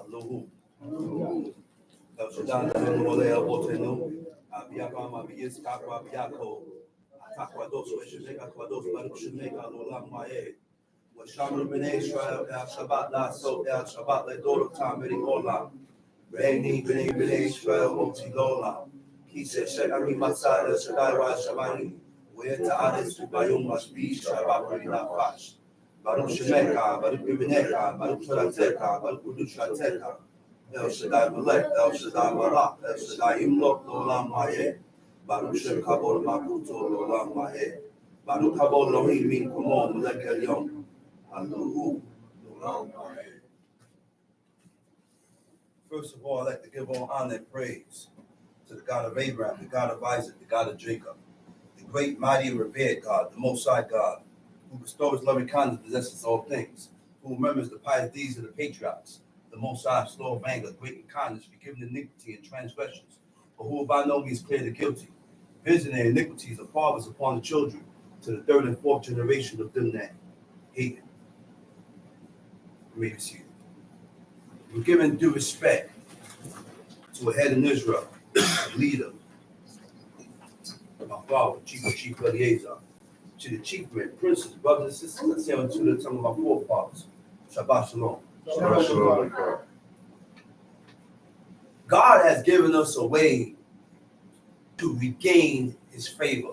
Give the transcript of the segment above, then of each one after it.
Alohu. El Shaddai, Elohim, Otenu, Abiyakam, Abiyiskak, Abiyako, Atakwados, Shemeka, Kwados, Baruch Shemeka, Lolam Maed, Washamru B'nai Israel, El Shabbat, La So, El Shabbat, Le Doro Tam, B'nai Olam, B'nai Israel, Oti Lolam, Kise Shekari Matzah, El Shaddai, Wa Shabani, Weta Ades, Bayum Mashbi, Shabbat, Rina Fash, Baruch Shemeka, Baruch Ibneka, Baruch Shalateka, Baruch Udushateka, El Shaddai Malek, El Shaddai Barak, El Shaddai Imlok, Lolam Maye, Baruch Shem Kabod Makuto, Lolam Maye, Baruch Kabod Lohim Min Kumon, Melek El Yom, Aluhu, Lolam Maye. First of all, I'd like to give all honor and praise to the God of Abraham, the God of Isaac, the God of Jacob, the great, mighty, and revered God, the Most High God, who bestows loving kindness, possesses all things, who remembers the pious deeds of the patriarchs, the Most High, slow of anger, great in kindness, forgiving iniquity and transgressions, but who will by no means clear the guilty, visiting their iniquities of fathers upon the children, to the third and fourth generation of them that hate him. Great is he. We're giving due respect to a head in Israel, a leader, my father, Chief Eliezer, to the chief men, princes, brothers and sisters, let's say unto the tongue of our forefathers. Shabbat Shalom. Shabbat Shalom. God has given us a way to regain his favor.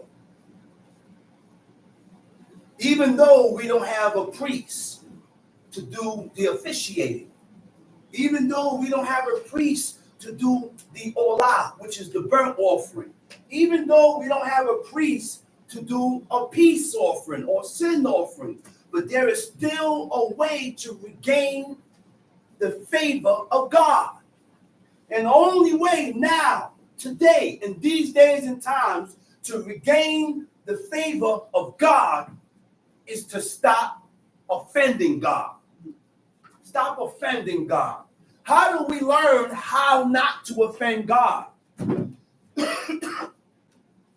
Even though we don't have a priest to do the officiating, even though we don't have a priest to do the olah, which is the burnt offering, even though we don't have a priest to do a peace offering or sin offering, but there is still a way to regain the favor of God. And the only way now, today, in these days and times, to regain the favor of God is to stop offending God. Stop offending God. How do we learn how not to offend God?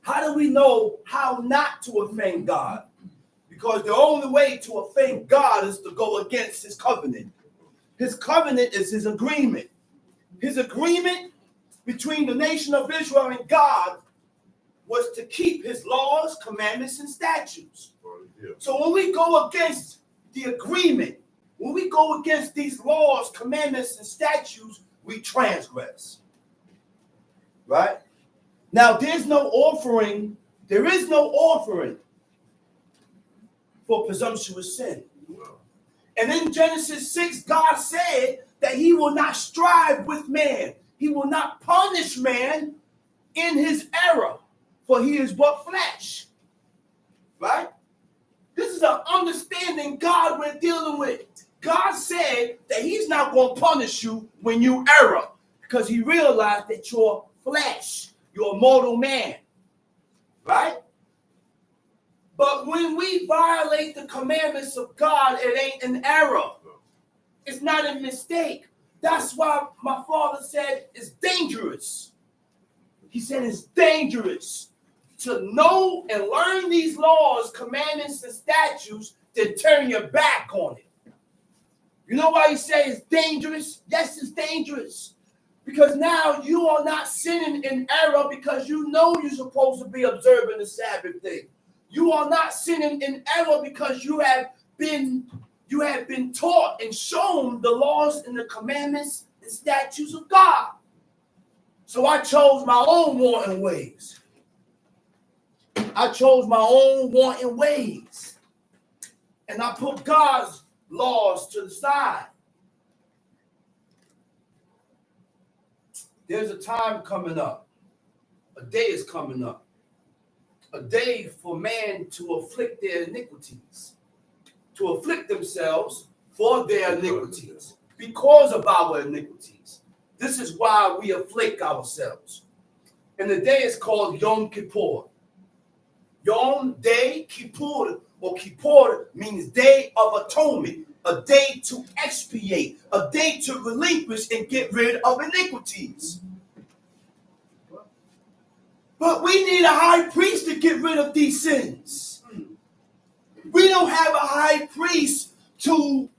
How do we know how not to offend God? Because the only way to offend God is to go against his covenant. His covenant is his agreement. His agreement between the nation of Israel and God was to keep his laws, commandments, and statutes. So when we go against the agreement, when we go against these laws, commandments, and statutes, we transgress. Right? Now, there is no offering for presumptuous sin. And in Genesis 6, God said that he will not strive with man. He will not punish man in his error, for he is but flesh. Right? This is an understanding God we're dealing with. God said that he's not going to punish you when you err, because he realized that you're flesh, you're a mortal man. Right? But when we violate the commandments of God, it ain't an error. It's not a mistake. That's why my father said it's dangerous. He said it's dangerous to know and learn these laws, commandments, and statutes, then turn your back on it. You know why he says it's dangerous? Yes, it's dangerous. Because now you are not sinning in error, because you know you're supposed to be observing the Sabbath day. You are not sinning in error because you have been taught and shown the laws and the commandments and statutes of God. So I chose my own wanton ways. I chose my own wanton ways. And I put God's laws to the side. There's a time coming up. A day is coming up. A day for man to afflict their iniquities, to afflict themselves for their iniquities, because of our iniquities. This is why we afflict ourselves. And the day is called Yom Kippur. Yom Day Kippur, or Kippur means day of atonement, a day to expiate, a day to relinquish and get rid of iniquities. But we need a high priest to get rid of these sins. We don't have a high priest to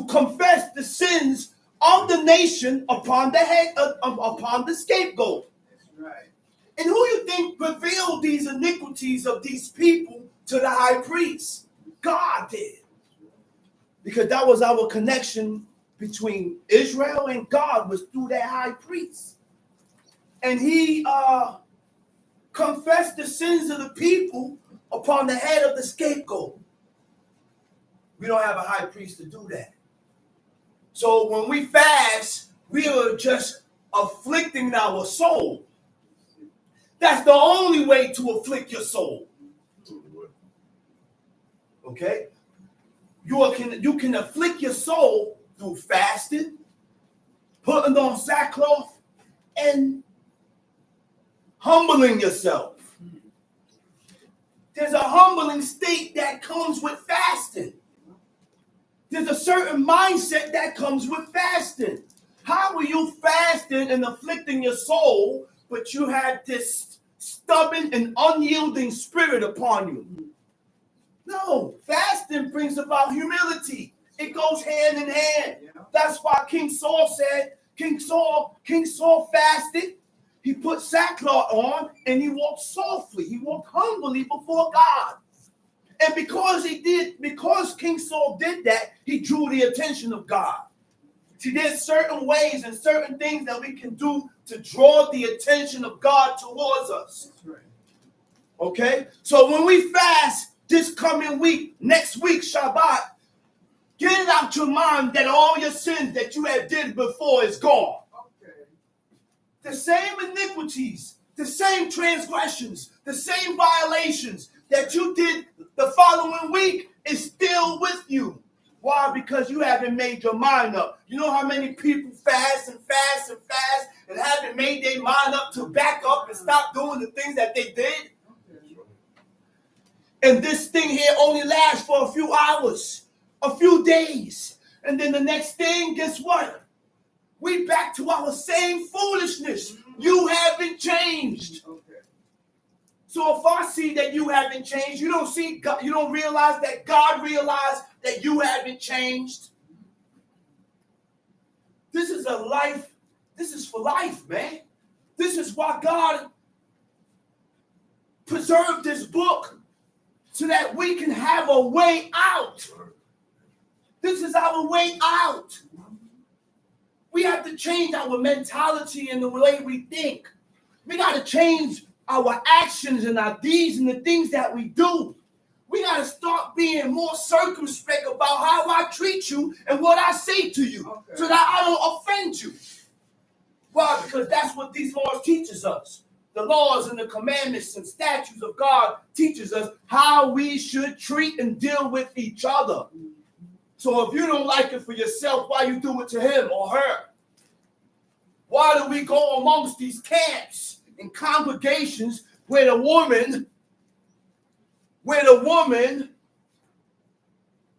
confess the sins of the nation upon the head upon the scapegoat. That's right. And who you think revealed these iniquities of these people to the high priest? God did. Because that was our connection between Israel and God, was through that high priest. And he confessed the sins of the people upon the head of the scapegoat. We don't have a high priest to do that. So when we fast, we are just afflicting our soul. That's the only way to afflict your soul. Okay? You can afflict your soul through fasting, putting on sackcloth, and humbling yourself. There's a humbling state that comes with fasting. There's a certain mindset that comes with fasting. How are you fasting and afflicting your soul, but you have this stubborn and unyielding spirit upon you? No, fasting brings about humility. It goes hand in hand. That's why King Saul said, King Saul fasted. He put sackcloth on and he walked softly. He walked humbly before God. And because King Saul did that, he drew the attention of God. See, there's certain ways and certain things that we can do to draw the attention of God towards us. Okay? So when we fast this coming week, next week, Shabbat, get it out your mind that all your sins that you have did before is gone. The same iniquities, the same transgressions, the same violations that you did the following week is still with you. Why? Because you haven't made your mind up. You know how many people fast and fast and fast and haven't made their mind up to back up and stop doing the things that they did? And this thing here only lasts for a few hours, a few days. And then the next thing, guess what? We back to our same foolishness. You haven't changed. So if I see that you haven't changed, you don't see God, you don't realize that God realized that you haven't changed. This is a life. This is for life, man. This is why God preserved this book so that we can have a way out. This is our way out. We have to change our mentality and the way we think. We got to change our actions and our deeds and the things that we do. We got to start being more circumspect about how I treat you and what I say to you, so that I don't offend you. Why? Because that's what these laws teaches us. The laws and the commandments and statutes of God teaches us how we should treat and deal with each other. So if you don't like it for yourself, why you do it to him or her? Why do we go amongst these camps and congregations where the woman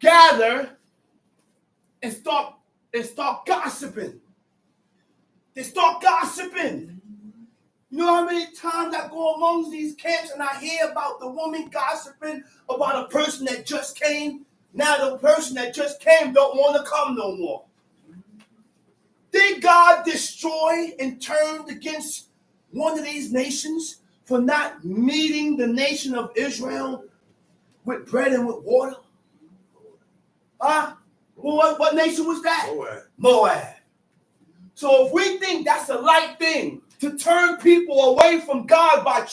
gather and start gossiping? They start gossiping. You know how many times I go amongst these camps and I hear about the woman gossiping about a person that just came? Now the person that just came don't want to come no more. Did God destroy and turn against one of these nations for not meeting the nation of Israel with bread and with water? Huh? Well, what nation was that? Moab. So if we think that's a light thing to turn people away from God by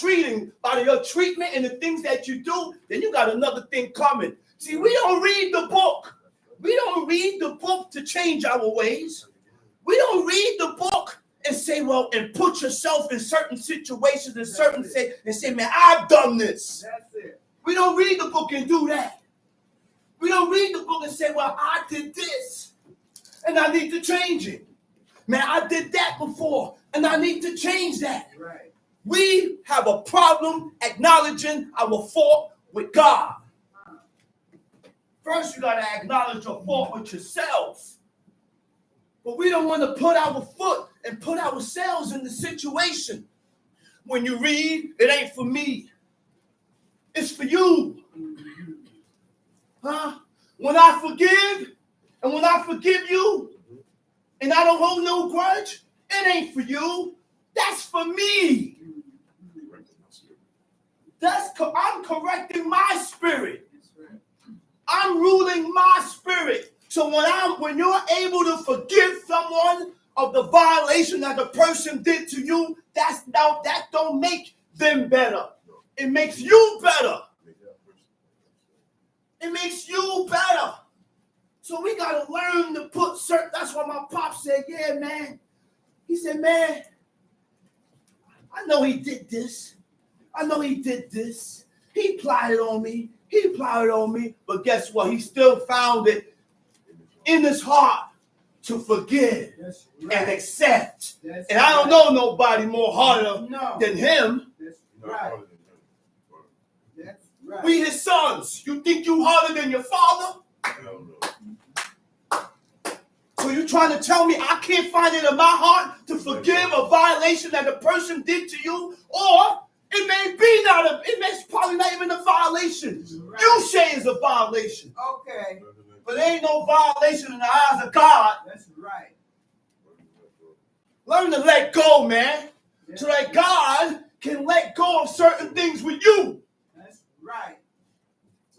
your treatment and the things that you do, then you got another thing coming. See, we don't read the book. We don't read the book to change our ways. We don't read the book and say, well, and put yourself in certain situations and say, man, I've done this. That's it. We don't read the book and do that. We don't read the book and say, well, I did this and I need to change it. Man, I did that before and I need to change that. Right. We have a problem acknowledging our fault with God. First, you got to acknowledge your fault with yourself. But we don't want to put our foot and put ourselves in the situation. When you read, it ain't for me. It's for you. Huh? When I forgive and when I forgive you, and I don't hold no grudge, it ain't for you. That's for me. I'm correcting my spirit. I'm ruling my spirit. So when you're able to forgive someone of the violation that the person did to you, that don't make them better. It makes you better. It makes you better. So we got to learn to put certain, that's why my pop said, yeah, man. He said, man, I know he did this. I know he did this. He plotted on me. He plotted on me. But guess what? He still found it in his heart to forgive and accept. And I don't know nobody more harder than him. That's right. Right. We his sons. You think you harder than your father? So you trying to tell me I can't find it in my heart to forgive a violation that a person did to you? Or it may probably not even a violation. Right. You say it's a violation. Okay. But there ain't no violation in the eyes of God. That's right. Learn to let go, man. So that God can let go of certain things with you. That's right.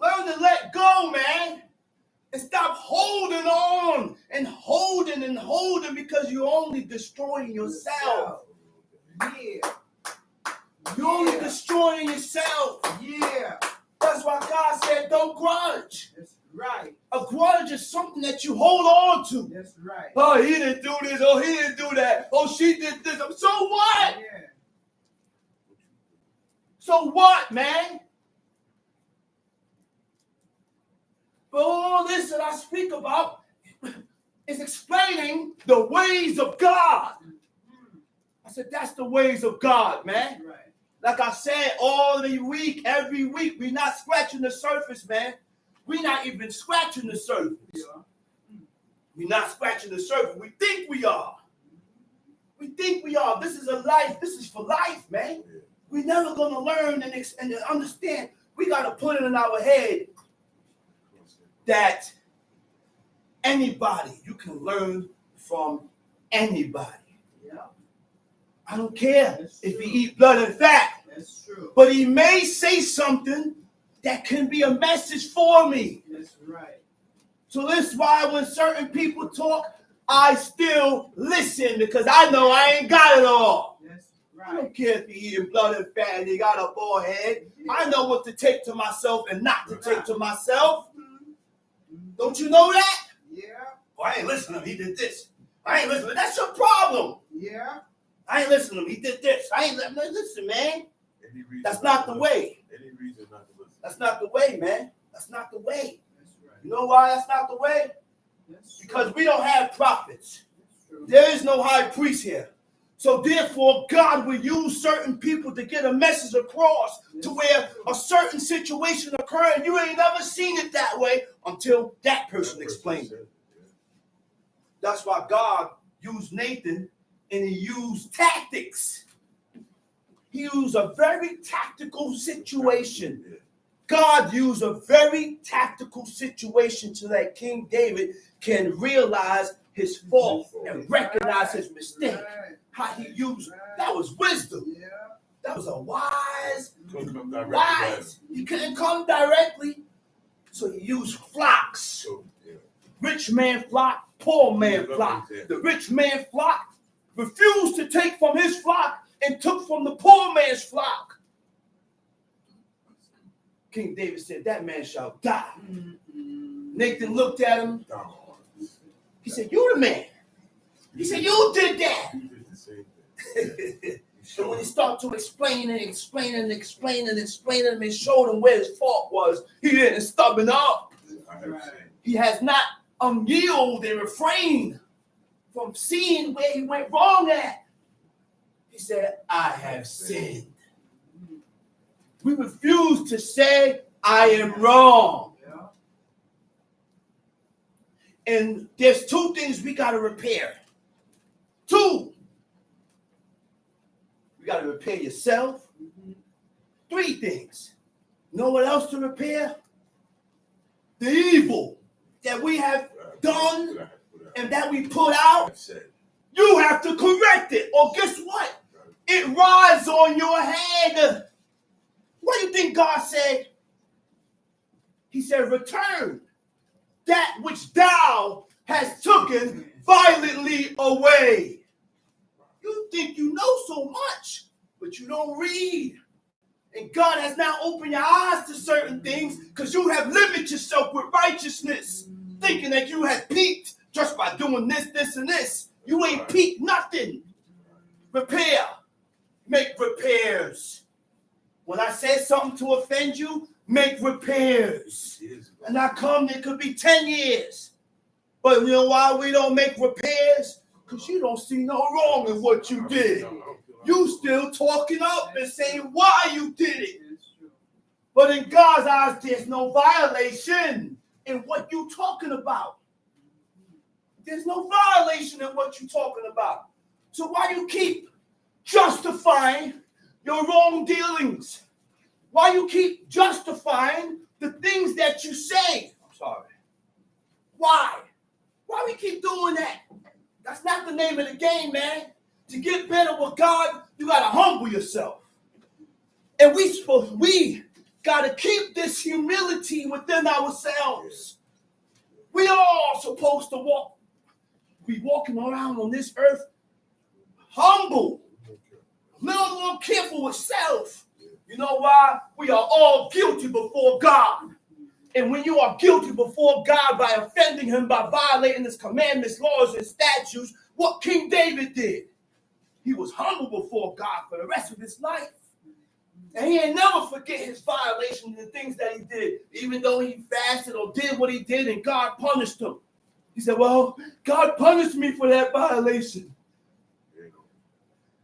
Learn to let go, man. And stop holding on and holding because you're only destroying yourself. Yeah. You're only destroying yourself. Yeah. That's why God said don't grudge. That's right. A grudge is something that you hold on to. That's right. Oh, he didn't do this. Oh, he didn't do that. Oh, she did this. So what? Yeah. So what, man? But all this that I speak about is explaining the ways of God. I said, that's the ways of God, man. Right. Like I said, every week, we're not scratching the surface, man. We're not even scratching the surface. Yeah. We're not scratching the surface. We think we are. We think we are. This is a life. This is for life, man. We're never going to learn and understand. We got to put it in our head that you can learn from anybody. Yeah. I don't care if he eat blood and fat. That's true. But he may say something that can be a message for me. That's right. So this is why when certain people talk, I still listen because I know I ain't got it all. That's I right. don't care if he eating blood and fat and he got a bald head. Yeah. I know what to take to myself and not to take to myself. Don't you know that? Yeah. Oh, I ain't listening to him. He did this. I ain't listening. That's your problem. Yeah. I ain't listening to him. He did this. I ain't listen, man. That's not the way. Any reason not to listen. That's not the way, man. That's not the way. That's right. You know why that's not the way? That's Because true. we don't have prophets. That's true. There is no high priest here. So therefore, God will use certain people to get a message across to where a certain situation occurred and you ain't never seen it that way until that person explained it. That's why God used Nathan and he used tactics. He used a very tactical situation. God used a very tactical situation so that King David can realize his fault and recognize his mistake. Right. How he used that was wisdom. Yeah. That was a wise. Wise. He couldn't come directly, so he used flocks. Rich man flock, poor man flock. The rich man flock refused to take from his flock and took from the poor man's flock. King David said, that man shall die. Nathan looked at him. He said, you the man. He said, you did that. So when he started to explain and showed him where his fault was, he didn't stubborn up. He has not unyielded and refrained from seeing where he went wrong at. He said, I have sinned. We refuse to say, I am wrong. And there's two things we got to repair. Two. You got to repair yourself. 3 things. You know what else to repair? The evil that we have done and that we put out, I've said. you have to correct it. Or guess what? It rides on your head. What do you think God said? He said, return that which thou hast taken violently away. You think you know so much, but you don't read. And God has now opened your eyes to certain things because you have limited yourself with righteousness, thinking that you have peaked just by doing this, this, and this. You ain't peaked nothing. Repair. Make repairs. When I say something to offend you, make repairs. And I come, it could be 10 years. But you know why we don't make repairs? Because you don't see no wrong in what you did. You still talking up and saying why you did it. But in God's eyes, there's no violation in what you're talking about. There's no violation in what you're talking about. So why you keep justifying your wrong dealings? Why you keep justifying the things that you say? I'm sorry. Why? Why we keep doing that? That's not the name of the game, man. To get better with God, you got to humble yourself. And we got to keep this humility within ourselves. We all supposed to be walking around on this earth humble, a little more careful with self. You know why? We are all guilty before God. And when you are guilty before God by offending him, by violating his commandments, laws, and statutes, what King David did, he was humble before God for the rest of his life. And he ain't never forget his violations and the things that he did, even though he fasted or did what he did and God punished him. He said, well, God punished me for that violation.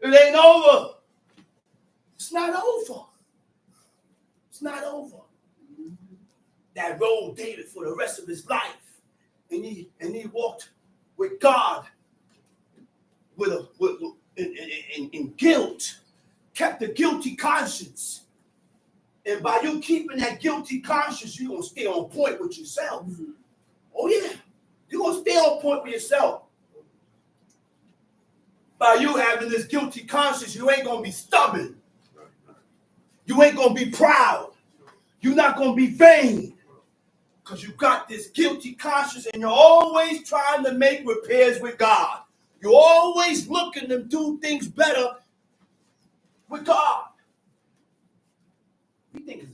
It ain't over. It's not over. It's not over. That road David for the rest of his life. And he walked with God in guilt, kept a guilty conscience. And by you keeping that guilty conscience, you're going to stay on point with yourself. Oh, yeah. You're going to stay on point with yourself. By you having this guilty conscience, you ain't going to be stubborn. You ain't going to be proud. You're not going to be vain. Because you got this guilty conscience and you're always trying to make repairs with God. You're always looking to do things better with God. I think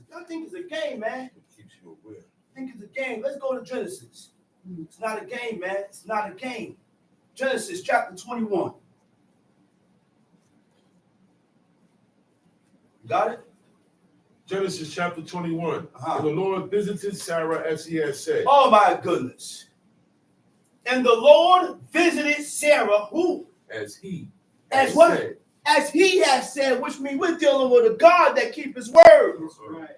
it's a game, man. It keeps you aware. I think it's a game. Let's go to Genesis. It's not a game, man. It's not a game. Genesis chapter 21. Got it? Genesis chapter 21. Uh-huh. And the Lord visited Sarah as he had said. Oh, my goodness. And the Lord visited Sarah, who? As he As what? said. As he has said, which means we're dealing with a God that keeps his word. Right.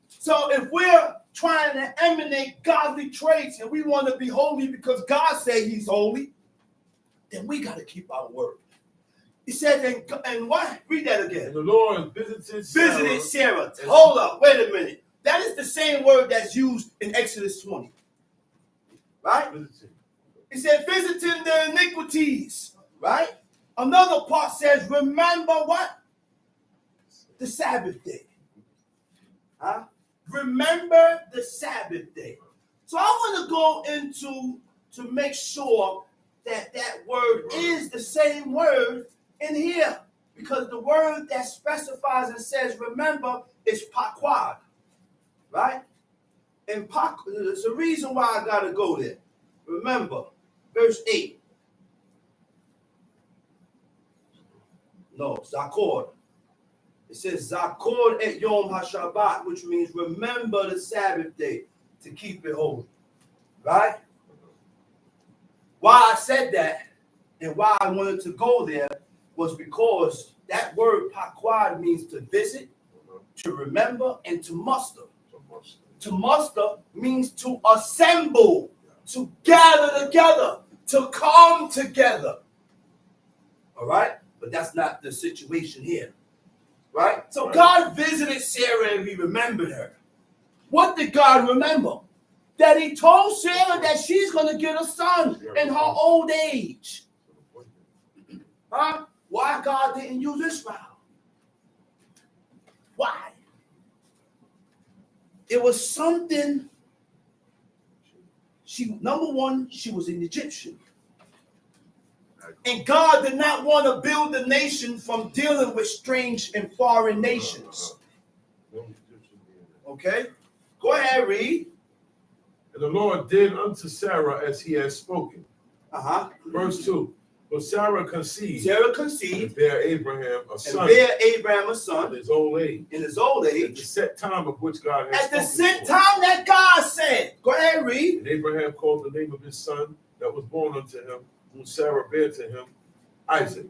So if we're trying to emanate godly traits and we want to be holy because God said he's holy, then we got to keep our word. He said, and what? Read that again. And the Lord visited Sarah. Hold up. Wait a minute. That is the same word that's used in Exodus 20. Right? He said, visiting the iniquities. Right? Another part says, remember what? The Sabbath day. Huh? Remember the Sabbath day. So I want to go into to make sure that that word is the same word in here. Because the word that specifies and says remember is paquad. Right? And there's a reason why I got to go there. Remember, verse 8. No, Zakor. It says Zakor et Yom HaShabbat, which means remember the Sabbath day to keep it holy. Right? Why I said that and why I wanted to go there was because that word paquad means to visit, to remember, and to muster. To muster means to assemble, to gather together, to come together. All right? But that's not the situation here. Right? So God visited Sarah and he remembered her. What did God remember? that he told Sarah that she's going to get a son in her old age. Huh? Why God didn't use Israel? Why? It was something. Number one, she was an Egyptian. And God did not want to build a nation from dealing with strange and foreign nations. Okay? Go ahead, read. And the Lord did unto Sarah as he had spoken. Verse 2. But Sarah conceived. And bare Abraham a son. In his old age. At the set time of which God had spoken. At the set time that God said. Go ahead, read. And Abraham called the name of his son that was born unto him, whom Sarah bare to him, Isaac.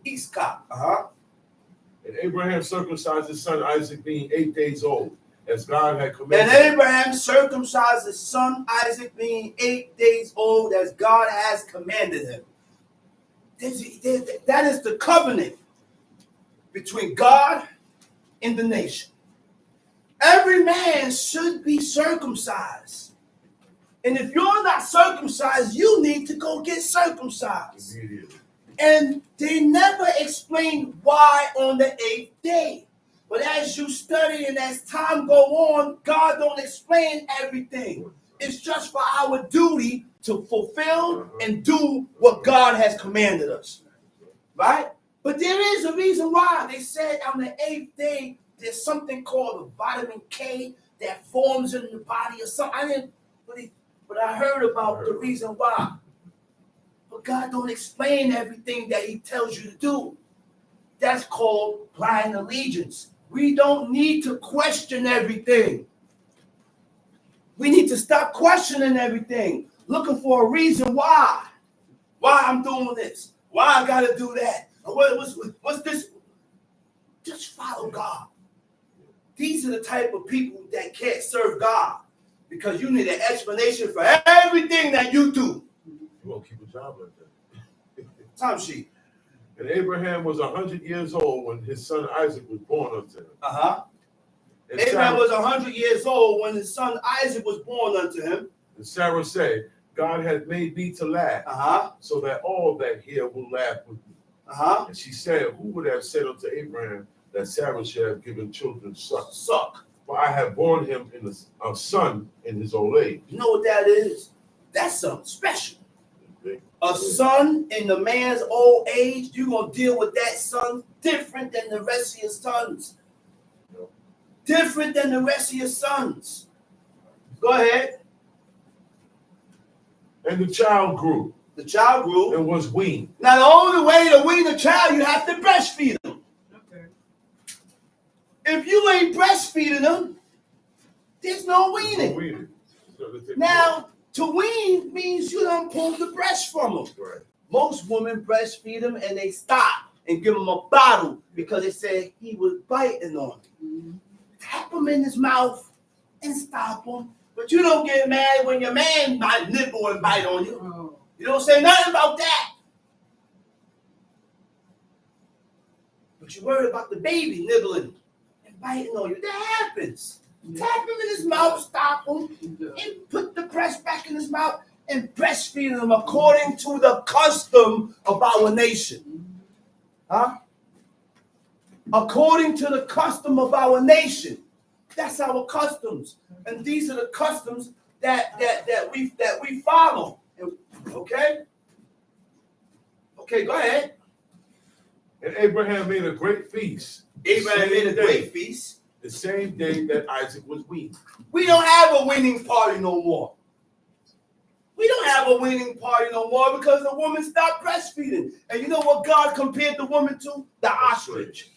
And Abraham circumcised his son Isaac, being 8 days old, as God had commanded. And Abraham circumcised his son Isaac, being 8 days old, as God has commanded him. That is the covenant between God and the nation. Every man should be circumcised. And if you're not circumcised, you need to go get circumcised. And they never explain why on the 8th day. But as you study and as time go on, God don't explain everything. It's just for our duty to fulfill and do what God has commanded us. Right? But there is a reason why. They said on the 8th day, there's something called a vitamin K that forms in the body or something. But I heard about the reason why. But God don't explain everything that he tells you to do. That's called blind allegiance. We don't need to question everything. We need to stop questioning everything, looking for a reason why. Why I'm doing this. Why I got to do that. What's this? Just follow God. These are the type of people that can't serve God because you need an explanation for everything that you do. You won't keep a job like that. Time sheet. And Abraham was 100 years old when his son Isaac was born unto him. And Abraham was 100 years old when his son Isaac was born unto him. And Sarah said, God hath made me to laugh, so that all that hear will laugh with me. And she said, who would have said unto Abraham that Sarah should have given children suck? For I have borne him a son in his old age. You know what that is? That's something special. A son in the man's old age, you're going to deal with that son different than the rest of your sons. Different than the rest of your sons. Go ahead. And the child grew. The child grew. And was weaned. Now, the only way to wean a child, you have to breastfeed him. Okay. If you ain't breastfeeding them, there's no weaning. Now, to wean means you don't pull the breast from them. Right. Most women breastfeed them and they stop and give him a bottle because they said he was biting on him. Tap him in his mouth and stop him. But you don't get mad when your man might nibble and bite on you. You don't say nothing about that. But you worry about the baby nibbling and biting on you. That happens. Tap him in his mouth, stop him, and put the breast back in his mouth and breastfeed him according to the custom of our nation. According to the custom of our nation. That's our customs. And these are the customs that we follow. Okay? Okay, go ahead. And Abraham made a great feast. Abraham made a great feast. The same day that Isaac was weaned. We don't have a winning party no more. We don't have a winning party no more because the woman stopped breastfeeding. And you know what God compared the woman to? The ostrich.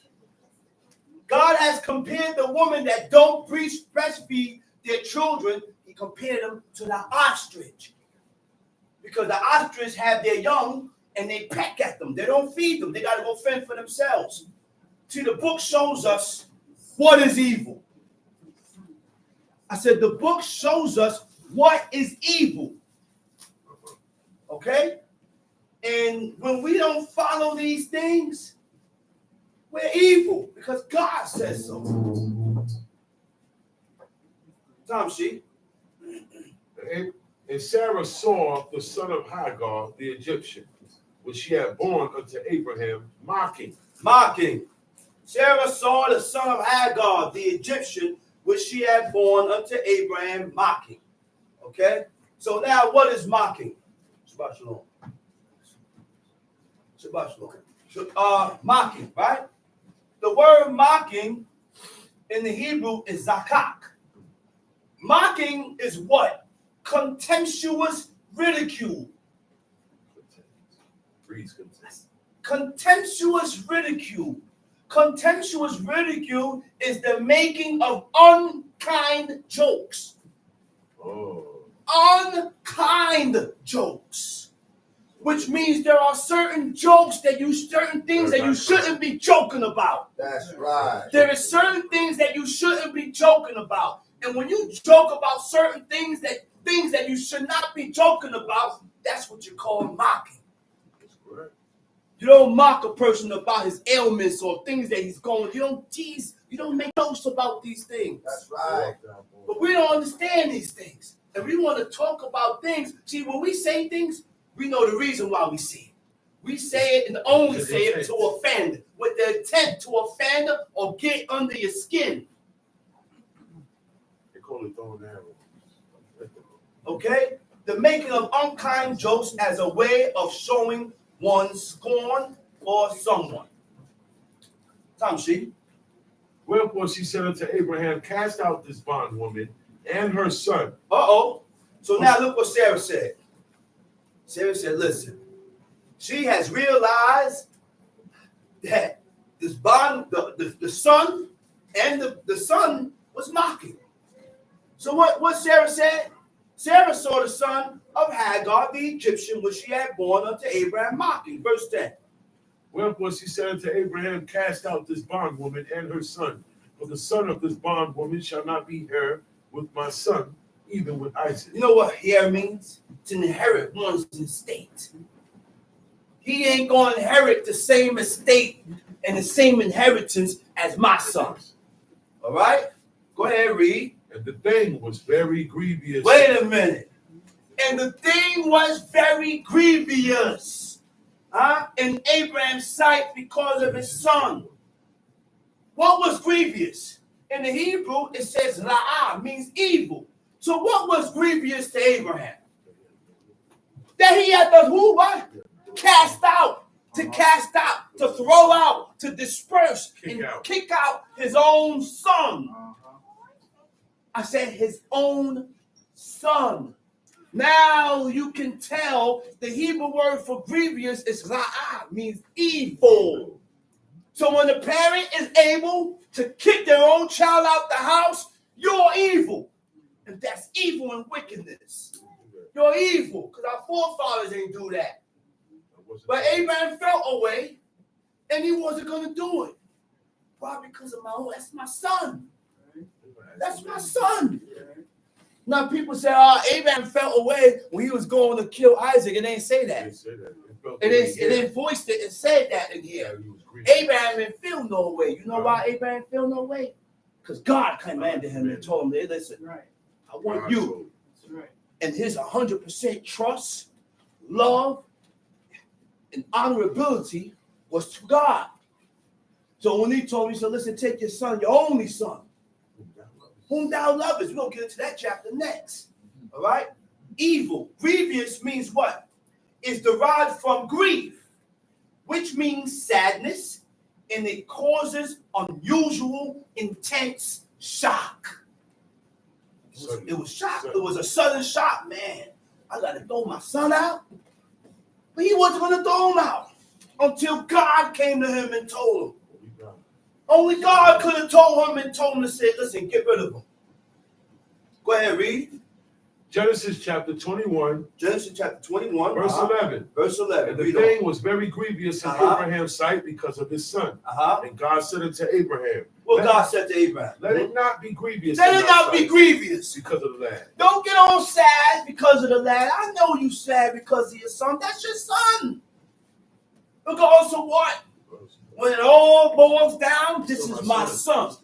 God has compared the woman that don't breastfeed their children. He compared them to the ostrich. Because the ostrich have their young and they peck at them. They don't feed them. They got to go fend for themselves. See, the book shows us what is evil. I said the book shows us what is evil. Okay? And when we don't follow these things, we're evil because God says so. Tom, she. And Sarah saw the son of Hagar, the Egyptian, which she had born unto Abraham, mocking. Mocking. Sarah saw the son of Hagar, the Egyptian, which she had born unto Abraham, mocking. Okay? So now what is mocking? Shabbat shalom. Shabbat shalom. Mocking, right? The word mocking in the Hebrew is zakak. Mocking is what? Contemptuous ridicule. Contemptuous ridicule. Contemptuous ridicule is the making of unkind jokes. Oh. Unkind jokes. Which means there are certain jokes that certain things that you shouldn't be joking about. That's right. There is certain things that you shouldn't be joking about. And when you joke about certain things that you should not be joking about, that's what you call mocking. That's correct. You don't mock a person about his ailments or things that he's going. You don't tease. You don't make jokes about these things. That's right. But we don't understand these things. And we want to talk about things. See, when we say things, we know the reason why we say it. We say it and only say it to offend, with the intent to offend or get under your skin. They call it throwing arrows. Okay? The making of unkind jokes as a way of showing one's scorn for someone. Tamshi. Wherefore she said unto Abraham, cast out this bondwoman and her son. Uh-oh. So now look what Sarah said. Sarah said, listen, she has realized that this bond, the son and the son was mocking. So what Sarah said? Sarah saw the son of Hagar, the Egyptian, which she had born unto Abraham, mocking. Verse 10. Wherefore she said unto Abraham, cast out this bondwoman and her son, for the son of this bondwoman shall not be heir with my son, even with Isaac. You know what heir means? To inherit one's estate. He ain't going to inherit the same estate and the same inheritance as my son. All right? Go ahead, read. And the thing was very grievous. Wait a minute. And the thing was very grievous in Abraham's sight because of his son. What was grievous? In the Hebrew, it says ra'ah, means evil. So what was grievous to Abraham? That he had to who? What? Cast out. To cast out. To throw out. To disperse. Kick out his own son. I said his own son. Now you can tell the Hebrew word for grievous is ra'ah, means evil. So when the parent is able to kick their own child out the house, you're evil. And that's evil and wickedness. You're evil, because our forefathers didn't do that. But Abraham felt away, and he wasn't going to do it. Why? Because of that's my son. That's my son. Now people say, Abraham felt away when he was going to kill Isaac, and they didn't say that. It didn't voice it and said that in here. Abraham didn't feel no way. You know why Abraham felt no way? Because God commanded him and told him, hey, listen, I want you. And his 100% trust, love, and honorability was to God. So when he told me, he said, listen, take your son, your only son, whom thou lovest. We're going to get into that chapter next. All right? Evil. Grievous means what? It's derived from grief, which means sadness, and it causes unusual, intense shock. It was shock. It was a sudden shock, man. I got to throw my son out. But he wasn't going to throw him out until God came to him and told him. Only God could have told him and told him to say, listen, get rid of him. Go ahead, read. Genesis chapter 21. Genesis chapter 21. Verse 11. Verse 11. And the thing was very grievous in Abraham's sight because of his son. And God said unto Abraham. Well, God said to Abraham. Let it not be grievous. Let it not be grievous. Because of the lad. Don't get all sad because of the lad. I know you sad because of your son. That's your son. Look also what? When it all boils down, this is my son.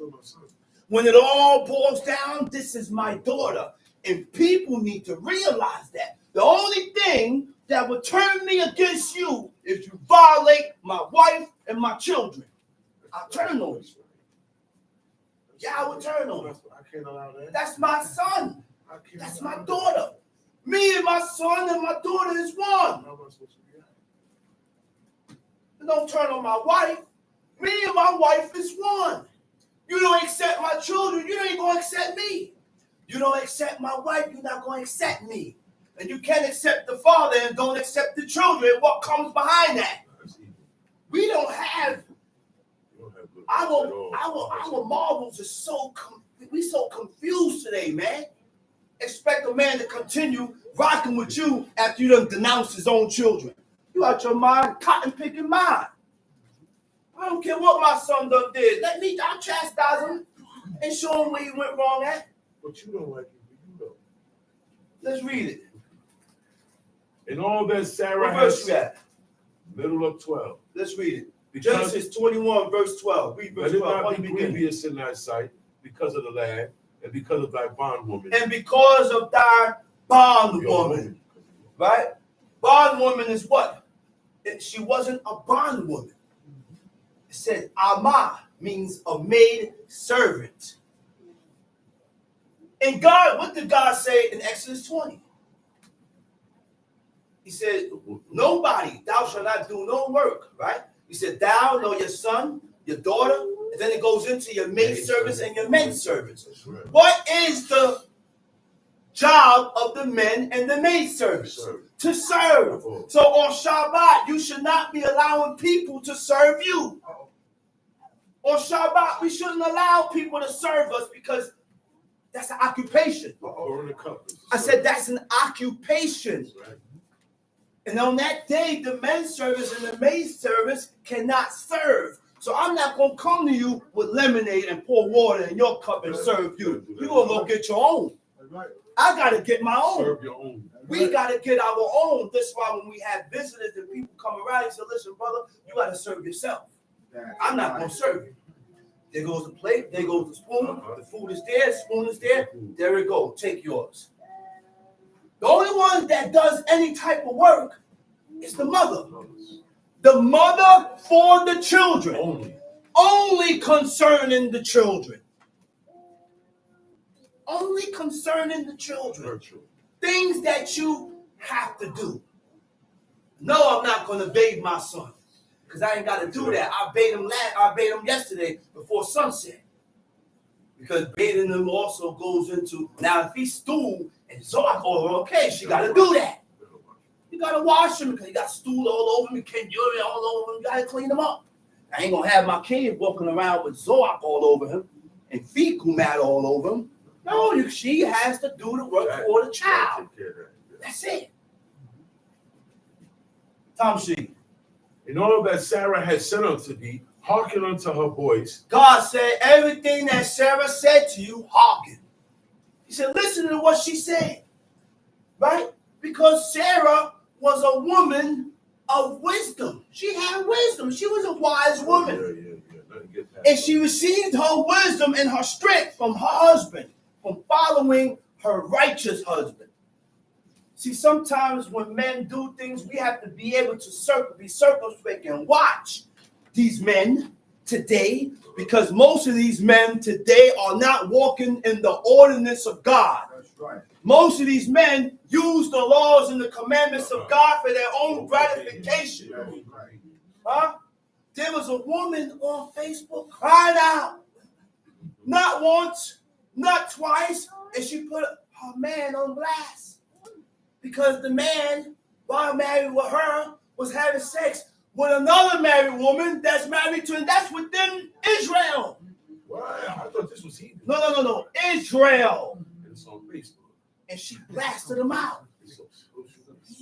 When it all boils down, this is my daughter. And people need to realize that. The only thing that will turn me against you if you violate my wife and my children. I'll turn on you. Yeah, I will turn on you. I can't allow that. That's my son. That's my daughter. Me and my son and my daughter is one. How am I supposed to react? Don't turn on my wife. Me and my wife is one. You don't accept my children, you ain't going to accept me. You don't accept my wife, you're not going to accept me. And you can't accept the father and don't accept the children. What comes behind that? We don't have our marbles are so confused today, man. Expect a man to continue rocking with you after you done denounced his own children. You out your mind, cotton picking mind. I don't care what my son done did. I'll chastise him and show him where he went wrong at. But you don't like it, but you know. Let's read it. And all that Sarah What verse you at? Middle of 12. Let's read it. Because Genesis 21, verse 12. Read verse 12. Let it not be grievous in thy sight because of the lad and because of thy bondwoman. And because of thy bondwoman. Right? Bondwoman is what? She wasn't a bondwoman. It said Amah means a maid servant. And God, what did God say in Exodus 20? He said, nobody, thou shalt not do no work, right? He said, thou, nor your son, your daughter, and then it goes into your maid servants and your men servants. Right. What is the job of the men and the maid servants? To serve. So on Shabbat, you should not be allowing people to serve you. On Shabbat, we shouldn't allow people to serve us because that's an occupation. I said that's an occupation. And on that day, the men servants and the maid servants cannot serve. So I'm not going to come to you with lemonade and pour water in your cup and serve you. You're going to go get your own. I got to get my own. Serve your own. We got to get our own. That's why when we have visitors and people come around and say, listen, brother, you got to serve yourself. I'm not going to serve you. There goes the plate. There goes the spoon. The food is there. Spoon is there. There we go. Take yours. The only one that does any type of work is the mother. The mother for the children. Only concerning the children. Only concerning the children. Things that you have to do. No, I'm not going to bathe my son. Because I ain't got to do that. I bathed him yesterday before sunset. Because bathing him also goes into, now if he's stool and Zohar, okay, she got to do that. You got to wash him because he got stool all over him, can urine all over him. You got to clean him up. I ain't going to have my kid walking around with Zohar all over him and fecal matter all over him. No, she has to do the work for the child. That's it. Tom Sheet. In all that Sarah had said unto thee, hearken unto her voice. God said, everything that Sarah said to you, hearken. He said, listen to what she said. Right? Because Sarah was a woman of wisdom. She had wisdom. She was a wise woman. And she received her wisdom and her strength from her husband, from following her righteous husband. See, sometimes when men do things, we have to be able to be circumspect and watch these men today, because most of these men today are not walking in the ordinance of God. That's right. Most of these men use the laws and the commandments of God for their own gratification. Huh? There was a woman on Facebook crying out, not once, not twice, and she put her man on blast. Because the man, while married with her, was having sex with another married woman that's married to, and that's within Israel. Wow, I thought this was heathen. No. Israel. It's on Facebook. And she blasted him out.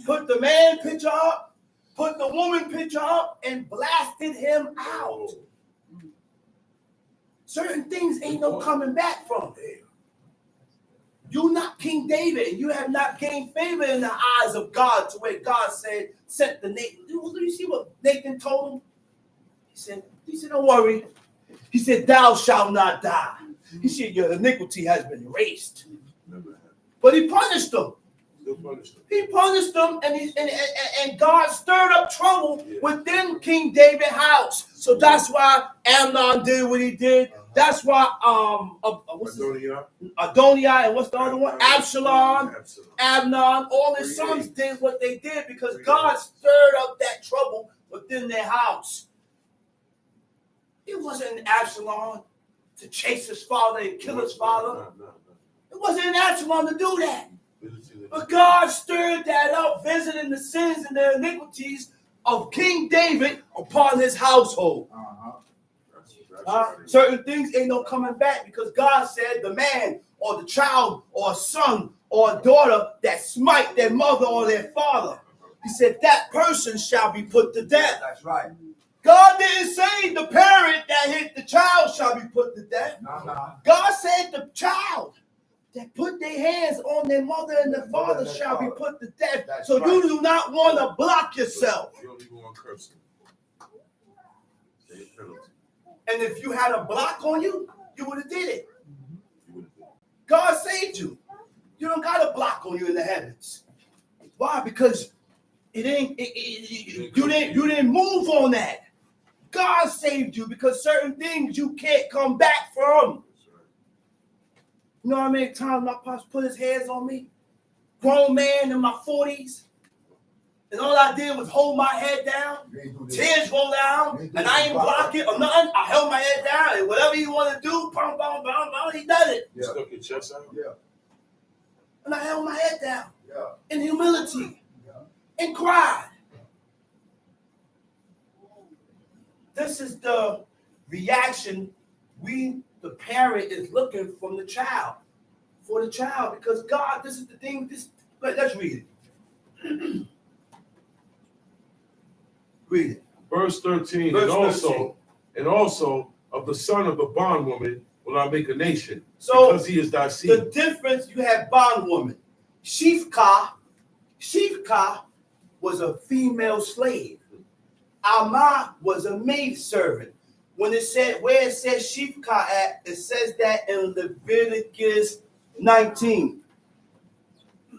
Put the man picture up, put the woman picture up, and blasted him out. Certain things ain't no coming back from. You're not King David, and you have not gained favor in the eyes of God to where God said, sent the Nathan. Do you see what Nathan told him? He said, don't worry. He said, thou shalt not die. He said, your iniquity has been erased. But he punished them. Still punished them. He punished them, and God stirred up trouble within King David's house. So that's why Amnon did what he did. That's why Adoniah, and what's the other one? Absalom, Amnon, all his sons did what they did because God stirred up that trouble within their house. It wasn't Absalom to chase his father and kill his father. It wasn't Absalom to do that. But God stirred that up, visiting the sins and the iniquities of King David upon his household. Certain things ain't no coming back because God said the man or the child or a son or a daughter that smite their mother or their father, he said that person shall be put to death. That's right. God didn't say the parent that hit the child shall be put to death. God said the child that put their hands on their mother and their father shall be put to death. That's so right. you do not want to block yourself. You don't even want to curse them. And if you had a block on you, you would have did it. God saved you. You don't got a block on you in the heavens. Why? Because you didn't move on that. God saved you because certain things you can't come back from. You know how many times my pops put his hands on me? Grown man in my 40s. And all I did was hold my head down. Tears roll down. And I ain't block it or nothing. I held my head down. And whatever you want to do, bam, bam, bam, bam, he does it. You stuck your chest out? Yeah. And I held my head down. Yeah. In humility. And cried. This is the reaction the parent is looking from the child. For the child. Because God, this is the thing. Let's read it. Read it. Verse 13. Verse and also of the son of the bondwoman will I make a nation. So because he is thy seed. The difference, you have bondwoman. Shifka was a female slave. Alma was a maidservant. When it said, where it says Shifka at, it says that in Leviticus 19.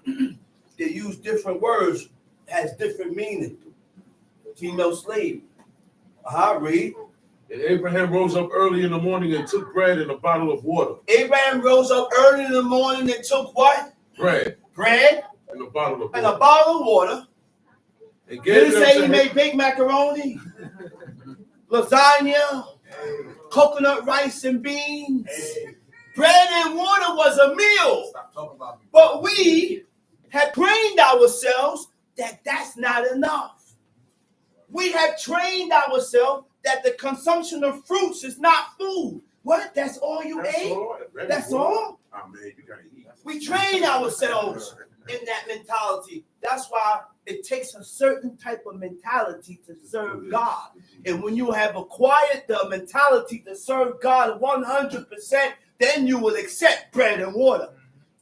They use different words, has different meaning. Female slave. Read. And Abraham rose up early in the morning and took bread and a bottle of water. Abraham rose up early in the morning and took what? Bread. And a bottle of water. And a bottle of water. And Did it say he made baked macaroni, lasagna, coconut rice and beans? Bread and water was a meal. But we have trained ourselves that that's not enough. We have trained ourselves that the consumption of fruits is not food. What? That's all you ate? That's all? Oh, man, you gotta eat. We train ourselves in that mentality. That's why it takes a certain type of mentality to serve God. And when you have acquired the mentality to serve God 100%, then you will accept bread and water.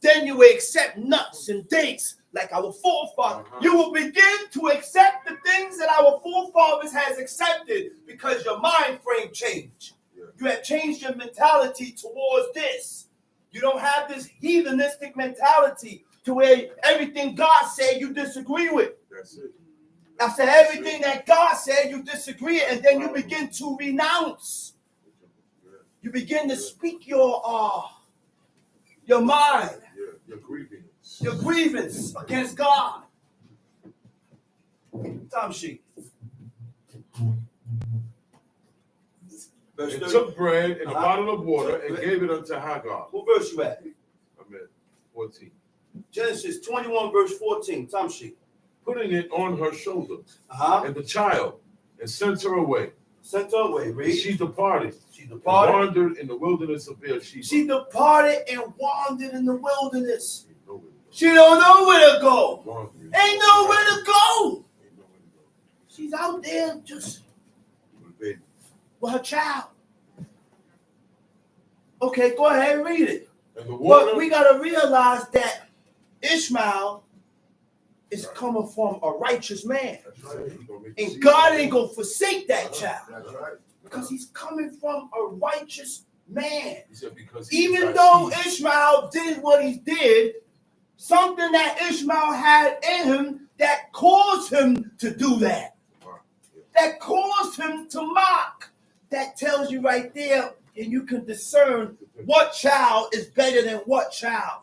Then you will accept nuts and dates like our forefathers. You will begin to accept the things that our forefathers has accepted because your mind frame changed. You have changed your mentality towards this. You don't have this heathenistic mentality to where everything God said you disagree with. That's it. I said everything that God said you disagree, and then you begin to renounce. You begin to speak your mind. Your grievance against God. Time sheet. And took bread and a bottle of water and gave it unto Hagar. What verse you at? I'm at 14. Genesis 21 verse 14. Time sheet. Putting it on her shoulder and the child and sent her away. Sent her away. Read. She departed. She departed. And wandered in the wilderness of Beersheba. She departed and wandered in the wilderness. She don't know where to go. Ain't nowhere to go. She's out there just with her child. Okay, go ahead and read it. But we got to realize that Ishmael is coming from a righteous man. And God ain't going to forsake that child. Because he's coming from a righteous man. Even though Ishmael did what he did, Something that Ishmael had in him that caused him to do that. That caused him to mock. That tells you right there, and you can discern what child is better than what child.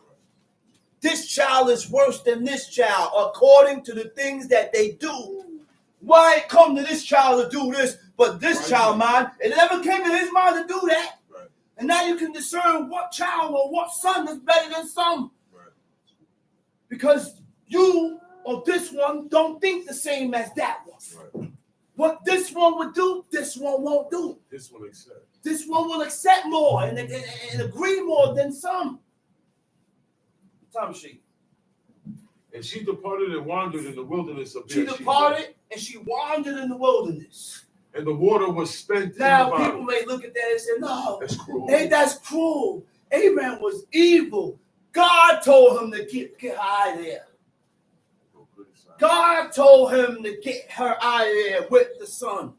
This child is worse than this child according to the things that they do. Why it come to this child to do this, but this child mind, it never came to his mind to do that. Right. And now you can discern what child or what son is better than some. Right. Because you or this one don't think the same as that one. Right. What this one would do, this one won't do. This one accept. This one will accept more and agree more than some. Time sheet. And she departed and wandered in the wilderness of She departed and she wandered in the wilderness. And the water was spent. Now people may look at that and say, no, that's cruel. Hey, that's cruel. Abraham was evil. God told him to get her out of there. God told him to get her out of there with the son.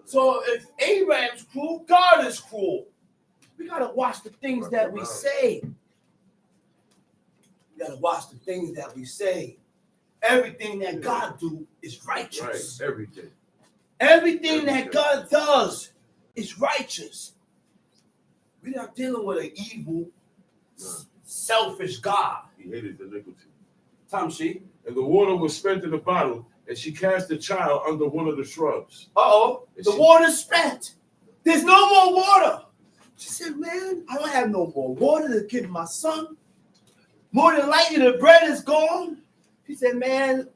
So if Abraham's cruel, God is cruel. We got to watch the things that we say. We got to watch the things that we say. Everything that God do is righteous. Right, everything. Everything that God does is righteous. We're not dealing with an evil, selfish God. He hated the iniquity. Tom, she. And the water was spent in a bottle, and she cast the child under one of the shrubs. The water's spent. There's no more water. She said, man, I don't have no more water to give my son. More than likely, the bread is gone. She said, man,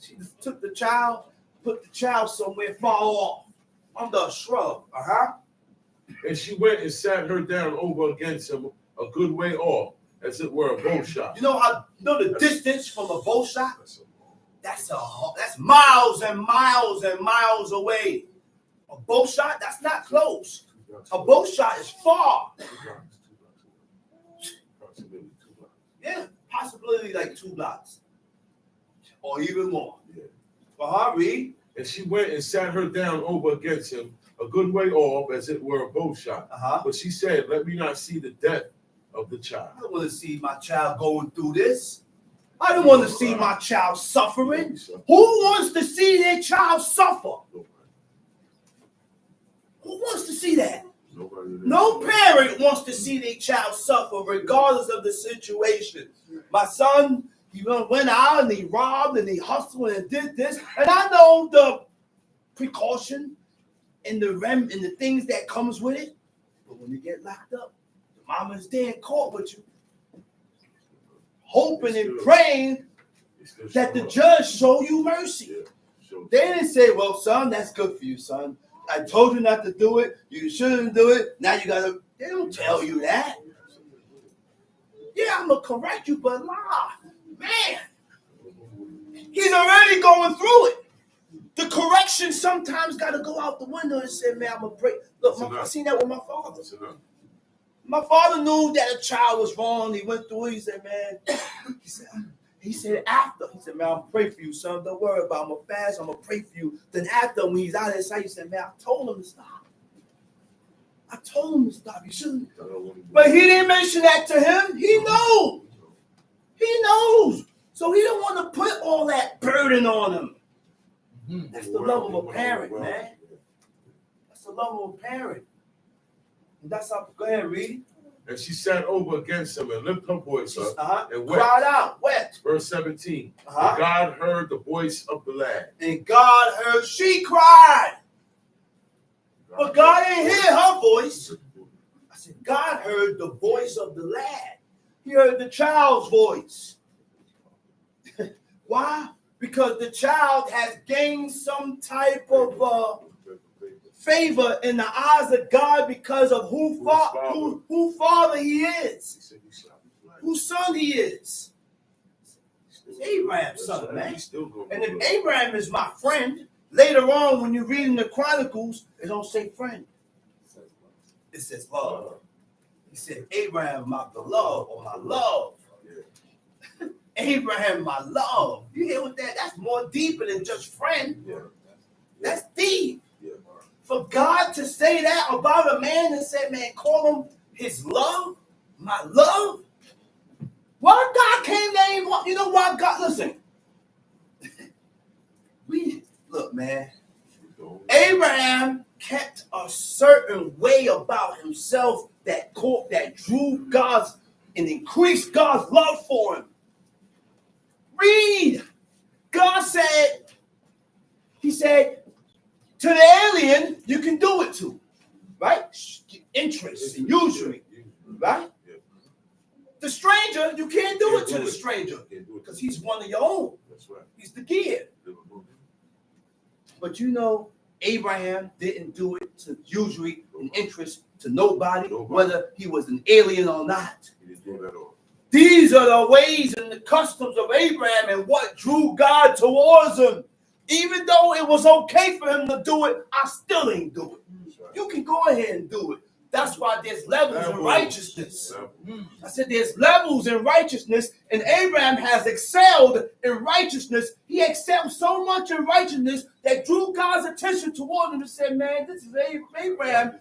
she took the child, put the child somewhere far off, under a shrub. And she went and sat her down over against him a good way off, as it were a bow shot. You know the distance from a bow shot? That's miles and miles and miles away. A bow shot, that's not close. A bow shot is far. Yeah, possibility like 2 blocks. Or even more. Read. And she went and sat her down over against him a good way off, as it were a bow shot. But she said, let me not see the death of the child. I don't want to see my child going through this. I don't want to see my child suffering. Who wants to see their child suffer? Who wants to see that? No parent wants to see their child suffer regardless of the situation. My son, he went out and he robbed and he hustled and did this. And I know the precaution and the things that comes with it. But when you get locked up, the mama's there in court with you, hoping and praying that the judge show you mercy. They didn't say, well, son, that's good for you, son. I told you not to do it. You shouldn't do it. Now you got to. They don't tell you that. Yeah, I'm going to correct you, but man, he's already going through it. The correction sometimes got to go out the window and say, man, I'm going to pray. Look, I seen that with my father. My father knew that a child was wrong. He went through it. He said, man, he said, after, he said, man, I'm going to pray for you, son. Don't worry about it. I'm going to fast. I'm going to pray for you. Then after, when he's out of his sight, he said, man, I told him to stop. I told him to stop. He shouldn't. But he didn't mention that to him. He knows. He knows. So he don't want to put all that burden on him. That's the love of a parent, man. That's the love of a parent. And that's how, go ahead, read. And she sat over against him and lifted her voice up and wept. Cried out, wept. Verse 17. And God heard the voice of the lad. And God heard, she cried. But God didn't hear her voice. I said, God heard the voice of the lad. He heard the child's voice. Why? Because the child has gained some type of favor in the eyes of God because of who father he is, whose son he is. It's Abraham's son, man. And if Abraham is my friend, later on when you read in the Chronicles, it don't say friend. It says love. He said, Abraham, my beloved, or my love. Abraham, my love. You hear what that? That's more deeper than just friend. That's deep. For God to say that about a man and say, man, call him his love, my love. Why God came there? You know why God? Listen, look, man. Abraham kept a certain way about himself that drew God's and increased God's love for him. Read. God said, he said, to the alien, you can do it to. Right? Interest and usury. Right? The stranger, you can't do it to the stranger. Because he's one of your own. That's right. He's the kid. But you know, Abraham didn't do it to usury and interest to nobody, whether he was an alien or not. He didn't do that at all. These are the ways and the customs of Abraham and what drew God towards him. Even though it was okay for him to do it, I still ain't do it. Right. You can go ahead and do it. That's why there's levels in righteousness. I said there's levels in righteousness, and Abraham has excelled in righteousness. He excelled so much in righteousness that drew God's attention toward him and said, man, this is Abraham,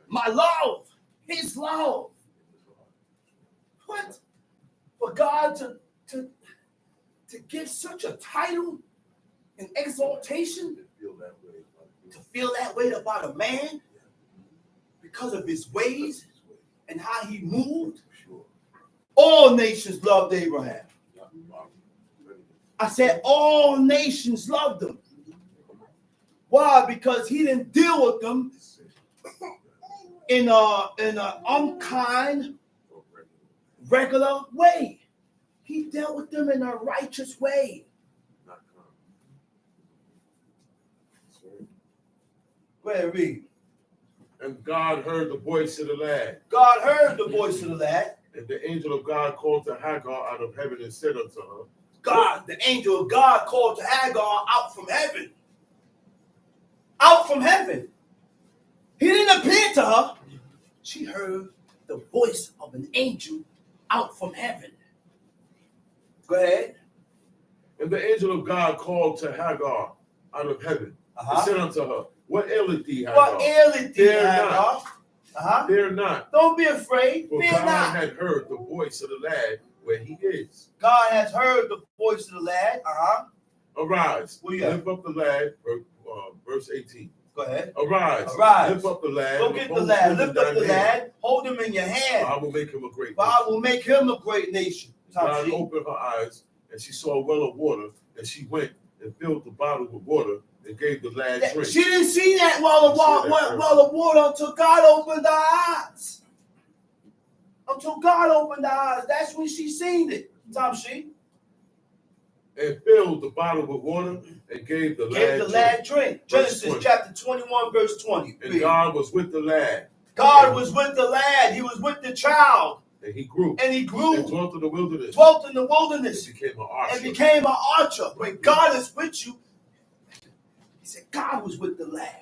my love, his love. What? For God to give such a title and exaltation, to feel that way about a man, because of his ways and how he moved. All nations loved Abraham. I said all nations loved him. Why? Because he didn't deal with them in an unkind, regular way. He dealt with them in a righteous way. Go ahead, read. And God heard the voice of the lad. God heard the voice of the lad. And the angel of God called to Hagar out of heaven and said unto her, God, the angel of God called to Hagar out from heaven. Out from heaven. He didn't appear to her. She heard the voice of an angel out from heaven. Go ahead. And the angel of God called to Hagar out of heaven and said unto her, what aileth thee, Hagar? What aileth thee, Hagar? Fear not. Don't be afraid. For Fear God not. had heard the voice of the lad where he is. God has heard the voice of the lad. Arise, lift up the lad, verse 18. Go ahead. Arise, lift up the lad. Go get the lad, lift up the lad, hold him in your hand. I will make him a great nation. I will make him a great nation. God opened her eyes, and she saw a well of water, and she went and filled the bottle with water and gave the lad drink. She didn't see that well of water until God opened her eyes. Until God opened her eyes. That's when she seen it. She and filled the bottle with water and gave the lad drink. Genesis chapter 21, verse 20. And God was with the lad. God was with the lad. He was with the child. And he grew. And dwelt in the wilderness. And became an archer. When God is with you, he said God was with the lad.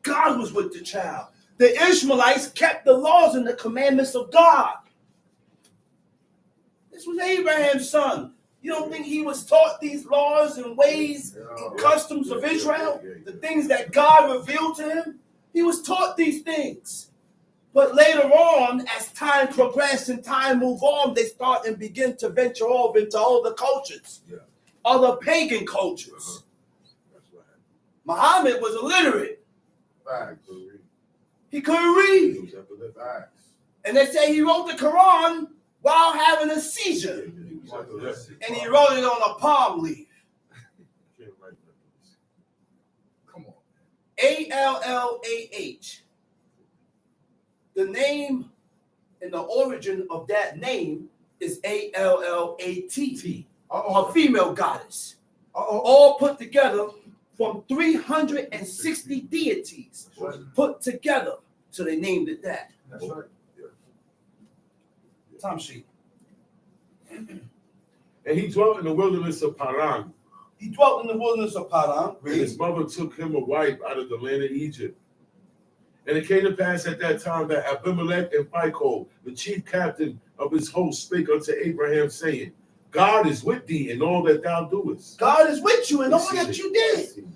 God was with the child. The Ishmaelites kept the laws and the commandments of God. This was Abraham's son. You don't think he was taught these laws and ways and customs of Israel? The things that God revealed to him? He was taught these things. But later on, as time progressed and time moved on, they start and begin to venture off into other cultures, other pagan cultures. Muhammad was illiterate. He couldn't read. And they say he wrote the Quran while having a seizure. And he wrote it on a palm leaf. Come on. ALLAH. The name and the origin of that name is ALLAT, a female goddess. All put together from 360 deities put together. So they named it that. That's right. Time sheet. And he dwelt in the wilderness of Paran. He dwelt in the wilderness of Paran. And his mother took him a wife out of the land of Egypt. And it came to pass at that time that Abimelech and Phicol, the chief captain of his host, spake unto Abraham, saying, God is with thee in all that thou doest. God is with you in all that you did.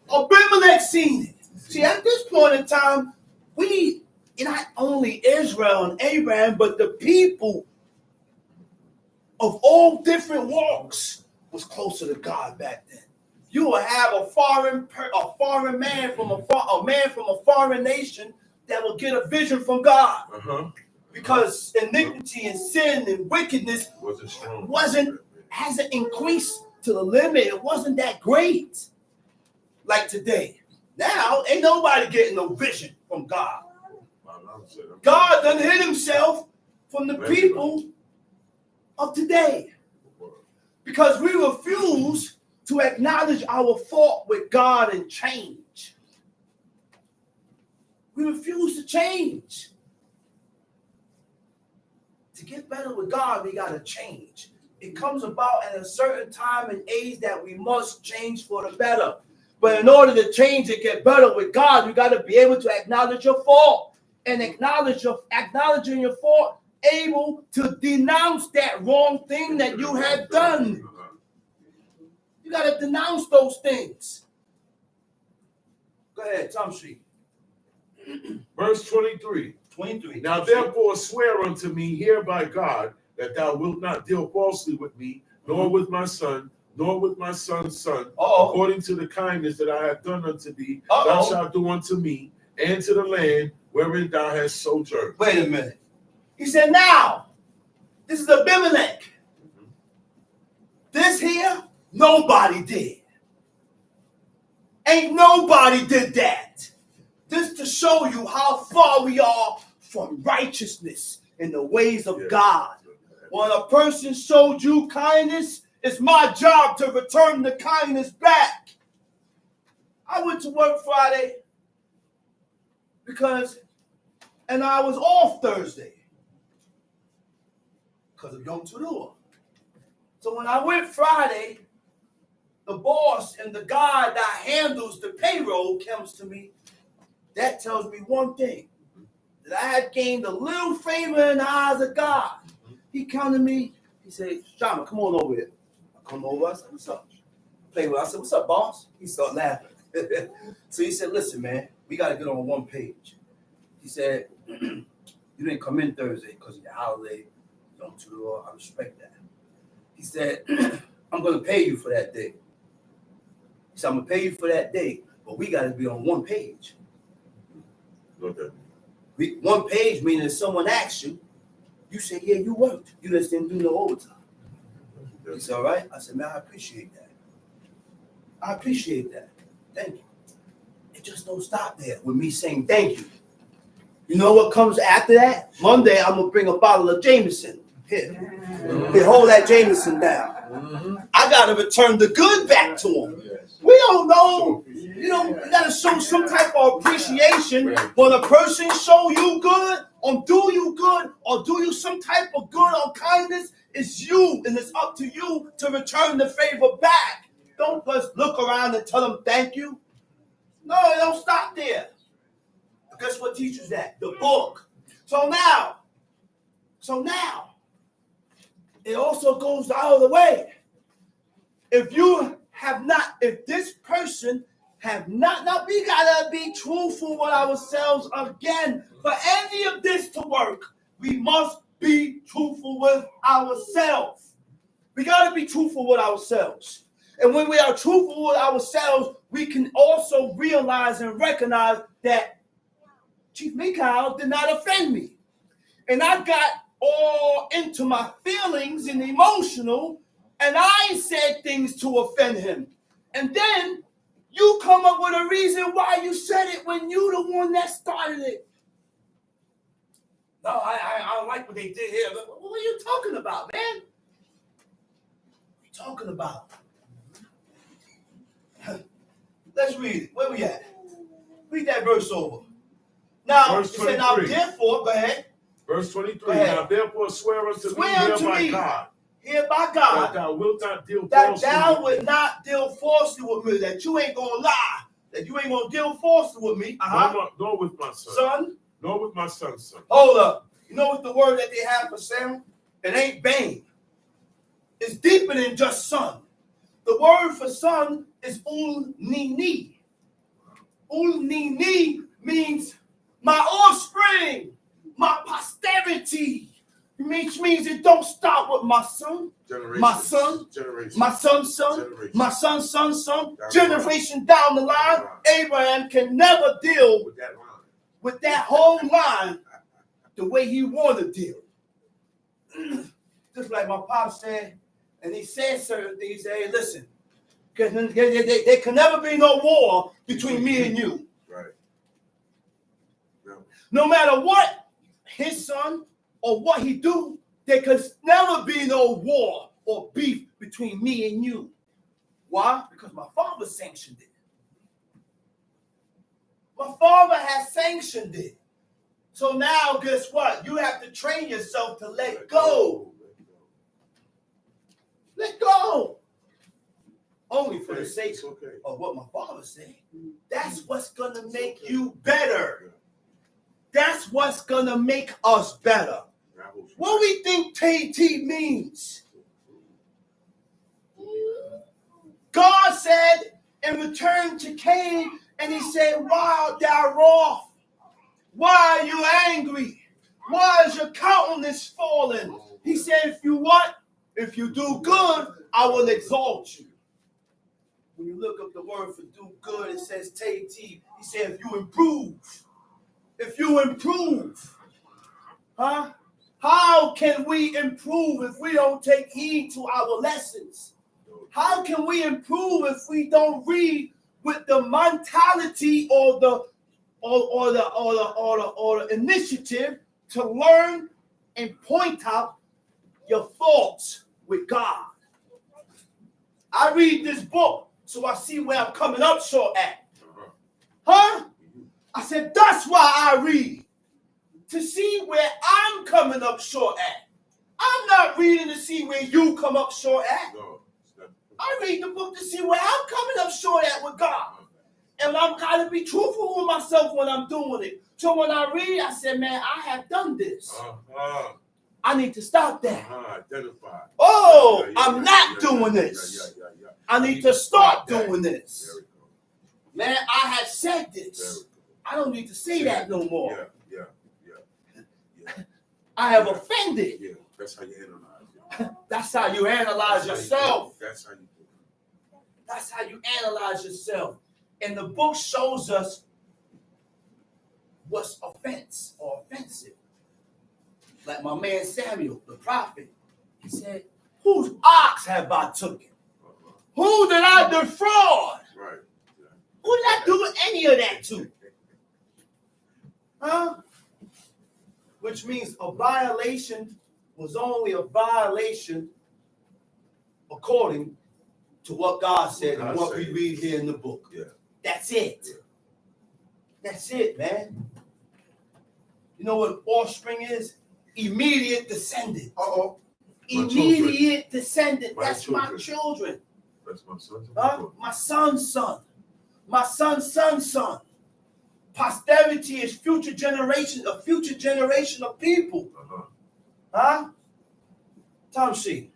Abimelech seen it. See, at this point in time, we, not only Israel and Abraham, but the people of all different walks was closer to God back then. You will have a foreign man from a foreign nation that will get a vision from God. Because iniquity and sin and wickedness hasn't increased to the limit. It wasn't that great like today. Now, ain't nobody getting no vision from God. God done hid himself from the people of today because we refuse to acknowledge our fault with God and change. We refuse to change. To get better with God, we got to change. It comes about at a certain time and age that we must change for the better. But in order to change and get better with God, you got to be able to acknowledge your fault. And acknowledging your fault, able to denounce that wrong thing that you have done. You got to denounce those things. Go ahead, Tom Street. Verse 23. Now therefore swear unto me here by God that thou wilt not deal falsely with me, nor with my son, nor with my son's son, according to the kindness that I have done unto thee, thou shalt do unto me, and to the land wherein thou hast sojourned. Wait a minute. He said, now, this is Abimelech. This here, nobody did. Ain't nobody did that. This to show you how far we are from righteousness in the ways of God. When a person showed you kindness, it's my job to return the kindness back. I went to work Friday and I was off Thursday because of Yom Teruah. So when I went Friday, the boss and the guy that handles the payroll comes to me. That tells me one thing, that I had gained a little favor in the eyes of God. He come to me, he said, Shama, come on over here. I come over, I said, what's up? I said, what's up, boss? He started laughing. So he said, listen, man, we got to get on one page. He said, you didn't come in Thursday because of your holiday. Don't you? I respect that. He said, I'm going to pay you for that day. He said, I'm going to pay you for that day, but we got to be on one page. Okay. One page meaning if someone asks you, you say, yeah, you worked. You just didn't do no overtime. He said, all right? I said, man, I appreciate that. I appreciate that. Thank you. It just don't stop there with me saying thank you. You know what comes after that? Monday, I'm going to bring a bottle of Jameson. Here, hold that Jameson down. I got to return the good back to him. We don't know. You got to show some type of appreciation when a person show you good or do you good or do you some type of good or kindness. It's you, and it's up to you to return the favor back. Don't just look around and tell them thank you. No, it don't stop there. Guess what teaches that? The book. So now, it also goes the other way. If this person have not, now we gotta be truthful with ourselves again. For any of this to work, we must be truthful with ourselves. We gotta be truthful with ourselves. And when we are truthful with ourselves, we can also realize and recognize that Chief Mikhail did not offend me. And I got all into my feelings and emotional, and I said things to offend him. And then you come up with a reason why you said it when you the one that started it. No, I don't like what they did here. What are you talking about, man? What are you talking about? Let's read it. Where we at? Read that verse over. Now, it said, now therefore, go ahead. Verse 23. Now therefore swear unto me here by God, that thou wilt not deal falsely. That thou wilt not deal falsely with me. That you ain't gonna lie. That you ain't gonna deal falsely with me. Nor with my son. Nor with my son's son. Hold up. You know what the word that they have for son? It ain't bane. It's deeper than just son. The word for son is ul-nini. Ul-nini means my offspring, my posterity. It means which means it don't stop with my son, my son, my son's son, my son's son's son. Generation down the line, Abraham can never deal with that whole line the way he want to deal. Just like my pop said, and he said certain things. Hey, listen, there can never be no war between me and you. Right. No matter what his son or what he do, there could never be no war or beef between me and you. Why? Because my father sanctioned it. My father has sanctioned it. So now, guess what? You have to train yourself to let go. Let go. Only for the sake of what my father said. That's what's going to make you better. That's what's going to make us better. What do we think T means? God said in return to Cain, and he said, why art thou wroth? Why are you angry? Why is your countenance fallen? He said, if you what? If you do good, I will exalt you. When you look up the word for do good, it says T. He said, if you improve. If you improve. Huh? How can we improve if we don't take heed to our lessons? How can we improve if we don't read with the mentality or the initiative to learn and point out your faults with God? I read this book so I see where I'm coming up short at. Huh? I said, that's why I read. To see where I'm coming up short at. I'm not reading to see where you come up short at. I read the book to see where I'm coming up short at with God. And I've got to be truthful with myself when I'm doing it. So when I read, I said, man, I have done this. I need to stop that. Oh, I'm not doing this. I need to start doing this. Man, I have said this. I don't need to say that no more. I have offended. Yeah, that's how you analyze. That's how you analyze yourself. That's how you do it. That's how you analyze yourself. And the book shows us what's offense or offensive. Like my man Samuel, the prophet, he said, whose ox have I taken? Who did I defraud? Right. Who did I do any of that to? Huh? Which means a violation was only a violation according to what God said and what we read here in the book. Yeah. That's it. Yeah. That's it, man. You know what offspring is? Immediate descendant. Uh-oh. Immediate descendant. That's my children. That's my son's my son's son. My son's son's son. Posterity is future generation, a future generation of people. Huh? Tom C.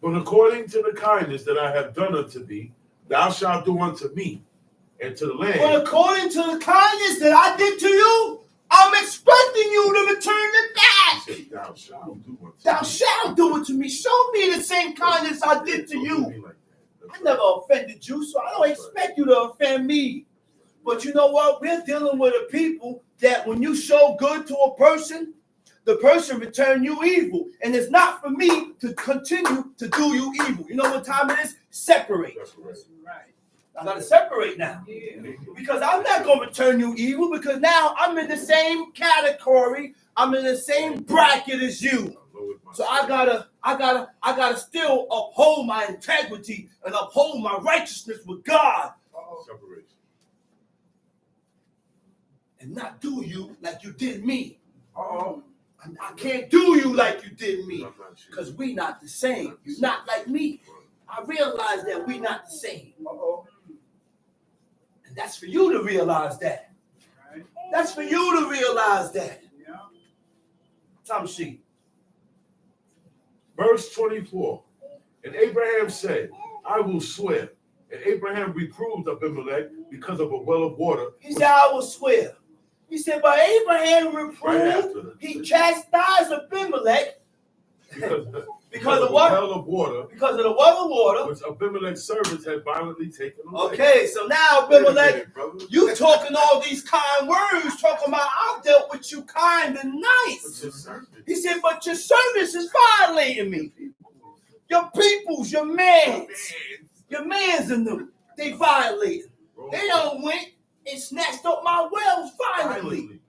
But according to the kindness that I have done unto thee, thou shalt do unto me and to the land. But according to the kindness that I did to you, I'm expecting you to return it back. He said, thou shalt do unto me. Thou shalt do it to me. Show me the same kindness I did to you. I never offended you, so I don't expect you to offend me. But you know what? We're dealing with a people that when you show good to a person, the person return you evil. And it's not for me to continue to do you evil. You know what time it is? Separate. That's right. I got to separate now. Yeah. Because I'm not going to return you evil because now I'm in the same category. I'm in the same bracket as you. So I gotta still uphold my integrity and uphold my righteousness with God. Separation. And not do you like you did me. I can't do you like you did me. Because we not the same. You're not like me. I realize that we not the same. And that's for you to realize that. That's for you to realize that. Tom Sheep. Verse 24. And Abraham said, I will swear. And Abraham reproved Abimelech because of a well of water. He said, I will swear. He said, but Abraham reproved, he chastised Abimelech Because of what? Well of water. Because of the well of water. Which Abimelech's servants had violently taken away. Okay, so now Abimelech, you talking all these kind words, talking about I dealt with you kind and nice. He said, but your servants is violating me. Your peoples, your mans in them, they violated. They done went and snatched up my wells violently.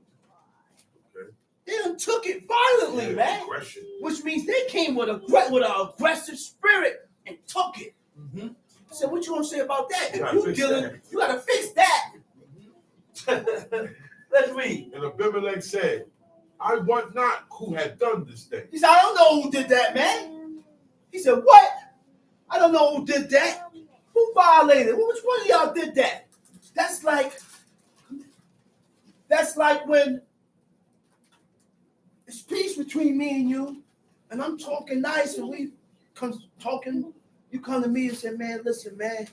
They done took it violently, man. Aggression. Which means they came with an aggressive spirit and took it. Mm-hmm. I said, what you want to say about that? If you dealing, you got to fix that. Let's read. And Abimelech said, I want not who had done this thing. He said, I don't know who did that, man. He said, what? I don't know who did that. Who violated? Which one of y'all did that? That's like when it's peace between me and you, and I'm talking nice, and we talking. You come to me and say, man, listen, man,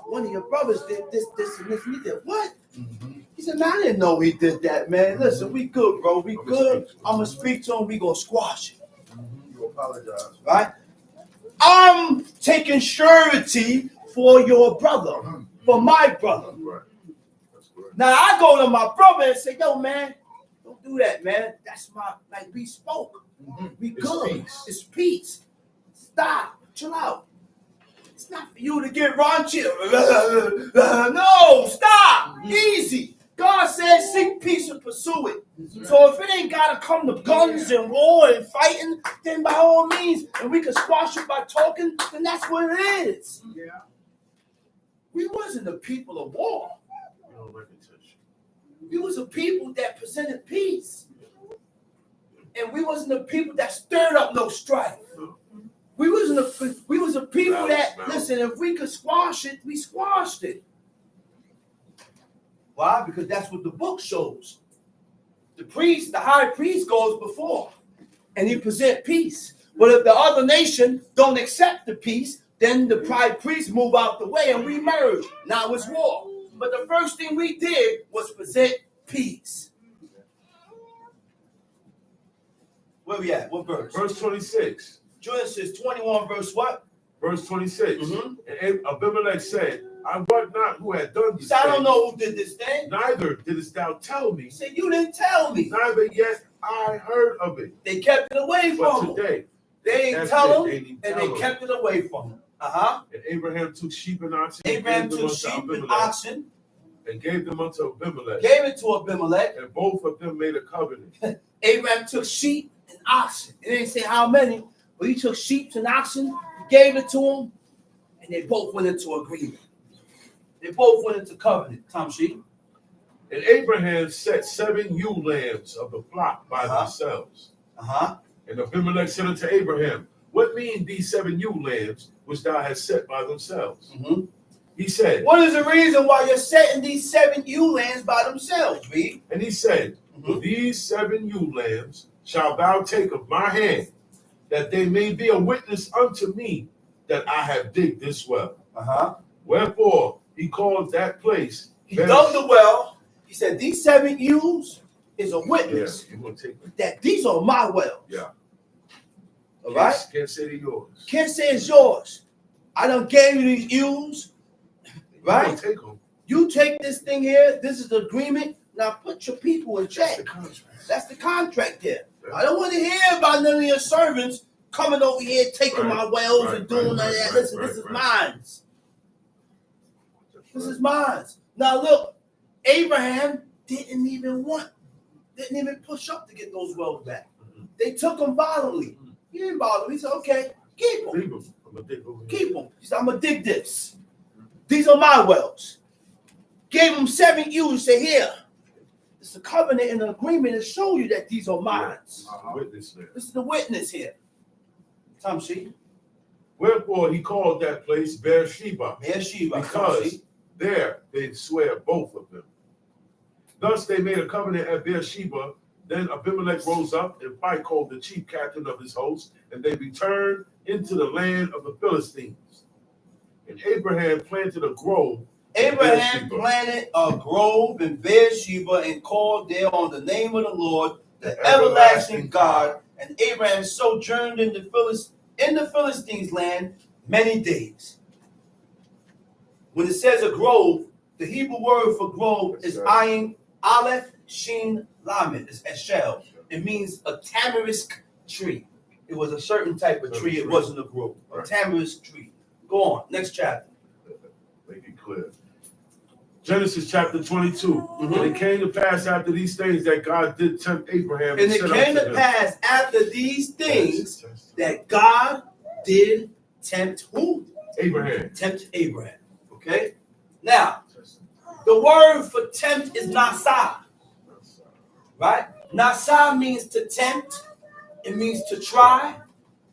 one of your brothers did this, and this. And he did what? Mm-hmm. He said, man, I didn't know he did that, man. Listen, we good, bro. We good. I'm going to speak to him. We going to squash it. Mm-hmm. You apologize. Right? I'm taking surety for your brother, for my brother. Right. Now, I go to my brother and say, yo, man, don't do that, man. That's like we spoke. Mm-hmm. We good. It's peace. Stop. Chill out. It's not for you to get raunchy. No, stop. Easy. God says seek peace and pursue it. So if it ain't got to come to guns and war and fighting, then by all means, and we can squash it by talking, then that's what it is. Yeah. We wasn't the people of war. We was a people that presented peace. And we wasn't the people that stirred up no strife. We was a people that, listen, if we could squash it, we squashed it. Why? Because that's what the book shows. The priest, the high priest goes before, and he present peace. But if the other nation don't accept the peace, then the high priest move out the way and we merge. Now it's war. But the first thing we did was present peace. Where we at? What verse? Verse 26. Genesis 21, verse what? Verse 26. Mm-hmm. And Abimelech said, I want not who had done this thing. I don't know who did this thing. Neither didst thou tell me. He said, you didn't tell me. Neither yet I heard of it. They kept it away from him. Today, they ain't tell him, and they kept it away from him. Uh-huh. And Abraham took sheep and oxen. Abraham took sheep and oxen. And gave them unto Abimelech. Gave it to Abimelech. And both of them made a covenant. Abraham took sheep and oxen. It didn't say how many, but he took sheep and oxen, gave it to him, and they both went into agreement. They both went into covenant. Tom sheep. And Abraham set 7 ewe lambs of the flock by themselves. Uh-huh. And Abimelech said unto Abraham, what mean these 7 ewe lambs which thou hast set by themselves? Mm-hmm. He said, what is the reason why you're setting these 7 ewe lambs by themselves, Reed? And he said, these 7 ewe lambs shalt thou take of my hand, that they may be a witness unto me that I have digged this well. Uh-huh. Wherefore he called that place. He dug the well. He said, these 7 ewes is a witness that these are my wells. Yeah. All right? Can't say they're yours. Can't say it's yours. I done gave you these ewes. Right? Take them. You take this thing here. This is the agreement. Now put your people in check. That's the contract there. Yeah. I don't want to hear about none of your servants coming over here, taking my wells and doing all that. Listen, this is mine. This is mine. Now look, Abraham didn't even push up to get those wells back. Mm-hmm. They took them violently. He didn't bother them. He said, okay, keep them. Keep them. He said, I'm going to dig this. These are my wells. Gave them 7 ewes. Say, here. It's a covenant and an agreement to show you that these are mine. This is the witness here. Tom sheep. Wherefore he called that place Beersheba. Because there they swear both of them. Thus they made a covenant at Beersheba. Then Abimelech rose up and fight called the chief captain of his host, and they returned into the land of the Philistines. And Abraham planted a grove. Abraham planted a grove in Beersheba and called there on the name of the Lord, the everlasting God, And Abraham sojourned in the Philistines' land many days. When it says a grove, the Hebrew word for grove is ayin, aleph, shin, lamed. It's eshel. It means a tamarisk tree. It was a certain type of tree. It wasn't a grove. A tamarisk tree. Go on. Next chapter. Make it clear. Genesis chapter 22. And it came to pass after these things that God did tempt Abraham. And it came to pass after these things that God did tempt who? Abraham. Tempt Abraham. Okay? Now, the word for tempt is nasa. Right? Nasa means to tempt. It means to try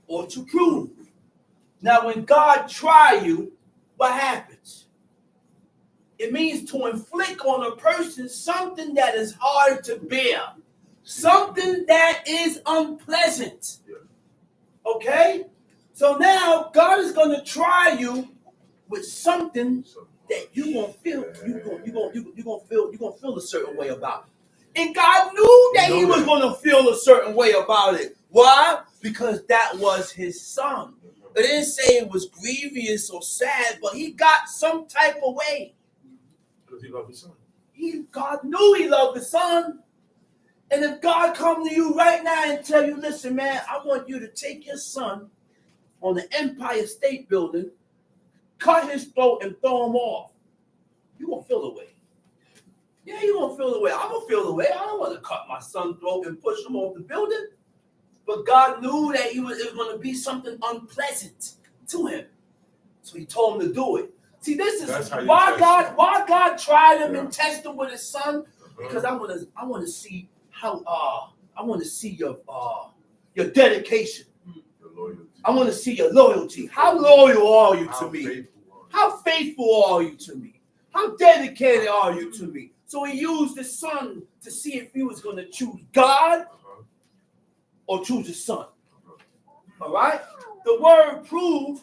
or to prove. Now, when God tries you, what happens? It means to inflict on a person something that is hard to bear. Something that is unpleasant. Okay? So now God is going to try you with something that you're gonna feel. You're gonna feel a certain way about it. And God knew that he was gonna feel a certain way about it. Why? Because that was his son. It didn't say it was grievous or sad, but he got some type of way. Because he loved his son. God knew he loved his son. And if God come to you right now and tell you, listen, man, I want you to take your son on the Empire State Building, cut his throat and throw him off, you gonna feel the way. Yeah, you gonna feel the way. I'm gonna feel the way. I don't want to cut my son's throat and push him off the building. But God knew that it was going to be something unpleasant to him. So he told him to do it. See, this is why God tried him and tested him with his son. Because I want to see how I want to see your dedication. I want to see your loyalty. How loyal are you to me? How faithful are you to me? How dedicated are you to me? So he used his son to see if he was going to choose God or choose his son. All right? The word prove,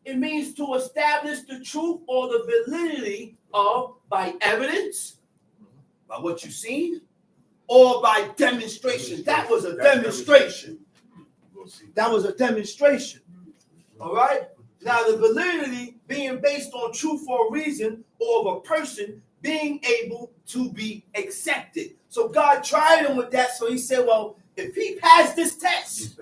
it means to establish the truth or the validity of by evidence, by what you've seen, or by demonstration. That was a demonstration. That was a demonstration. All right? Now, the validity being based on truth or reason, or of a person being able to be accepted. So God tried him with that. So he said, well, if he passed this test,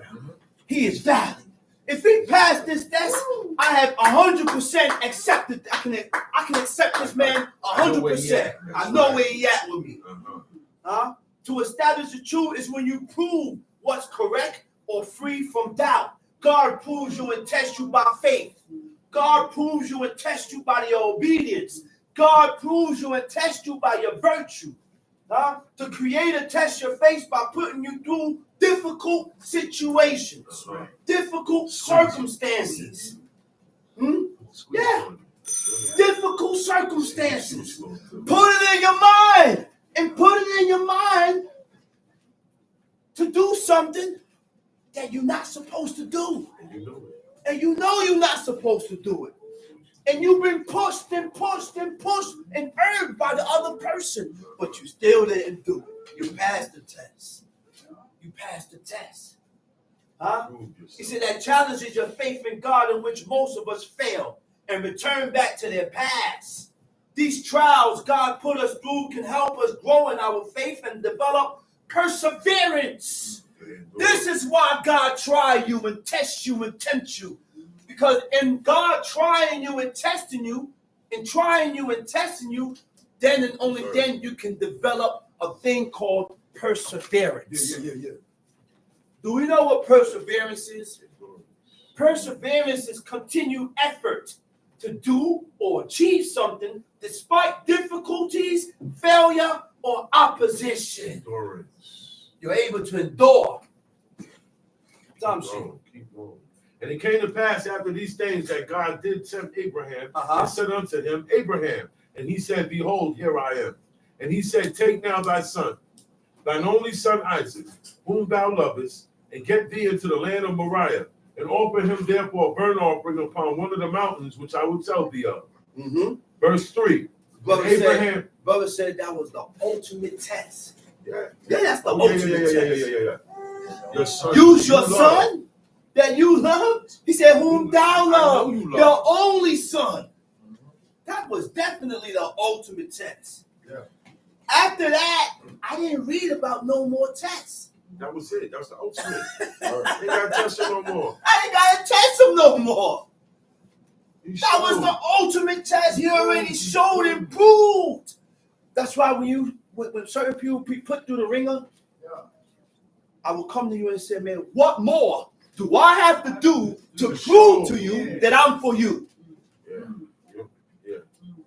he is valid. If he passed this test, I have 100% accepted. I can accept this man 100%. I know where he at with me. To establish the truth is when you prove what's correct or free from doubt. God proves you and tests you by faith. God proves you and tests you by your obedience. God proves you and tests you by your virtue. To create and test your faith by putting you through difficult situations, difficult circumstances. Yeah, difficult circumstances. Put it in your mind and put it in your mind to do something that you're not supposed to do. And you know you're not supposed to do it. And you've been pushed and pushed and pushed and urged by the other person, but you still didn't do it. You passed the test. You passed the test. He said that challenges your faith in God, in which most of us fail and return back to their past. These trials God put us through can help us grow in our faith and develop perseverance. This is why God tries you and tests you and tempts you. Because in God trying you and testing you, then and only then you can develop a thing called perseverance. Do we know what perseverance is? Perseverance is continued effort to do or achieve something despite difficulties, failure, or opposition. Endurance. You're able to endure. Keep going. And it came to pass after these things that God did tempt Abraham and said unto him, Abraham. And he said, behold, here I am. And he said, take now thy son, thine only son Isaac, whom thou lovest, and get thee into the land of Moriah, and offer him therefore a burnt offering upon one of the mountains which I will tell thee of. Verse 3. Brother said that was the ultimate test. Yeah, that's the ultimate test. Your son. Use your son that you love. He said, whom thou love, your only son. That was definitely the ultimate test. Yeah. After that, I didn't read about no more tests. That was it. That was the ultimate. I ain't got to test him no more. I ain't got to test him no more. That was the ultimate test. He already showed and proved. That's why when certain people be put through the ringer, I will come to you and say, man, what more do I have to do to prove to you that I'm for you? Yeah.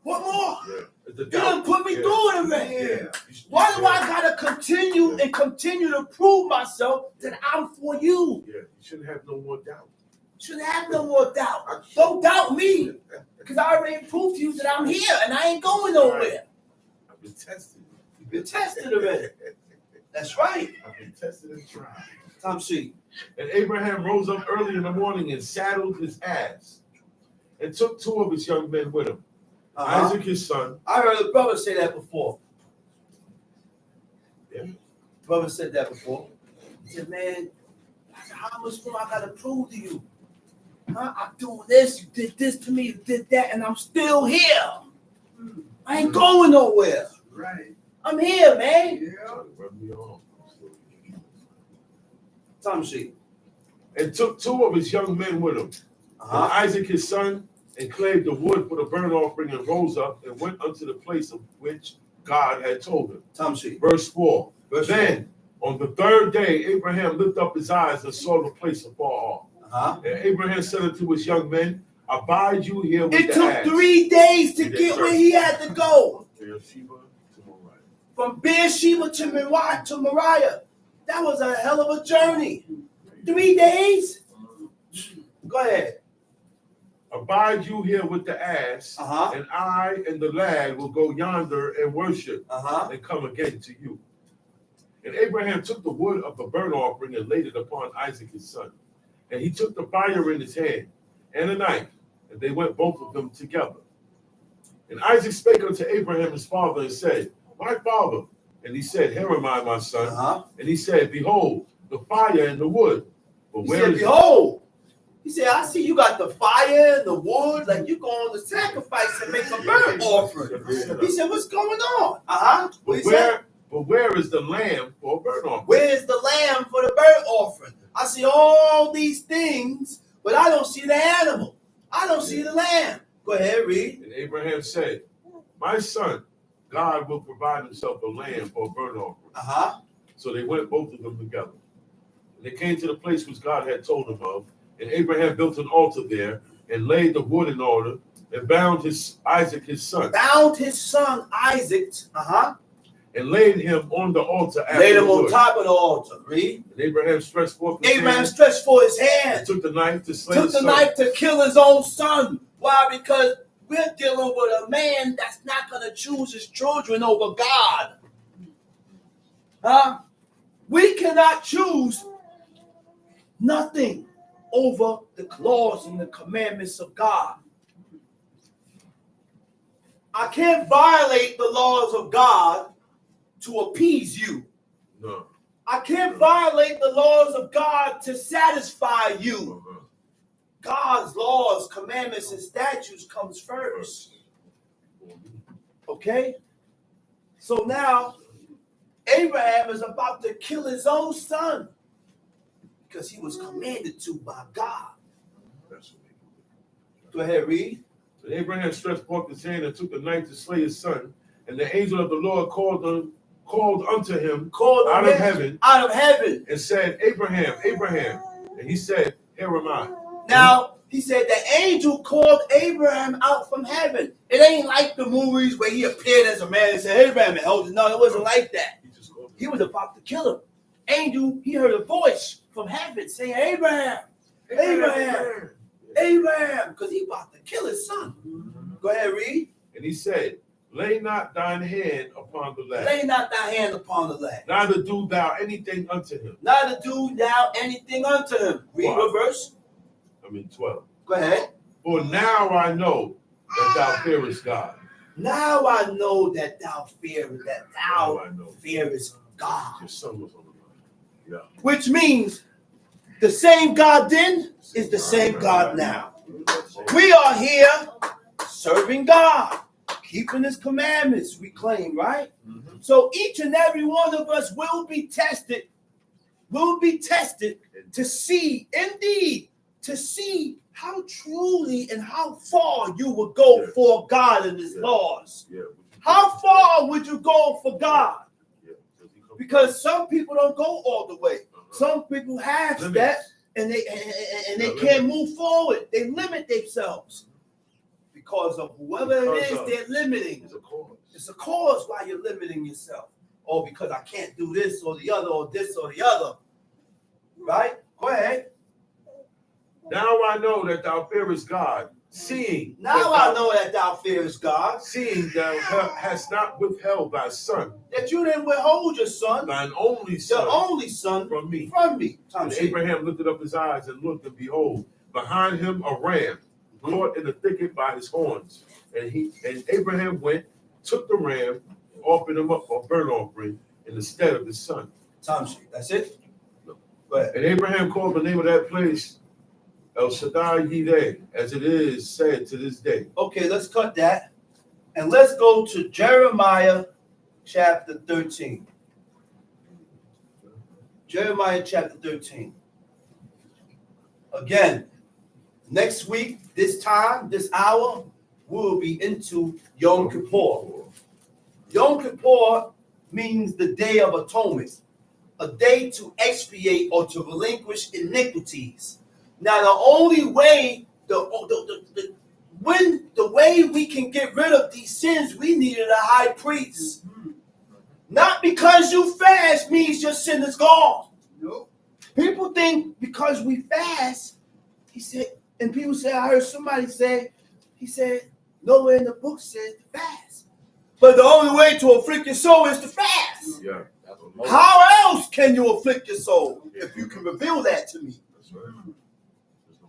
What more? Yeah. You done put me through it already. Yeah. Why do I gotta continue to prove myself that I'm for you? Yeah. You shouldn't have no more doubt. Shouldn't have no more doubt. Don't doubt me, because I already proved to you that I'm here and I ain't going nowhere. I've been tested. You've been tested already. That's right. I've been tested and tried. Time see. And Abraham rose up early in the morning and saddled his ass and took 2 of his young men with him. Isaac, his son. I heard a brother say that before. Yeah. Brother said that before. He said, man, how much more I gotta prove to you? Huh? I'm doing this, you did this to me, you did that, and I'm still here. I ain't going nowhere. Right. I'm here, man. Yeah. Time sheet. And took 2 of his young men with him. And Isaac, his son, and clave the wood for the burnt offering, and rose up and went unto the place of which God had told him. Time sheet. Verse 4. Then, on the 3rd day, Abraham lifted up his eyes and saw the place afar off. And Abraham said unto his young men, abide you here with the ass. It took 3 days to get where he had to go. From Beersheba to Moriah. That was a hell of a journey. 3 days? Go ahead. Abide you here with the ass, and I and the lad will go yonder and worship, and come again to you. And Abraham took the wood of the burnt offering and laid it upon Isaac his son. And he took the fire in his hand and a knife, and they went both of them together. And Isaac spake unto Abraham his father and said, my father. And he said, here am I, my son. And he said, behold, the fire and the wood. But where is behold. He said, I see you got the fire and the wood, like you going to sacrifice and make a burnt offering. He said, what's going on? But where is the lamb for a burnt offering? Where is the lamb for the burnt offering? I see all these things, but I don't see the animal. I don't see the lamb. Go ahead, read. And Abraham said, my son, God will provide himself a lamb for a burnt offering. So they went both of them together. And they came to the place which God had told them of. And Abraham built an altar there and laid the wood in order and bound Isaac his son. Bound his son Isaac. And laid him on the altar. Laid him on top of the altar. Read. And Abraham stretched forth his hand. Stretched forth his hand. And took the knife to slay his son. Took the knife to kill his own son. Why? Because we're dealing with a man that's not going to choose his children over God. We cannot choose nothing over the laws and the commandments of God. I can't violate the laws of God to appease you. No. I can't violate the laws of God to satisfy you. God's laws, commandments, and statutes comes first. Okay? So now, Abraham is about to kill his own son because he was commanded to by God. Go ahead, read. So Abraham stretched forth his hand and took the knife to slay his son. And the angel of the Lord called unto him out of heaven, and said, Abraham, Abraham. And he said, here am I. Now, he said the angel called Abraham out from heaven. It ain't like the movies where he appeared as a man and said, Abraham, no, it wasn't like that. He was about to kill him. Angel, he heard a voice from heaven saying, Abraham, Abraham, Abraham, because he about to kill his son. Go ahead, read. And he said, lay not thine hand upon the lad. Lay not thy hand upon the lad. Neither do thou anything unto him. Neither do thou anything unto him. Read what verse? 12. Go ahead. For now I know that thou fearest God. Now I know that thou fearest God. Your son was on the line. Yeah. Which means the same God then is the same God now. We are here serving God, keeping his commandments, we claim, right? Mm-hmm. So each and every one of us will be tested to see, indeed, to see how truly and how far you will go for God and his laws. How far would you go for God? Because some people don't go all the way. Some people have that and they can't move forward. They limit themselves because of whoever it is they're limiting. It's a cause why you're limiting yourself. Or because I can't do this or the other or this or the other. Right? Go ahead. Now I know that thou fearest God, seeing. Now I know that thou fearest God. Seeing thou hast not withheld thy son. That you didn't withhold your son. Thine only son. The only son from me. And Abraham lifted up his eyes and looked, and behold, behind him a ram, caught in the thicket by his horns. And Abraham went, took the ram, and offered him up for a burnt offering in the stead of his son. That's it? No. And Abraham called the name of that place El Shaddai Yireh, as it is said to this day. Okay, let's cut that. And let's go to Jeremiah chapter 13. Jeremiah chapter 13. Again, next week, this time, this hour, we'll be into Yom Kippur. Yom Kippur means the Day of Atonement, a day to expiate or to relinquish iniquities. Now, the only way, the way we can get rid of these sins, we needed a high priest. Not because you fast means your sin is gone. Nope. People think because we fast, he said, and people say, I heard somebody say, he said, nowhere in the book says to fast. But the only way to afflict your soul is to fast. Yeah. How else can you afflict your soul if you can reveal that to me? That's right.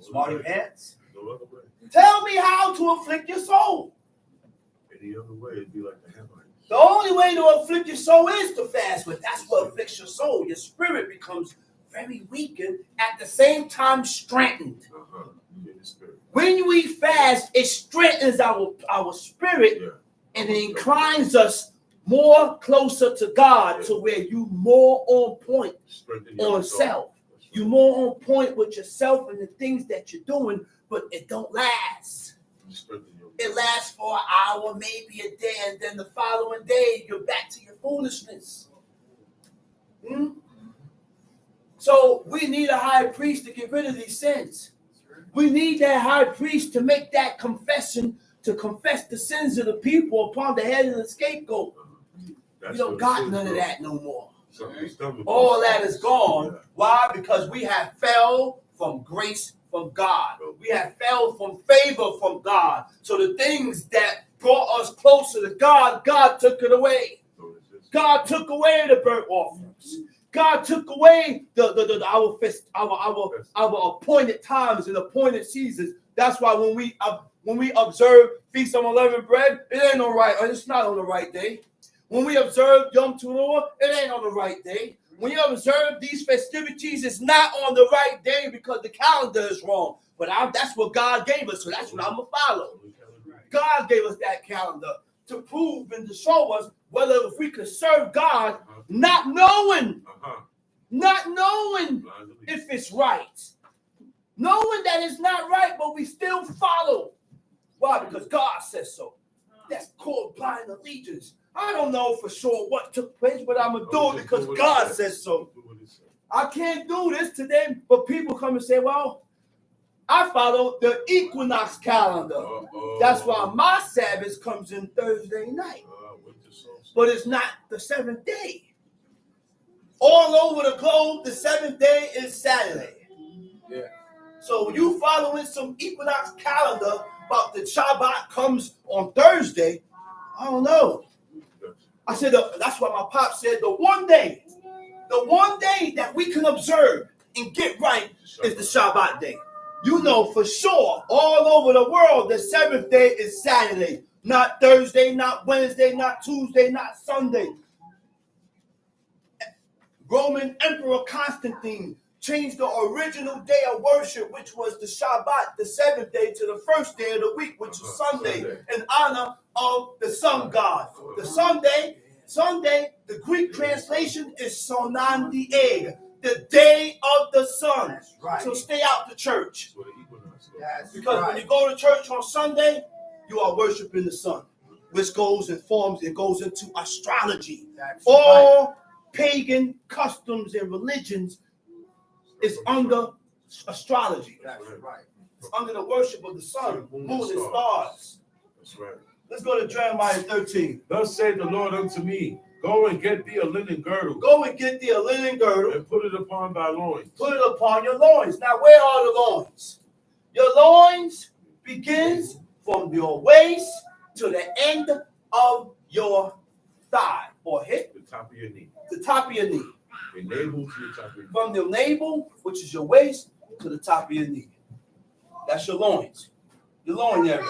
Smarty pants. No other way. Tell me how to afflict your soul. Any other way, it'd be like the Hamites. The only way to afflict your soul is to fast, but that's what afflicts your soul. Your spirit becomes very weakened, at the same time strengthened. When we fast, it strengthens our spirit, and it inclines us more closer to God, to where you more on point on self. You're more on point with yourself and the things that you're doing, but it don't last. It lasts for an hour, maybe a day, and then the following day, you're back to your foolishness. So we need a high priest to get rid of these sins. We need that high priest to make that confession, to confess the sins of the people upon the head of the scapegoat. We don't got none of that no more. All that is gone. Why? Because we have fell from grace from God. We have fell from favor from God. So the things that brought us closer to God, God took it away. God took away the burnt offerings. God took away our appointed times and appointed seasons. That's why when we observe Feast of Unleavened Bread, it ain't on right. It's not on the right day. When we observe Yom Teruah, it ain't on the right day. When you observe these festivities, it's not on the right day because the calendar is wrong. But that's what God gave us, so that's what I'm going to follow. God gave us that calendar to prove and to show us whether if we could serve God, not knowing if it's right. Knowing that it's not right, but we still follow. Why? Because God says so. That's called blind allegiance. I don't know for sure what took place, but I'm going to do it because God says so. I can't do this today, but people come and say, well, I follow the equinox calendar. That's why my Sabbath comes in Thursday night. But it's not the seventh day. All over the globe, the seventh day is Saturday. Yeah. So you following some equinox calendar about the Shabbat comes on Thursday, I don't know. I said, that's why my pop said the one day that we can observe and get right is the Shabbat day. You know for sure, all over the world, the seventh day is Saturday, not Thursday, not Wednesday, not Tuesday, not Sunday. Roman Emperor Constantine changed the original day of worship, which was the Shabbat, the seventh day, to the first day of the week, which is Sunday, in honor of the sun god. The Sunday, the Greek translation is Sonandieg, the day of the sun. Right. So stay out the church. Because when you go to church on Sunday, you are worshiping the sun, which goes into astrology. All pagan customs and religions is under astrology. That's right. It's under the worship of the sun, moon, and stars. That's right. Let's go to Jeremiah 13. Thus saith the Lord unto me, go and get thee a linen girdle. Go and get thee a linen girdle. And put it upon thy loins. Put it upon your loins. Now, where are the loins? Your loins begins from your waist to the end of your thigh or hip. The top of your knee. The top of your knee. Your navel to the top of your knee. From the navel, which is your waist, to the top of your knee. That's your loins. Your loin area.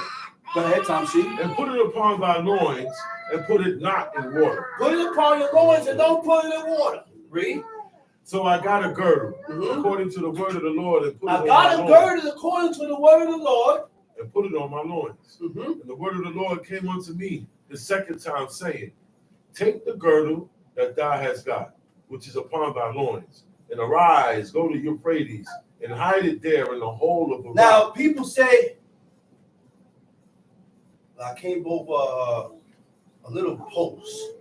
Go ahead, Tom C. And put it upon thy loins, and put it not in water. Put it upon your loins and don't put it in water. Read. So I got a girdle, according to the word of the Lord, and put it on my loins. I got a girdle according to the word of the Lord, and put it on my loins. And the word of the Lord came unto me the second time, saying, take the girdle that thou hast got, which is upon thy loins, and arise, go to Euphrates, and hide it there in the hole of the rock. Now, people say, I came over a little post,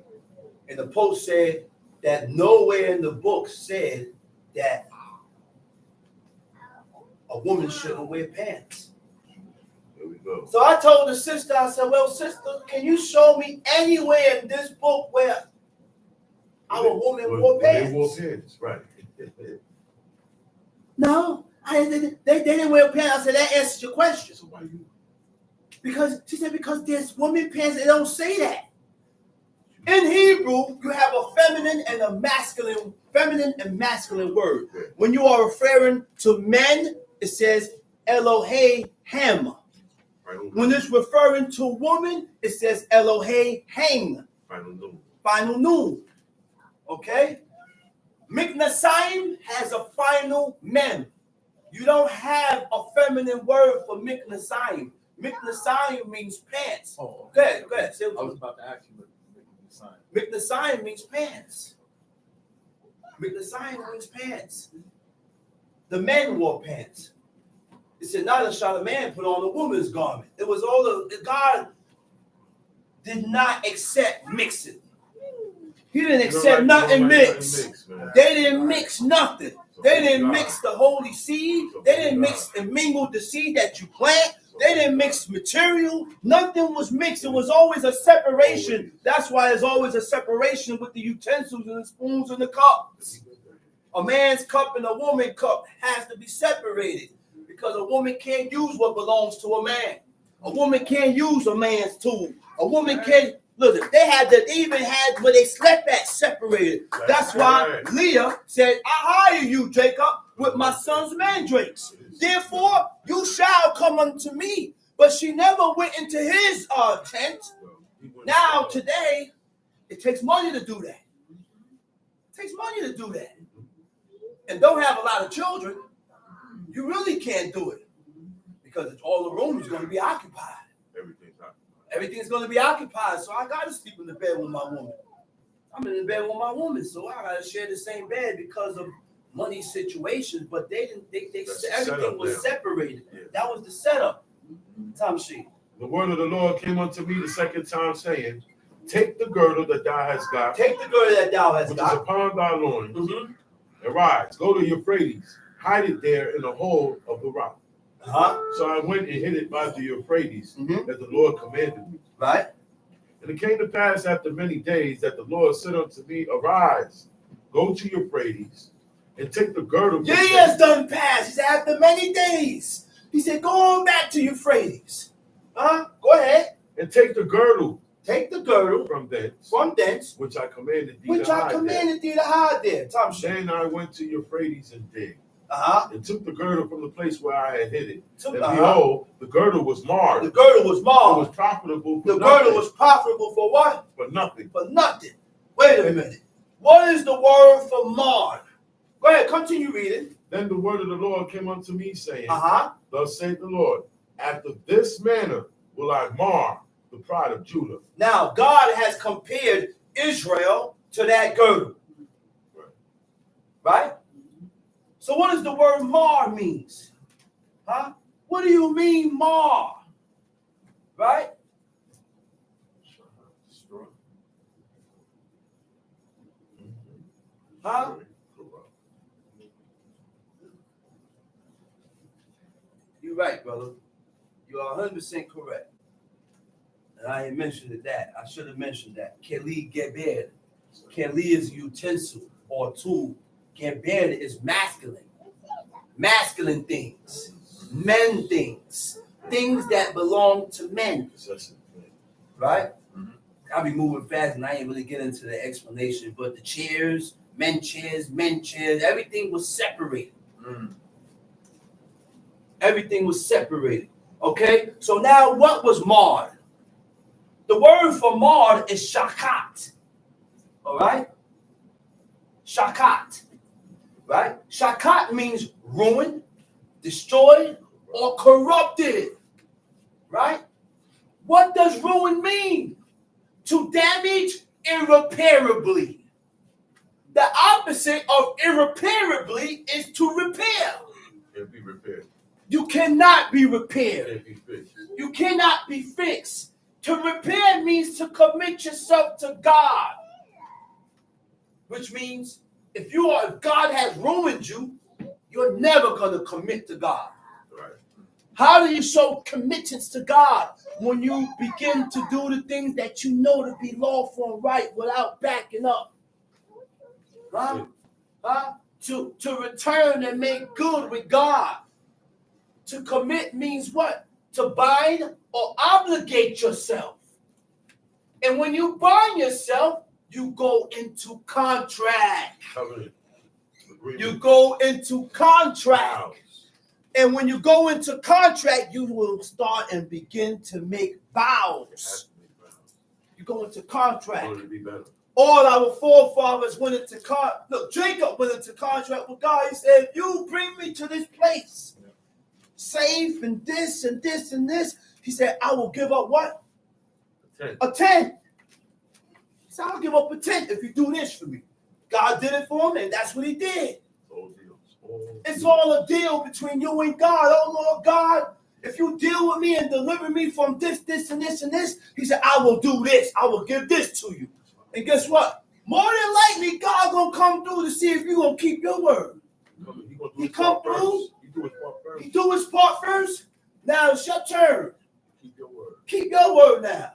and the post said that nowhere in the book said that a woman shouldn't wear pants. There we go. So I told the sister, I said, well, sister, can you show me anywhere in this book where our woman wore pants? They wore pants, right. No, they didn't wear pants. I said, that answers your question. So why you? Because she said, because there's women pants, they don't say that. In Hebrew, you have a feminine and masculine word. When you are referring to men, it says Elohei Hem. When it's referring to woman, it says Elohei Hang. Final noon. Okay? Miknasayim has a final mem. You don't have a feminine word for Miknasayim. Miknasayim means pants. Oh, okay. Go ahead. I was about to ask you what Miknasayim means pants. Miknasayim means pants. The men wore pants. It said, not shall a man put on a woman's garment. It was God did not accept mixing. He didn't accept nothing mixed. They didn't mix nothing. They didn't mix the holy seed. They didn't mix and mingle the seed that you plant. They didn't mix material. Nothing was mixed. It was always a separation. That's why there's always a separation with the utensils and the spoons and the cups. A man's cup and a woman's cup has to be separated because a woman can't use what belongs to a man. A woman can't use a man's tool. A woman can't. Look, they even had where they slept at separated. That's why Leah said, I hire you, Jacob, with my son's mandrakes. Therefore, you shall come unto me. But she never went into his tent. Now, today, it takes money to do that. It takes money to do that. And don't have a lot of children. You really can't do it. Because all the room is going to be occupied. Everything's going to be occupied. So I got to sleep in the bed with my woman. I'm in the bed with my woman. So I got to share the same bed because of money situations. But everything was separated. Yeah. That was the setup. Tom Sheet. The word of the Lord came unto me the second time, saying, take the girdle that thou hast got. Take the girdle that thou hast got. Which is upon thy loins. Arise, go to Euphrates. Hide it there in the hole of the rock. So I went and hid it by the Euphrates, as the Lord commanded me. Right. And it came to pass after many days that the Lord said unto me, arise, go to Euphrates, and take the girdle. Years done passed. He said, after many days. He said, go on back to Euphrates. Go ahead. And take the girdle. Take the girdle from thence, which I commanded thee to hide there. Then I went to Euphrates and digged. And took the girdle from the place where I had hid it. And behold, the girdle was marred. The girdle was marred. It was profitable for the girdle was profitable for what? For nothing. For nothing. Wait a minute. What is the word for marred? Go ahead, continue reading. Then the word of the Lord came unto me, saying, Thus saith the Lord, after this manner will I mar the pride of Judah. Now, God has compared Israel to that girdle. Right? So what does the word mar means? Huh? What do you mean mar? Right? Huh? You're right, brother. You are 100% correct. And I ain't mentioned that. I should have mentioned that. Keli geber. Keli is utensil or tool. Geber is masculine. Masculine things. Men things. Things that belong to men. Right? I'll be moving fast and I ain't really get into the explanation. But the chairs, men chairs, everything was separated. Everything was separated. Okay? So now what was marred? The word for marred is shakat. All right? Shakat. Right? Shakat means ruined, destroyed, or corrupted. Right? What does ruin mean? To damage irreparably. The opposite of irreparably is to repair. Can't be repaired. You cannot be repaired. Can't be fixed. You cannot be fixed. To repair means to commit yourself to God. Which means if God has ruined you, you're never going to commit to God. Right. How do you show committance to God? When you begin to do the things that you know to be lawful and right without backing up. Huh? To return and make good with God. To commit means what? To bind or obligate yourself. And when you bind yourself, you go into contract. You go into contract. And when you go into contract, you will start and begin to make vows. You go into contract. All our forefathers went into contract. Look, Jacob went into contract with God. He said, if you bring me to this place, safe and this and this and this, he said, I will give up what? A tenth. He said, I'll give up a tenth if you do this for me. God did it for him, and that's what he did. It's all a deal between you and God. Oh, Lord God, if you deal with me and deliver me from this, this, and this, and this, he said, I will do this. I will give this to you. And guess what? More than likely, God going to come through to see if you're going to keep your word. He come through. He do his part first. Now it's your turn. Keep your word. Keep your word now.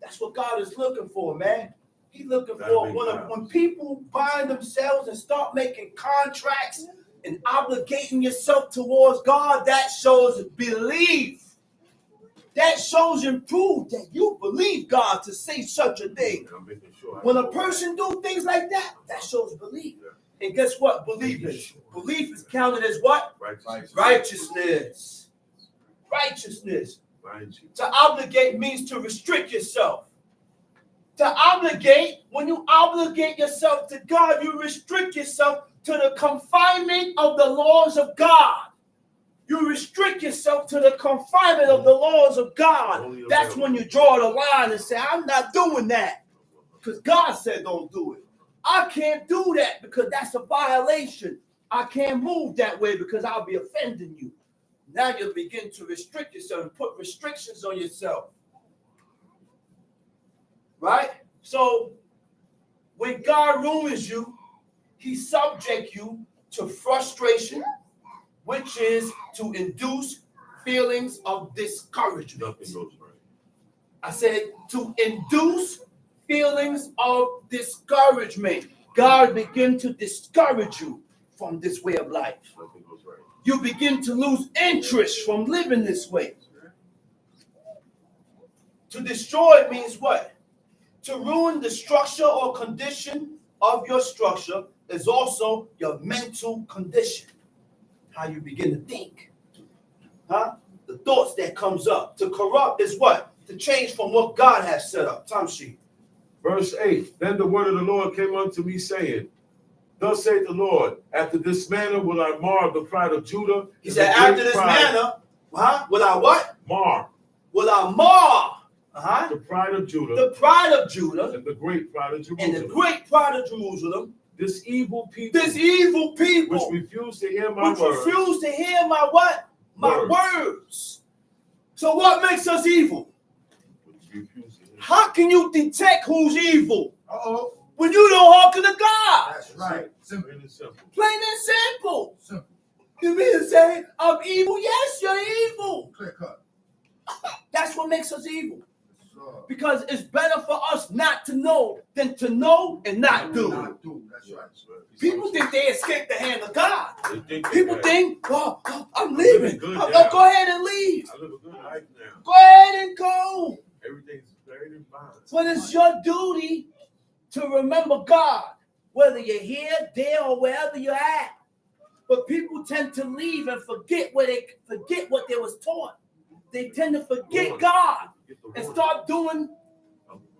That's what God is looking for, man. He's looking for when people bind themselves and start making contracts and obligating yourself towards God, that shows belief. That shows and proves that you believe God to say such a thing. When a person do things like that, that shows belief. And guess what? Belief is counted as what? Righteousness. Righteousness. To obligate means to restrict yourself. To obligate, when you obligate yourself to God, you restrict yourself to the confinement of the laws of God. You restrict yourself to the confinement of the laws of God. That's when you draw the line and say, I'm not doing that because God said don't do it. I can't do that because that's a violation. I can't move that way because I'll be offending you. Now you begin to restrict yourself and put restrictions on yourself. Right? So when God ruins you, he subjects you to frustration, which is to induce feelings of discouragement. Nothing goes right. I said to induce feelings of discouragement. God begin to discourage you from this way of life. Nothing goes right. You begin to lose interest from living this way. To destroy means what? To ruin the structure or condition of your structure is also your mental condition. How you begin to think. The thoughts that comes up. To corrupt is what? To change from what God has set up. Time sheet. Verse 8, then the word of the Lord came unto me, saying, thus saith the Lord, after this manner will I mar the pride of Judah. He said, after this manner, will I what? Mar. Will I mar? The pride of Judah. The pride of Judah. And the great pride of Jerusalem. And the great pride of Jerusalem. This evil people. This evil people. Which refuse to hear my words. Which refuse to hear my what? My words. So what makes us evil? How can you detect who's evil? When you don't hearken to God. That's right. Simple and simple. Plain and simple. Simple. You mean to say I'm evil? Yes, you're evil. Clear cut. That's what makes us evil. Because it's better for us not to know than to know and not do. That's right. People think they escaped the hand of God. People that. think, well, I'm leaving. Go ahead and leave. I live a good life now. Go ahead and go. Everything's very divine. But it's your duty to remember God, whether you're here, there, or wherever you're at. But people tend to leave and forget what they was taught. They tend to forget God and start doing,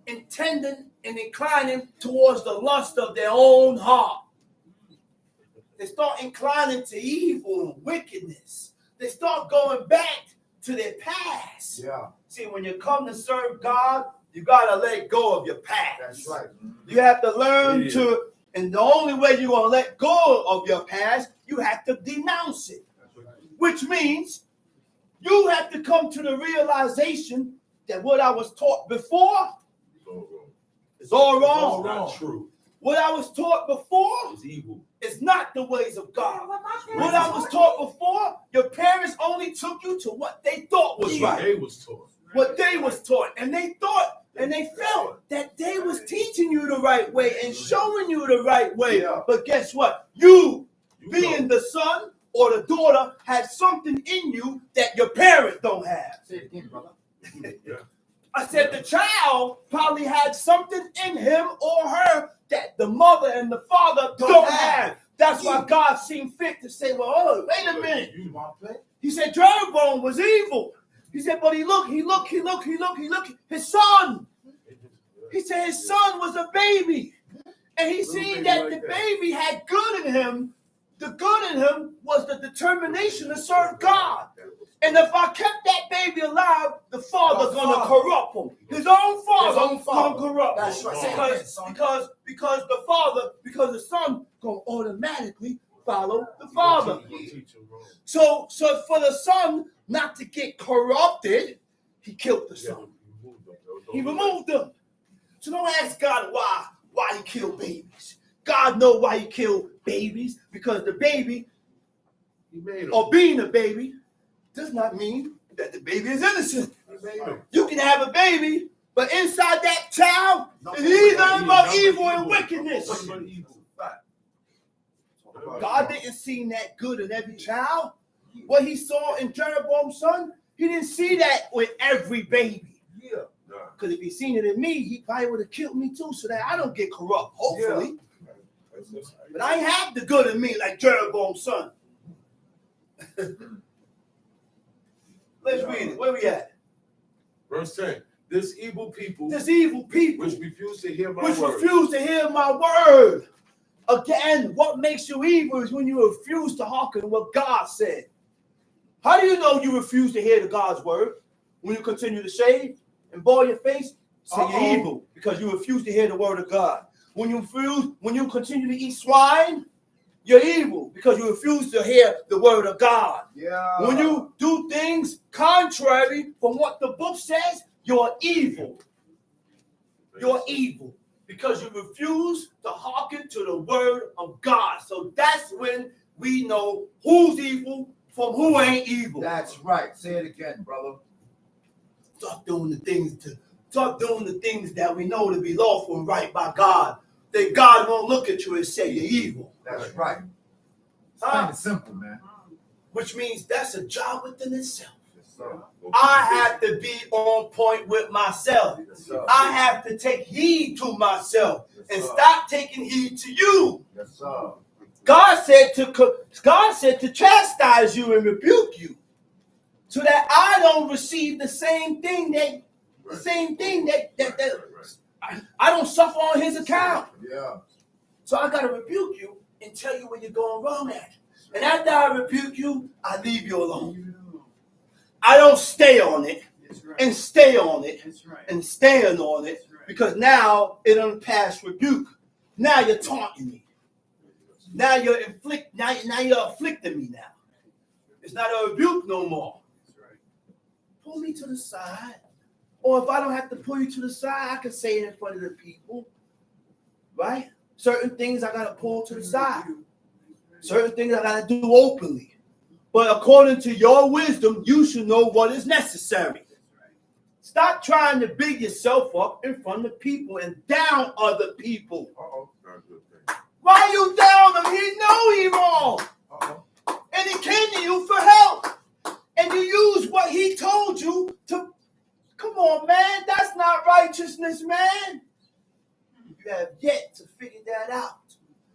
intending, and inclining towards the lust of their own heart. They start inclining to evil and wickedness. They start going back to their past. Yeah. See, when you come to serve God, you got to let go of your past. That's right. You have to learn to, and the only way you're going to let go of your past, you have to denounce it. Which means you have to come to the realization that what I was taught before is all wrong. It's not true. What I was taught before is evil. It's not the ways of God. What I was taught before, your parents only took you to what they thought was right. They was taught. What they was taught. And they thought and they felt that they was teaching you the right way and showing you the right way. Yeah. But guess what? You being the son or the daughter had something in you that your parents don't have. Say it again, brother. I said the child probably had something in him or her that the mother and the father don't have. That's why God seemed fit to say, well, oh, wait a minute. He said Jeroboam was evil. He said, but he looked, his son. He said his son was a baby. And he seen that the baby had good in him. The good in him was the determination to serve God. And if I kept that baby alive, the father's gonna corrupt him. His own father gonna corrupt him. That's right. Because the son gonna automatically follow the father. So for the son not to get corrupted, he killed the son. He removed them. So don't ask God why he killed babies. God knows why he killed babies, because the baby, or being a baby, does not mean that the baby is innocent. You can have a baby, but inside that child is either about evil and wickedness. God didn't see that good in every child. What he saw in Jeroboam's son, he didn't see that with every baby. Because if he seen it in me, he probably would have killed me too, so that I don't get corrupt, hopefully. But I ain't have the good in me like Jeroboam's son. Let's read it. Where we at? Verse 10. This evil people which refuse to hear my word. Again, what makes you evil is when you refuse to hearken to what God said. How do you know you refuse to hear the God's word? When you continue to shave and boil your face, say you're evil because you refuse to hear the word of God. When you continue to eat swine, you're evil because you refuse to hear the word of God. Yeah. When you do things contrary from what the book says, you're evil. You're evil because you refuse to hearken to the word of God. So that's when we know who's evil from who ain't evil. That's right. Say it again, brother. Stop doing the things that we know to be lawful and right by God. Then God won't look at you and say you're evil. That's right. It's kind of simple, man. Which means that's a job within itself. Yes, I have to be on point with myself. Yes, I have to take heed to myself and stop taking heed to you. Yes, sir. God said to chastise you and rebuke you, so that I don't receive the same thing that I don't suffer on his account. Yeah. So I got to rebuke you and tell you where you're going wrong at. And after I rebuke you, I leave you alone. I don't stay on it and stay on it and stand on it because now it done passed rebuke. Now you're taunting me. Now you're afflicting me now. It's not a rebuke no more. Pull me to the side. Or if I don't have to pull you to the side, I can say it in front of the people. Right? Certain things I got to pull to the side. Certain things I got to do openly. But according to your wisdom, you should know what is necessary. Stop trying to big yourself up in front of people and down other people. Why are you down him? He know he wrong. And he came to you for help. And you use what he told you to. Come on, man. That's not righteousness, man. You have yet to figure that out.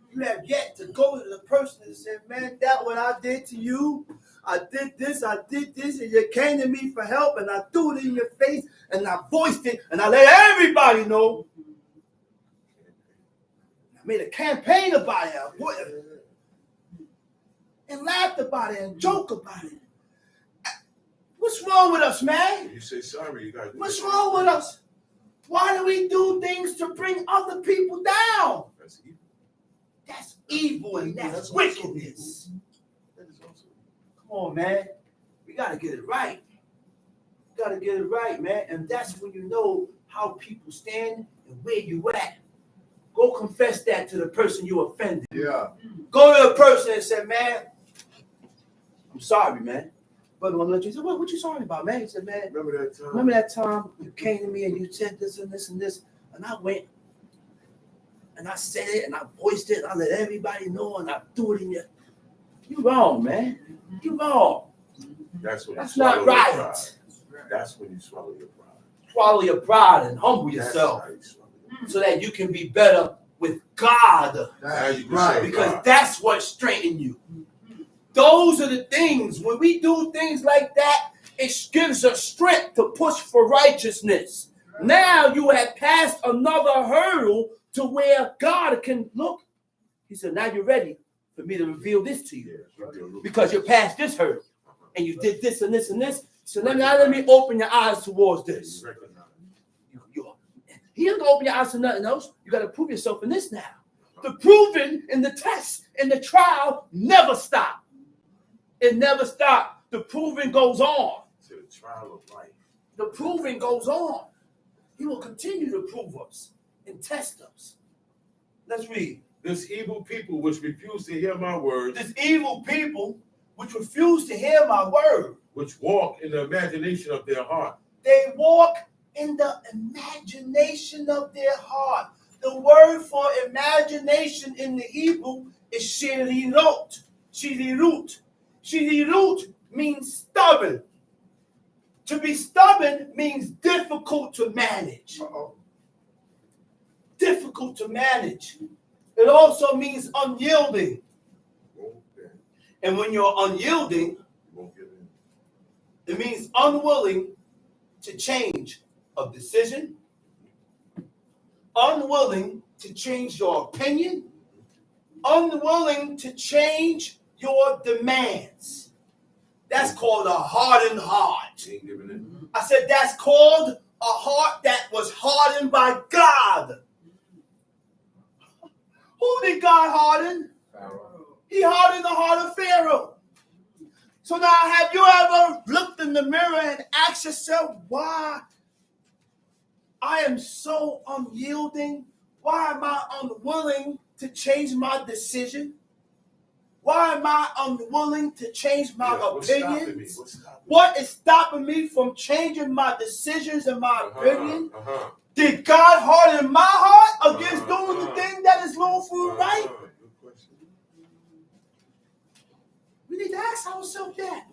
You have yet to go to the person and say, man, that what I did to you, I did this, and you came to me for help, and I threw it in your face, and I voiced it, and I let everybody know. I made a campaign about it, and laughed about it, and joked about it. What's wrong with us, man? You say sorry, you got. What's wrong with us? Why do we do things to bring other people down? That's evil. That's evil and that's wickedness. Come on, man. We got to get it right. We got to get it right, man. And that's when you know how people stand and where you at. Go confess that to the person you offended. Yeah. Go to the person and say, man, I'm sorry, man. Brother, I'm gonna let you say, what you sorry about, man? He said, man, remember that time you came to me and you said this and this and this, and I went and I said it and I voiced it and I let everybody know and I threw it in your. You wrong, man. You wrong. That's not right. That's when you swallow your pride. Swallow your pride and humble yourself so that you can be better with God. That's right. Because that's what strengthens you. Those are the things, when we do things like that, it gives us strength to push for righteousness. Now you have passed another hurdle to where God can look. He said, now you're ready for me to reveal this to you. Because you're past this hurdle. And you did this and this and this. So let me open your eyes towards this. He doesn't open your eyes to nothing else. You got to prove yourself in this now. The proving in the test, in the trial, never stop. It never stops. The proving goes on. To the trial of life. The proving goes on. He will continue to prove us and test us. Let's read. This evil people which refuse to hear my words. This evil people which refuse to hear my word. Which walk in the imagination of their heart. They walk in the imagination of their heart. The word for imagination in the Hebrew is shirirut. Shirirut. Shirirut means stubborn. To be stubborn means difficult to manage. Difficult to manage. It also means unyielding. And when you're unyielding, it means unwilling to change a decision, unwilling to change your opinion, unwilling to change your demands. That's called a hardened heart. I said that's called a heart that was hardened by God. Who did God harden? Pharaoh. He hardened the heart of Pharaoh. So now have you ever looked in the mirror and asked yourself, why I am so unyielding? Why am I unwilling to change my decision? Why am I unwilling to change my opinions? What is stopping me from changing my decisions and my opinion? Did God harden my heart against doing the thing that is lawful and right? We need to ask ourselves that.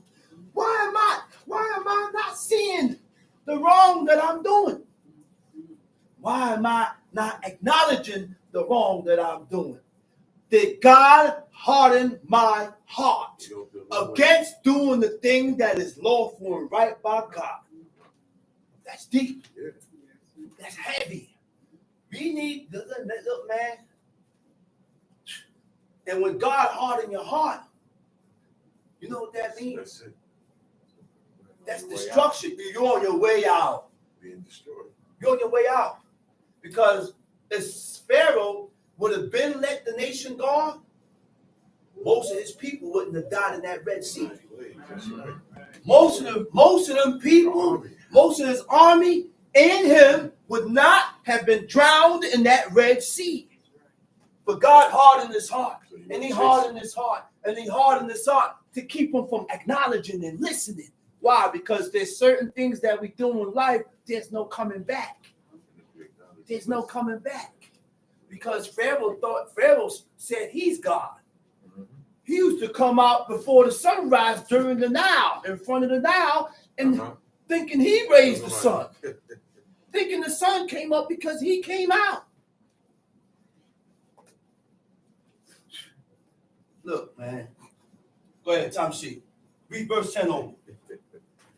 Why am I not seeing the wrong that I'm doing? Why am I not acknowledging the wrong that I'm doing? Did God harden my heart against doing the thing that is lawful and right by God? That's deep. That's heavy. We need, look, man. And when God hardened your heart, you know what that means? That's it. That's destruction. You're on your way out. Being destroyed. You're on your way out. Because if Pharaoh would have been let the nation go, most of his people wouldn't have died in that Red Sea. That's right. Most of them people, most of his army and him would not have been drowned in that Red Sea. But God hardened his heart. And he hardened his heart. And he hardened his heart to keep him from acknowledging and listening. Why? Because there's certain things that we do in life, there's no coming back. There's no coming back. Because Pharaoh said he's God. He used to come out before the sunrise during the Nile, in front of the Nile, and thinking he raised the sun. Thinking the sun came up because he came out. Look, man. Go ahead, Tom Sheep. Read verse 10 over.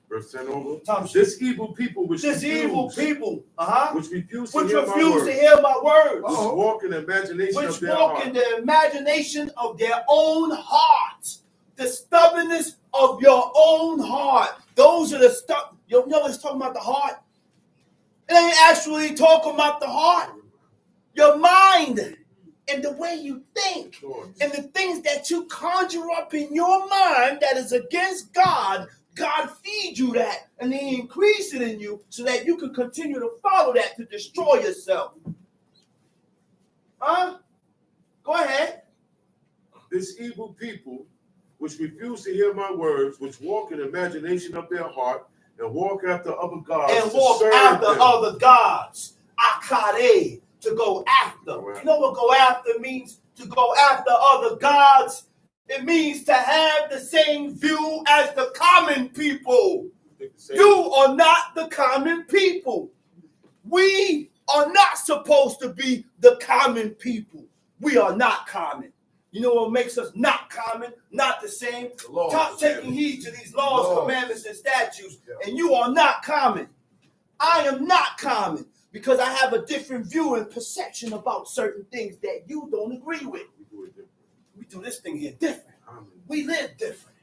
Verse 10 over. Tom Sheep. This evil people which refuse to hear my words. Which walk in the imagination of their walk heart. in the imagination of their own heart. The stubbornness of your own heart. Those are the stuff. You know it's talking about the heart? It ain't actually talking about the heart. Your mind and the way you think and the things that you conjure up in your mind that is against God. God feeds you that and he increase it in you so that you can continue to follow that to destroy yourself. Huh? Go ahead. This evil people which refuse to hear my words, which walk in the imagination of their heart and walk after other gods. And walk after other gods. Akare, to go after. You know what go after means? To go after other gods. It means to have the same view as the common people. You are not the common people. We are not supposed to be the common people. We are not common. You know what makes us not common, not the same? Stop taking heed to these laws, commandments, and statutes. And you are not common. I am not common because I have a different view and perception about certain things that you don't agree with. We do this thing here different. We live different.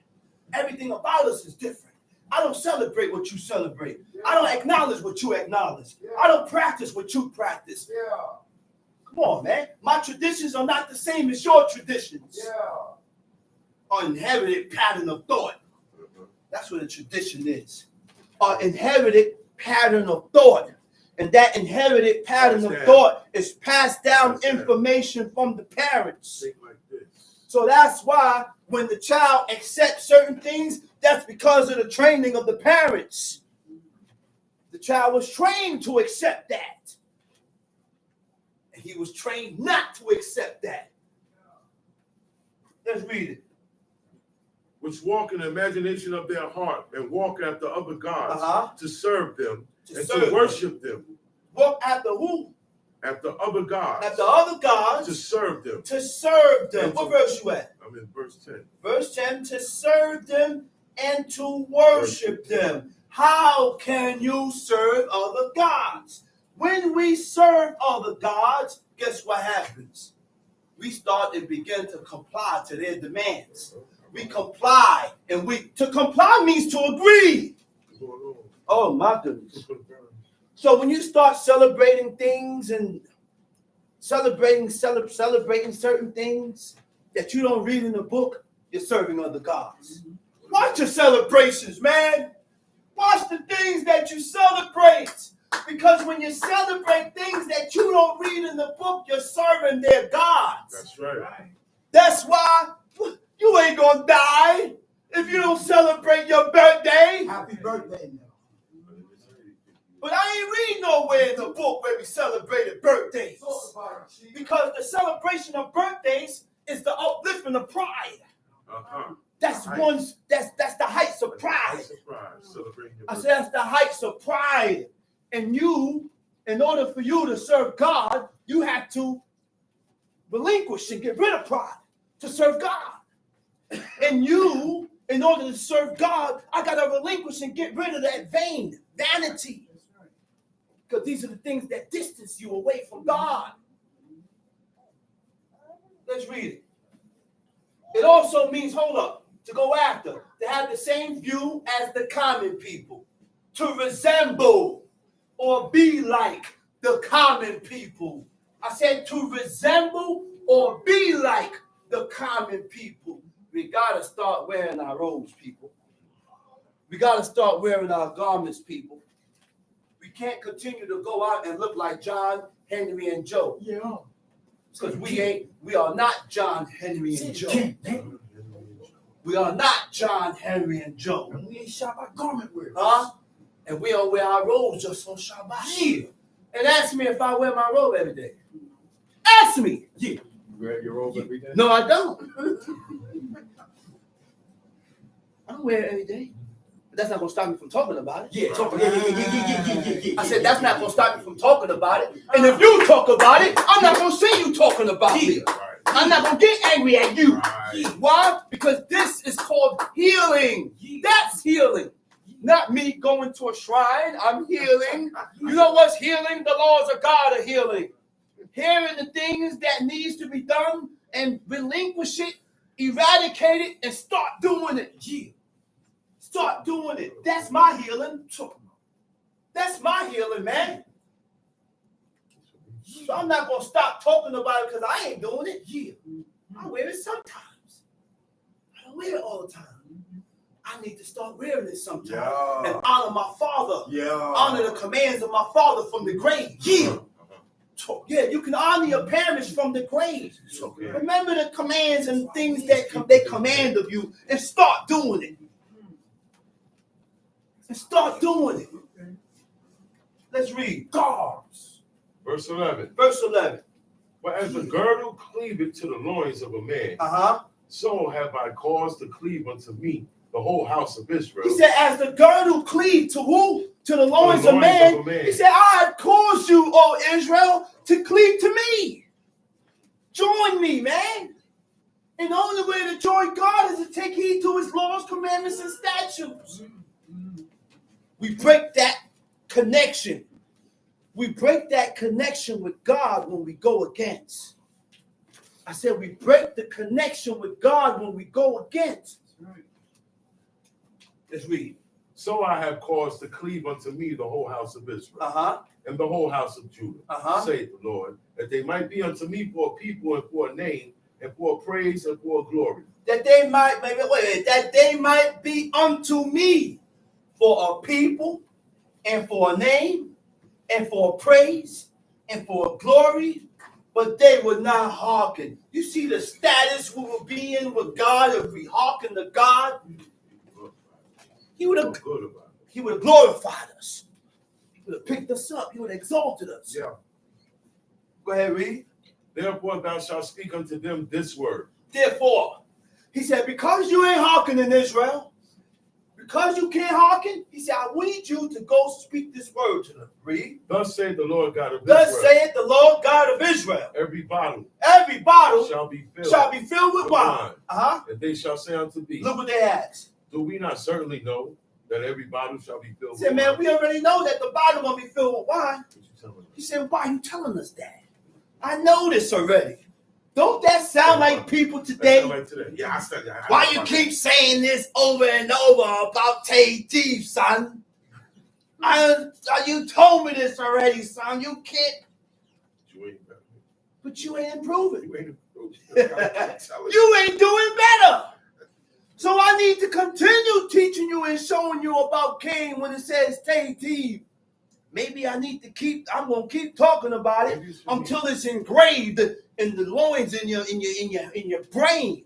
Everything about us is different. I don't celebrate what you celebrate. I don't acknowledge what you acknowledge. I don't practice what you practice. Come on, man. My traditions are not the same as your traditions. An inherited pattern of thought. That's what a tradition is. An inherited pattern of thought. And that inherited pattern of thought is passed down information from the parents. So that's why when the child accepts certain things, that's because of the training of the parents. The child was trained to accept that. And he was trained not to accept that. Let's read it. Which walk in the imagination of their heart and walk after other gods to serve them to worship them. Walk after who? After other gods. After other gods. To serve them. To serve them. What verse you at? I'm in verse 10. Verse 10, to serve them and to worship them. How can you serve other gods? When we serve other gods, guess what happens? We start and begin to comply to their demands. We comply, and to comply means to agree. Oh my goodness. So when you start celebrating things and celebrating certain things that you don't read in the book, you're serving other gods. Watch your celebrations, man. Watch the things that you celebrate. Because when you celebrate things that you don't read in the book, you're serving their gods. That's right. That's why you ain't gonna die if you don't celebrate your birthday. Happy birthday, man. But I ain't read nowhere in the book where we celebrated birthdays. Because the celebration of birthdays is the uplifting of pride. That's the heights of pride. I said that's the heights of pride. And you, in order for you to serve God, you have to relinquish and get rid of pride to serve God. And you, in order to serve God, I got to relinquish and get rid of that vanity. Because these are the things that distance you away from God. Let's read it. It also means, hold up, to go after, to have the same view as the common people, to resemble or be like the common people. I said to resemble or be like the common people. We got to start wearing our robes, people. We got to start wearing our garments, people. We can't continue to go out and look like John, Henry, and Joe. Yeah. Because we are not John, Henry, and Joe. We are not John, Henry, and Joe. And we ain't Shabbat garment wear. Huh? And we don't wear our robes just on Shabbat. Yeah. And ask me if I wear my robe every day. Ask me. Yeah. You wear your robe every day? No, I don't. I don't wear it every day. But that's not going to stop me from talking about it. Yeah, talking. Yeah. I said that's not going to stop me from talking about it. And if you talk about it, I'm not going to see you talking about me. I'm not going to get angry at you. Why? Because this is called healing. That's healing. Not me going to a shrine. I'm healing. You know what's healing? The laws of God are healing. Hearing the things that needs to be done and relinquish it, eradicate it, and start doing it. Yeah. Start doing it. That's my healing. That's my healing, man. So I'm not going to stop talking about it because I ain't doing it. Yeah. I wear it sometimes. I don't wear it all the time. I need to start wearing it sometimes. Yeah. And honor my father. Yeah. Honor the commands of my father from the grave. Yeah. Yeah, you can honor your parents from the grave. Okay. Remember the commands and things that they command of you and start doing it. And start doing it. Let's read. Guards. Verse 11. Verse 11. But as the girdle cleaveth to the loins of a man, so have I caused to cleave unto me the whole house of Israel. He said, as the girdle cleaved to who? To the loins of man. He said, I have caused you, O Israel, to cleave to me. Join me, man. And the only way to join God is to take heed to his laws, commandments, and statutes. We break that connection. We break that connection with God when we go against. I said we break the connection with God when we go against. Let's read. So I have caused to cleave unto me the whole house of Israel, and the whole house of Judah, saith the Lord, that they might be unto me for a people and for a name, and for a praise and for a glory. That they might, that they might be unto me for a people and for a name and for a praise and for a glory, but they would not hearken. You see the status we will be in with God if we hearken to God. He would have glorified us. He would have picked us up. He would have exalted us. Yeah. Go ahead, read. Therefore thou shalt speak unto them this word. Therefore, he said, because you ain't hearkening, Israel, because you can't hearken, he said, I need you to go speak this word to them. Read. Thus saith the Lord God of Israel. Thus saith the Lord God of Israel. Every bottle shall be filled with wine. And they shall say unto thee, look what they asked. Do we not certainly know that every bottle shall be filled with wine? Man, we already know that the bottle will be filled with wine. He said, why are you telling us that? I know this already. Don't that sound like people today? Yeah, I said that. Why you keep saying this over and over about Tay Teeth, son? You told me this already, son. You can't. But you ain't improving. You ain't doing better. So I need to continue teaching you and showing you about Cain when it says Tay Teeth. Maybe I'm going to keep talking about it until it's engraved in the loins in your brain.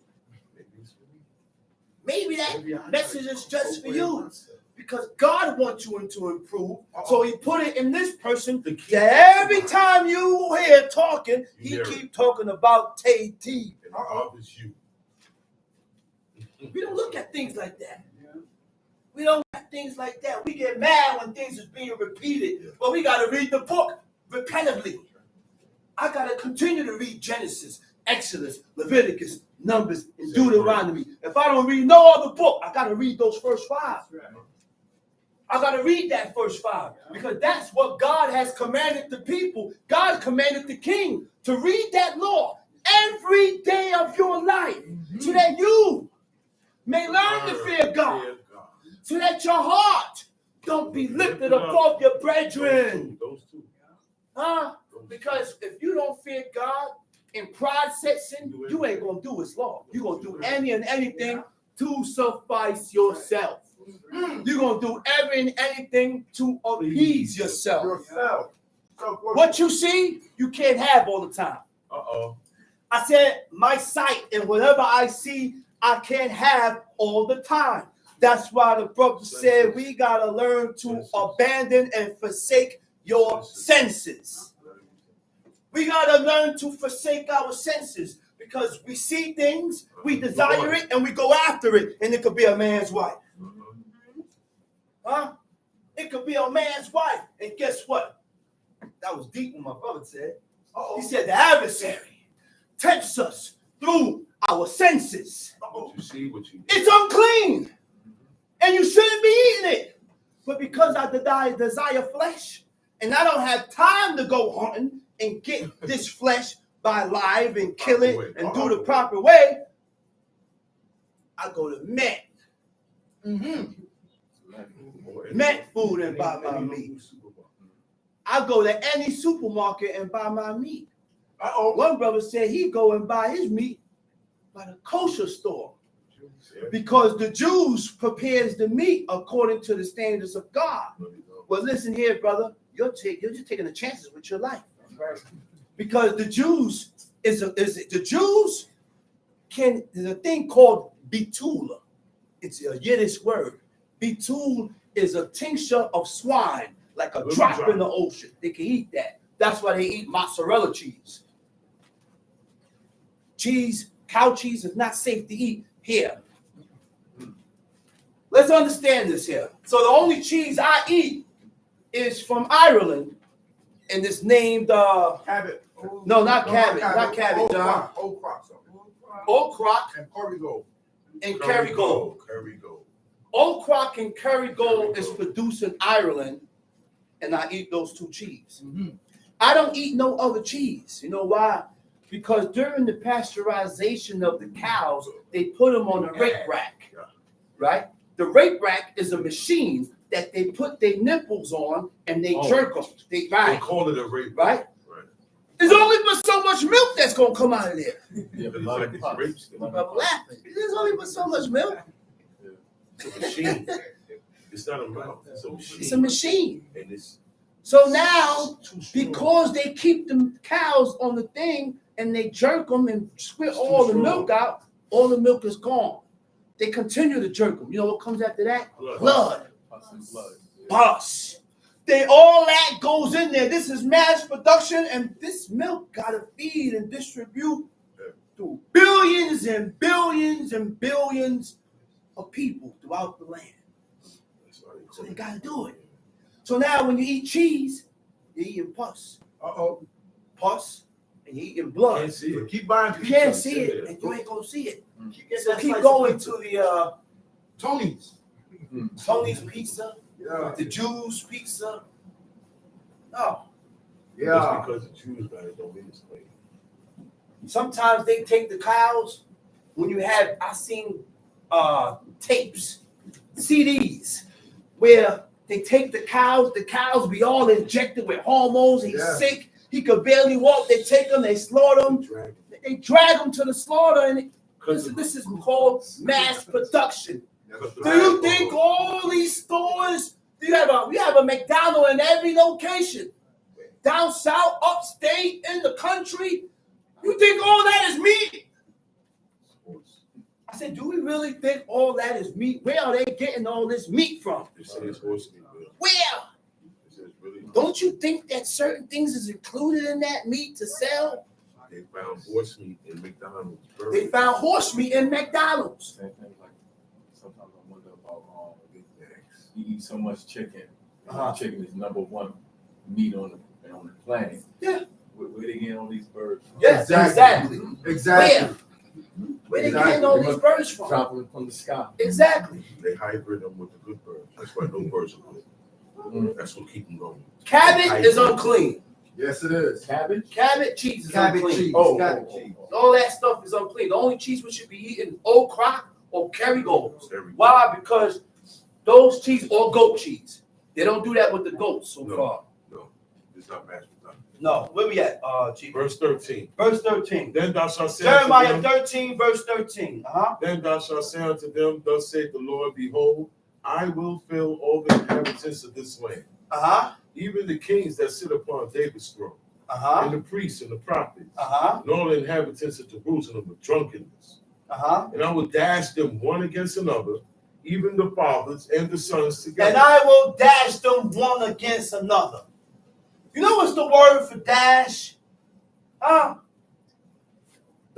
Maybe that message is just for you. Because God wants you to improve. So he put it in this person that every time you hear talking, he keep talking about Tay Teeth. We don't look at things like that. We don't have things like that. We get mad when things is being repeated. But we got to read the book repetitively. I got to continue to read Genesis, Exodus, Leviticus, Numbers, and Deuteronomy. If I don't read no other book, I got to read those first 5. I got to read that verse 5 because that's what God has commanded the people. God commanded the king to read that law every day of your life so that you may learn to fear God, so that your heart don't be lifted above your brethren. Those two. Huh? Because if you don't fear God and pride sets in, you ain't going to do his law. You're going to do any and anything to suffice yourself. You're going to do every and anything to appease yourself. What you see, you can't have all the time. I said, my sight and whatever I see, I can't have all the time. That's why the brother said we got to learn to abandon and forsake your senses. We got to learn to forsake our senses because we see things, we desire it, and we go after it. And it could be a man's wife. Huh? It could be a man's wife. And guess what? That was deep what my brother said. He said the adversary tempts us through our senses. What you see, what you It's unclean. And you shouldn't be eating it. But because I desire flesh, and I don't have time to go hunting and get this flesh by live and kill it and do the proper way, I go to Met. Met food and buy my meat. I go to any supermarket and buy my meat. One brother said he go and buy his meat by the kosher store because the Jews prepares the meat according to the standards of God. Well, listen here, brother. You're just taking the chances with your life because the Jews there's a thing called bitula. It's a Yiddish word. Bitul is a tincture of swine, like a drop in the ocean. They can eat that. That's why they eat mozzarella cheese. Cow cheese is not safe to eat here. Let's understand this here. So the only cheese I eat is from Ireland, and it's named Cabot. No, not cabbage. Not cabbage, John. Old Crock and Kerrygold. And Kerrygold. Old Crock and Kerrygold is produced in Ireland, and I eat those two cheese. I don't eat no other cheese. You know why? Because during the pasteurization of the cows, they put them on a rape rack, right? The rape rack is a machine that they put their nipples on and they jerk them. They call it a rape rack, right? There's only but so much milk that's gonna come out of there. Yeah, but a lot of rapes. I'm laughing. There's only but so much milk. It's a machine. It's not a mouth. It's a machine. It's a machine. And it's so now, because they keep the cows on the thing and they jerk them and spit all the milk out, all the milk is gone. They continue to jerk them. You know what comes after that? Blood. Pus. All that goes in there. This is mass production, and this milk gotta feed and distribute to billions and billions and billions of people throughout the land. So they gotta do it. So now when you eat cheese, you're eating pus. Pus, and you're eating blood. Can't see it. Keep buying pizza. You can't see it, and you ain't gonna see it. So that keep slice going of to the Tony's. Tony's Pizza, Yeah. the Jews Pizza. No. Yeah. Just because the Jews got it don't mean it's clean. Sometimes they take the cows. When you have, I seen tapes, CDs, where they take the cows be all injected with hormones. He's sick. He could barely walk. They take him, they slaughter him. They drag him to the slaughter. And this is called mass production. Do you think all these stores, we have a McDonald's in every location? Down south, upstate, in the country? You think all that is meat? I said, do we really think all that is meat? Where are they getting all this meat from? They say it's horse meat. Where? Don't you think that certain things is included in that meat to sell? They found horse meat in McDonald's. They found horse meat in McDonald's. Same thing, like sometimes I wonder about you eat so much chicken. Chicken is number one meat on the planet. Yeah. Where they getting all these birds from? Yes, exactly. Exactly. Where? Where they getting all these birds from? Dropping from the sky. Exactly. They hybrid them with the good birds. That's why no birds are good. That's what keep them going. Cabbage is unclean. Yes, it is. Cabbage? Cabbage cheese is Cabbage unclean. cheese. Oh, Cabbage oh, cheese. All that stuff is unclean. The only cheese we should be eating old crock or Kerrygold. Why? Because those cheese or goat cheese. They don't do that with the goats so far. No, it's not matched with nothing. No. Where we at, Chief? Verse 13. Verse 13. Then thou shalt say Jeremiah unto them, 13, verse 13. Then thou shalt say unto them, Thus saith the Lord, Behold, I will fill all the inhabitants of this land, even the kings that sit upon David's throne, and the priests and the prophets, and all the inhabitants of Jerusalem with drunkenness. And I will dash them one against another, even the fathers and the sons together. And I will dash them one against another. You know what's the word for dash? The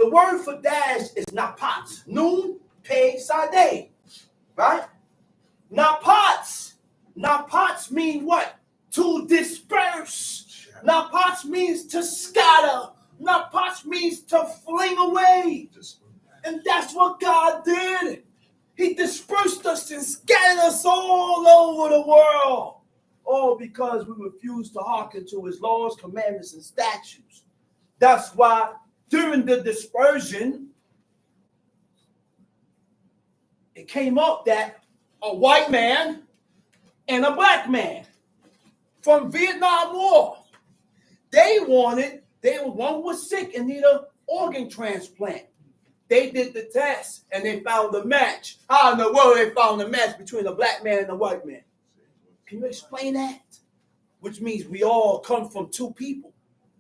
word for dash is napat. Noon, pay, sade. Right? Napats. Napats mean what? To disperse. Napats means to scatter. Napats means to fling away. And that's what God did. He dispersed us and scattered us all over the world. All because we refused to hearken to his laws, commandments, and statutes. That's why during the dispersion, it came up that a white man and a black man from Vietnam War, one was sick and needed an organ transplant. They did the test and they found a match. How in the world they found a match between a black man and a white man? Can you explain that? Which means we all come from two people,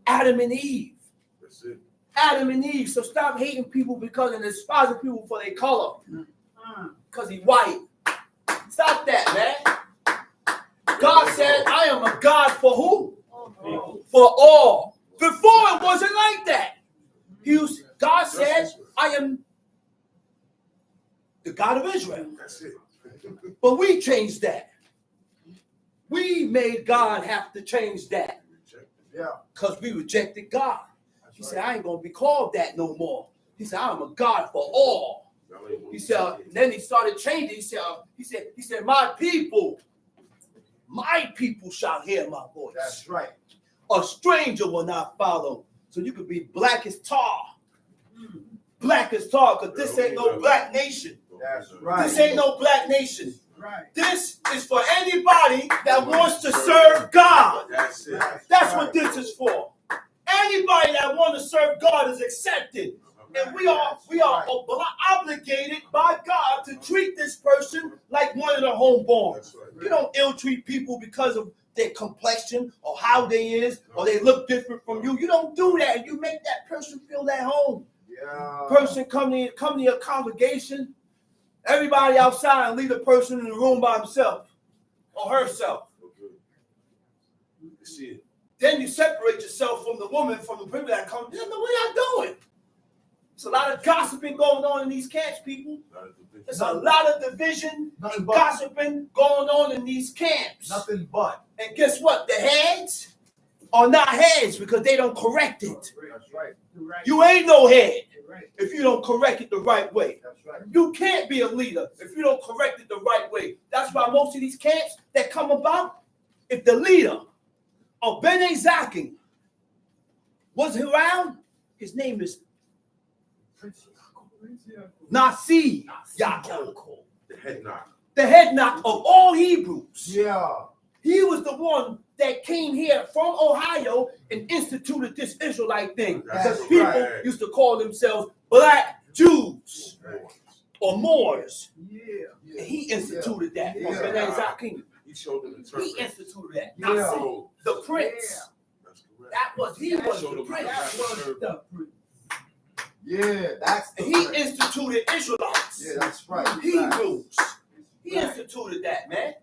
Adam and Eve. That's it. Adam and Eve. So stop hating people because and despising people for their color. Because he's white. Stop that, man. God said, I am a God for who? For all. Before it wasn't like that. God said, I am the God of Israel. That's it. But we changed that. We made God have to change that. Yeah. Because we rejected God. He said, I ain't going to be called that no more. He said, I'm a God for all. He said, then he started changing. He said, my people shall hear my voice. That's right. A stranger will not follow. So you could be black as tar. Black as tar, because this ain't no black nation. That's right. This ain't no black nation. Right. This is for anybody that wants to serve God. That's it. That's what this is for. Anybody that wants to serve God is accepted. And we are obligated by God to treat this person like one of the homeborn. You don't ill-treat people because of their complexion or how they is or they look different from you. You don't do that. You make that person feel at home. Yeah. Person come to your congregation, everybody outside and leave the person in the room by himself or herself. You see it. Then you separate yourself from the woman, from the people that come. What y'all doing? There's a lot of gossiping going on in these camps, people. There's a lot of division and gossiping going on in these camps. Nothing but. And guess what? The heads are not heads because they don't correct it. That's right. You ain't no head if you don't correct it the right way. That's right. You can't be a leader if you don't correct it the right way. That's why most of these camps that come about, if the leader of Bene Zakin was around, his name is Nasi Yaakov, The head knock. the head knock of all Hebrews. Yeah. He was the one that came here from Ohio and instituted this Israelite thing. Because people used to call themselves black Jews or Moors. Yeah. And he instituted that. Yeah. Bene Zakin. He showed them the He instituted that. Yeah. Nasi, the prince. That's correct. That was he was Showed the them prince. the Yeah. That's the He right. instituted Israelites. Yeah, that's right. Hebrews. He instituted that, man.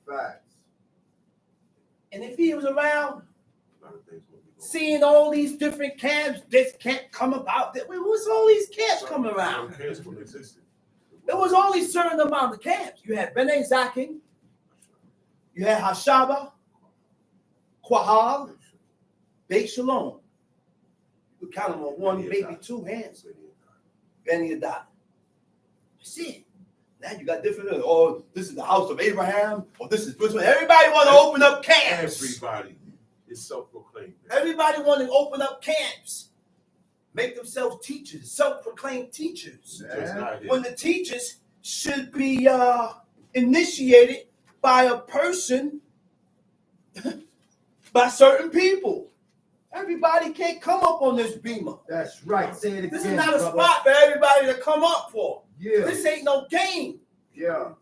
Facts. And if he was around, A lot of things will be going on. seeing all these different camps, this camp come about. What's all these camps coming around? Some camps wouldn't exist. There was only a certain amount of camps. You had Bene Zakin, you had Hashaba, Quahal, Beit Shalom. You count them on one, maybe two hands. You Benny Adad. That's it. Now you got different. Oh, this is the house of Abraham. Or this is this one. Everybody want to open up camps. Everybody is self-proclaimed. Everybody want to open up camps. Make themselves teachers, self-proclaimed teachers. When the teachers should be initiated by a person, by certain people. Everybody can't come up on this beamer. That's right. Say it again. This is not a spot for everybody to come up for. Yeah. This ain't no game. Yeah.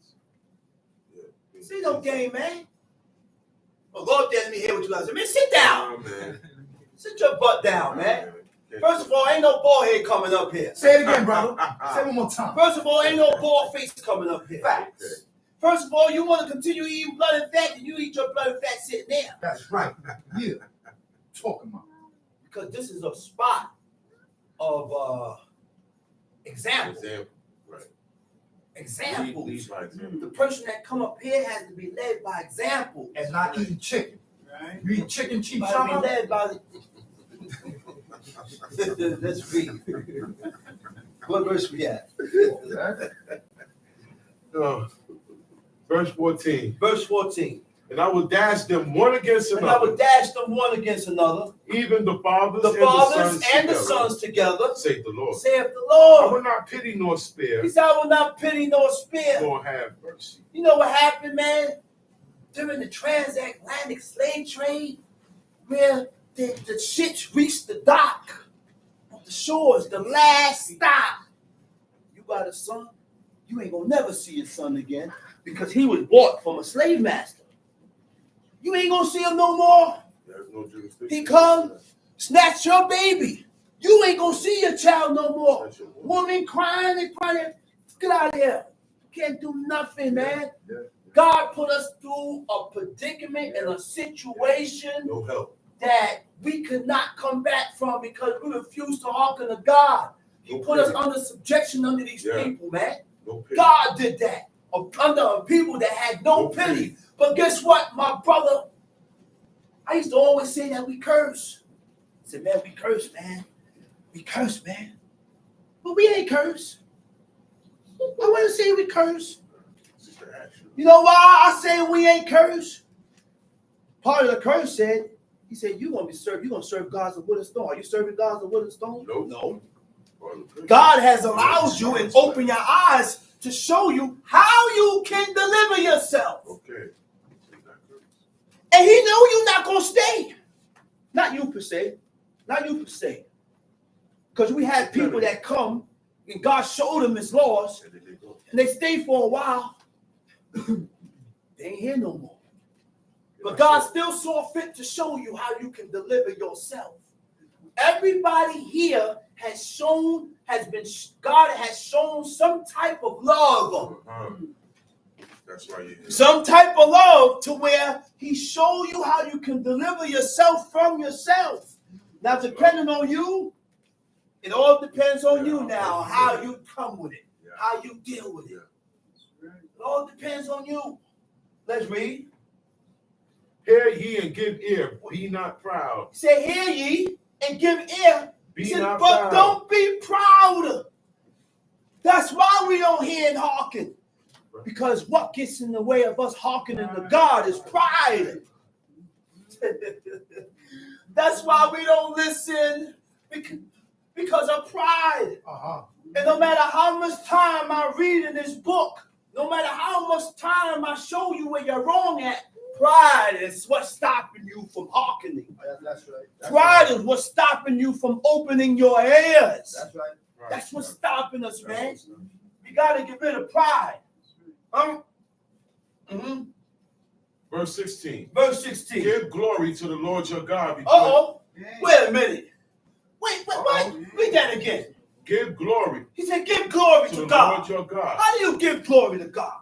This ain't no game, man. Well, go up there and let me hear what you got to say. Man, sit down. Man. Sit your butt down, man. First of all, ain't no bald head coming up here. Say it again, brother. Say it one more time. First of all, ain't no bald face coming up here. Facts. Okay. First of all, you want to continue eating blood and fat, and you eat your blood and fat sitting there. That's right. Yeah. Talking about. Because this is a spot of example. Right. Examples. Lead by example. The person that come up here has to be led by example. And not eating chicken. Right? You eat chicken cheap By summer? be led by the... Let's read. What verse we at? Verse 14. Verse 14. And I will dash them one against And I will another, dash them one against another. even the fathers, The fathers and the together, sons together. saith the Lord. Saith the I Lord. will not pity nor spare, He said, I will not pity nor spare. nor have mercy. You know what happened, man? During the transatlantic slave trade, where the ships reached the dock, on the shores, the last stop. You got a son, you ain't gonna never see your son again because he was bought from a slave master. You ain't gonna see him no more. There's no jurisdiction. He come, snatch your baby. You ain't gonna see your child no more. Woman crying and crying. Get out of here. You can't do nothing, man. God put us through a predicament and a situation No help. that we could not come back from because we refused to hearken to God. He put us under subjection under these people, man. No pity. God did that under people that had no pity. But guess what, my brother? I used to always say that we curse. I said, man, we curse, man. We curse, man. But we ain't curse. I wouldn't say we curse. You know why I say we ain't curse? Part of the curse said, he said, you're gonna serve gods of wood and stone. Are you serving gods of wood and stone? No. God has allowed you and opened your eyes to show you how you can deliver yourself. Okay. And he know you're not gonna stay. Not you per se. Not you per se. Because we had people that come and God showed them his laws and they stay for a while. They ain't here no more. But God still saw fit to show you how you can deliver yourself. Everybody here has shown, God has shown some type of love. That's why you're here. Some type of love to where he showed you how you can deliver yourself from yourself. Now, depending on you, it all depends on you now, how you come with it, how you deal with it. It all depends on you. Let's read. Hear ye and give ear, be not proud. He said, hear ye and give ear. Be He said, not but proud. don't be proud. That's why we don't hear and hearken. Because what gets in the way of us hearkening to God is pride. That's why we don't listen, because of pride. And no matter how much time I read in this book, no matter how much time I show you where you're wrong at, pride is what's stopping you from hearkening. That's right. Pride is what's stopping you from opening your ears. That's right. That's what's stopping us, man. You got to get rid of pride. Verse 16. Verse 16. Give glory to the Lord your God. Uh-oh. Wait a minute. Wait. Read that again. Give glory. He said, give glory to the God. Lord your God. How do you give glory to God?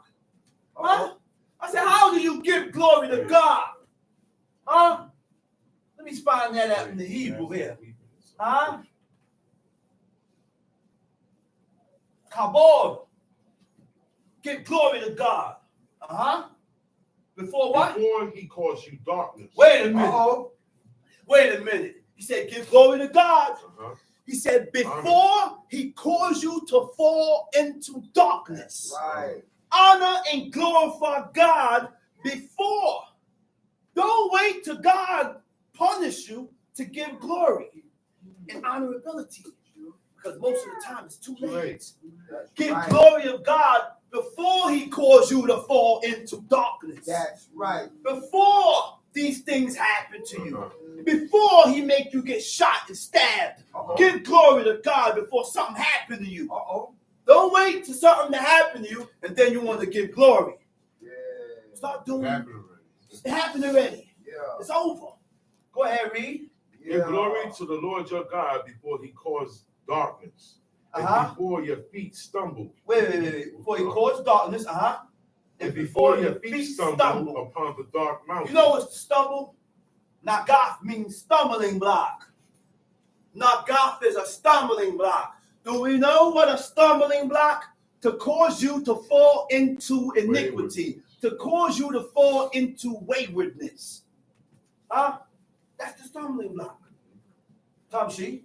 Huh? I said, how do you give glory to God? Huh? Let me find that out in the Hebrew here. Huh? Kabod. Give glory to God. Before what? Before he calls you darkness. Wait a minute. Wait a minute. He said, give glory to God. He said, before he caused you to fall into darkness. Right. Honor and glorify God before. Don't wait till God punish you to give glory and honorability. Because most of the time it's too late. Give glory of God before he caused you to fall into darkness. That's right. Before these things happen to you. Before he make you get shot and stabbed. Give glory to God before something happened to you. Don't wait till something to happen to you and then you want to give glory. Yeah. Start doing it. It It happened already. Yeah. It's over. Go ahead, read. Give glory to the Lord your God before he caused darkness. And before your feet stumble. Wait. Before he caused darkness, And before your feet stumble upon the dark mountain. You know what's stumble? Nagath means stumbling block. Nagath is a stumbling block. Do we know what a stumbling block? To cause you to fall into iniquity. To cause you to fall into waywardness. That's the stumbling block. Tamshi.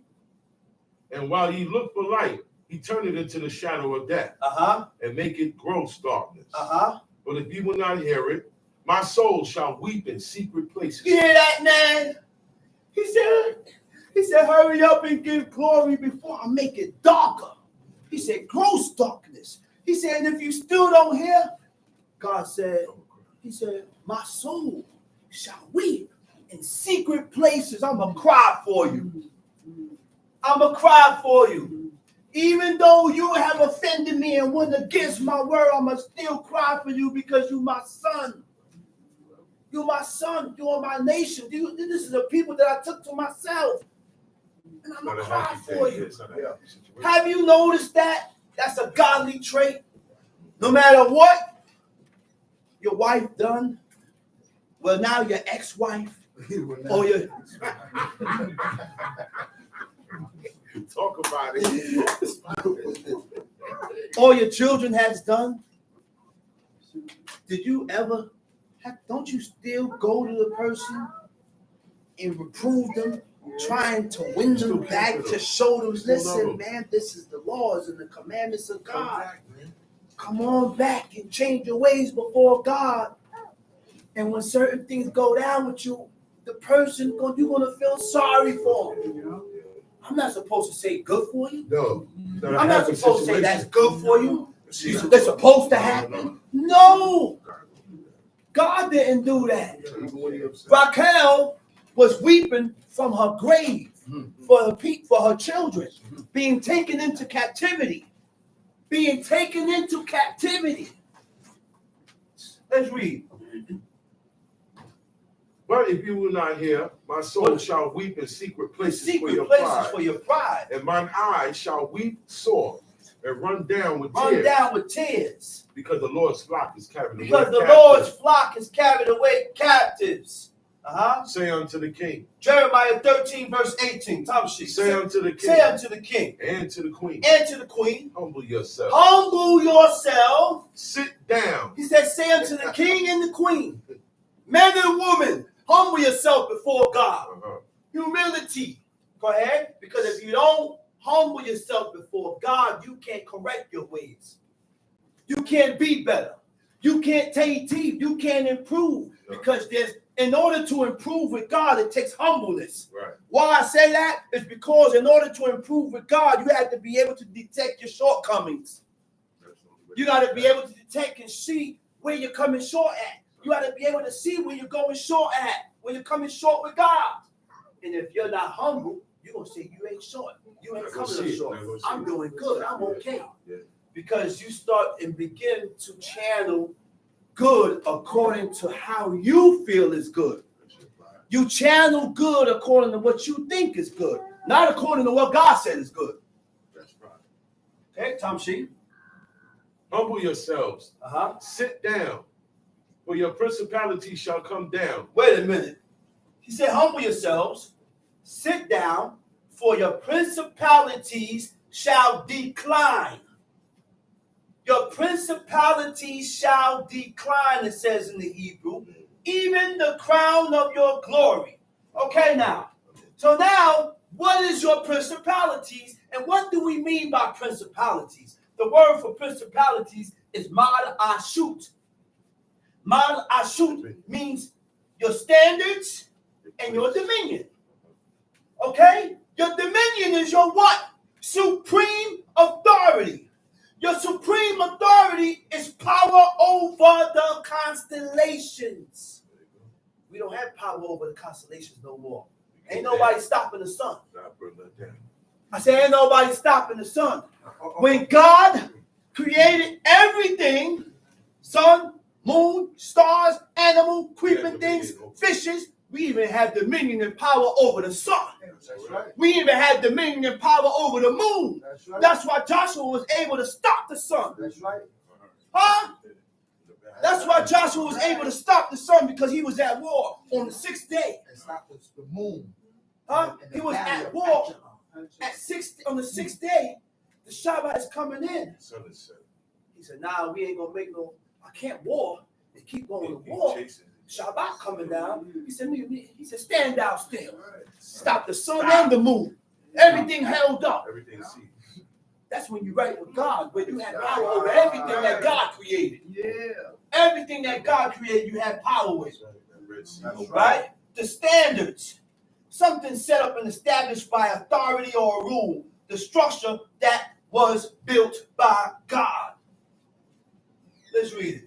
And while ye look for light, he turned it into the shadow of death. And make it gross darkness. But if you will not hear it, my soul shall weep in secret places. You hear that, man? He said, hurry up and give glory before I make it darker. He said, gross darkness. He said, and if you still don't hear, God said, he said, my soul shall weep in secret places. I'm going to cry for you. I'm going to cry for you. Even though you have offended me and went against my word, I'm going to still cry for you because you're my son. You're my son. You are my nation. This is the people that I took to myself. And I'm going to cry for you. Have you noticed that? That's a godly trait. No matter what your wife done, well, now your ex-wife or your... Talk about it. All your children has done. Did you ever... Don't you still go to the person and reprove them, trying to win them back to show them, listen, man, this is the laws and the commandments of God. Come on back and change your ways before God. And when certain things go down with you, the person, you're going to feel sorry for them. I'm not supposed to say good for you. No. I'm not supposed to say that's good for you. They're supposed to happen. No. God didn't do that. Raquel was weeping from her grave for her children being taken into captivity. Being taken into captivity. Let's read. But if you will not hear, my soul shall weep in secret places, for your pride. And mine eyes shall weep sore and run down with tears. Because the Lord's flock is carried away. Because the Lord's flock is carried away captives. Say unto the king. Jeremiah 13, verse 18. Say unto the king. Say unto the king. And to the queen. And to the queen. Humble yourself. Humble yourself. Sit down. He said, say unto the king and the queen. Men and women, humble yourself before God. Humility. Go ahead. Because if you don't humble yourself before God, you can't correct your ways. You can't be better. You can't take teeth. You can't improve. Because in order to improve with God, it takes humbleness. Right. Why I say that is because in order to improve with God, you have to be able to detect your shortcomings. You got to be able to detect and see where you're coming short at. You got to be able to see where you're going short at, where you're coming short with God. And if you're not humble, you're going to say you ain't short. You ain't coming short. I'm doing good. I'm okay. Because you start and begin to channel good according to how you feel is good. You channel good according to what you think is good, not according to what God said is good. That's right. Okay, Tom Shee. Humble yourselves. Sit down, for your principality shall come down. Wait a minute. He said, humble yourselves, sit down, for your principalities shall decline. Your principalities shall decline, it says in the Hebrew, even the crown of your glory. Okay, now. So now, What is your principalities? And what do we mean by principalities? The word for principalities is mad ashut. Mad ashut means your standards and your dominion. Okay? Your dominion is your what? Supreme authority. Your supreme authority is power over the constellations. We don't have power over the constellations no more. Ain't nobody stopping the sun. I say ain't nobody stopping the sun. When God created everything, sun, moon, stars, animal, creeping things, fishes, we even had dominion and power over the sun. That's right. We even had dominion and power over the moon. That's right. That's why Joshua was able to stop the sun. That's right. Huh? That's why Joshua was able to stop the sun, because he was at war on the 6th day. And stop the moon. Huh? And the He was battle at of war Action. on the 6th day. The Shabbat is coming in. He said, nah, we ain't gonna make no, I can't war and keep going to war. Shabbat coming down. He said, stand down still. Stop the sun and the moon. Everything held up. Everything see. That's when you right with God, when you have power over everything that God created. Yeah. Everything that God created, you have power with. That's Right? The standards. Something set up and established by authority or rule. The structure that was built by God. Let's read it.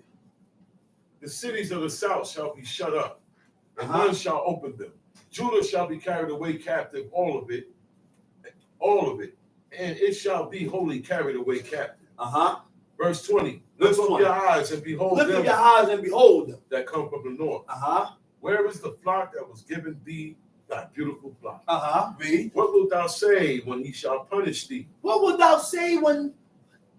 The cities of the south shall be shut up, and none shall open them. Judah shall be carried away captive, all of it, and it shall be wholly carried away captive. Verse 20. Lift up your eyes and behold Lift them up your eyes and behold them. that come from the north. Where is the flock that was given thee, thy beautiful flock? Read. What wilt thou say when he shall punish thee? What wilt thou say when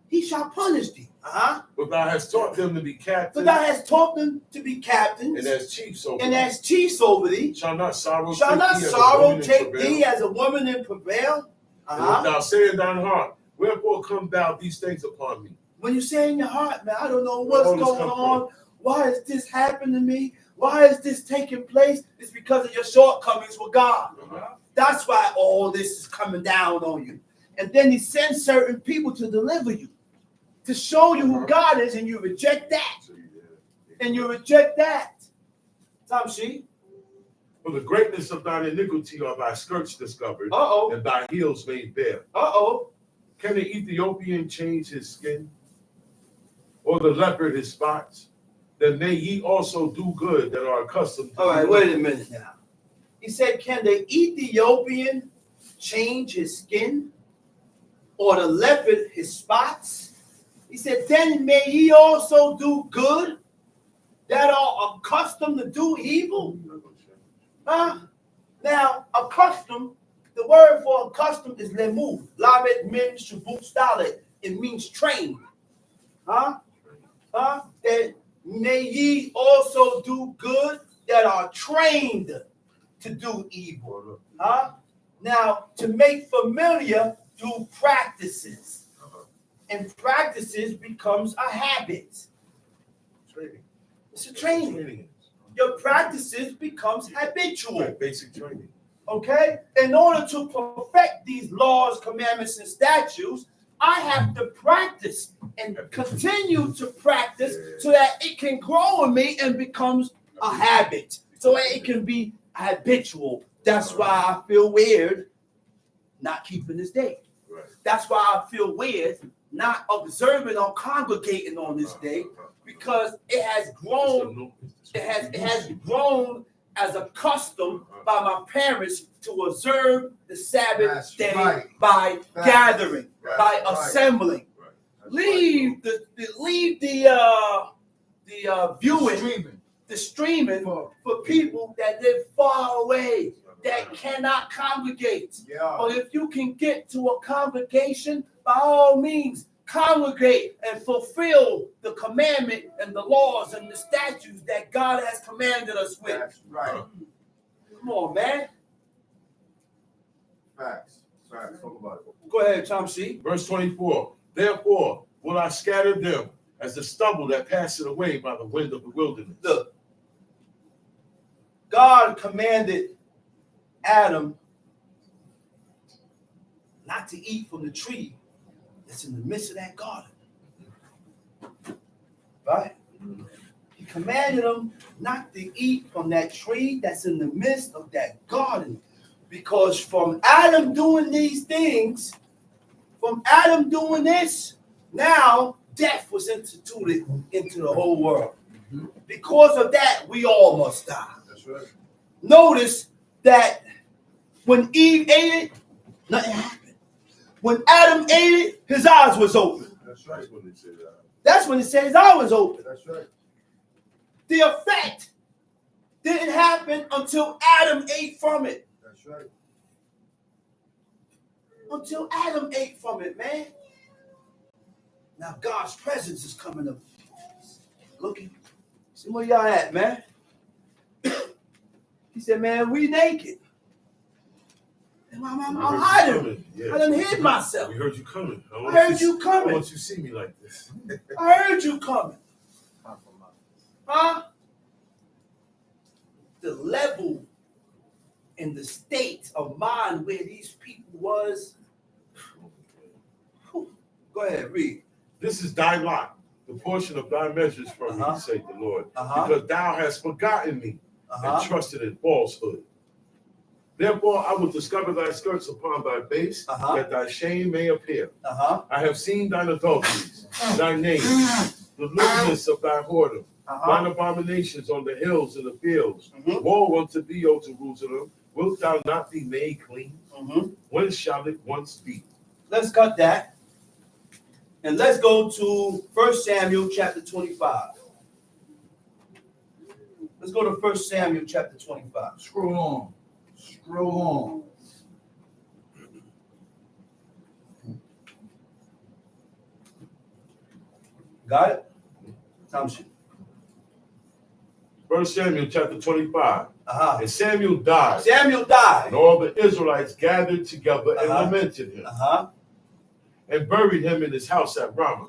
he shall punish thee? But thou hast taught them to be captains, But thou hast taught them to be captains, and as chiefs over and thee. as chiefs over thee. Shall not sorrow Shall take not thee as a sorrow woman in take travail? thee as a woman in travail? And if thou say in thine heart, wherefore come thou these things upon me? When you say in your heart, man, I don't know what's Where all this going come on. Why is this happening to me? Why is this taking place? It's because of your shortcomings with God. That's why all this is coming down on you. And then he sends certain people to deliver you, to show you who God is, and you reject that. And you reject that. Tamshi. For the greatness of thine iniquity are thy skirts discovered, Uh-oh. and thy heels made bare. Uh-oh. Can the Ethiopian change his skin, or the leopard his spots? Then may ye also do good that are accustomed to. All right, wait a minute now. He said, can the Ethiopian change his skin, or the leopard his spots? He said, then may ye also do good that are accustomed to do evil? Now, accustomed, the word for accustomed is lemud. Lamed min shabut dalet. It means trained. That may ye also do good that are trained to do evil. Now, to make familiar through practices. And practices becomes a habit. Training. It's a training. Your practices becomes habitual. Right, basic training. Okay? In order to perfect these laws, commandments, and statutes, I have to practice and continue to practice so that it can grow in me and becomes a habit. So that it can be habitual. That's why I feel weird not keeping this day. Right. That's why I feel weird not observing or congregating on this day, because it has grown. It has grown as a custom by my parents to observe the Sabbath day by gathering, by assembling. Leave the viewing, the streaming for people that live far away, that cannot congregate. But if you can get to a congregation, by all means, congregate and fulfill the commandment and the laws and the statutes that God has commanded us with. That's right. Come on, man. Facts. Talk about it. Go ahead, Tom C. Verse 24. Therefore will I scatter them as the stubble that passeth away by the wind of the wilderness. Look, God commanded Adam not to eat from the tree that's in the midst of that garden. Right? He commanded them not to eat from that tree that's in the midst of that garden. Because from Adam doing these things, from Adam doing this, now death was instituted into the whole world. Because of that, we all must die. That's right. Notice that when Eve ate it, nothing happened. When Adam ate it, his eyes was open. That's right. When they say that. That's when it said his eye was open. That's right. The effect didn't happen until Adam ate from it. That's right. Until Adam ate from it, man. Now God's presence is coming up. Looking. See where y'all at, man? He said, man, we naked. And I'm hiding. Yeah. I done hid myself. We heard you coming. I heard you coming. I want you to see me like this. I heard you coming. Huh? The level and the state of mind where these people was. Whew. Go ahead, read. This is thy lot, the portion of thy measures from me, saith the Lord, because thou hast forgotten me and trusted in falsehood. Therefore, I will discover thy skirts upon thy base, that thy shame may appear. I have seen thine adulteries, thy name, the lewdness of thy whoredom, thine abominations on the hills and the fields. Woe unto thee, O Jerusalem! Wilt thou not be made clean? When shall it once be? Let's cut that. And let's go to 1 Samuel chapter 25. Let's go to 1 Samuel chapter 25. Scroll on. Scroll on. Got it? Thompson. 1 Samuel chapter 25. And Samuel died. Samuel died. And all the Israelites gathered together and lamented him. And buried him in his house at Ramah.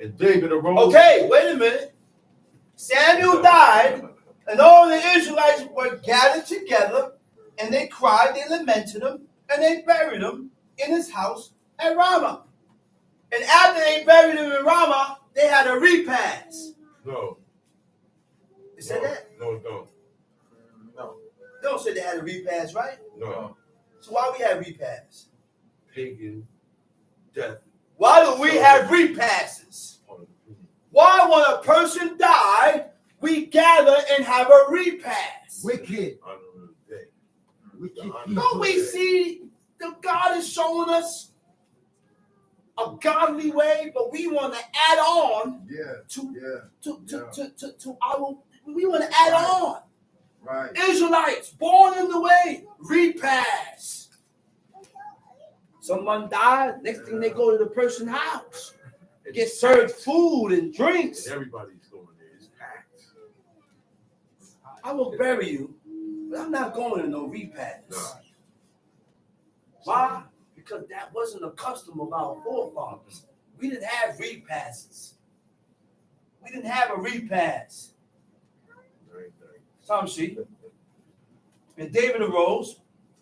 And David arose. Okay, wait a minute. Samuel died, and all the Israelites were gathered together, and they cried, they lamented him, and they buried him in his house at Ramah. And after they buried him in Ramah, they had a repast. No. It said that? No, it don't. No. They don't say they had a repast, right? No. So why we have repasts? Pagan death. Why do we have repasses? Why when a person died, we gather and have a repast? Wicked. Don't we see the God is showing us a godly way, but we want to add on to our, we want to add on. Right. Israelites born in the way, repass. Someone died, next thing they go to the person's house, get served food and drinks. And everybody's going there. It's packed. I will bury you, but I'm not going to no repass. No. Why? Because that wasn't a custom of our forefathers. We didn't have repasses. We didn't have a repass. Tom sheet. And David arose.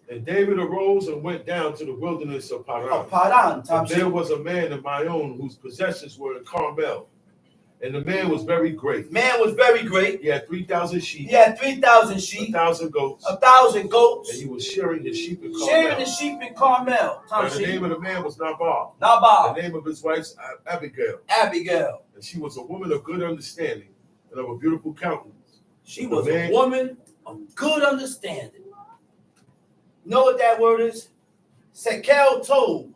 And David arose and went down to the wilderness of Paran. Tom there was a man of my own whose possessions were in Carmel. And the man was very great. Man was very great. He had 3,000 sheep. He had 3,000 sheep. 1,000 goats. 1,000 goats. And he was shearing his sheep in Carmel. Sharing the sheep in Carmel. And the name of the man was Nabal. Nabal. The name of his wife's Abigail. Abigail. And she was a woman of good understanding and of a beautiful countenance. She was a woman of good understanding. You know what that word is? Sekel Tov.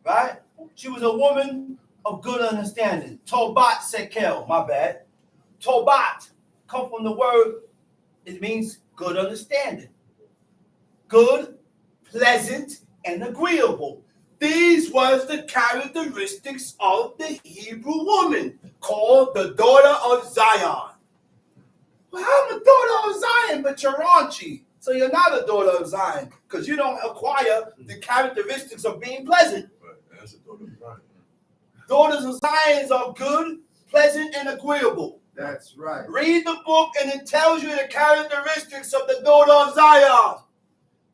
Right? She was a woman of good understanding. Tobat Sekel, my bad. Tobat come from the word, it means good understanding. Good, pleasant, and agreeable. These was the characteristics of the Hebrew woman called the daughter of Zion. Well, I'm a daughter of Zion, but you're raunchy. So you're not a daughter of Zion because you don't acquire the characteristics of being pleasant. Right, that's a daughter of Zion. Daughters of Zion are good, pleasant, and agreeable. That's right. Read the book and it tells you the characteristics of the daughter of Zion.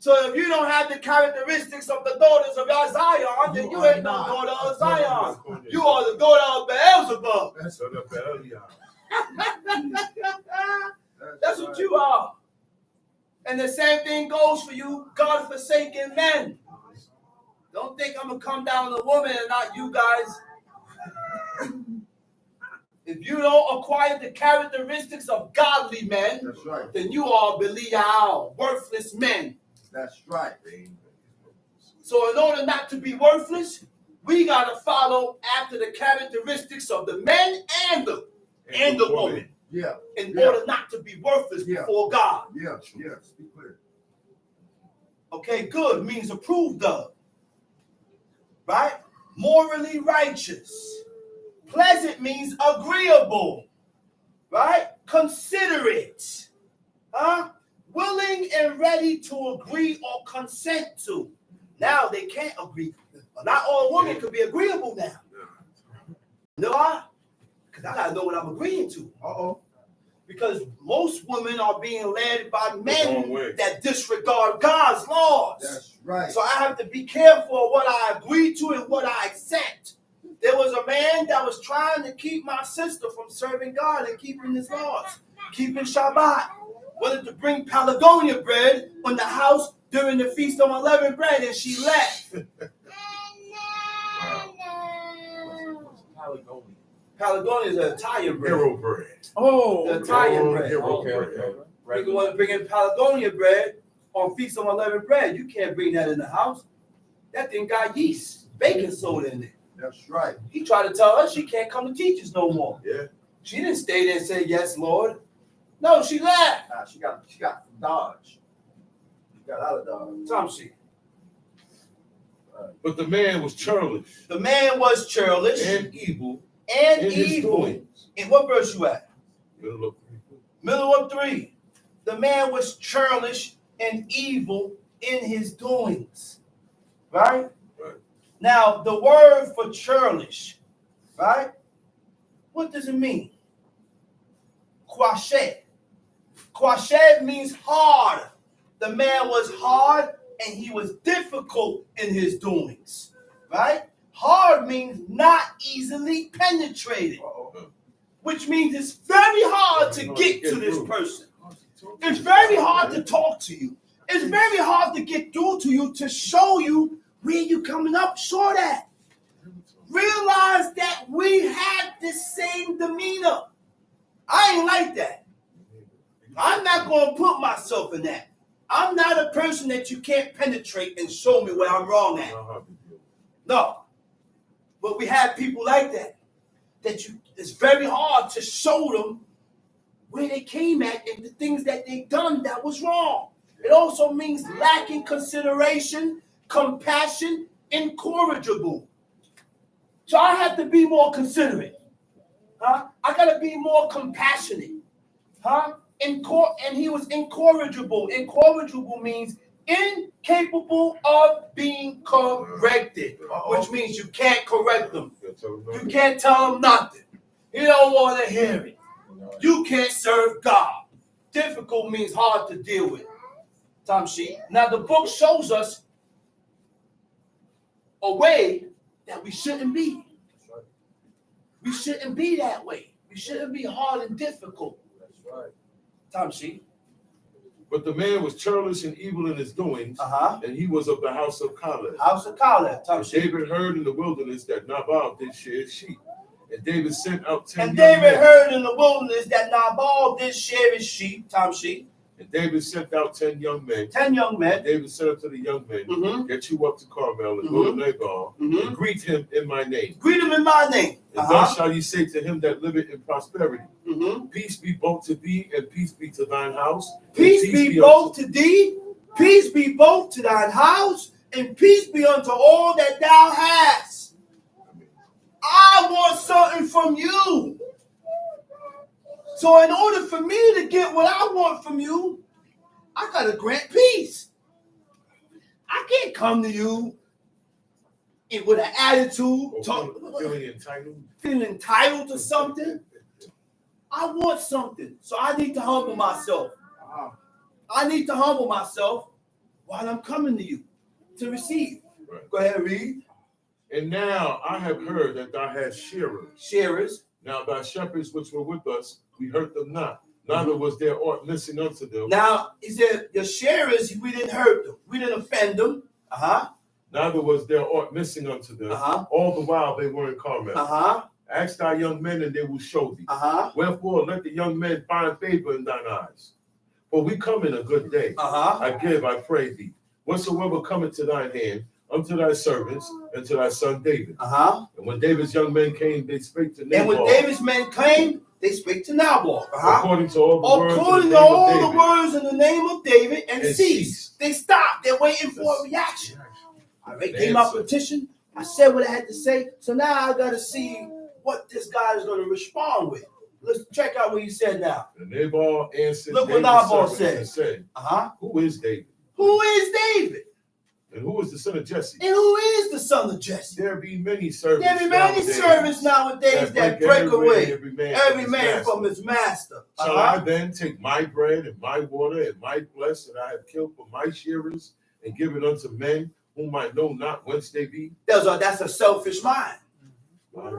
So if you don't have the characteristics of the daughters of Zion, then you ain't no daughter of Zion. You are the daughter of Beelzebub. That's what you are. And the same thing goes for you, God-forsaken men. Don't think I'm going to come down on a woman and not you guys. If you don't acquire the characteristics of godly men, That's right. then you are Belial, worthless men. That's right. So in order not to be worthless, we got to follow after the characteristics of the men and the woman. Yeah. In order not to be worthless before God. Yeah. Yeah. Speak clear. Okay, good means approved of. Right? Morally righteous. Pleasant means agreeable. Right? Considerate. Willing and ready to agree or consent to. Now they can't agree. Not all women can be agreeable now. You know why? Because I gotta know what I'm agreeing to. Because most women are being led by men that disregard God's laws. That's right. So I have to be careful of what I agree to and what I accept. There was a man that was trying to keep my sister from serving God and keeping his laws, keeping Shabbat. Wanted to bring Pelagonia bread on the house during the Feast of Unleavened Bread, and she left. Pelagonia is an Italian bread. Hero bread. Oh, the Italian bread. Okay. Right. You want to bring in Pelagonia bread on Feast of Unleavened Bread. You can't bring that in the house. That thing got yeast, baking soda in it. That's right. He tried to tell her she can't come to teach us no more. Yeah. She didn't stay there and say, yes, Lord. No, she left. She got from Dodge. She got out of Dodge. Some she. But the man was churlish. The man was churlish and evil. And in evil. His doings. In what verse you at? Middle of 3. Middle of 3. The man was churlish and evil in his doings. Right? Right. Now, the word for churlish, right? What does it mean? Quashed. Quashed means hard. The man was hard and he was difficult in his doings. Right? Hard means not easily penetrated. Which means it's very hard to get to this person. It's very hard to talk to you. It's very hard to get through to you, to show you where you coming up short at. Realize that we have the same demeanor. I ain't like that. I'm not going to put myself in that. I'm not a person that you can't penetrate and show me where I'm wrong at. No. But we have people like that. It's very hard to show them where they came at and the things that they done that was wrong. It also means lacking consideration, compassion, incorrigible. So I have to be more considerate. I got to be more compassionate. And he was incorrigible. Incorrigible means incapable of being corrected, which means you can't correct them. You can't tell them nothing. You don't want to hear it. You can't serve God. Difficult means hard to deal with. Tom Sheet. Now the book shows us a way that we shouldn't be. We shouldn't be that way. We shouldn't be hard and difficult. That's right. Tom Sheet. But the man was churlish and evil in his doings, and he was of the house of Caleb. House of Caleb. And David heard in the wilderness that Nabal did share his sheep. And David sent out 10 And young David men. heard in the wilderness that Nabal did share his sheep. Tom Sheet. And David sent out 10 young men. 10 young men. And David said unto the young men, get you up to Carmel and go to Nabal and greet him in my name. Greet him in my name. And thus shall you say to him that liveth in prosperity, peace be both to thee, and peace be to thine house. Peace be both to thee, peace be both to thine house, and peace be unto all that thou hast. I want something from you. So in order for me to get what I want from you, I got to grant peace. I can't come to you with an attitude, feeling entitled to something. I want something, so I need to humble myself. I need to humble myself. while I'm coming to you to receive. Right. Go ahead, read. And now I have heard that thou hast shearers. Shearers. Now thy shepherds which were with us, we hurt them not. Neither was there aught missing unto them. Now, he said, your shearers, we didn't hurt them. We didn't offend them. Neither was there aught missing unto them. All the while they were in Carmel. Ask thy young men, and they will show thee. Wherefore, let the young men find favor in thine eyes. For we come in a good day. I give, I pray thee, whatsoever cometh to thine hand, unto thy servants, and to thy son David. And when David's young men came, they spake to Nabal. And when David's men came, they spake to Nabal. According to all the words in the name of David, and ceased. They stopped. They're waiting for a reaction. I gave my petition. I said what I had to say. So now I got to see what this guy is going to respond with. Let's check out what he said now. And Nabal answered. Look what Nabal said. And said, Who is David? Who is David? And who is the son of Jesse? And who is the son of Jesse? There be many servants. There be many servants nowadays that break away every man from his master. Shall I then take my bread and my water and my flesh that I have killed for my shearers and give it unto men whom I know not whence they be? That's a selfish mind. My.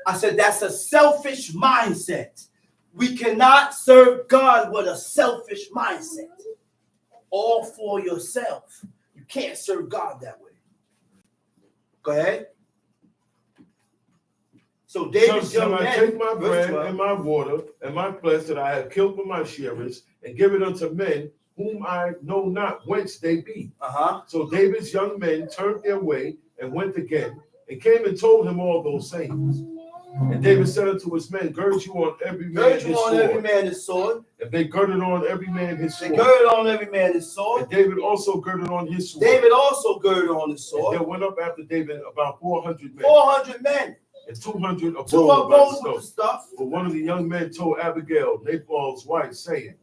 I said that's a selfish mindset. We cannot serve God with a selfish mindset. All for yourself. You can't serve God that way. Go ahead. So David's young man, take my bread and my water and my flesh that I have killed for my shearers and give it unto men whom I know not whence they be. So David's young men turned their way and went again and came and told him all those sayings. And David said unto his men, gird you on every man his sword. And they girded on every man his sword. And David also girded on his sword. And there went up after David about 400 men. 400 men. And 200 abode with the stuff. But one of the young men told Abigail, Nabal's wife, saying,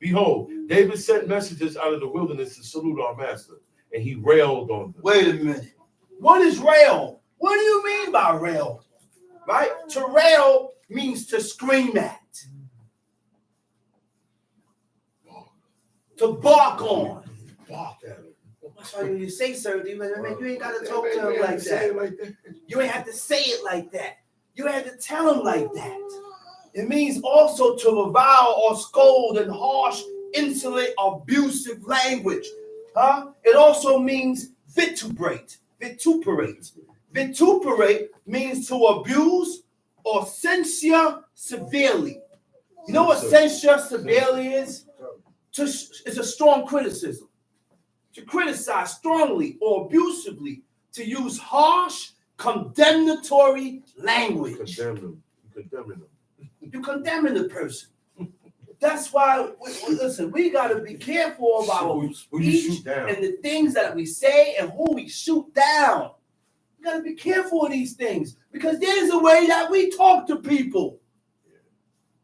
Behold, David sent messengers out of the wilderness to salute our master. And he railed on them. Wait a minute. What is rail? What do you mean by rail? Right? To rail means to scream at. To bark on. Bark at him. That's why when you say certain things, you ain't got to talk to him like that. You ain't have to say it like that. You had to tell him like that. It means also to revile or scold in harsh, insolent, abusive language. It also means vituperate. Vituperate means to abuse or censure severely. You know what censure severely is? It's a strong criticism. To criticize strongly or abusively. To use harsh, condemnatory language. You're condemning the person. That's why, listen, we got to be careful of our speech and the things that we say and who we shoot down. You got to be careful of these things because there's a way that we talk to people.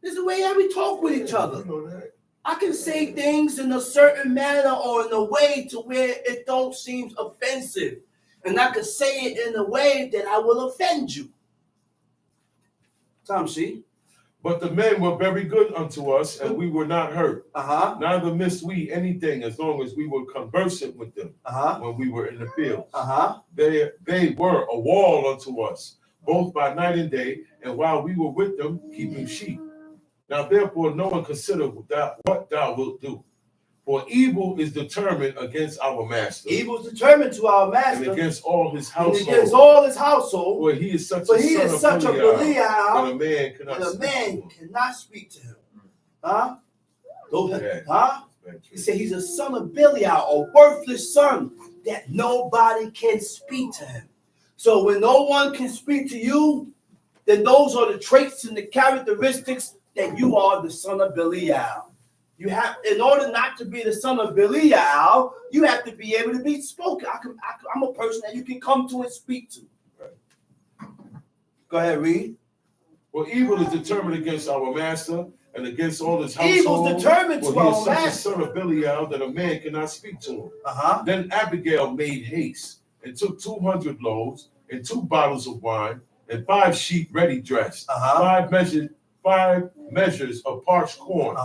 There's a way that we talk with each other. I can say things in a certain manner or in a way to where it don't seem offensive. And I can say it in a way that I will offend you. Tom, see? But the men were very good unto us, and we were not hurt. Neither missed we anything as long as we were conversant with them when we were in the fields. They were a wall unto us, both by night and day, and while we were with them, keeping sheep. Now therefore no one consider what thou wilt do. For evil is determined against our master. Evil is determined to our master. And against all his household. And against all his household. For he is such a Belial that a man cannot speak to him. He said he's a son of Belial, a worthless son that nobody can speak to him. So when no one can speak to you, then those are the traits and the characteristics that you are the son of Belial. You have, in order not to be the son of Belial, you have to be able to be spoken. I'm a person that you can come to and speak to. Right. Go ahead, read. Well, evil is determined against our master and against all his household. Evil is determined to our master. He is such a son of Belial that a man cannot speak to him. Then Abigail made haste and took 200 loaves and 2 bottles of wine and 5 sheep ready dressed, 5 measures of parched corn.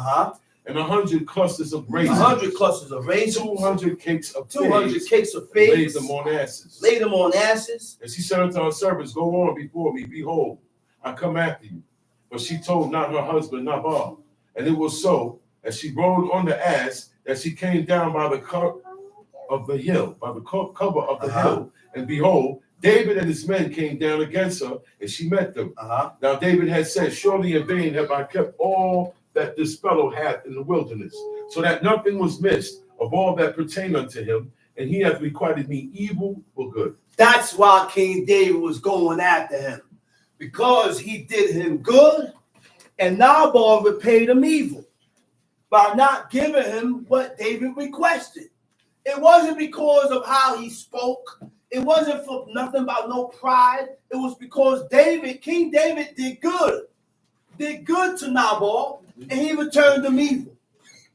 and 100 clusters of raisins. 100 clusters of raisins. 200 cakes of 200 figs. cakes of Laid figs. them on asses. Laid them on asses. And she said unto her servants, go on before me. Behold, I come after you. But she told not her husband Nabal. And it was so, as she rode on the ass, that she came down by the cover of the hill, hill. And behold, David and his men came down against her, and she met them. Now David had said, surely in vain have I kept all that this fellow hath in the wilderness, so that nothing was missed of all that pertained unto him, and he hath requited me evil for good. That's why King David was going after him, because he did him good, and Nabal repaid him evil by not giving him what David requested. It wasn't because of how he spoke. It wasn't for nothing about no pride. It was because King David did good to Nabal, and he returned him evil.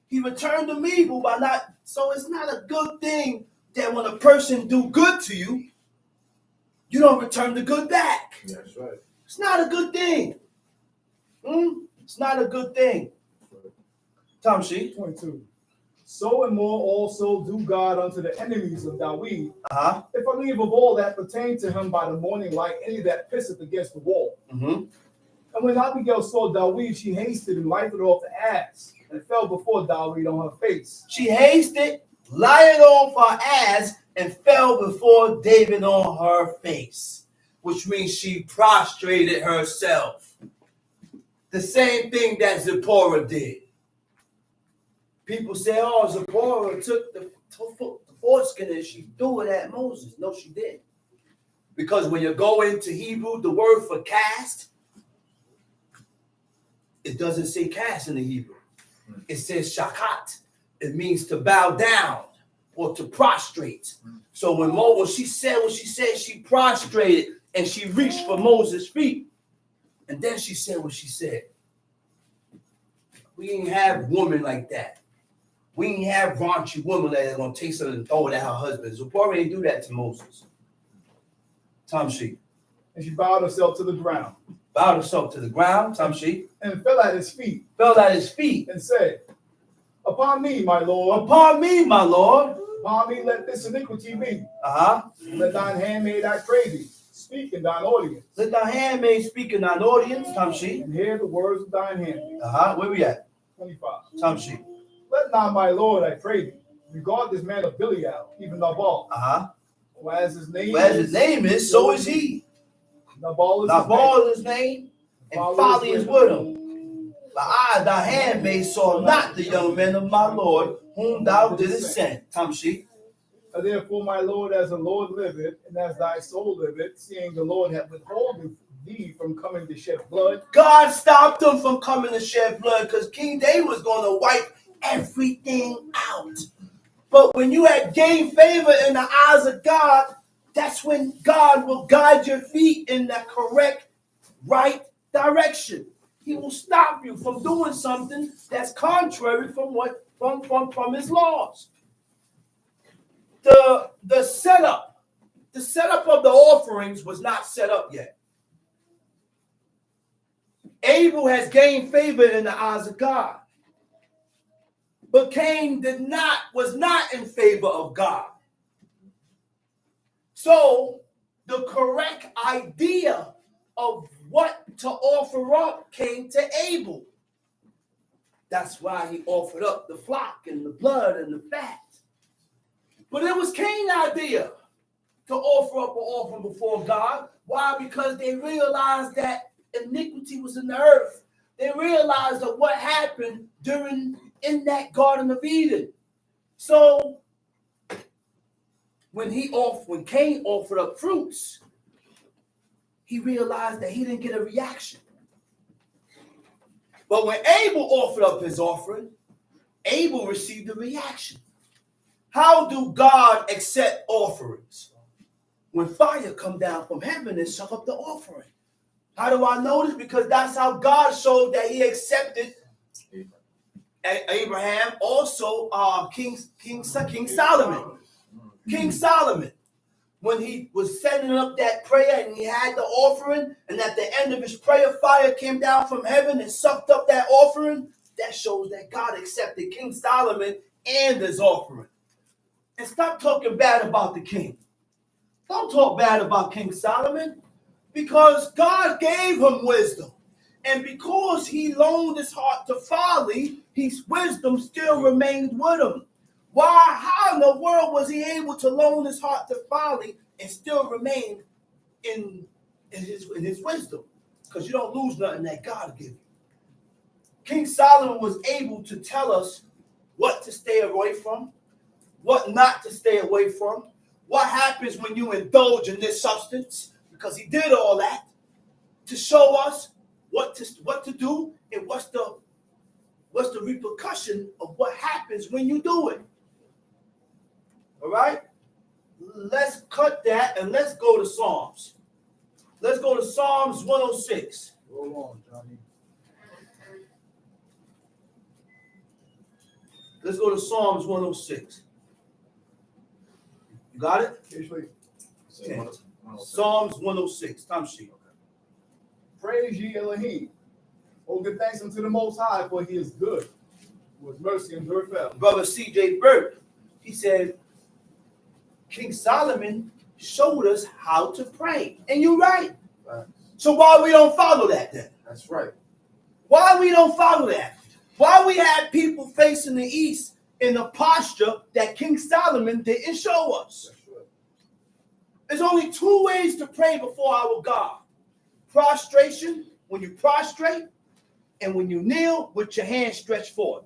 He returned him evil by not. So it's not a good thing that when a person do good to you, you don't return the good back. That's right. It's not a good thing. It's not a good thing. Tom Sheet. 22. So and more also do God unto the enemies of David, if I leave of all that pertain to him by the morning light, any that pisseth against the wall. Mm-hmm. And when Abigail saw David, she hasted and lighted off the ass, and fell before David on her face. She hasted, lighted off her ass, and fell before David on her face, which means she prostrated herself. The same thing that Zipporah did. People say, oh, Zipporah took the foreskin and she threw it at Moses. No, she didn't. Because when you go into Hebrew, the word for cast, it doesn't say cast in the Hebrew. It says shakat. It means to bow down or to prostrate. So when she said what she said, she prostrated and she reached for Moses' feet. And then she said what she said. We didn't have women like that. We didn't have raunchy women that are going to take something and throw it at her husband. Zipporah didn't do that to Moses. Tom Sheep. And she bowed herself to the ground. Bowed herself to the ground. Tom Sheep. And fell at his feet. Fell at his feet. And said, upon me, my Lord. Upon me, my Lord. Upon me let this iniquity be. Let thine handmaid, I pray thee, speak in thine audience. Let thine handmaid speak in thine audience. Tom Sheep. And hear the words of thine handmaid. Where we at? 25. Tom Sheep. Let not my Lord, I pray thee, regard this man of Belial, even Nabal. For as his name is, so is he. Nabal is his name, and folly is with him. But I, thy handmaid, saw not the young men of my Lord, whom thou didst send. Tom Sheep. Therefore, my Lord, as the Lord liveth, and as thy soul liveth, seeing the Lord hath withholden thee from coming to shed blood. God stopped him from coming to shed blood because King David was going to wipe everything out. But when you have gained favor in the eyes of God, that's when God will guide your feet in the correct, right direction. He will stop you from doing something that's contrary from his laws. The setup of the offerings was not set up yet. Abel has gained favor in the eyes of God. But Cain was not in favor of God. So the correct idea of what to offer up came to Abel. That's why he offered up the flock and the blood and the fat. But it was Cain's idea to offer up an offering before God. Why? Because they realized that iniquity was in the earth. They realized that what happened in that Garden of Eden. So when Cain offered up fruits, he realized that he didn't get a reaction. But when Abel offered up his offering, Abel received a reaction. How do God accept offerings? When fire come down from heaven and suck up the offering. How do I know this? Because that's how God showed that he accepted Abraham, also King Solomon. King Solomon, when he was setting up that prayer and he had the offering, and at the end of his prayer, fire came down from heaven and sucked up that offering, that shows that God accepted King Solomon and his offering. And stop talking bad about the king. Don't talk bad about King Solomon, because God gave him wisdom. And because he loaned his heart to folly, his wisdom still remained with him. Why? How in the world was he able to loan his heart to folly and still remain in his wisdom? Because you don't lose nothing that God gives you. King Solomon was able to tell us what to stay away from, what not to stay away from, what happens when you indulge in this substance, because he did all that to show us what to do and what's the repercussion of what happens when you do it. All right? Let's cut that and let's go to Psalms. Let's go to Psalms 106. Roll on, Johnny. Let's go to Psalms 106. You got it? Usually, Yeah. Psalms 106. Time sheet. praise ye Elohim. Oh, give thanks unto the Most High, for he is good. For his mercy endureth forever. Brother C.J. Burt, he said, King Solomon showed us how to pray. And you're right. Right. So why we don't follow that then? That's right. Why we don't follow that? Why we had people facing the east in a posture that King Solomon didn't show us? That's right. There's only two ways to pray before our God. Prostration, when you prostrate, and when you kneel with your hands stretched forth.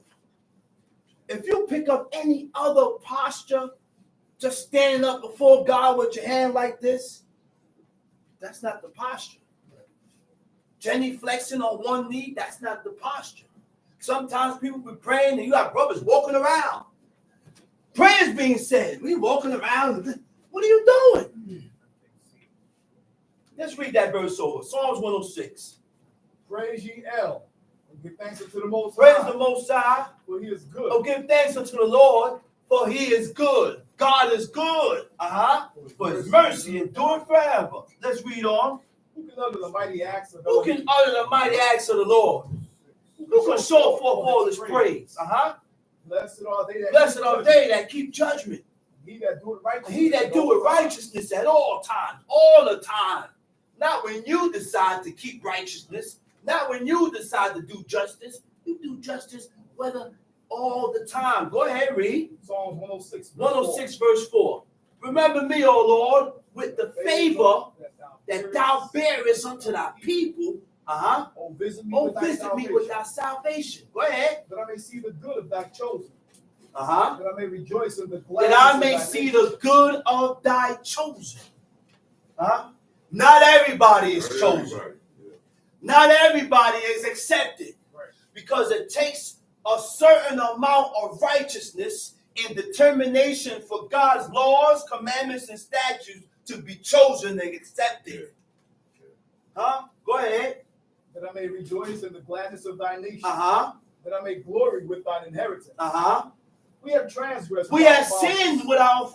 If you pick up any other posture, just standing up before God with your hand like this, that's not the posture. Genuflexing on one knee, that's not the posture. Sometimes people be praying and you got brothers walking around. Prayers being said. We walking around. What are you doing? Let's read that verse over. Psalms 106. Praise ye El. And give thanks unto the Most Praise High, the Most High. for he is good. Oh, give thanks unto the Lord, for he is good. God is good. For his mercy endureth forever. Let's read on. Who can utter the mighty acts of Who can utter the mighty acts of the Lord? Who can show forth all his praise? Blessed are they that Blessed keep are judgment. they that keep judgment. He that doeth righteousness. He that doeth righteousness at all times, all the time. Not when you decide to keep righteousness. Not when you decide to do justice. You do justice whether all the time. Go ahead, read. Psalms 106. 106 verse 4. Remember me, O Lord, with the favor that thou bearest unto thy people. Oh, visit me, Oh, visit me with thy salvation. Go ahead. that I may see the good of thy chosen. That That I may rejoice in the gladness I of may thy see nation. the good of thy chosen. Not everybody is chosen. Not everybody is accepted. Right. Because it takes a certain amount of righteousness and determination for God's laws, commandments, and statutes to be chosen and accepted. Go ahead. That I may rejoice in the gladness of thy nation. Uh-huh. That I may glory with thine inheritance. Uh-huh. We have transgressed. We have sinned with our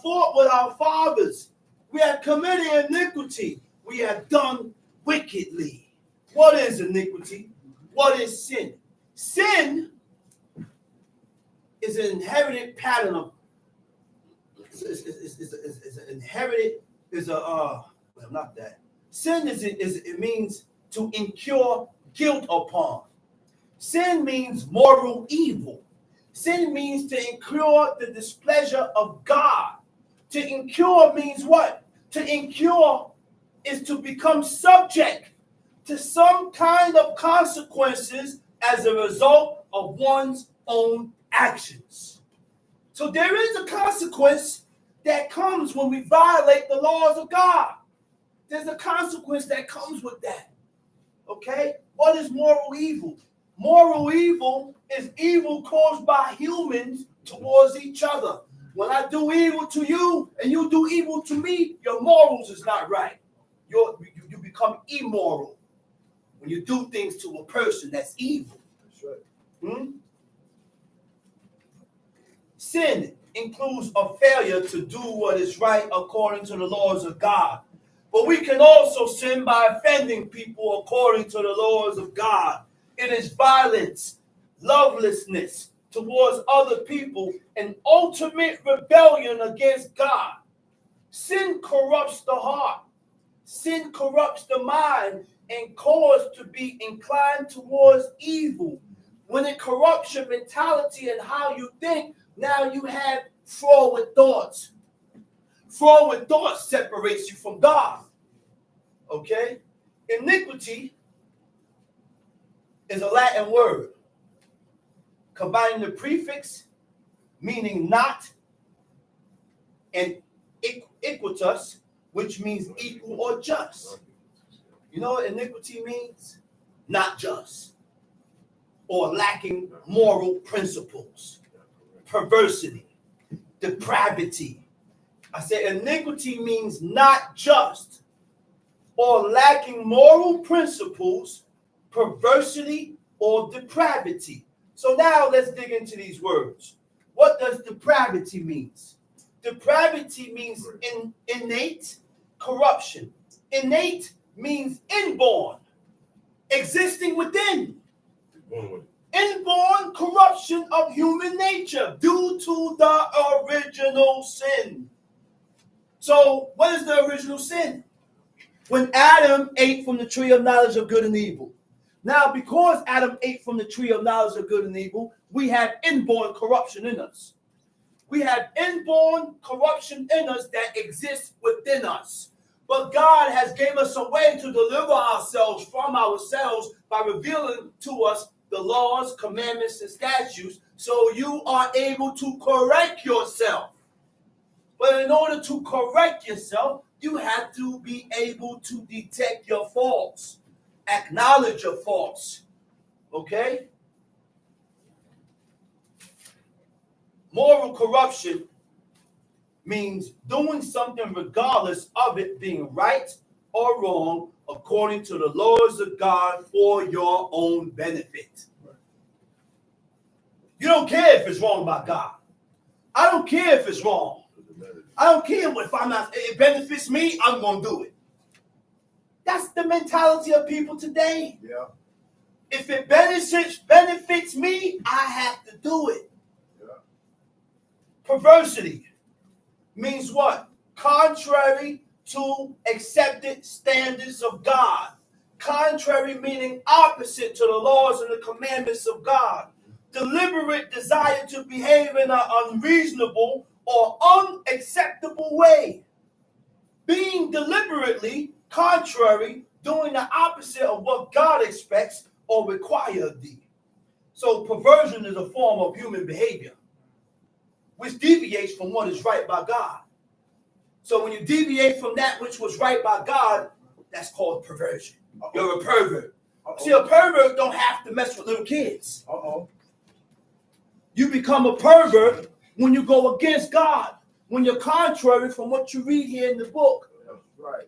fathers. We have committed iniquity. We have done wickedly. What is iniquity? What is sin? Sin is an inherited pattern of. Not that. Sin it means to incur guilt upon. Sin means moral evil. Sin means to incur the displeasure of God. To incur means what? To incur is to become subject to some kind of consequences as a result of one's own actions. So there is a consequence that comes when we violate the laws of God. There's a consequence that comes with that. Okay? What is moral evil? Moral evil is evil caused by humans towards each other. When I do evil to you and you do evil to me, your morals is not right. You become immoral when you do things to a person that's evil. That's right. Sin includes a failure to do what is right according to the laws of God. But we can also sin by offending people according to the laws of God. It is violence, lovelessness towards other people, and ultimate rebellion against God. Sin corrupts the heart. Sin corrupts the mind and causes to be inclined towards evil. When it corrupts your mentality and how you think, now you have forward thoughts. Forward thoughts separates you from God. Okay? Iniquity is a Latin word combining the prefix meaning not and equitas, which means equal or just. You know what iniquity means? Not just or lacking moral principles, perversity, depravity. I said iniquity means not just or lacking moral principles, perversity, or depravity. So now let's dig into these words. What does depravity mean? Depravity means innate corruption. Innate means inborn, existing within. Inborn corruption of human nature due to the original sin. So what is the original sin? When Adam ate from the tree of knowledge of good and evil. Now, because Adam ate from the tree of knowledge of good and evil, we have inborn corruption in us. We have inborn corruption in us that exists within us. But God has given us a way to deliver ourselves from ourselves by revealing to us the laws, commandments, and statutes, so you are able to correct yourself. But in order to correct yourself, you have to be able to detect your faults, acknowledge your faults. Okay? Moral corruption means doing something regardless of it being right or wrong according to the laws of God for your own benefit. You don't care if it's wrong by God. I don't care if it's wrong. I don't care if I'm not, it benefits me, I'm going to do it. That's the mentality of people today. Yeah. If it benefits me, I have to do it. Yeah. Perversity means what? Contrary to accepted standards of God. Contrary meaning opposite to the laws and the commandments of God. Deliberate desire to behave in an unreasonable or unacceptable way. Being deliberately contrary, doing the opposite of what God expects or requires of thee. So perversion is a form of human behavior which deviates from what is right by God. So when you deviate from that which was right by God, that's called perversion. You're a pervert. See, a pervert don't have to mess with little kids. You become a pervert when you go against God, when you're contrary from what you read here in the book. That's right.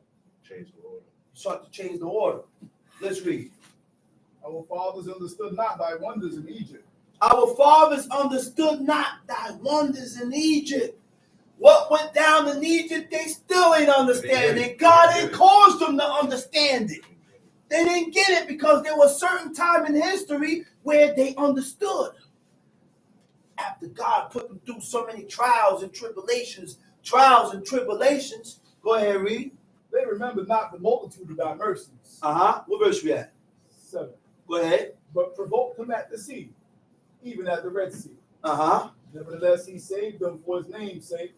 Change the order. Start to change the order. Let's read. Our fathers understood not thy wonders in Egypt. Our fathers understood not thy wonders in Egypt. What went down in Egypt, they still ain't understanding. God ain't caused them to understand it. They didn't get it because there was a certain time in history where they understood. After God put them through so many trials and tribulations, go ahead, read. They remembered not the multitude of thy mercies. What verse we at? 7. Go ahead. But provoked them at the sea, even at the Red Sea. Nevertheless, he saved them for his name's sake,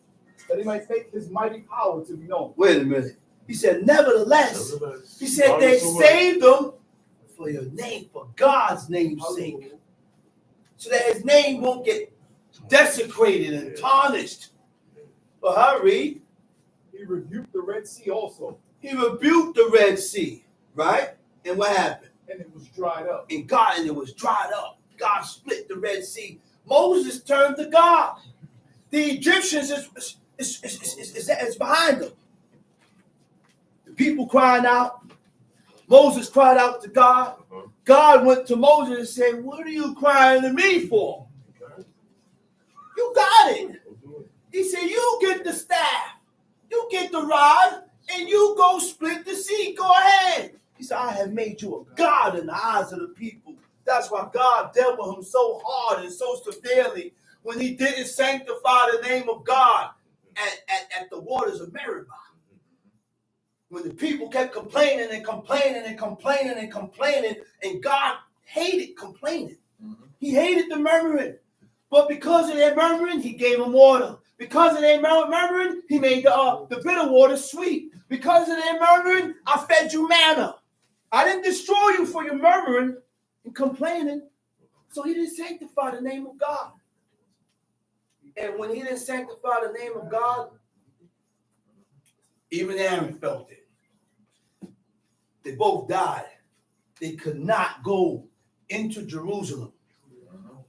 that he might make his mighty power to be known. Wait a minute. He said, nevertheless. He said they saved them for your name, for God's name's sake. So that his name won't get desecrated and tarnished. Read. He rebuked the Red Sea also. He rebuked the Red Sea, right? And what happened? And it was dried up. And it was dried up. God split the Red Sea. Moses turned to God. The Egyptians is behind them. The people crying out. Moses cried out to God. God went to Moses and said, what are you crying to me for? You got it. He said, you get the staff. You get the rod. And you go split the sea. Go ahead. He said, I have made you a God in the eyes of the people, That's why God dealt with him so hard and so severely when he didn't sanctify the name of God at the waters of Meribah. When the people kept complaining and complaining and complaining and complaining, and God hated complaining. He hated the murmuring. But because of their murmuring, he gave them water. Because of their murmuring, he made the bitter water sweet. Because of their murmuring, I fed you manna. I didn't destroy you for your murmuring and complaining. So he didn't sanctify the name of God. And when he didn't sanctify the name of God, even Aaron felt it. They both died. They could not go into Jerusalem.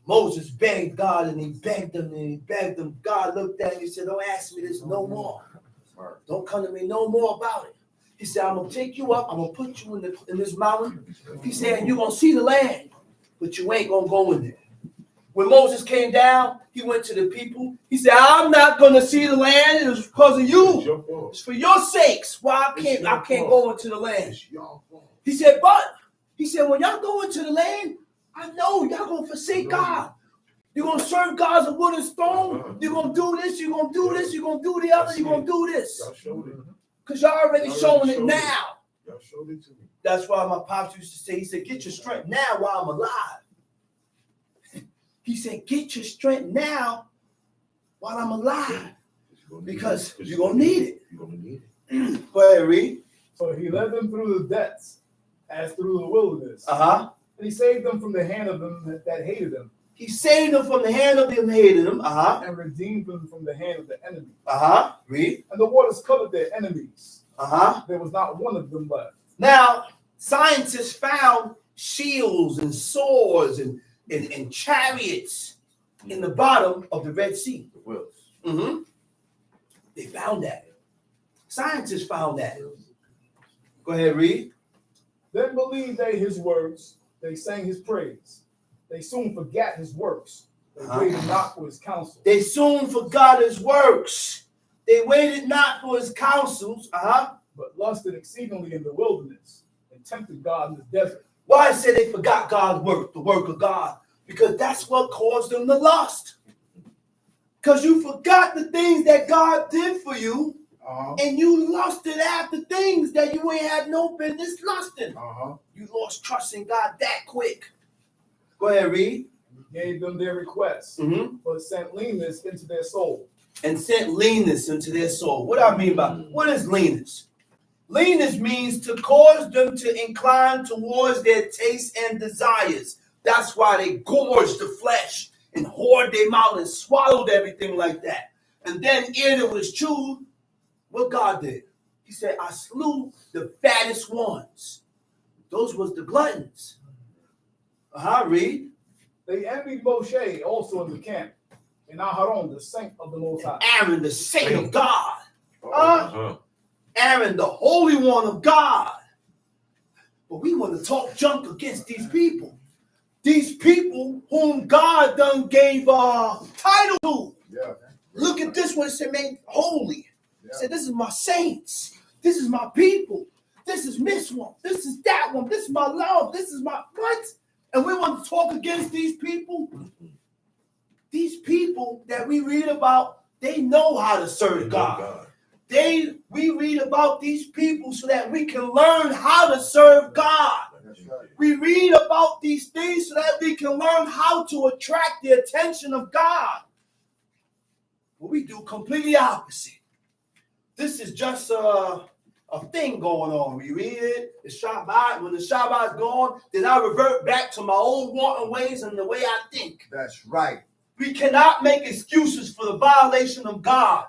Moses begged God, and he begged them, and he begged them. God looked at him and he said, don't ask me this no more. Don't come to me no more about it. He said, I'm going to take you up. I'm going to put you in this mountain. He said, you're going to see the land, but you ain't going to go in there. When Moses came down, he went to the people. He said, I'm not going to see the land. It was because of you. It's for your sakes. Why I can't go into the land. He said, when y'all go into the land, I know y'all going to forsake God. You're going to serve gods of wood and stone. You're going to do this. You're going to do this. You're going to do the other. You're going to do this. Because y'all already showing it now. Y'all showed it to me. That's why my pops used to say, he said, get your strength now while I'm alive. He said, get your strength now while I'm alive. Because you're going to need it. You're going to need it. Go ahead, read. So he led them through the depths, as through the wilderness. Uh-huh. And he saved them from the hand of them that hated them. He saved them from the hand of them that hated them. Uh-huh. And redeemed them from the hand of the enemy. Uh-huh. Read. And the waters covered their enemies. Uh-huh. There was not one of them left. Now, scientists found shields and swords and chariots in the bottom of the Red Sea. Mm-hmm. They found that. Scientists found that. Go ahead, read. Then believed they his words. They sang his praise. They soon forgot his works. They waited not for his counsel. They soon forgot his works. They waited not for his counsels. But lusted exceedingly in the wilderness and tempted God in the desert. Why I say they forgot God's work, the work of God? Because that's what caused them to lust. Because you forgot the things that God did for you, and you lusted after things that you ain't had no business lusting. You lost trust in God that quick. Go ahead, read. He gave them their requests, but sent leanness into their soul. And sent leanness into their soul. What I mean by what is leanness? Leanness means to cause them to incline towards their tastes and desires. That's why they gorged the flesh and hoard their mouth and swallowed everything like that. And then ere it was chewed, what God did? He said, I slew the fattest ones. Those was the gluttons. Read. They envied Moshe also in the camp, and Aharon, the saint of the Most High. Aaron, the saint of God. Aaron, the Holy One of God. But we want to talk junk against these people. These people whom God done gave a title to. Yeah. Look at this one. It said, man, holy. It said, this is my saints. This is my people. This is this one. This is that one. This is my love. This is my what? And we want to talk against these people. These people that we read about, they know how to serve God. We read about these people so that we can learn how to serve God. We read about these things so that we can learn how to attract the attention of God. But we do completely opposite. This is just a thing going on. We read it, the Shabbat. When the Shabbat's gone, then I revert back to my old wanton ways and the way I think. That's right. We cannot make excuses for the violation of God.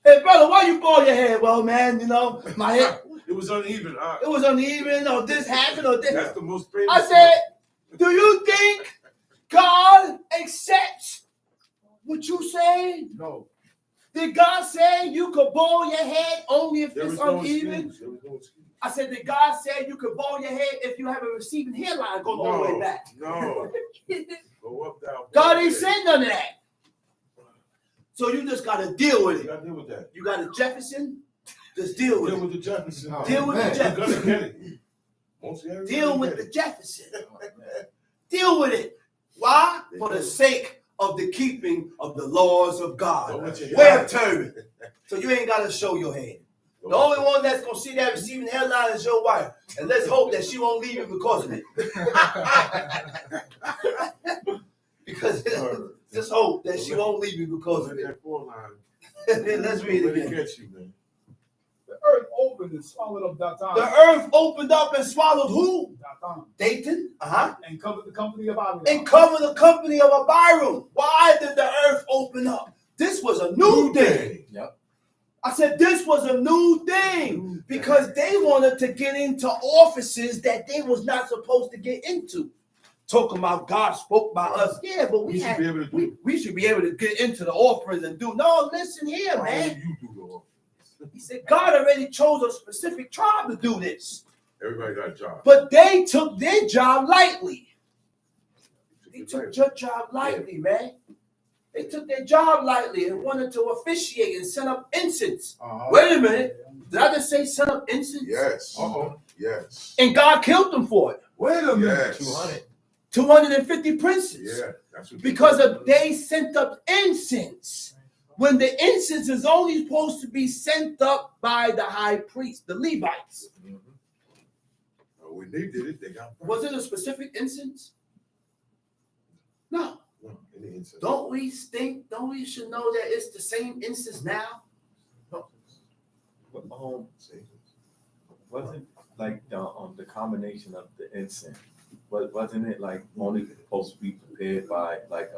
Hey, brother, why you bald your head? Well, man, my head. It was uneven. It was uneven, or this happened, or this. That's the most famous. I said, do you think God accepts what you say? No. Did God say you could bald your head only if it's No uneven? excuse. I said, did God say you could bald your head if you have a receiving hairline going all the way back? No. Go up, down. God ain't saying none of that. So you just got to deal with it. You got to deal with that. You got a Jefferson, just deal with it. Deal with the Jefferson. Deal with the You're Jefferson. gonna get it. Deal with the Jefferson. deal with it. Why? For the sake of the keeping of the laws of God. Wear a turban. So you ain't got to show your head. The only one that's going to see that receiving hairline is your wife. And let's hope that she won't leave you because of it. Because just hope that she won't leave you because of it. Let's read it again. The earth opened and swallowed up Datan. The earth opened up and swallowed who? Datan. Dathan. And covered the company of Abiram. And covered the company of Abiram. Why did the earth open up? This was a new thing. Yep. I said this was a new thing because they wanted to get into offices that they was not supposed to get into. Talking about God spoke by us. Yeah, but we should be able to get into the offerings and do. No, listen here, man. He said God already chose a specific tribe to do this. Everybody got a job. But they took their job lightly. They took your job lightly, man. They took their job lightly and wanted to officiate and set up incense. Wait a minute. Did I just say set up incense? Yes. Yes. And God killed them for it. Wait a minute. 250 princes. Yeah. That's what because they sent up incense. When the incense is only supposed to be sent up by the high priest, the Levites. When they did it, they got. Was it a specific incense? No. Don't we should know that it's the same instance now? Wasn't like the combination of the incense, wasn't it like only supposed to be prepared by like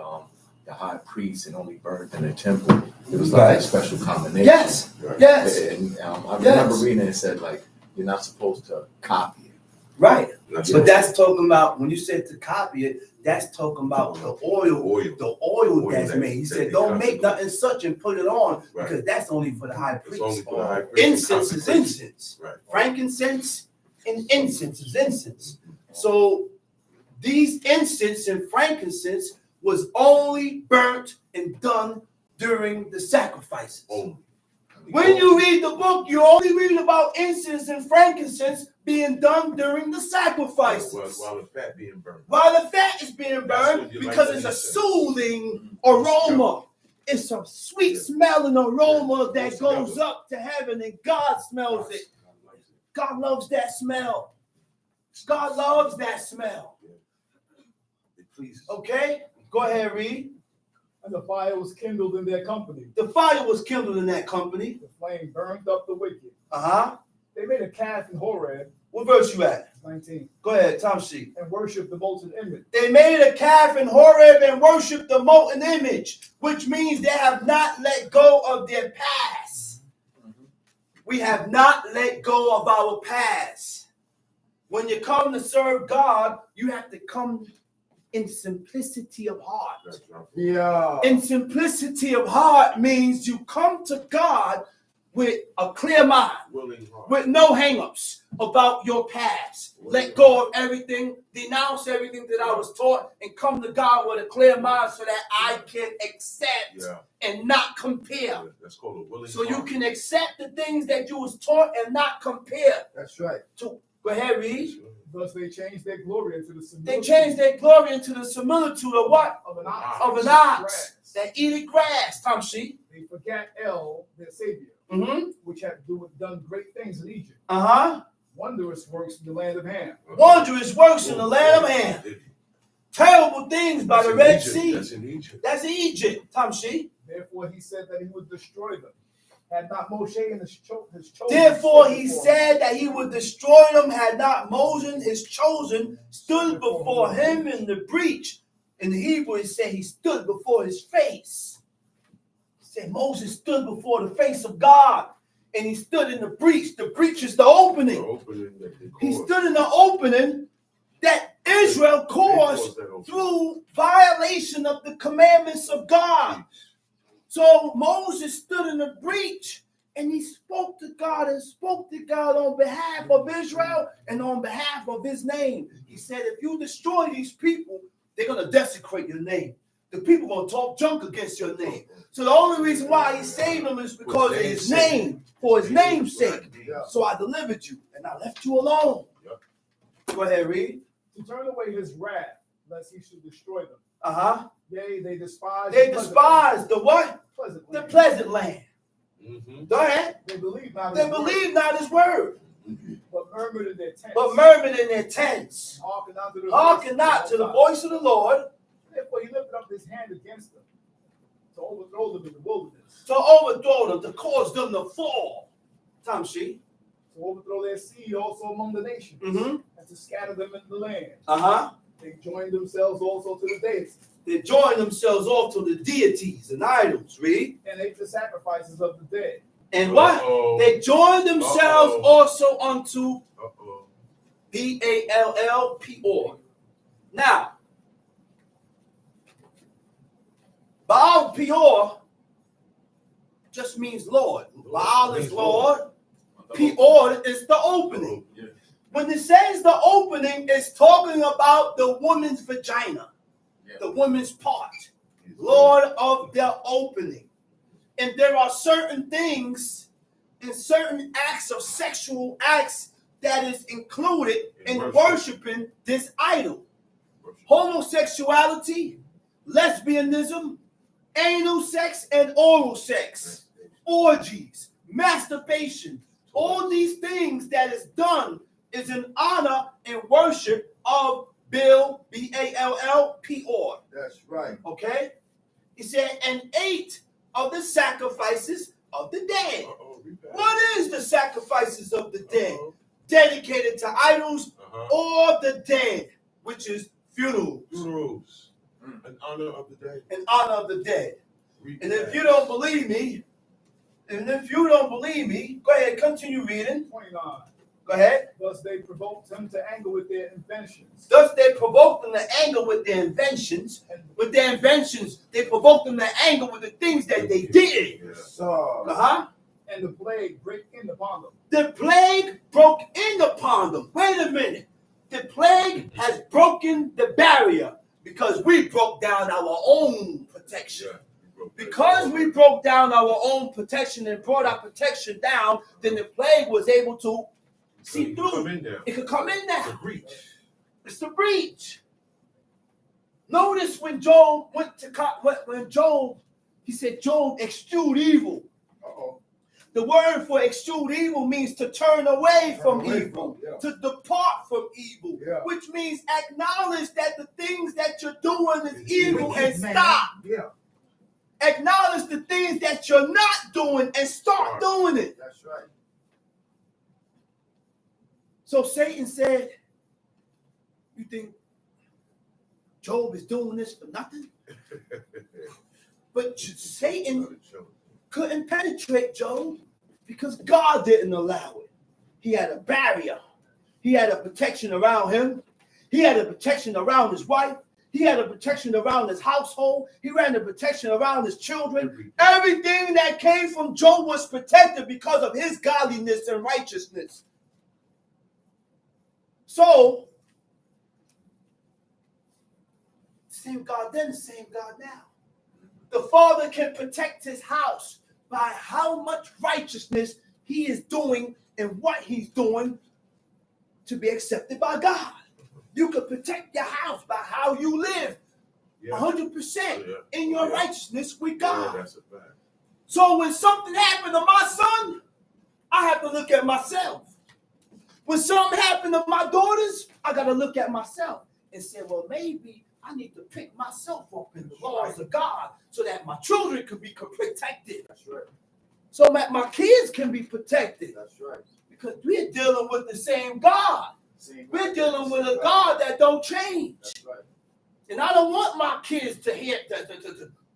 the high priest and only burned in the temple? It was like a special combination. Yes, yes. And I remember reading it said like you're not supposed to copy it. Right, but that's talking about when you said to copy it. That's talking about the oil that's made. He said, don't make nothing such and put it on because that's only for the high priest. Incense is incense. Right. Frankincense and incense is incense. So these incense and frankincense was only burnt and done during the sacrifices. When you read the book, you only read about incense and frankincense being done during the sacrifices. While the fat being burned. While the fat is being burned, because it's a soothing aroma. It's a sweet smelling aroma that goes up to heaven and God smells it. God loves that smell. God loves that smell. Okay? Go ahead, read. And the fire was kindled in their company. The fire was kindled in that company. The flame burned up the wicked. They made a calf in Horeb. What verse you at? 19. Go ahead, Tom sheet. And worshipped the molten image. They made a calf in Horeb and worshipped the molten image, which means they have not let go of their past. We have not let go of our past. When you come to serve God, you have to come in simplicity of heart. Yeah. In simplicity of heart means you come to God with a clear mind, with no hang-ups about your past. Let go of everything, denounce everything that I was taught, and come to God with a clear mind so that I can accept and not compare. That's called a willing so you can accept the things that you was taught and not compare. That's right. Go ahead, read. Thus they changed their glory into the similitude. They changed their glory into the similitude of what? Of an ox. Of an ox that eateth grass, Tom sheep. They forgot El, their savior, which had done great things in Egypt. Wondrous works in the land of Ham. Wondrous works in the land of Ham. Terrible things by the Red Sea. That's in Egypt. That's in Egypt, Tom sheep. Therefore he said that he would destroy them. Had not Moshe and his chosen. Therefore he said that he would destroy them had not Moses, his chosen, stood before him in the breach. In the Hebrew it said he stood before his face. It said Moses stood before the face of God. And he stood in the breach. The breach is the opening. He stood in the opening that Israel caused through violation of the commandments of God. So Moses stood in the breach and he spoke to God on behalf of Israel and on behalf of his name. He said, if you destroy these people, they're going to desecrate your name. The people are going to talk junk against your name. So the only reason why he saved them is because of his name, for his name's sake. So I delivered you and I left you alone. Go ahead, read. To turn away his wrath, lest he should destroy them. Yea, They despise. They despise the what? Pleasant The land. pleasant land. Go ahead. They believe not. They believe not his word, but murmured in their tents. but murmured in their tents. Hearken Not to the voice of the Lord. Therefore, he lifted up his hand against them to overthrow them in the wilderness. To overthrow them, to cause them to fall. Tom she. To overthrow their seed also among the nations. And to scatter them in the land. They joined themselves also to the deities. They joined themselves all to the deities and idols. Read. And ate the sacrifices of the dead. And what? They joined themselves also unto Baal, Now, Baal Peor just means Lord. Baal is Lord. Peor is the opening. When it says the opening, it's talking about the woman's vagina, the woman's part. Lord of the opening. And there are certain things and certain acts of sexual acts that is included in worshiping this idol. Homosexuality, lesbianism, anal sex and oral sex, orgies, masturbation, all these things that is done is in honor and worship of Baal, Baal, Peor. That's right. Okay? He said, and ate of the sacrifices of the dead. What is the sacrifices of the dead? Dedicated to idols or the dead, which is funerals. Funerals. In honor of the dead. In honor of the dead. And if you don't believe me, go ahead, continue reading. 29. Go ahead. Thus they provoked him to anger with their inventions. Thus they provoked them to anger with their inventions. With their inventions, they provoked them to anger with the things that they did. So, And the plague broke in upon them. The plague broke in upon them. Wait a minute. The plague has broken the barrier because we broke down our own protection. Because we broke down our own protection and brought our protection down, then the plague was able to see through. It could come in there. It's the breach. Notice when Job went to when Job, he said, Job, exude evil. The word for exude evil means to turn away from evil, to depart from evil, which means acknowledge that the things that you're doing is evil and stop. Acknowledge the things that you're not doing and start doing it. That's right. So Satan said, you think Job is doing this for nothing? But Satan couldn't penetrate Job because God didn't allow it. He had a barrier. He had a protection around him. He had a protection around his wife. He had a protection around his household. He ran a protection around his children. Everything that came from Job was protected because of his godliness and righteousness. So, same God then, same God now. The Father can protect his house by how much righteousness he is doing and what he's doing to be accepted by God. You can protect your house by how you live 100% in your righteousness with God. That's a fact. So when something happened to my son, I have to look at myself. When something happened to my daughters, I got to look at myself and say, well, maybe I need to pick myself up in the laws of God so that my children can be protected. That's right. So that my kids can be protected. That's right. Because we're dealing with the same God. We're dealing with a God that don't change. That's right. And I don't want my kids to hear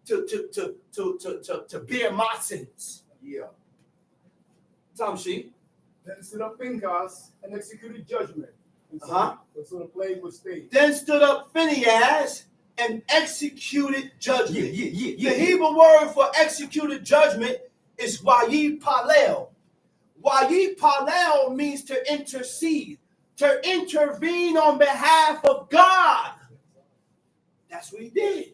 to bear my sins. Yeah. Tom She. Then stood up Phinehas and executed judgment. So the plague was stayed. Then stood up Phinehas and executed judgment. The Hebrew word for executed judgment is Wayipalel. Wayipalel means to intercede, to intervene on behalf of God. That's what he did.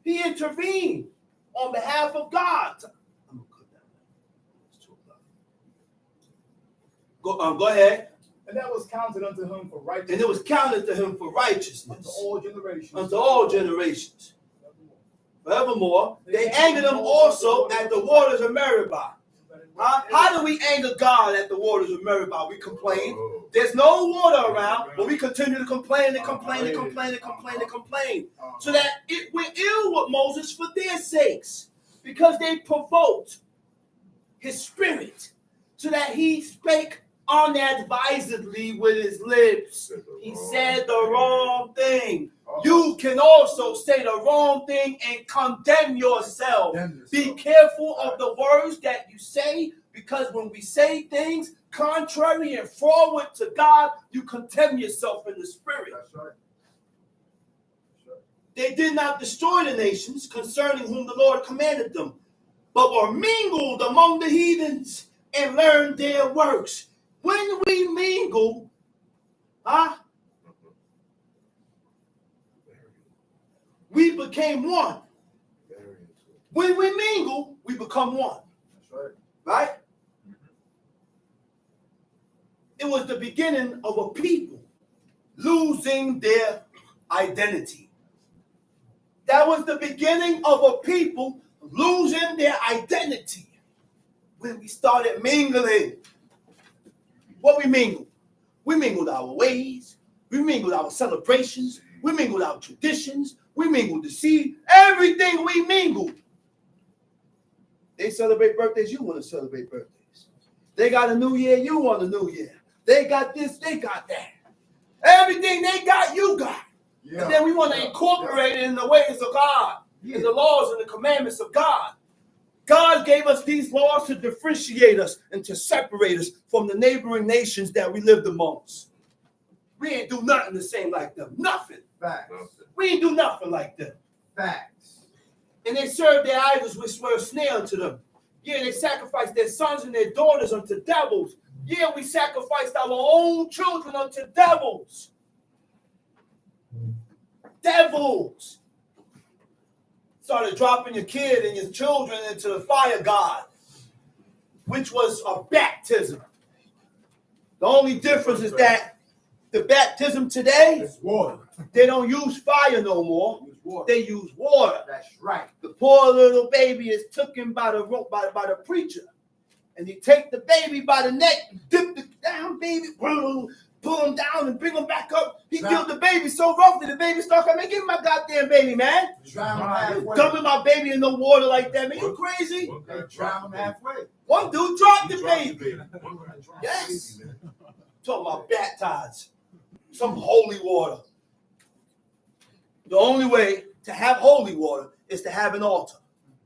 He intervened on behalf of God. I'm gonna cut that. It's 2 o'clock. Go ahead. And that was counted unto him for righteousness. And it was counted to him for righteousness. Unto all generations. Unto all generations. Forevermore, they angered him also at the waters of Meribah. How do we anger God at the waters of Meribah? We complain. There's no water around, but we continue to complain and complain and complain and complain and complain. So that it went ill with Moses for their sakes, because they provoked his spirit, so that he spake unadvisedly with his lips. He said the wrong thing. You can also say the wrong thing and condemn yourself. Be careful of the words that you say, because when we say things contrary and forward to God, you condemn yourself in the spirit. That's right. They did not destroy the nations concerning whom the Lord commanded them, but were mingled among the heathens and learned their works. When we mingle, we became one. When we mingle, we become one. That's right. Right? It was the beginning of a people losing their identity. That was the beginning of a people losing their identity. When we started mingling. What we mingled? We mingled our ways. We mingled our celebrations. We mingled our traditions. We mingled the seed. Everything we mingled. They celebrate birthdays. You want to celebrate birthdays. They got a new year. You want a new year. They got this. They got that. Everything they got, you got. Yeah. And then we want to incorporate it in the ways of God, in the laws and the commandments of God. God gave us these laws to differentiate us and to separate us from the neighboring nations that we lived amongst. We ain't do nothing the same like them. Nothing. Facts. We ain't do nothing like them. Facts. And they served their idols, which were a snare unto them. Yeah, they sacrificed their sons and their daughters unto devils. Yeah, we sacrificed our own children unto devils. Devils. Started dropping your kid and your children into the fire god, which was a baptism. The only difference is that the baptism today, It's water. they don't use fire no more. Use water. They use water. That's right. The poor little baby is taken by the rope by the preacher, and he take the baby by the neck, dip it down, baby, pull him down and bring him back up. He killed the baby so roughly, the baby start coming. Give me my goddamn baby, man. Drown him halfway. Dumping my baby in the water like that, man. You crazy? They drown him halfway. One dude dropped the baby. Yes. Talking about baptized. Some holy water. The only way to have holy water is to have an altar.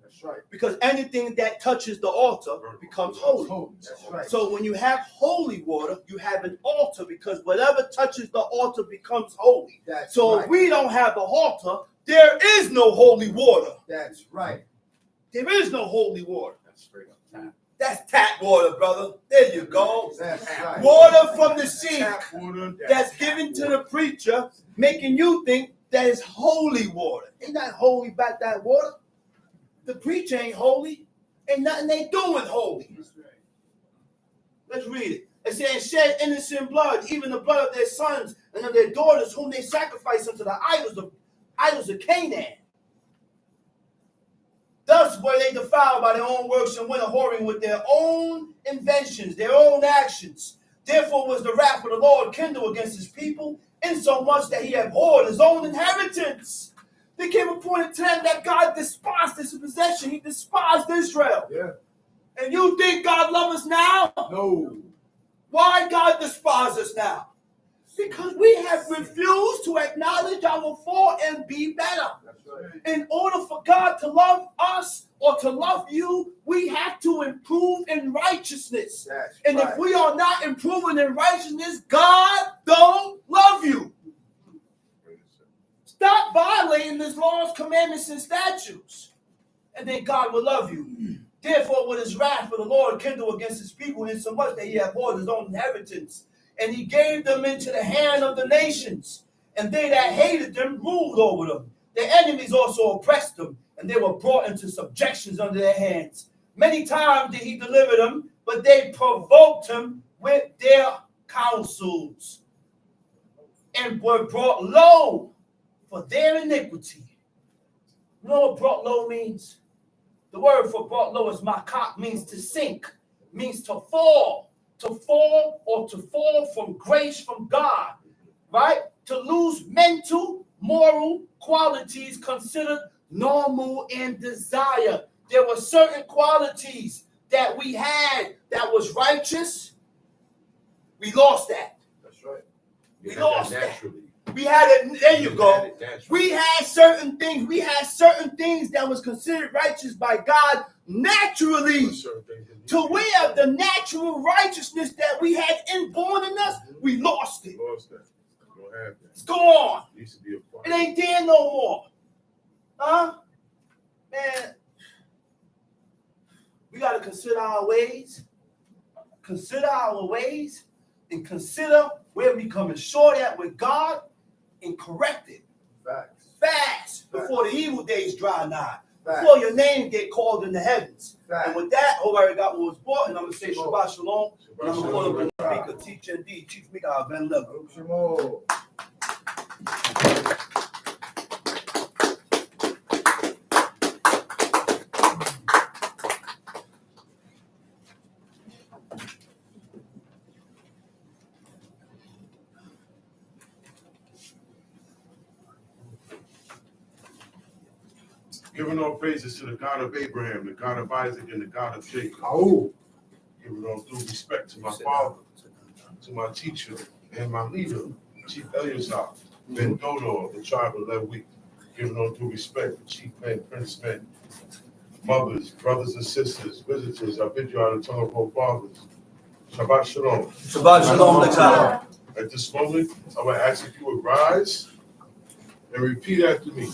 That's right. Because anything that touches the altar becomes holy. That's right. So when you have holy water, you have an altar, because whatever touches the altar becomes holy. That's so right. if we don't have the altar, there is no holy water. That's right. There is no holy water. That's straight up tap. That's tap water, brother. There you go. That's right. Water from the sea Tap water. that's given to the preacher, making you think that is holy water. Ain't not holy about that water. The preacher ain't holy. Ain't nothing they doing holy. Let's read it. It says, shed innocent blood, even the blood of their sons and of their daughters, whom they sacrificed unto the idols of Canaan. Thus were they defiled by their own works and went a whoring with their own inventions, their own actions. Therefore was the wrath of the Lord kindled against his people, insomuch that he abhorred his own inheritance. There came a point in time that God despised this possession. He despised Israel. Yeah. And you think God loves us now? No. Why God despise us now? Because we have refused to acknowledge our fault and be better. That's right. In order for God to love us or to love you, we have to improve in righteousness. That's And right. if we are not improving in righteousness, God don't love you. Stop violating His laws, commandments, and statutes, and then God will love you. Therefore, with his wrath for the Lord kindled against his people, insomuch that he abhorred his own inheritance, and he gave them into the hand of the nations, and they that hated them ruled over them. Their enemies also oppressed them, and they were brought into subjections under their hands. Many times did he deliver them, but they provoked him with their counsels, and were brought low for their iniquity. You know what brought low means? The word for brought low is makat, means to sink, means to fall or to fall from grace from God, right? To lose mental, moral qualities considered normal and desired. There were certain qualities that we had that was righteous. We lost that. That's right. We lost that. Naturally. We had it. There you go. We had certain things. We had certain things that was considered righteous by God naturally. To where the natural righteousness that we had inborn in us, we lost it. Lost that. Don't have that. It's gone. It used to be a part. It ain't there no more. Huh? Man, we got to consider our ways. Consider our ways and consider where we coming short at with God and correct it. Facts. Fast before the evil days draw nigh. Facts. Before your name get called in the heavens. Facts. And with that, hope I got what was brought, and I'm going to say Shabbat Shalom. And I'm going to call Shalom. up the speaker, teacher indeed, Chief Mika Ben Level. Shalom. Giving all praises to the God of Abraham, the God of Isaac, and the God of Jacob. Oh. Giving all due respect to my father, to my teacher, and my leader, Chief Eleazar, Ben Dodo of the tribe of Lewi. Giving all due respect to Chief Men, Prince Men, mothers, brothers and sisters, visitors. I bid you out of tongue of all fathers. Shabbat Shalom. Shabbat Shalom, Lekara. At this moment, I would ask if you would rise and repeat after me.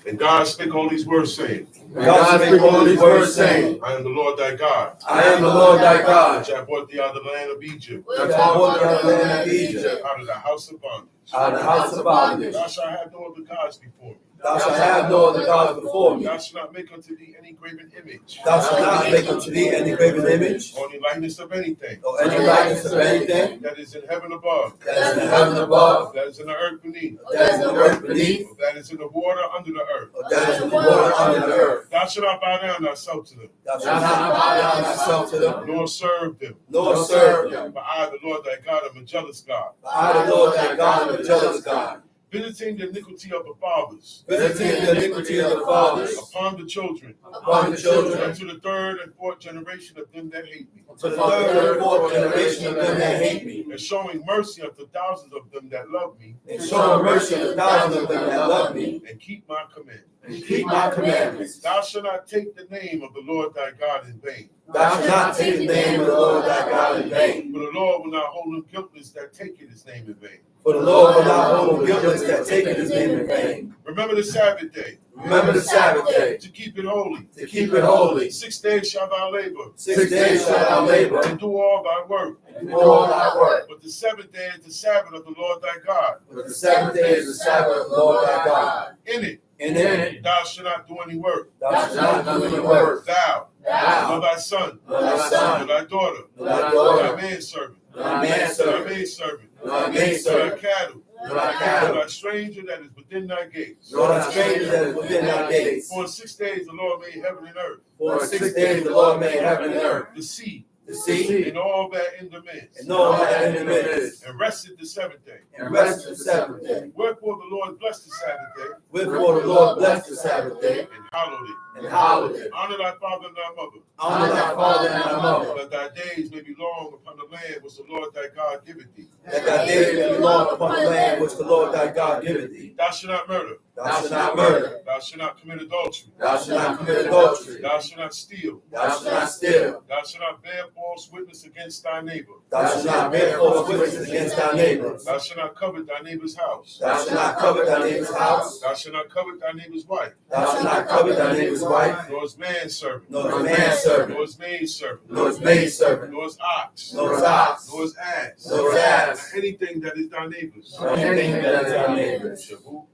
And God spake all these words, saying, God spake all these words, saying, I am the Lord thy God, I am the Lord thy God, which I brought thee out of the land of Egypt, that brought thee out of the land of Egypt, out of the house of bondage. out of the house of bondage. Thou shalt have no other gods before me. Thou shalt have no other gods before me. Thou shalt not make unto thee any graven image, Thou shalt not make unto thee any graven image, or any likeness of anything or any likeness of anything that is in heaven above, that is in heaven above, that is in the earth beneath, that is in the earth beneath, or that is in the water under the earth. or that is in the water under the earth. Thou shalt not bow down thyself to them, Thou shalt not bow down thyself to them, nor serve them. nor serve them. For I, the Lord thy God, am a jealous God, For I, the Lord thy God, am a jealous God, visiting the iniquity of the fathers visiting the iniquity of the fathers upon the children, upon the children, and to the third and fourth generation of them that hate me, to the third and fourth generation of them that hate me, and showing mercy unto thousands of them that love me, and showing mercy to thousands of them that love me, and keep my commandments. and keep my commandments. Thou shalt not take the name of the Lord thy God in vain, Thou shalt not take the name of the Lord thy God in vain, for the Lord will not hold him guiltless that taketh his name in vain. for the Lord will not hold him guiltless that taketh his name in vain. Remember the Sabbath day, Remember the Sabbath day, to keep it holy. to keep it holy. 6 days shalt thou labor, 6 days shalt thou labor, and do all thy work. and do all thy work. But the seventh day is the Sabbath of the Lord thy God. But the seventh day is the Sabbath of the Lord thy God. In it And in it thou shalt not do any work. thou shalt not do any work. Thou, Thou, nor thy son, nor thy nor son, thy daughter, nor thy nor thy daughter, manservant, nor thy nor thy manservant, maidservant, nor thy nor thy maidservant, cattle, nor thy nor cattle, thy stranger that is within thy gates. nor thy stranger that is within thy gates. For in 6 days the Lord made heaven and earth, For in 6 days the Lord made heaven and earth, the sea, the sea, and all that in the midst, and all that in the midst, and rested the seventh day. and rested the seventh day. Wherefore the Lord blessed the Sabbath day, Wherefore the Lord blessed the Sabbath day, and hallowed it. and hallowed it. Honor thy father and thy mother, Honor thy father and thy mother, that thy days may be long upon the land which the Lord thy God giveth thee. that thy days may be long upon the land which the Lord thy God giveth thee. Thou shalt not murder. Thou shalt not murder. Thou shalt not commit adultery. Thou shalt not commit adultery. Thou shalt not steal. Thou shalt not steal. Thou shalt not bear false witness against thy neighbor. Thou shalt not bear false witness against thy neighbor. Thou shalt not covet thy neighbor's house. Thou shalt not covet thy neighbor's house. Thou shalt not covet thy neighbor's wife, Thou shalt not covet thy neighbor's wife, nor his manservant, nor his manservant, nor his maidservant, nor his maidservant, nor his ox, nor his ox, nor his ass, nor his ass, anything that is thy neighbor's. nor anything that is thy neighbor's. Shavu.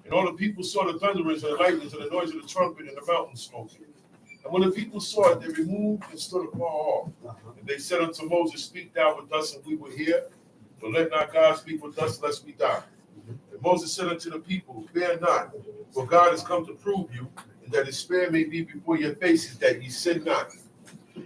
And all the people saw the thunderings and the lightnings and the noise of the trumpet and the mountain smoking. And when the people saw it, they removed and stood afar off. And they said unto Moses, speak thou with us, and we will hear. But let not God speak with us, lest we die. And Moses said unto the people, fear not, for God has come to prove you, and that his spirit may be before your faces, that ye sin not.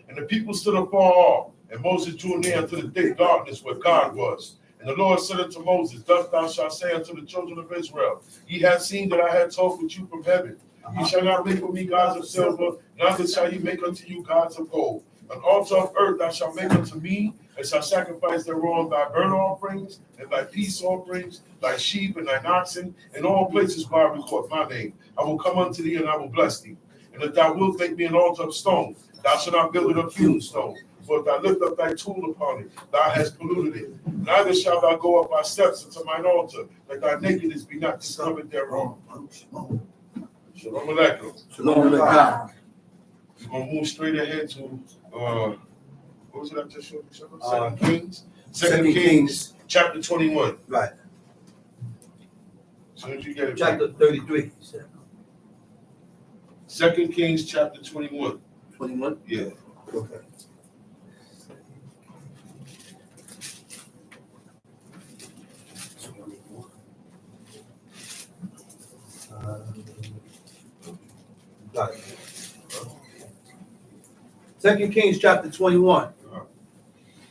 And the people stood afar off, and Moses drew near unto the thick darkness where God was. And the Lord said unto Moses, thus thou shalt say unto the children of Israel, ye have seen that I have talked with you from heaven. Ye shall not make with me gods of silver, neither shall ye make unto you gods of gold. An altar of earth thou shalt make unto me, and shalt sacrifice thereon thy burnt offerings, and thy peace offerings, thy sheep and thine oxen, in all places where I record my name. I will come unto thee, and I will bless thee. And if thou wilt make me an altar of stone, thou shalt not build it of hewn stone. For if thou lift up thy tool upon it, thou hast polluted it. Neither shalt thou go up by steps unto mine altar, that thy nakedness be not discovered thereon. Shalom Aleichem. Shalom Aleichem. We're going to move straight ahead to, what was it I just showed you? Second Kings? Second Kings, chapter 21. Right. As soon as you get it. Chapter 33. Second Kings, chapter 21. 21? Yeah. Okay. Right. 2 Kings chapter 21.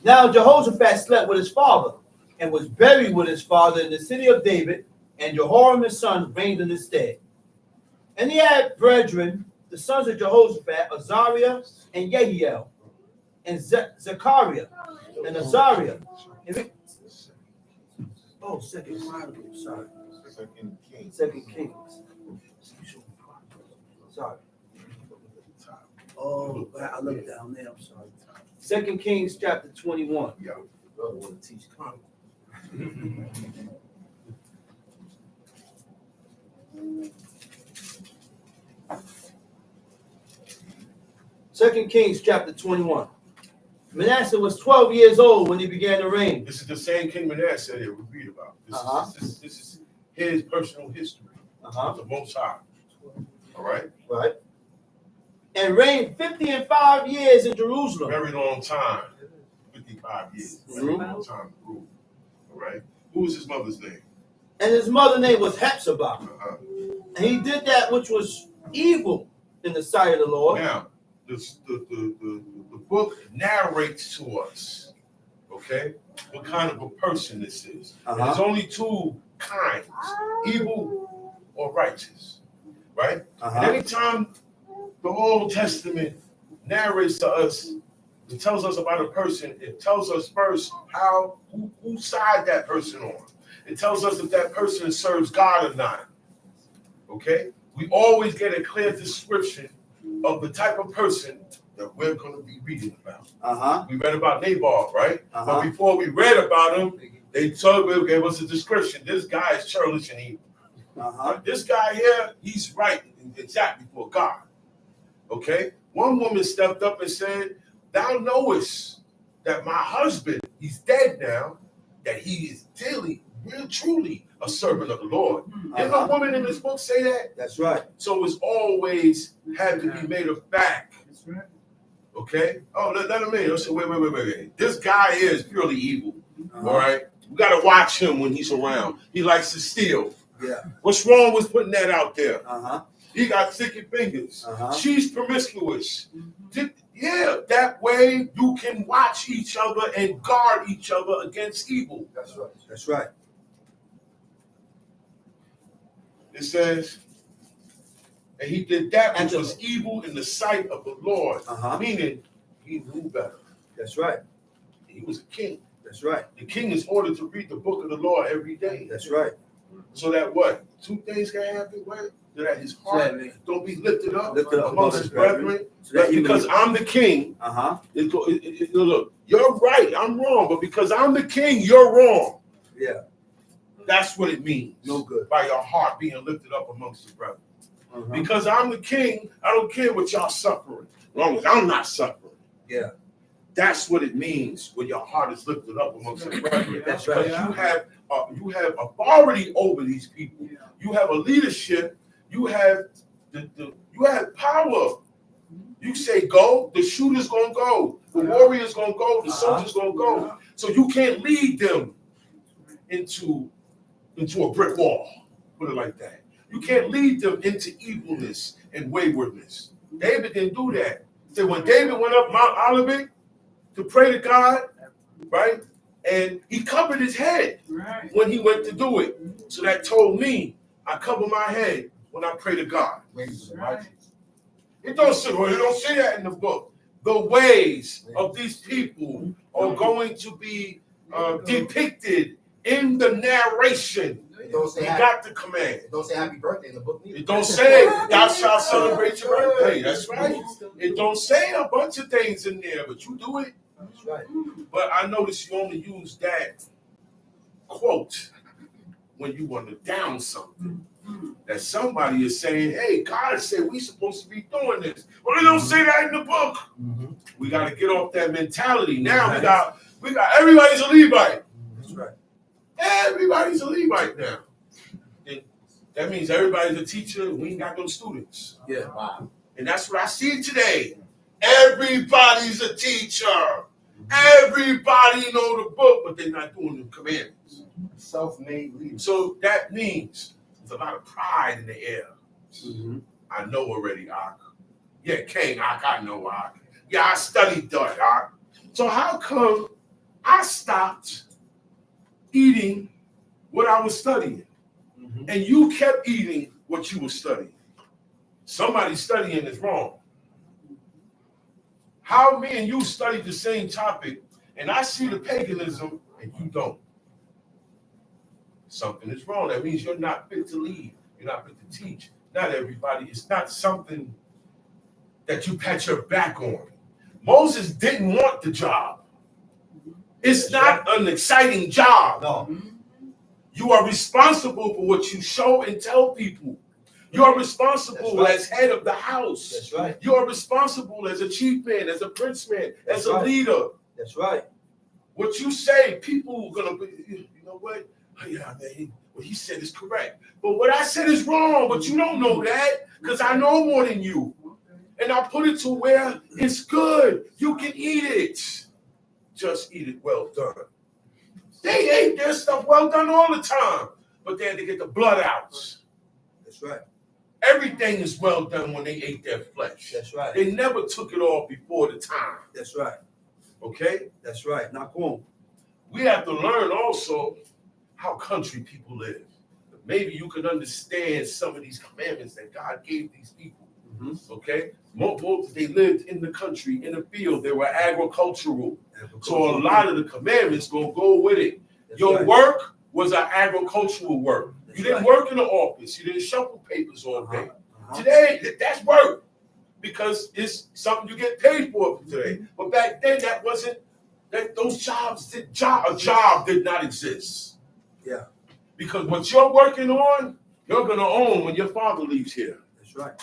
Now Jehoshaphat slept with his father and was buried with his father in the city of David, and Jehoram his son reigned in his stead. And he had brethren, the sons of Jehoshaphat, Azariah and Yehiel, and Zechariah and Azariah. Oh, Second Chronicles, sorry. Second Kings. Sorry. Oh, I looked down there. I'm sorry. 2 Kings chapter 21. Yeah. Brother want to teach Chronicles. 2 Kings chapter 21. Manasseh was 12 years old when he began to reign. This is the same King Manasseh that we read about. This is his personal history. The Most High. All right? Right. And reigned 55 years in Jerusalem. Very long time. 55 years. Very long time to rule. All right? Who was his mother's name? And his mother's name was Hepzibah. And he did that which was evil in the sight of the Lord. Now, the book narrates to us, okay, what kind of a person this is. And there's only two kinds, evil or righteous, right? And anytime the Old Testament narrates to us, it tells us about a person, it tells us first whose side that person on. It tells us if that person serves God or not, okay? We always get a clear description of the type of person that we're going to be reading about. We read about Nabal, right? But before we read about him, they gave us a description. This guy is churlish and evil. This guy here, he's right and exact before God. Okay? One woman stepped up and said, thou knowest that my husband, he's dead now, that he is real truly a servant of the Lord. Didn't a woman in this book say that? That's right. So it's always had to be made a fact. That's right. Okay? Oh, let him in. I said, wait. This guy is purely evil. All right? We got to watch him when he's around. He likes to steal. Yeah. What's wrong with putting that out there? He got thick fingers. She's promiscuous. Yeah, that way you can watch each other and guard each other against evil. That's right. That's right. It says, and he did that which was evil in the sight of the Lord. Meaning, he knew better. That's right. He was a king. That's right. The king is ordered to read the book of the law every day. That's right. So that what? Two things can happen. What? So that his heart don't be lifted up amongst his brethren. So because I'm the king. Look, you're right. I'm wrong. But because I'm the king, you're wrong. Yeah. That's what it means. No good. By your heart being lifted up amongst the brethren. Because I'm the king, I don't care what y'all suffering. As long as I'm not suffering. Yeah. That's what it means when your heart is lifted up amongst the brethren. That's right. Because you have authority over these people. You have a leadership. You have you have power. You say go, the shooter's gonna go, the warrior's gonna go, the soldier's gonna go. So you can't lead them into a brick wall. Put it like that. You can't lead them into evilness and waywardness. David didn't do that. So when David went up Mount Olivet to pray to God, right? And he covered his head when he went to do it. So that told me I cover my head when I pray to God. It don't say that in the book. The ways of these people are going to be depicted in the narration. You got the command. It don't say happy birthday in the book neither. It don't say thou shalt celebrate your birthday. That's right. It don't say a bunch of things in there, but you do it. That's right. But I noticed you only use that quote when you want to down something. That somebody is saying, hey, God said we supposed to be doing this. Well, they don't say that in the book. We got to get off that mentality. Now we got everybody's a Levite. That's right. Everybody's a Levite now. And that means everybody's a teacher. We ain't got no students. Yeah. Wow. And that's what I see today. Everybody's a teacher. Everybody know the book, but they're not doing the commandments. Self-made leader. So that means there's a lot of pride in the air. I know already, Ak. Yeah, King Ak, I know Ak. Yeah, I studied that, Ak. So how come I stopped eating what I was studying, and you kept eating what you were studying? Somebody studying is wrong. How me and you studied the same topic, and I see the paganism, and you don't? Something is wrong. That means you're not fit to lead. You're not fit to teach. Not everybody. It's not something that you pat your back on. Moses didn't want the job. It's not an exciting job. No. You are responsible for what you show and tell people. You are responsible as head of the house. That's right. You are responsible as a chief man, as a prince man, as a leader. That's right. What you say, people are going to be, you know what? Oh, yeah, man, what he said is correct. But what I said is wrong, but you don't know that because I know more than you. And I put it to where it's good. You can eat it. Just eat it well done. They ate their stuff well done all the time, but they had to get the blood out. That's right. Everything is well done when they ate their flesh. That's right. They never took it off before the time. That's right. Okay? That's right. Not cool. We have to learn also how country people live. Maybe you can understand some of these commandments that God gave these people. Okay? Most they lived in the country, in the field. They were agricultural. So a lot of the commandments gonna go with it. Your work was an agricultural work. You didn't work in the office. You didn't shuffle papers all day. Today, that's work because it's something you get paid for today. But back then, that wasn't. Those jobs a job did not exist. Yeah. Because what you're working on, you're gonna own when your father leaves here. That's right.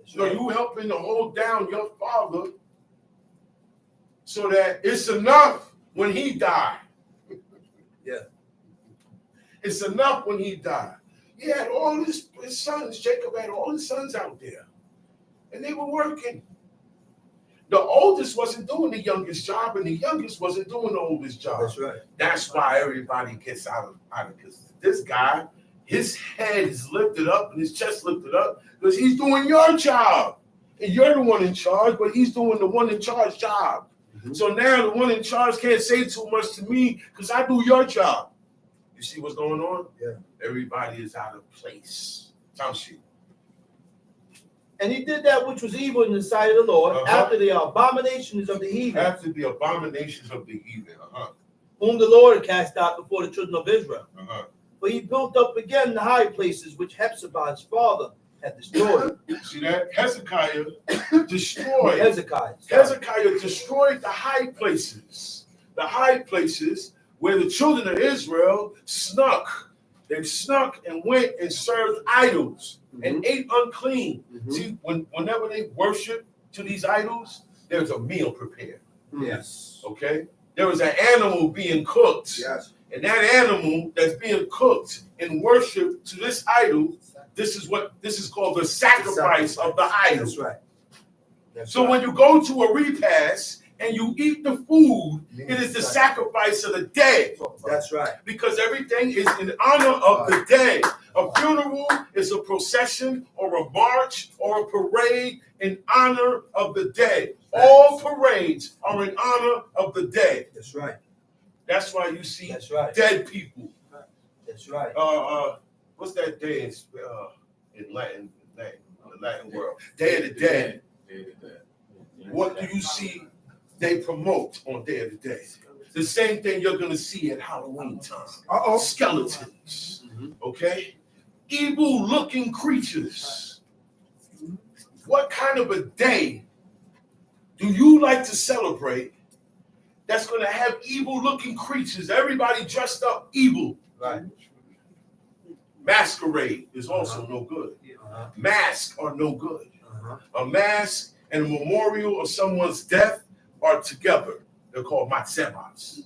So you helping to hold down your father so that it's enough when he died. Yeah. It's enough when he died. He had all his sons. Jacob had all his sons out there. And they were working. The oldest wasn't doing the youngest job, and the youngest wasn't doing the oldest job. That's right. That's why everybody gets out of this guy. His head is lifted up and his chest lifted up because he's doing your job. And you're the one in charge, but he's doing the one in charge job. So now the one in charge can't say too much to me because I do your job. You see what's going on? Yeah. Everybody is out of place. Township. And he did that which was evil in the sight of the Lord after the abominations of the heathen. After the abominations of the heathen. Whom the Lord had cast out before the children of Israel. But he built up again the high places which Hephzibah his father had destroyed. See that? Hezekiah destroyed. Hezekiah destroyed the high places. The high places where the children of Israel snuck. They snuck and went and served idols and ate unclean. See, whenever they worship to these idols, there's a meal prepared. Yes. Okay? There was an animal being cooked. Yes. And that animal that's being cooked in worship to this idol, this is called the sacrifice of the idol. That's right. So when you go to a repast and you eat the food, it is the sacrifice of the day. That's right. Because everything is in honor of the day. A funeral is a procession or a march or a parade in honor of the day. All parades are in honor of the day. That's right. That's why you see That's right. dead people. That's right. What's that day in Latin, the Latin world? Day of the Dead. What do you see they promote on Day of the Dead? The same thing you're going to see at Halloween time. Skeletons. Okay? Evil-looking creatures. What kind of a day do you like to celebrate that's going to have evil-looking creatures? Everybody dressed up evil. Right. Masquerade is also no good. Masks are no good. A mask and a memorial of someone's death are together. They're called matzebas.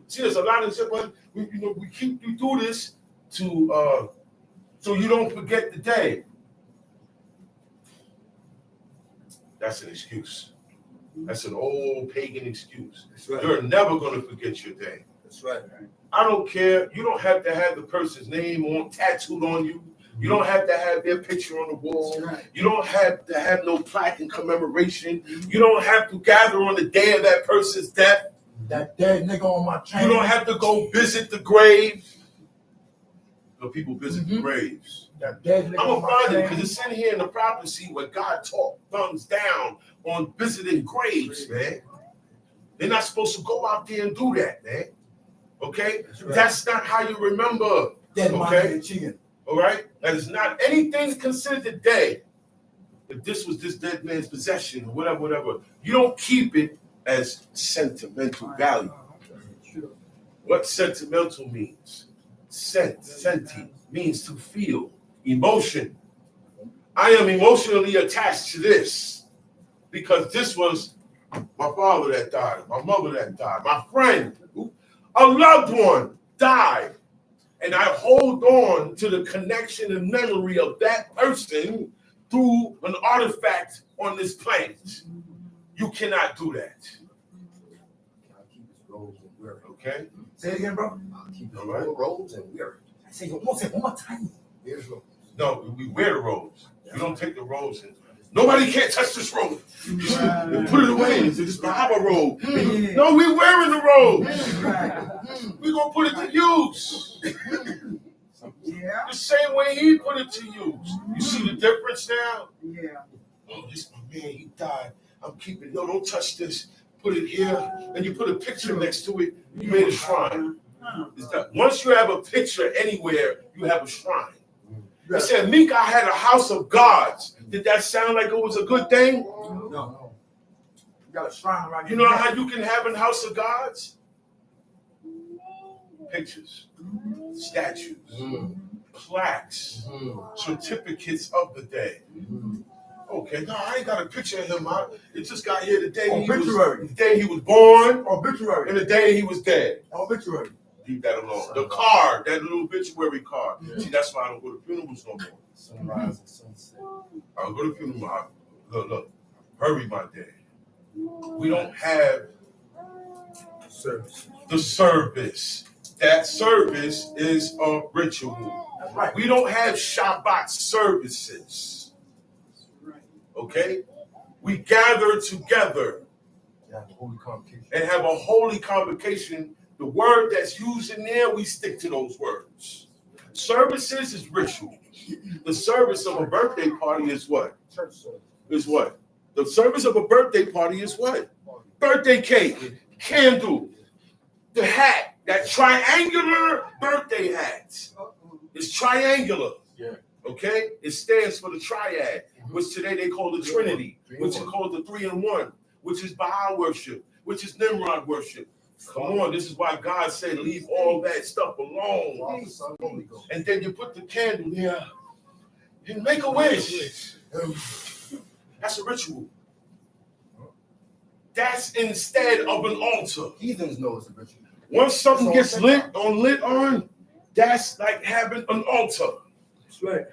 See, there's a lot of shit, but we do this to so you don't forget the day. That's an excuse. That's an old pagan excuse. That's right. You're never going to forget your day. That's right. I don't care. You don't have to have the person's name tattooed on you. You don't have to have their picture on the wall. Right. You don't have to have no plaque in commemoration. You don't have to gather on the day of that person's death. That dead nigga on my chain. You don't have to go visit the grave. But people visit the graves. That dead nigga I'm on going to my find it chain. because it's in here in the prophecy where God talked thumbs down on visiting graves, man. They're not supposed to go out there and do that, man. Okay? That's not how you remember. Dead man Okay? cheating. All right? That is not anything considered today. If this was this dead man's possession or whatever, you don't keep it as sentimental value. What sentimental means? Senti means to feel, emotion. I am emotionally attached to this because this was my father that died, my mother that died, my friend, a loved one died. And I hold on to the connection and memory of that person through an artifact on this planet. You cannot do that. Okay? Say it again, bro. All right. Robes and wear it. Say one more time. No, we wear the robes. You don't take the robes in. Nobody can't touch this robe. Just put it away. It's just Bahama robe. No, we wearing the robe. We gonna put it to use. Yeah. The same way he put it to use. You see the difference now? Yeah. Oh, this my man, he died. I'm keeping it. No, don't touch this. Put it here. And you put a picture next to it. You made a shrine. Once you have a picture anywhere, you have a shrine. It said, Mika had a house of gods. Did that sound like it was a good thing? No. You got a shrine around You know how you can have a house of gods? Pictures, statues, plaques, certificates of the day. Okay, no, I ain't got a picture of him out. It just got here the day he was born, Obituary. and the day he was dead. Obituary. Leave that alone. The card, that little obituary card. See, that's why I don't go to funerals no more. Sunrise and sunset. I don't go to funerals. Look, hurry my day. We don't have the service. That service is a ritual. That's right. We don't have Shabbat services. Okay? We gather together and have a holy convocation. The word that's used in there, we stick to those words. Services is ritual. The service of a birthday party is what? Is what? The service of a birthday party is what? Birthday cake, candle, the hat, that triangular birthday hat. It's triangular. Yeah. Okay? It stands for the triad, which today they call the Trinity, which is called the 3-in-1, which is Baal worship, which is Nimrod worship. Come on, this is why God said, leave all that stuff alone. And then you put the candle there and make a wish. That's a ritual. That's instead of an altar. Heathens know it's a ritual. Once something It's gets all lit on, that's like having an altar. That's right.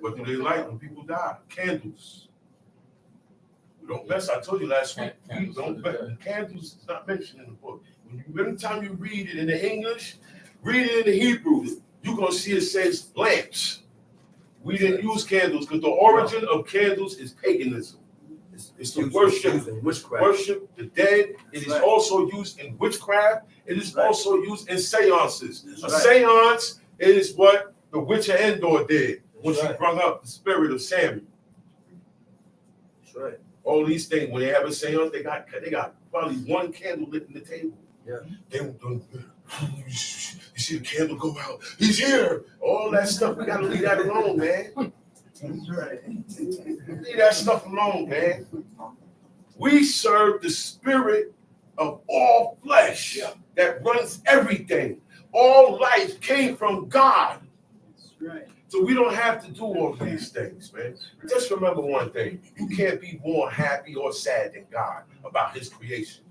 What do they like when people die? Candles. We don't mess. I told you last week. We don't mess. Candles is not mentioned in the book. Every time you read it in the English, read it in the Hebrew, you're gonna see it says lamps. We didn't use candles because the origin of candles is paganism. It's the worship the dead. It is also used in witchcraft. It is also used in seances. A seance is what the witch of Endor did when she brought up the spirit of Samuel. That's right. All these things, when they have a seance, they got probably one candle lit in the table. Yeah. You see the candle go out. He's here. All that stuff, we gotta leave that alone, man. That's right. Leave that stuff alone, man. We serve the spirit of all flesh that runs everything. All life came from God. That's right. So we don't have to do all these things, man. Just remember one thing. You can't be more happy or sad than God about his creation.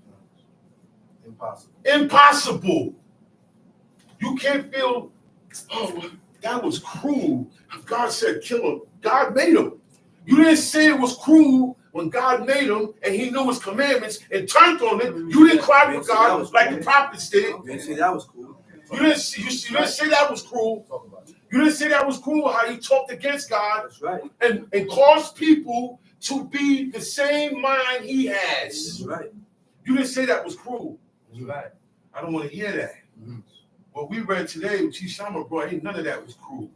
Impossible. Impossible. You can't feel, oh, that was cruel. God said kill him. God made him. You didn't say it was cruel when God made him and he knew his commandments and turned on it. You didn't cry for God like the prophets did. You didn't say that was cool. You didn't say that was cruel. You didn't say that was cruel how he talked against God. That's right. And caused people to be the same mind he has. That's right. You didn't say that was cruel. That's right. I don't want to hear that. What we read today with T. Shama brought, ain't none of that was cruel.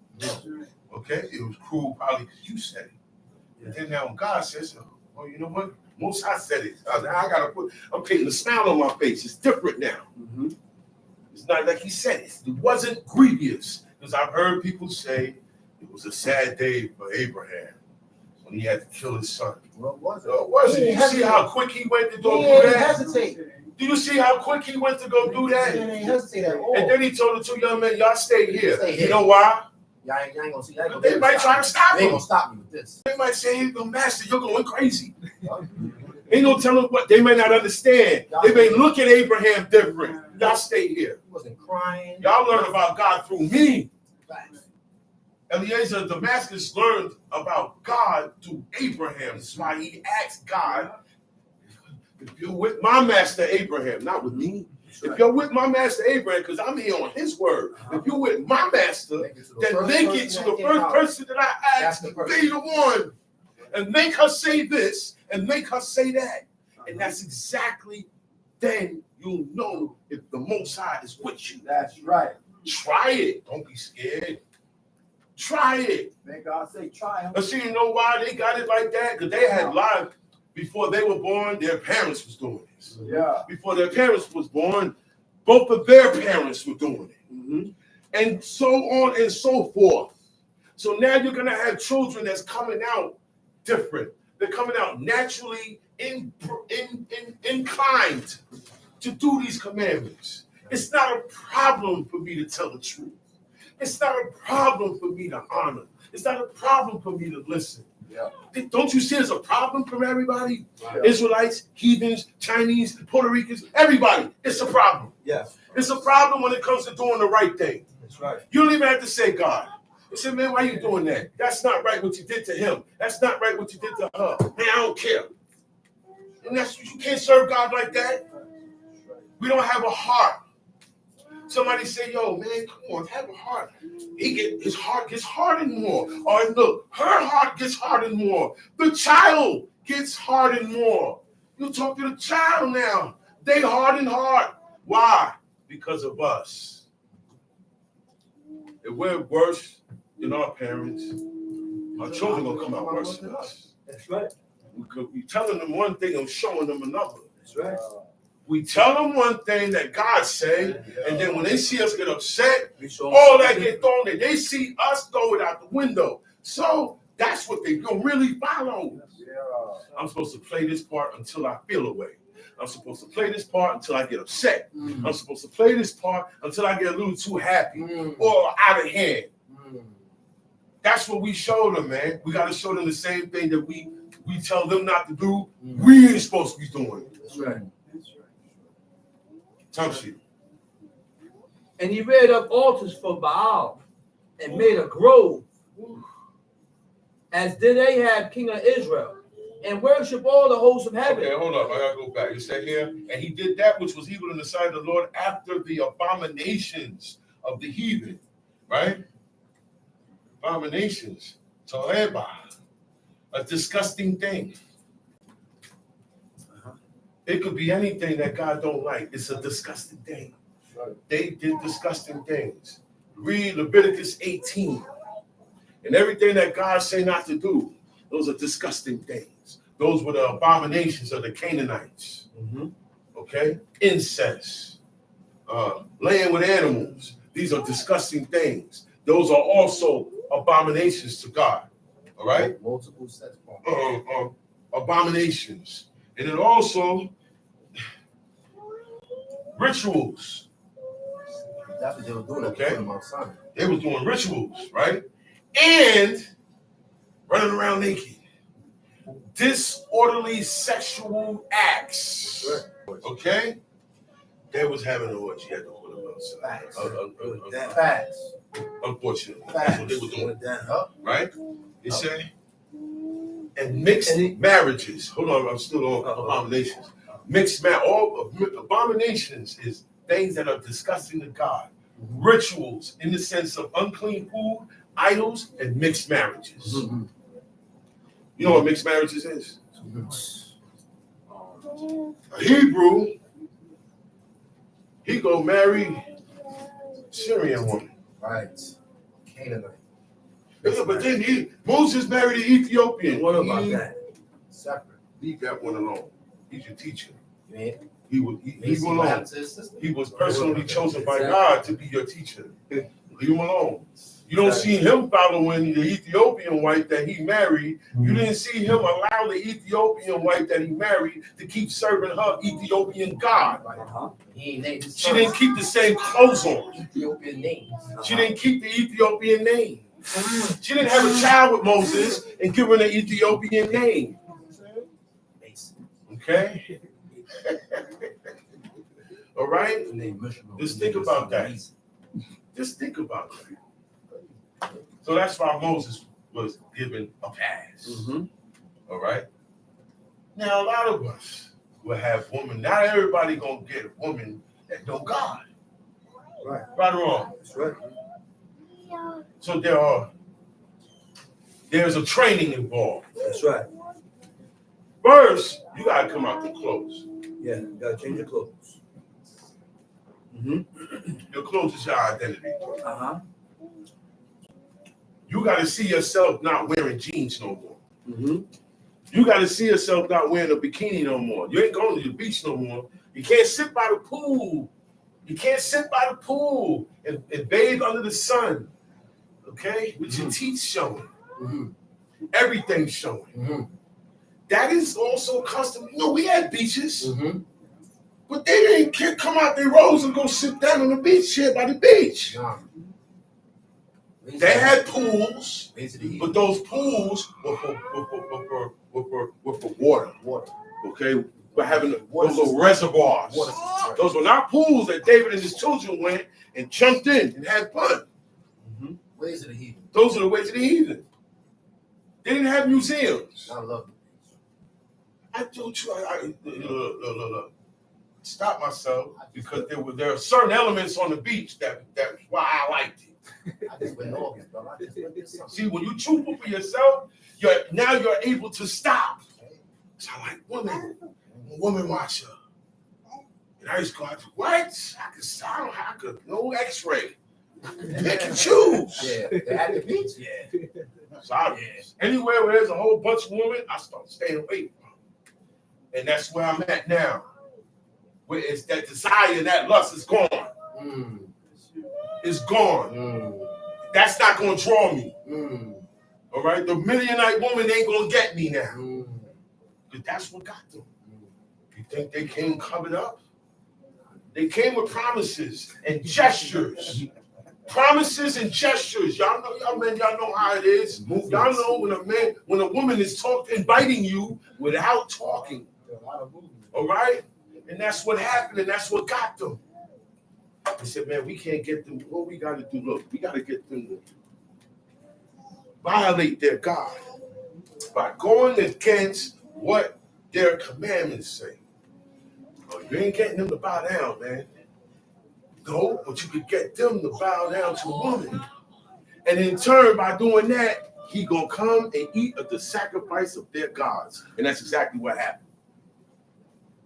Okay? It was cruel probably because you said it. And then now God says, oh, you know what? Most I said it. I'm painting a smile on my face. It's different now. It's not like he said it. It wasn't grievous. Because I've heard people say it was a sad day for Abraham when he had to kill his son. Well, was it? Was it? You see how quick he went to go do that? Hesitate. Do you see how quick he went to go do that? He didn't hesitate at all. And then he told the two young men, y'all stay here. Stay here. You know why? Y'all ain't gonna see. They might try to stop They ain't him. gonna stop me with this. They might say, hey, master, you're going crazy. Ain't no telling what they may not understand. They may look at Abraham different. Y'all stay here. He wasn't crying. Y'all learn about God through me. Eliezer of Damascus learned about God through Abraham. That's why he asked God, if you're with my master Abraham, not with me. If you're with my master Abraham, because I'm here on his word. If you're with my master, then make it to the first person that I ask, be the one. And make her say this and make her say that. And that's exactly then you'll know if the Most High is with you. That's right. Try it. Don't be scared. Try it. May God say try him. And see, you know why they got it like that? Because they had life before they were born. Their parents was doing this. Yeah. Before their parents was born, both of their parents were doing it. And so on and so forth. So now you're going to have children that's coming out different. They're coming out naturally inclined to do these commandments. It's not a problem for me to tell the truth. It's not a problem for me to honor. It's not a problem for me to listen. Yeah. Don't you see it's a problem from everybody? Yeah. Israelites, heathens, Chinese, Puerto Ricans, everybody. It's a problem. Yes. It's a problem when it comes to doing the right thing. That's right. You don't even have to say God. You say, man, why are you doing that? That's not right what you did to him. That's not right what you did to her. Man, I don't care. And you can't serve God like that. We don't have a heart. Somebody say, yo, man, come on, have a heart. His heart gets hardened more. Or look, her heart gets hardened more. The child gets hardened more. You talk to the child now. They hardened heart. Why? Because of us. If we're worse than our parents, our children will come out worse than us. That's right. We're telling them one thing and showing them another. That's right. We tell them one thing that God say, and then when they see us get upset, all that get thrown in. They see us throw it out the window. So that's what they gonna really follow. I'm supposed to play this part until I feel away. I'm supposed to play this part until I get upset. I'm supposed to play this part until I get a little too happy or out of hand. That's what we show them, man. We got to show them the same thing that we we tell them not to do, we ain't supposed to be doing. That's right. Tamshi. And he reared up altars for Baal and made a grove, as did Ahab, king of Israel, and worship all the hosts of heaven. Okay, hold up. I gotta go back. You said here, and he did that which was evil in the sight of the Lord after the abominations of the heathen, right? Abominations. Toeba, a disgusting thing. It could be anything that God don't like. It's a disgusting thing. They did disgusting things. Read Leviticus 18. And everything that God say not to do, those are disgusting things. Those were the abominations of the Canaanites. Okay? Incest. Laying with animals. These are disgusting things. Those are also abominations to God. All right? Multiple sets. Abominations. And then also rituals. That's what they were doing. Okay. Them outside. They was doing rituals, right? And running around naked. Disorderly sexual acts. Okay? They was having an orgy at the put them outside. Facts. Unfortunately. That's what they were doing. Right? They say. And mixed marriages. Hold on, I'm still on abominations. All abominations is things that are disgusting to God. Rituals in the sense of unclean food, idols, and mixed marriages. You know what mixed marriages is? A Hebrew, he go marry Syrian woman. Right. Canaanite. Yeah, but then Moses married an Ethiopian. What about that? Separate. Leave that one alone. He's your teacher. Man. He was personally chosen by God to be your teacher. Leave him alone. You don't see him following the Ethiopian wife that he married. You didn't see him allow the Ethiopian wife that he married to keep serving her Ethiopian God. He named his She didn't keep the same clothes on. Ethiopian names. She didn't keep the Ethiopian name. She didn't have a child with Moses and give her an Ethiopian name. Okay? All right? Just think about that. Just think about that. So that's why Moses was given a pass. All right? Now, a lot of us will have women. Not everybody gonna get a woman that know God. Right. Right or wrong? That's right. So there's a training involved. That's right. First, you gotta come out the clothes. Yeah, you gotta change your clothes. Your clothes is your identity. Uh-huh. You gotta see yourself not wearing jeans no more. You gotta see yourself not wearing a bikini no more. You ain't going to the beach no more. You can't sit by the pool. You can't sit by the pool and bathe under the sun. Okay? With your teeth showing. Everything's showing. That is also custom. You know, we had beaches, but they didn't come out their rows and go sit down on the beach here by the beach. They had pools, but those pools were for water. Okay? We're having those little reservoirs. Those were not pools that David and his children went and jumped in and had fun. Ways of the heathen. Those are the ways of the heathen. They didn't have museums. I love it. I told you, look. Stop myself because there are certain elements on the beach that's why I liked it. I just went off it, bro. I just went this summer. See, when you truthful for yourself, you're able to stop. So I like woman watcher. And I used to go out to what? I could no X-ray. Pick and choose. Yeah, they had the beach. Yeah. So anywhere where there's a whole bunch of women, I start staying away from. And that's where I'm at now. Where it's that desire, that lust is gone. It's gone. That's not going to draw me. All right? The Midianite woman ain't going to get me now. Because that's what got them. You think they came covered up? They came with promises and gestures. Promises and gestures. Y'all know how it is. Y'all know when a woman is inviting you without talking. All right? And that's what happened, and that's what got them. They said, man, we can't get them. What we got to do, look, we got to get them to violate their God by going against what their commandments say. Oh, you ain't getting them to bow down, man. No, but you could get them to bow down to a woman. And in turn, by doing that, he gonna come and eat of the sacrifice of their gods. And that's exactly what happened.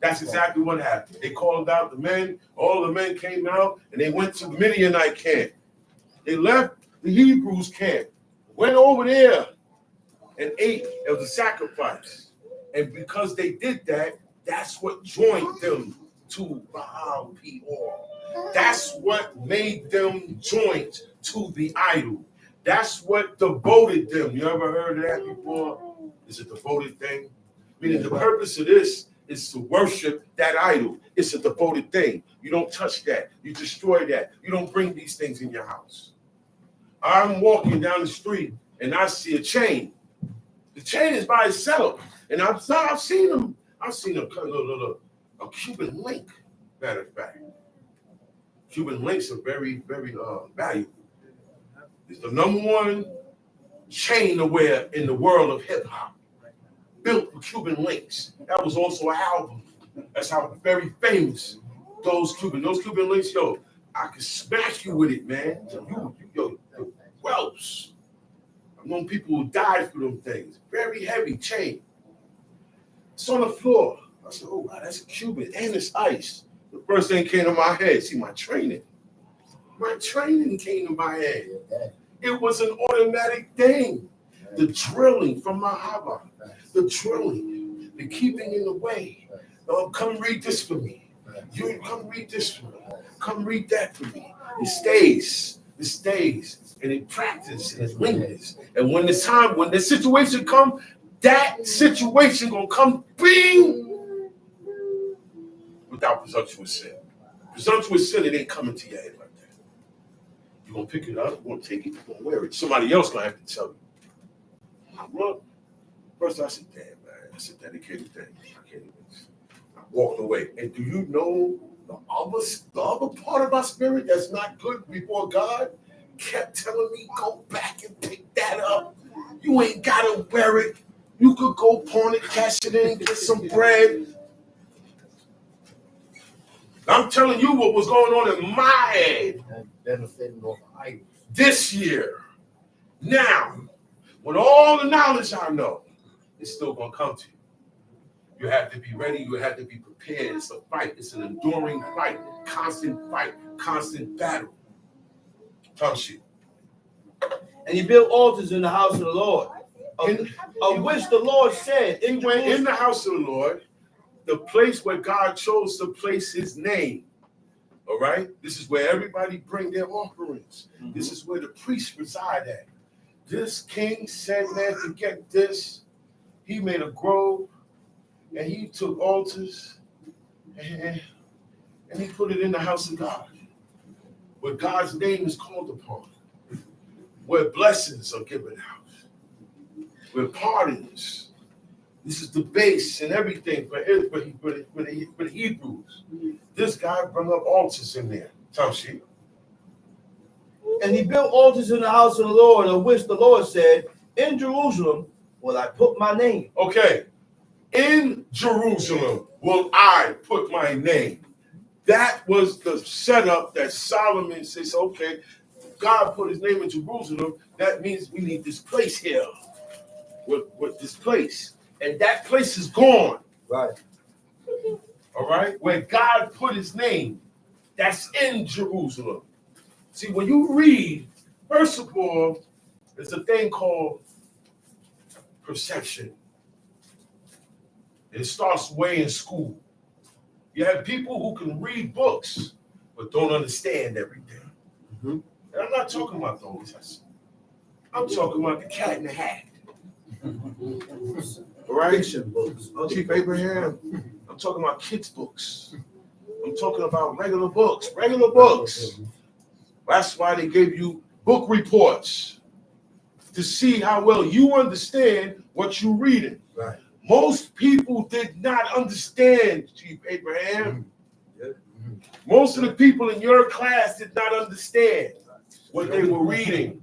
That's exactly what happened. They called out the men. All the men came out, and they went to the Midianite camp. They left the Hebrews camp, went over there, and ate of the sacrifice. And because they did that, that's what joined them to Baal Peor. That's what made them joint to the idol. That's what devoted them. You ever heard of that before? It's a devoted thing. Meaning the purpose of this is to worship that idol. It's a devoted thing. You don't touch that. You destroy that. You don't bring these things in your house. I'm walking down the street and I see a chain. The chain is by itself. And I've seen them. I've seen a Cuban link, matter of fact. Cuban links are very, very valuable. It's the #1 chain to wear in the world of hip hop. Built with Cuban links. That was also an album. That's how very famous those Cuban links. Yo, I could smash you with it, man. Yo, wells. I've known people who died for them things. Very heavy chain. It's on the floor. I said, oh, wow, that's a Cuban and it's ice. The first thing came to my head, see, my training. My training came to my head. It was an automatic thing. The drilling from my haba, the drilling, the keeping in the way. Come read this for me. You come read this for me. Come read that for me. It stays, and it practices, and it lingers. And when the situation comes, that situation gonna come bing without presumptuous sin. Presumptuous sin, it ain't coming to your head like that. You're gonna pick it up, you're gonna take it, you're gonna wear it. Somebody else gonna have to tell you. Well, first I said, damn, man, that's a dedicated thing. I can't even. I walked away. And do you know the other part of my spirit that's not good before God kept telling me, go back and pick that up. You ain't gotta wear it. You could go pawn it, cash it in, get some bread. I'm telling you what was going on in my head this year. Now, with all the knowledge I know, it's still going to come to you. You have to be ready. You have to be prepared. It's a fight. It's an enduring fight, constant battle. Tamshi. And he built altars in the house of the Lord, of which the Lord said, in the house of the Lord, the place where God chose to place his name. All right? This is where everybody bring their offerings. Mm-hmm. This is where the priests reside at. This king said, man, to get this, he made a grove and he took altars and he put it in the house of God, where God's name is called upon, where blessings are given out, where pardons. This is the base and everything for the Hebrews. This guy brought up altars in there. Tamshi. And he built altars in the house of the Lord, of which the Lord said, in Jerusalem will I put my name. Okay. In Jerusalem will I put my name. That was the setup that Solomon says, okay, God put his name in Jerusalem. That means we need this place here. With this place. And that place is gone. Right. All right? Where God put his name, that's in Jerusalem. See, when you read, first of all, there's a thing called perception. It starts way in school. You have people who can read books, but don't understand everything. Mm-hmm. And I'm not talking about those. I'm talking about the Cat in the Hat. All right? Fiction books. Chief Abraham. I'm talking about kids' books. I'm talking about regular books. That's why they gave you book reports to see how well you understand what you're reading. Right. Most people did not understand, Chief Abraham. Most of the people in your class did not understand what they were reading.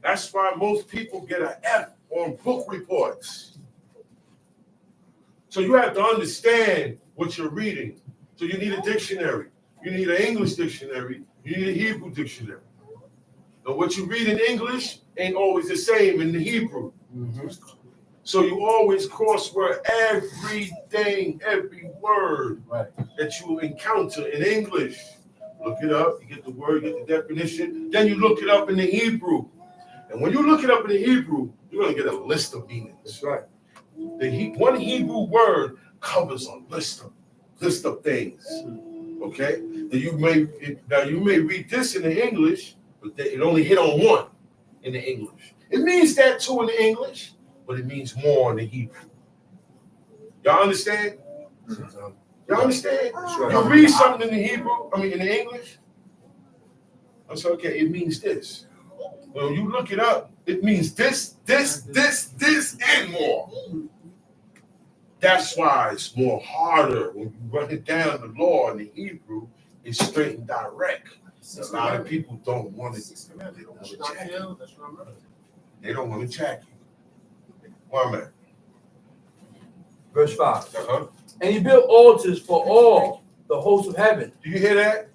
That's why most people get an F on book reports. So you have to understand what you're reading. So you need a dictionary. You need an English dictionary. You need a Hebrew dictionary. Now what you read in English ain't always the same in the Hebrew. So you always crossword everything, every word that you encounter in English. Look it up, you get the word, you get the definition, then you look it up in the Hebrew. And when you look it up in the Hebrew, you're going to get a list of meanings. That's right. One Hebrew word covers a list of things. Okay? You may read this in the English, but it only hit on one in the English. It means that too in the English, but it means more in the Hebrew. Y'all understand? Y'all understand? You read something in the Hebrew, in the English. I said, okay, it means this. When you look it up, it means this, and more. That's why it's more harder when you run it down the law in the Hebrew. It's straight and direct. A lot of people don't want to. They don't want to check you. They don't want to check you. 1 minute. Verse 5. And he built altars for all the hosts of heaven. Do you hear that?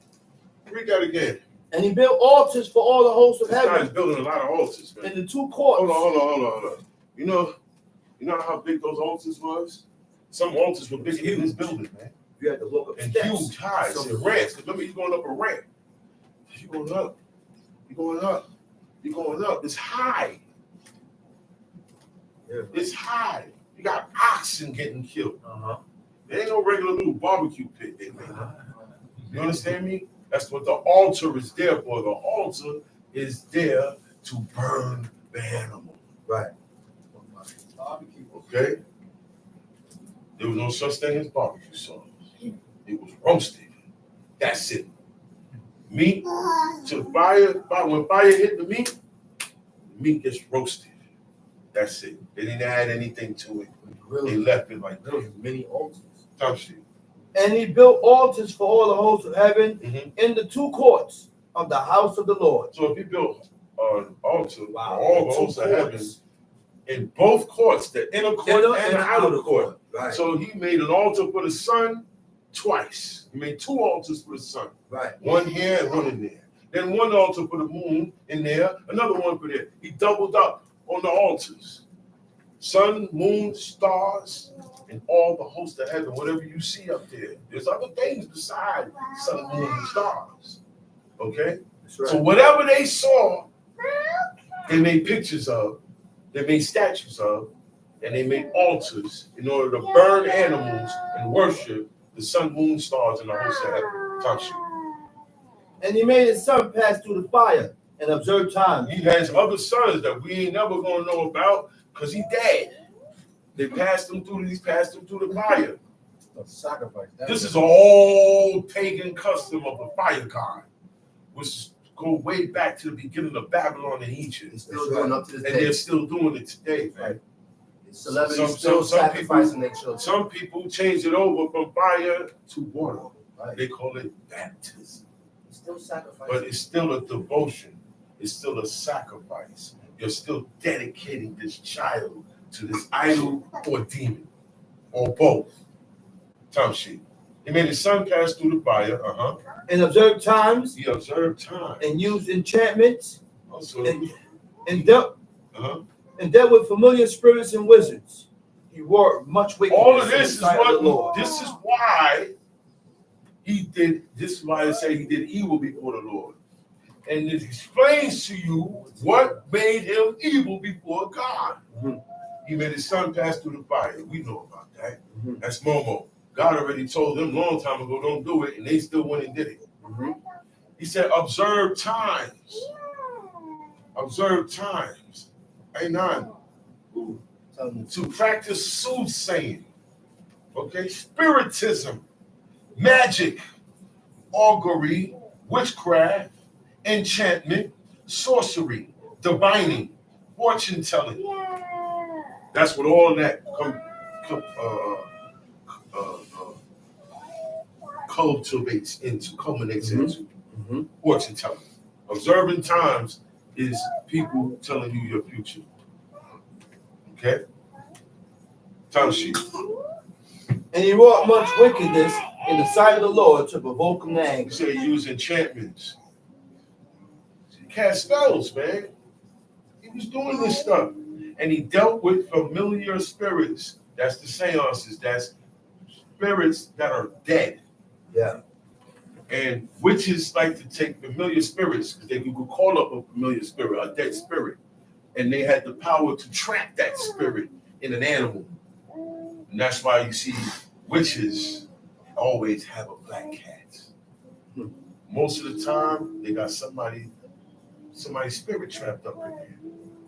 Read that again. And he built altars for all the hosts of This heaven. guy's building a lot of altars, man. In the 2 courts. Hold on. You know how big those altars was? Some altars were bigger than this building, man. You had to look up And steps. huge highs and ramps. Because remember, you're going up a ramp. You're going up. It's high. Yeah. It's high. You got oxen getting killed. There ain't no regular little barbecue pit they made. You understand me? That's what the altar is there for. The altar is there to burn the animal. Right. Okay? There was no such thing as barbecue sauce. It was roasted. That's it. Meat to fire. When fire hit the meat gets roasted. That's it. They didn't add anything to it. They left it like that. Many altars. Tough shit. And he built altars for all the hosts of heaven in the 2 courts of the house of the Lord. So if he built an altar for all the hosts of heaven in both courts, the inner court and the outer court. Right. So he made an altar for the sun twice. He made 2 altars for the sun. Right. One here and one in there. Then one altar for the moon in there, another one for there. He doubled up on the altars. Sun, moon, stars, and all the hosts of heaven, whatever you see up there. There's other things besides sun, moon, and stars. Okay? That's right. So whatever they saw, they made pictures of, they made statues of, and they made altars in order to burn animals and worship the sun, moon, stars, and the hosts of heaven. Talk shit. And he made his son pass through the fire and observe time. He has other sons that we ain't never gonna know about because he dead. They passed him through the fire. Sacrifice. This is an old pagan custom of the fire god, which go way back to the beginning of Babylon and Egypt. It's still doing up to this And day. they're still doing it today, man. Celebrities still sacrificing their children. Some people change it over from fire to water. Right. They call it baptism. Still sacrificing. But it's still a devotion. It's still a sacrifice. You're still dedicating this child to this idol or demon or both. Time sheet. He made his son pass through the fire. And observed times. He observed time. And used enchantments. Also, and dealt with familiar spirits and wizards. He worked much wickedness. All of this is what. This is why he did. This is why they say he did evil before the Lord. And it explains to you what made him evil before God. He made his son pass through the fire. We know about that. That's Momo. God already told them a long time ago, don't do it, and they still went and did it. He said, observe times. Observe times. Amen. To practice soothsaying. Okay? Spiritism, magic, augury, witchcraft, enchantment, sorcery, divining, fortune telling. That's what all that culminates into. Fortune telling. Observing times is people telling you your future. Okay? Time sheet. And he wrought much wickedness in the sight of the Lord to provoke him to He anger. said he used enchantments. He cast spells, man. He was doing this stuff. And he dealt with familiar spirits. That's the seances. That's spirits that are dead. Yeah. And witches like to take familiar spirits because they could call up a familiar spirit, a dead spirit. And they had the power to trap that spirit in an animal. And that's why you see witches always have a black cat. Most of the time, they got somebody's spirit trapped up in there.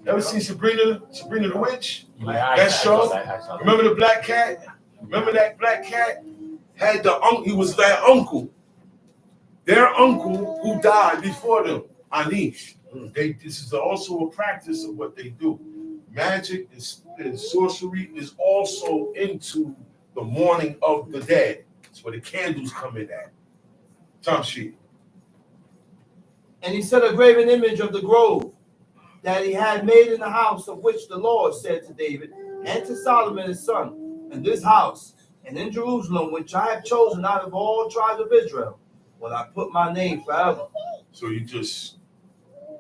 Ever seen Sabrina the Witch? That show? Remember the black cat? Remember that black cat? Had the uncle, he was their uncle. Their uncle who died before them, Anish. This is also a practice of what they do. Magic and sorcery is also into the mourning of the dead. That's where the candles come in at. Tom sheet. And he set a graven image of the grove that he had made in the house, of which the Lord said to David and to Solomon his son, in this house and in Jerusalem, which I have chosen out of all tribes of Israel, when I put my name forever. So you just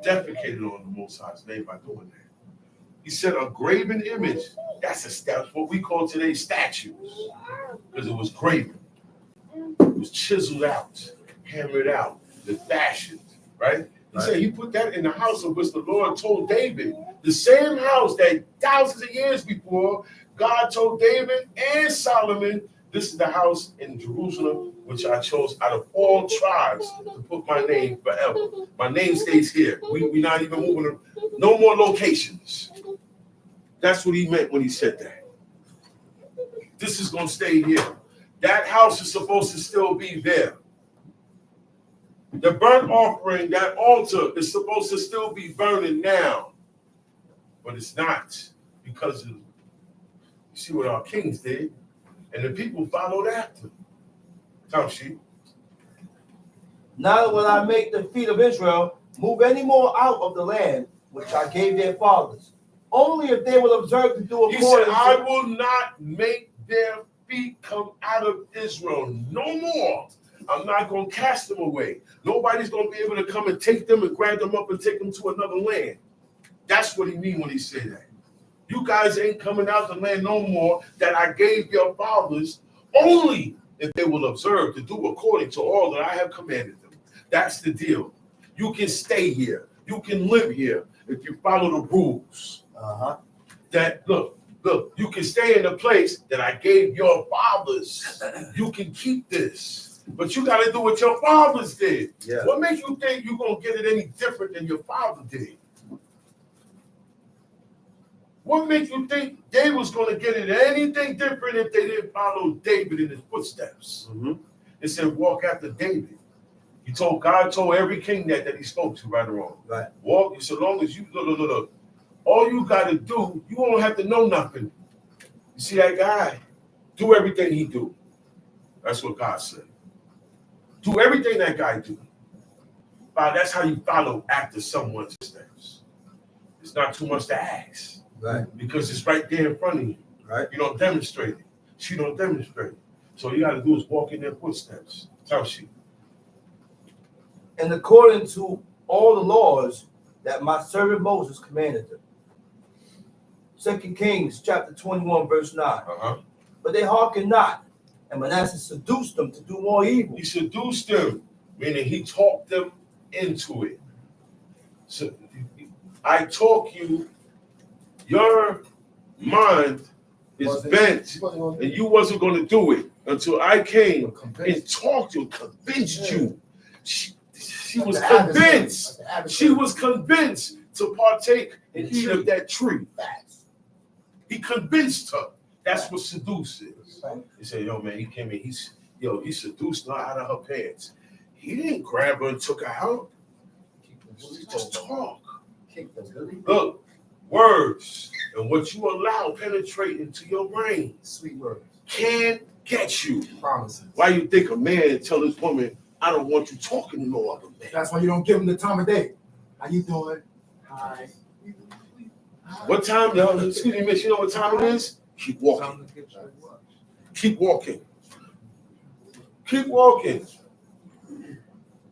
defecated on the Most High's name by doing that. He said a graven image. That's what we call today statues, because it was graven. It was chiseled out, hammered out, the fashioned, right? He said he put that in the house of which the Lord told David, the same house that thousands of years before God told David and Solomon, this is the house in Jerusalem which I chose out of all tribes to put my name forever. My name stays here. We're not even moving. No more locations. That's what he meant when he said that. This is going to stay here. That house is supposed to still be there. The burnt offering, that altar, is supposed to still be burning now. But it's not, because you see what our kings did, and the people followed after. Tom sheet. Neither will I make the feet of Israel move any more out of the land which I gave their fathers, only if they will observe to do according to... He said, I will not make their feet come out of Israel no more. I'm not going to cast them away. Nobody's going to be able to come and take them and grab them up and take them to another land. That's what he means when he said that. You guys ain't coming out the land no more that I gave your fathers, only if they will observe to do according to all that I have commanded them. That's the deal. You can stay here. You can live here if you follow the rules. That look, you can stay in the place that I gave your fathers. You can keep this. But you got to do what your fathers did. Yeah. What makes you think you're going to get it any different than your father did? What makes you think they was going to get it anything different if they didn't follow David in his footsteps? It said, walk after David. God told every king that he spoke to, right or wrong. Right. Walk, so long as you, look. All you got to do, you don't have to know nothing. You see that guy? Do everything he do. That's what God said. Do everything that guy do. That's how you follow after someone's steps. It's not too much to ask. Right. Because it's right there in front of you. Right. You don't demonstrate it. She don't demonstrate it. So you got to do is walk in their footsteps. Tell she. And according to all the laws that my servant Moses commanded them. 2 Kings chapter 21, verse 9. But they hearkened not, and Manasseh seduced them to do more evil. He seduced them, meaning he talked them into it. So I talk you, your mind is bent, and you wasn't going to do it until I came and talked you, convinced you. She was convinced. She was convinced to partake and eat of that tree. He convinced her. That's what seduce is. He said, yo, man, he came in, he seduced her out of her pants. He didn't grab her and took her out. Just talk. Look, words and what you allow penetrate into your brain. Sweet words. Can get you. Promises. Why you think a man tell his woman, I don't want you talking to no other man? That's why you don't give him the time of day. How you doing? Hi. What time, excuse me, miss, you know what time it is? Keep walking. Keep walking. Keep walking.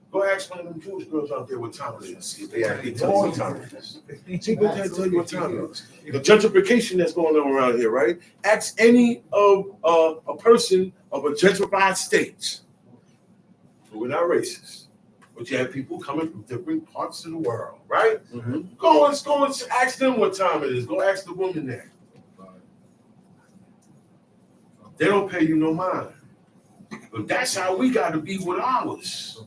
Go ask one of them Jewish girls out there what time it is. See if they actually tell you what time it is. See if they tell you what time it is. The gentrification that's going on around here, right? Ask any of a person of a gentrified state. We're not racist, but you have people coming from different parts of the world, right? Mm-hmm. Go and ask them what time it is. Go ask the woman there. They don't pay you no mind. But that's how we got to be with ours.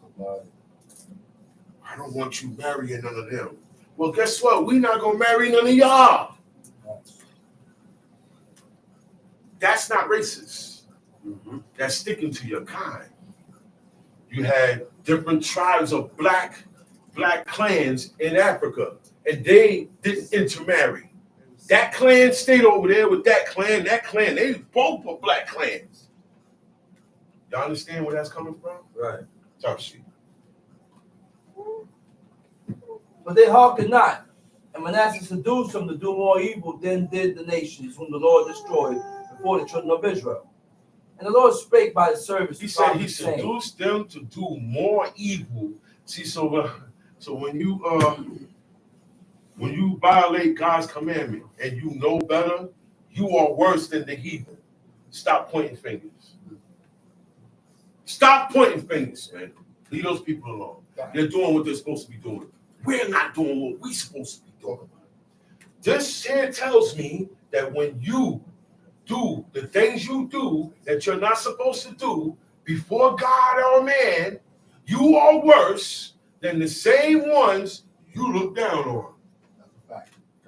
I don't want you marrying none of them. Well, guess what? We're not going to marry none of y'all. That's not racist. Mm-hmm. That's sticking to your kind. You had different tribes of black clans in Africa, and they didn't intermarry. That clan stayed over there with that clan, they both were black clans. Y'all understand where that's coming from? Right. Tough shit. But they hearkened not, and Manasseh seduced them to do more evil than did the nations whom the Lord destroyed before the children of Israel. And the Lord spake by the servants. He said he seduced them to do more evil. See, so when you violate God's commandment and you know better, you are worse than the heathen. Stop pointing fingers. Stop pointing fingers, man. Leave those people alone. They're doing what they're supposed to be doing. We're not doing what we're supposed to be doing. This here tells me that when you do the things you do that you're not supposed to do before God or man, you are worse than the same ones you look down on.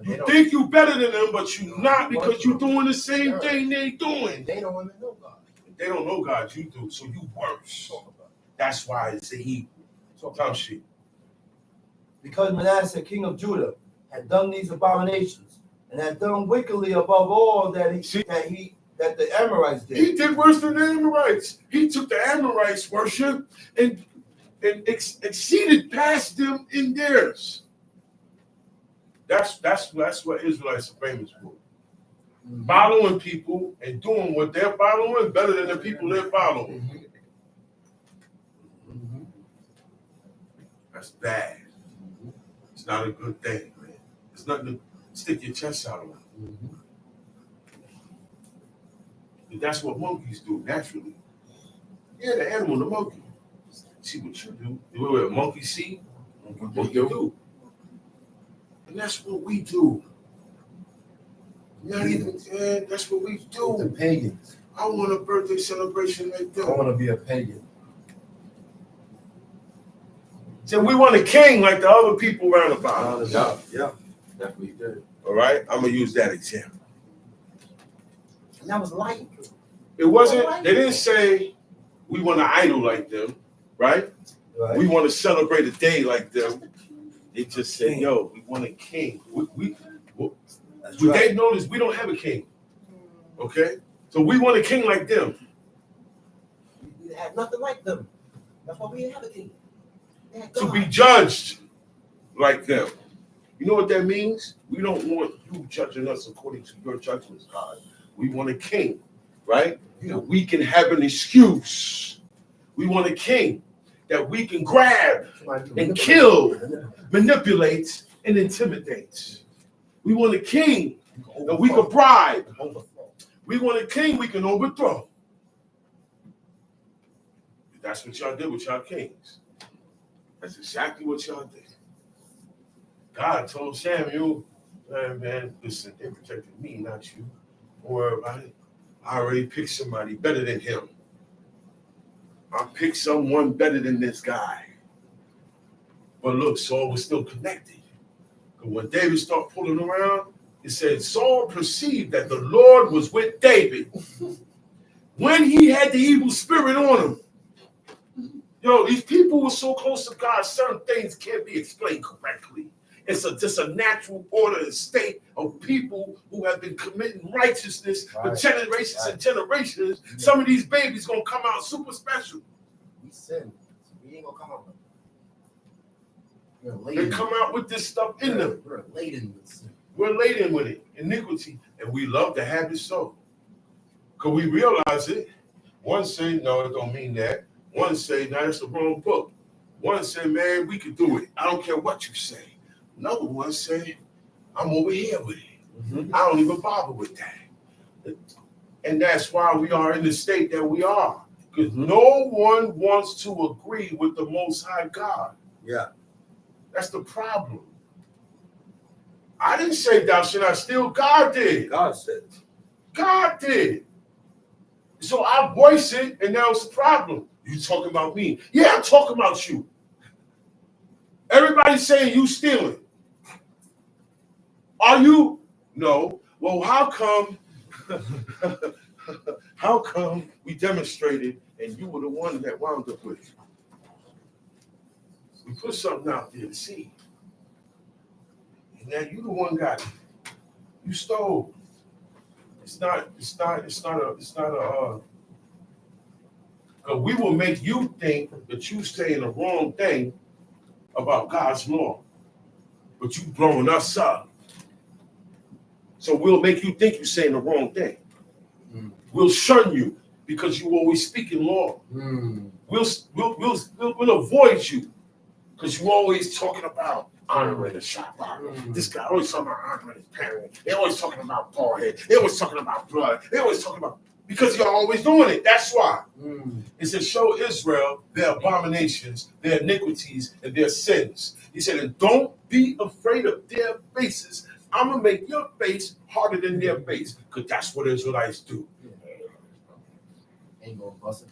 You think you better than them, but you're not, because you're doing the same thing they're doing. They don't even know God. They don't know God, you do, so you worse. That's why it's a evil. Tough shit. Because Manasseh, king of Judah, had done these abominations, and had done wickedly above all that the Amorites did. He did worse than the Amorites. He took the Amorites' worship and exceeded past them in theirs. That's what Israelites are famous for. Mm-hmm. Following people and doing what they're following better than the people they're following. Mm-hmm. That's bad. It's not a good thing, man. It's nothing to stick your chest out on. Mm-hmm. That's what monkeys do naturally. Yeah, the animal, the monkey. See what you do. What a monkey see, what you do. And that's what we do. Not even, that's what we do. The pagans. I want a birthday celebration like that. I want to be a pagan. So we want a king like the other people around about. Yeah, definitely did. All right, I'm gonna use that example. And that was light. It wasn't. They didn't say we want an idol like them, right? We want to celebrate a day like them. They just said, "Yo, we want a king." They notice we don't have a king. Okay, so we want a king like them. We had nothing like them. That's why we didn't have a king. To be judged like them. You know what that means? We don't want you judging us according to your judgments, God. We want a king, right? That we can have an excuse. We want a king that we can grab and kill, manipulate, and intimidate. We want a king that we can bribe. We want a king we can overthrow. That's what y'all did with y'all kings. That's exactly what y'all did. God told Samuel, man, listen, they protected me, not you. Don't worry about it. I already picked somebody better than him. I picked someone better than this guy. But look, Saul was still connected. But when David started pulling around, it said Saul perceived that the Lord was with David when he had the evil spirit on him. Yo, these people were so close to God, certain things can't be explained correctly. It's just a natural order and state of people who have been committing righteousness for generations and generations. Yeah. Some of these babies gonna come out super special. We sin, so we ain't gonna come out. They come out with this stuff in them. We're laden with sin. We're laden with it, iniquity, and we love to have it so. Because we realize it. One say, no, it don't mean that. One say, no, that's the wrong book. One say, man, we could do it. I don't care what you say. Another one say, I'm over here with it. Mm-hmm. I don't even bother with that. And that's why we are in the state that we are. Because no one wants to agree with the Most High God. Yeah. That's the problem. I didn't say thou should not steal. God did. God said. God did. So I voice it, and now it's a problem. You talking about me? Yeah, I'm talking about you. Everybody's saying you stealing. Are you? No. Well, how come? How come we demonstrated and you were the one that wound up with it? We put something out there to see. And now you the one got it. You stole. It's not a because we will make you think that you saying the wrong thing about God's law. But you blowing us up. So we'll make you think you're saying the wrong thing. Mm. We'll shun you because you always speaking law. Mm. We'll avoid you because you always talking about honoring the Shabbat. Mm. This guy always talking about honoring his parents. They always talking about forehead. They always talking about blood. They always talking about because you're always doing it. That's why. Mm. It says, show Israel their abominations, their iniquities, and their sins. He said, and don't be afraid of their faces. I'm going to make your face harder than their face, because that's what Israelites do. Ain't gonna bust it.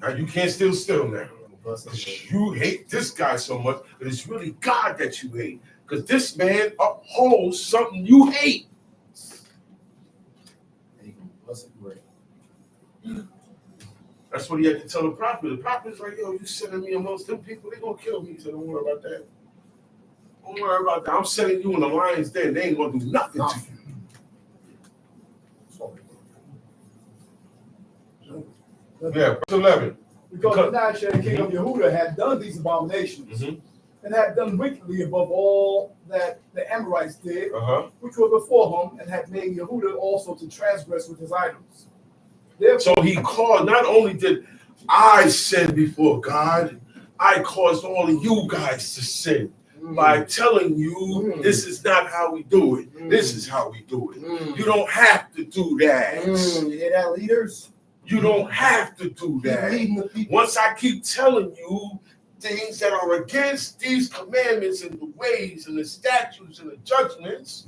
Now, you can't still now. You hate this guy so much, but it's really God that you hate, because this man upholds something you hate. That's what he had to tell the prophet. The prophet's like, yo, you sending me amongst them people, they're going to kill me. He said, don't worry about that. Don't worry about that. I'm sending you in the lion's den. They ain't going to do nothing to you. Yeah, verse 11. Because Manasseh, the king of Yehuda, had done these abominations and had done wickedly above all that the Amorites did, which were before him, and had made Yehuda also to transgress with his idols. Therefore, so he called, not only did I sin before God, I caused all of you guys to sin by telling you this is not how we do it. This is how we do it. You don't have to do that. You hear that, leaders? You don't have to do that. Once I keep telling you things that are against these commandments and the ways and the statutes and the judgments,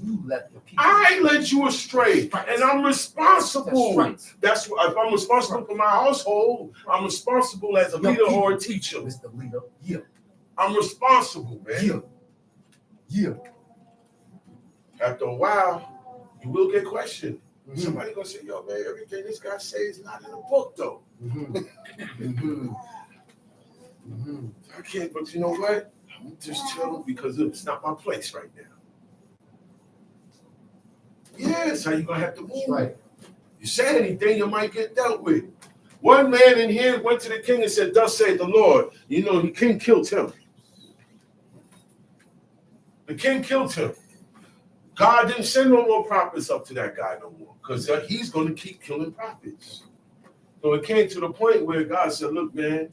I led you astray. And I'm responsible. That's what, if I'm responsible for my household, I'm responsible as a leader or a teacher. Mr. Leader. Yeah. I'm responsible, man. Yeah. After a while, you will get questioned. Somebody gonna say, yo, man, everything this guy says is not in the book, though. I can't, but you know what? I'm just chilling because it's not my place right now. Yes, how you gonna have to move? Right. You say anything, you might get dealt with. One man in here went to the king and said, thus saith the Lord. You know, the king killed him. The king killed him. God didn't send no more prophets up to that guy no more because he's going to keep killing prophets. So it came to the point where God said, look, man,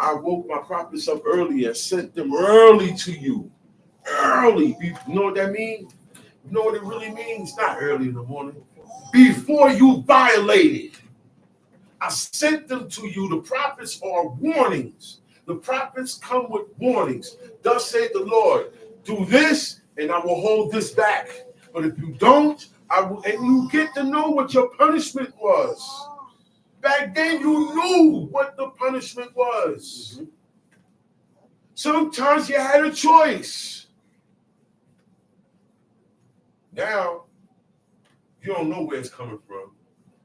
I woke my prophets up early and sent them early to you. Early. You know what that means? You know what it really means? Not early in the morning. Before you violated. I sent them to you. The prophets are warnings. The prophets come with warnings. Thus saith the Lord, do this and I will hold this back. But if you don't, I will, and you get to know what your punishment was. Back then, you knew what the punishment was. Sometimes you had a choice. Now, you don't know where it's coming from,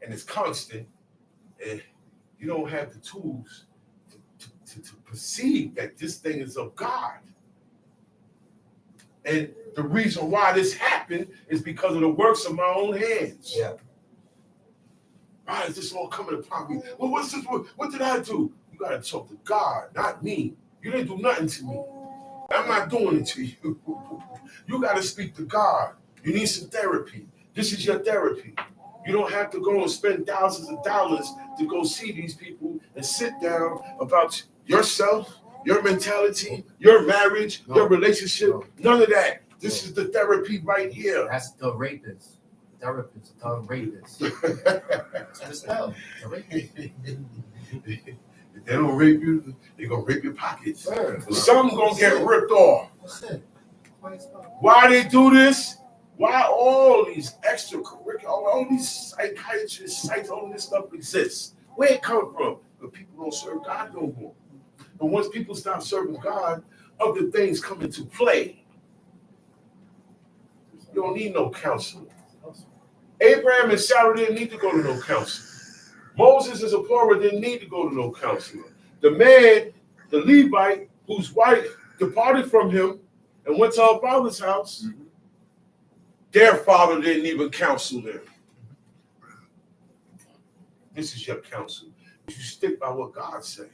and it's constant, and you don't have the tools to perceive that this thing is of God. And the reason why this happened is because of the works of my own hands. Yeah. Why is this all coming upon me? Well, what's this? What did I do? You got to talk to God, not me. You didn't do nothing to me. I'm not doing it to you. You got to speak to God. You need some therapy. This is your therapy. You don't have to go and spend thousands of dollars to go see these people and sit down about yourself, your mentality, your marriage, your relationship. None of that. This is the therapy right here. That's the rapist. Therapist, the rapist. Just tell. The rapist. If they don't rape you, they're going to rape your pockets. Some going to get ripped off. Why they do this? Why all these extracurricular, all these psychiatrists, all this stuff exists? Where it come from? But people don't serve God no more. And once people stop serving God, other things come into play. You don't need no counselor. Abraham and Sarah didn't need to go to no counselor. Moses and Zipporah didn't need to go to no counselor. The man, the Levite, whose wife departed from him and went to her father's house, their father didn't even counsel them. This is your counsel. You stick by what God said.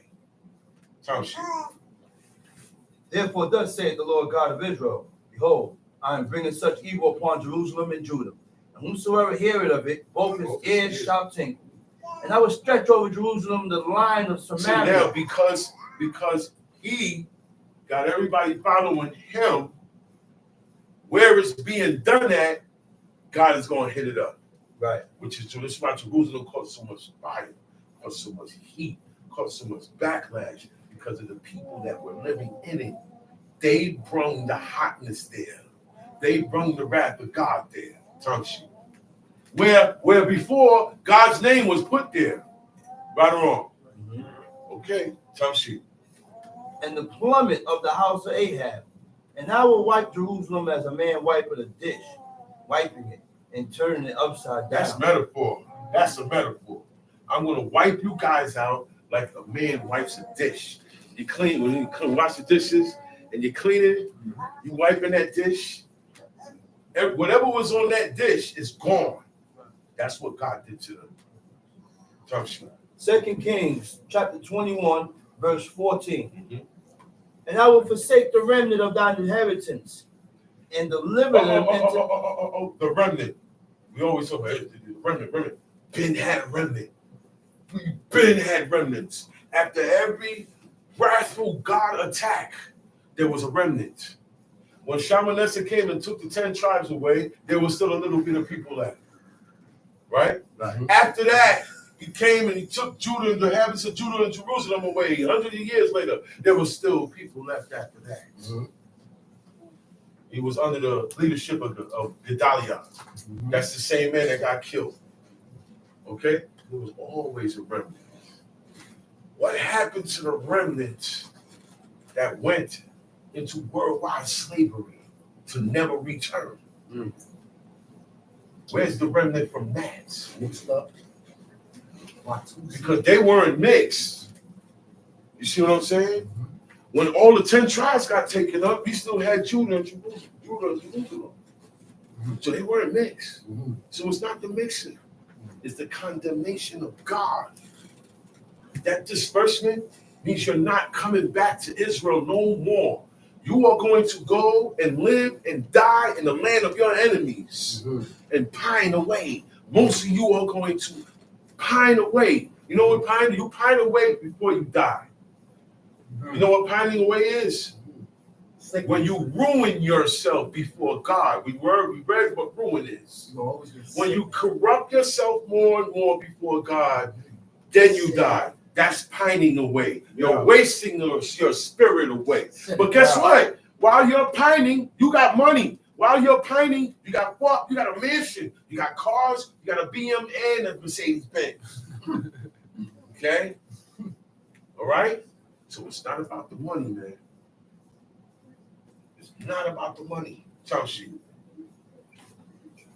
Therefore, thus saith the Lord God of Israel, Behold, I am bringing such evil upon Jerusalem and Judah, and whosoever heareth of it, both his ears shall tingle. And I will stretch over Jerusalem the line of Samaria. So now, because he got everybody following him, where it's being done at, God is going to hit it up. Right. Which is this is why Jerusalem caused so much fire, caused so much heat, caused so much backlash, because of the people that were living in it. They brought the hotness there. They brought the wrath of God there. Where before God's name was put there. Right or wrong? Okay. And the plummet of the house of Ahab. And I will wipe Jerusalem as a man wipeth a dish, wiping it and turning it upside down. That's metaphor. That's a metaphor. I'm going to wipe you guys out like a man wipes a dish. You clean, when you wash the dishes and you clean it, you wiping that dish. Whatever was on that dish is gone. That's what God did to them. 2 Kings chapter 21, verse 14. And I will forsake the remnant of thine inheritance and deliver them into... The remnant. We always talk about it. Remnant. Ben had remnant. Ben had remnants. After every wrathful God attack, there was a remnant. When Shalmaneser came and took the 10 tribes away, there was still a little bit of people left. Right? After that, he came and he took Judah and the inhabitants of Judah and Jerusalem away. 100 years later, there was still people left after that. He was under the leadership of Gedaliah. That's the same man that got killed. Okay? There was always a remnant. What happened to the remnant that went into worldwide slavery to never return? Where's the remnant from that? Mixed up. Because they weren't mixed. You see what I'm saying? When all the 10 tribes got taken up, we still had Judah and Jerusalem. So they weren't mixed. So it's not the mixing. It's the condemnation of God. That disbursement means you're not coming back to Israel no more. You are going to go and live and die in the land of your enemies and pine away. Most of you are going to pine away. You know what pine? You pine away before you die. You know what pining away is? When you ruin yourself before God. We read what ruin is. When you corrupt yourself more and more before God, then you die. That's pining away. You're wasting your spirit away. But guess what? While you're pining, you got money. While you're pining, you got what? You got a mansion. You got cars. You got a BM and a Mercedes-Benz. Okay? All right? So it's not about the money, man. It's not about the money.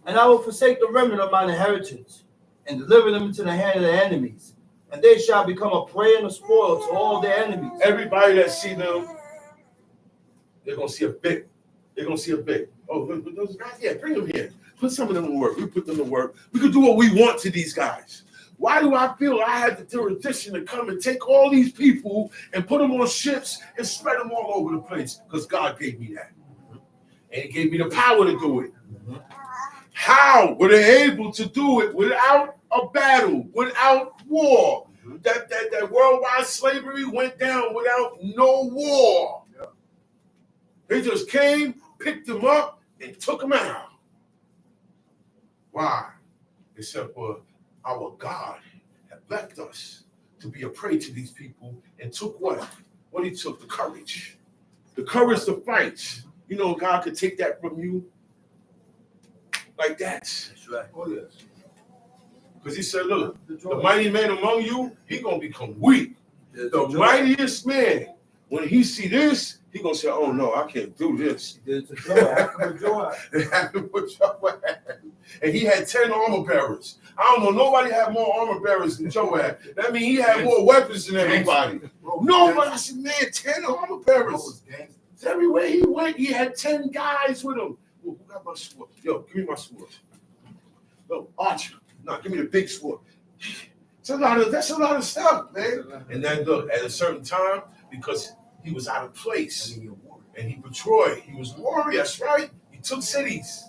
And I will forsake the remnant of mine inheritance and deliver them into the hand of the enemies, And they shall become a prey and a spoil to all their enemies. Everybody that see them, they're gonna see a bit. They're gonna see a bit. Oh, those guys, yeah, bring them here. Put some of them to work. We put them to work. We can do what we want to these guys. Why do I feel I had the jurisdiction to come and take all these people and put them on ships and spread them all over the place? Because God gave me that. And He gave me the power to do it. How were they able to do it without a battle, without war? That worldwide slavery went down without no war. They just came, picked them up, and took them out. Why? Except for our God had left us to be a prey to these people and took what? What He took? The courage. The courage to fight. You know, God could take that from you like that. That's right. Oh, yes. Because He said, look, the mighty man among you, he going to become weak. The mightiest man, when he see this, he going to say, oh, no, I can't do this. And he had 10 armor bearers. I don't know, nobody had more armor bearers than Joab. That means he had more weapons than everybody. Nobody, I said, man, 10 armor bearers. Everywhere he went, he had 10 guys with him. Who got my sword? Yo, give me my sword. Yo, Archer. No, give me the big sword. That's a lot of stuff, man. And then look, at a certain time, because he was out of place, and he betrayed. He was warrior, that's right. He took cities,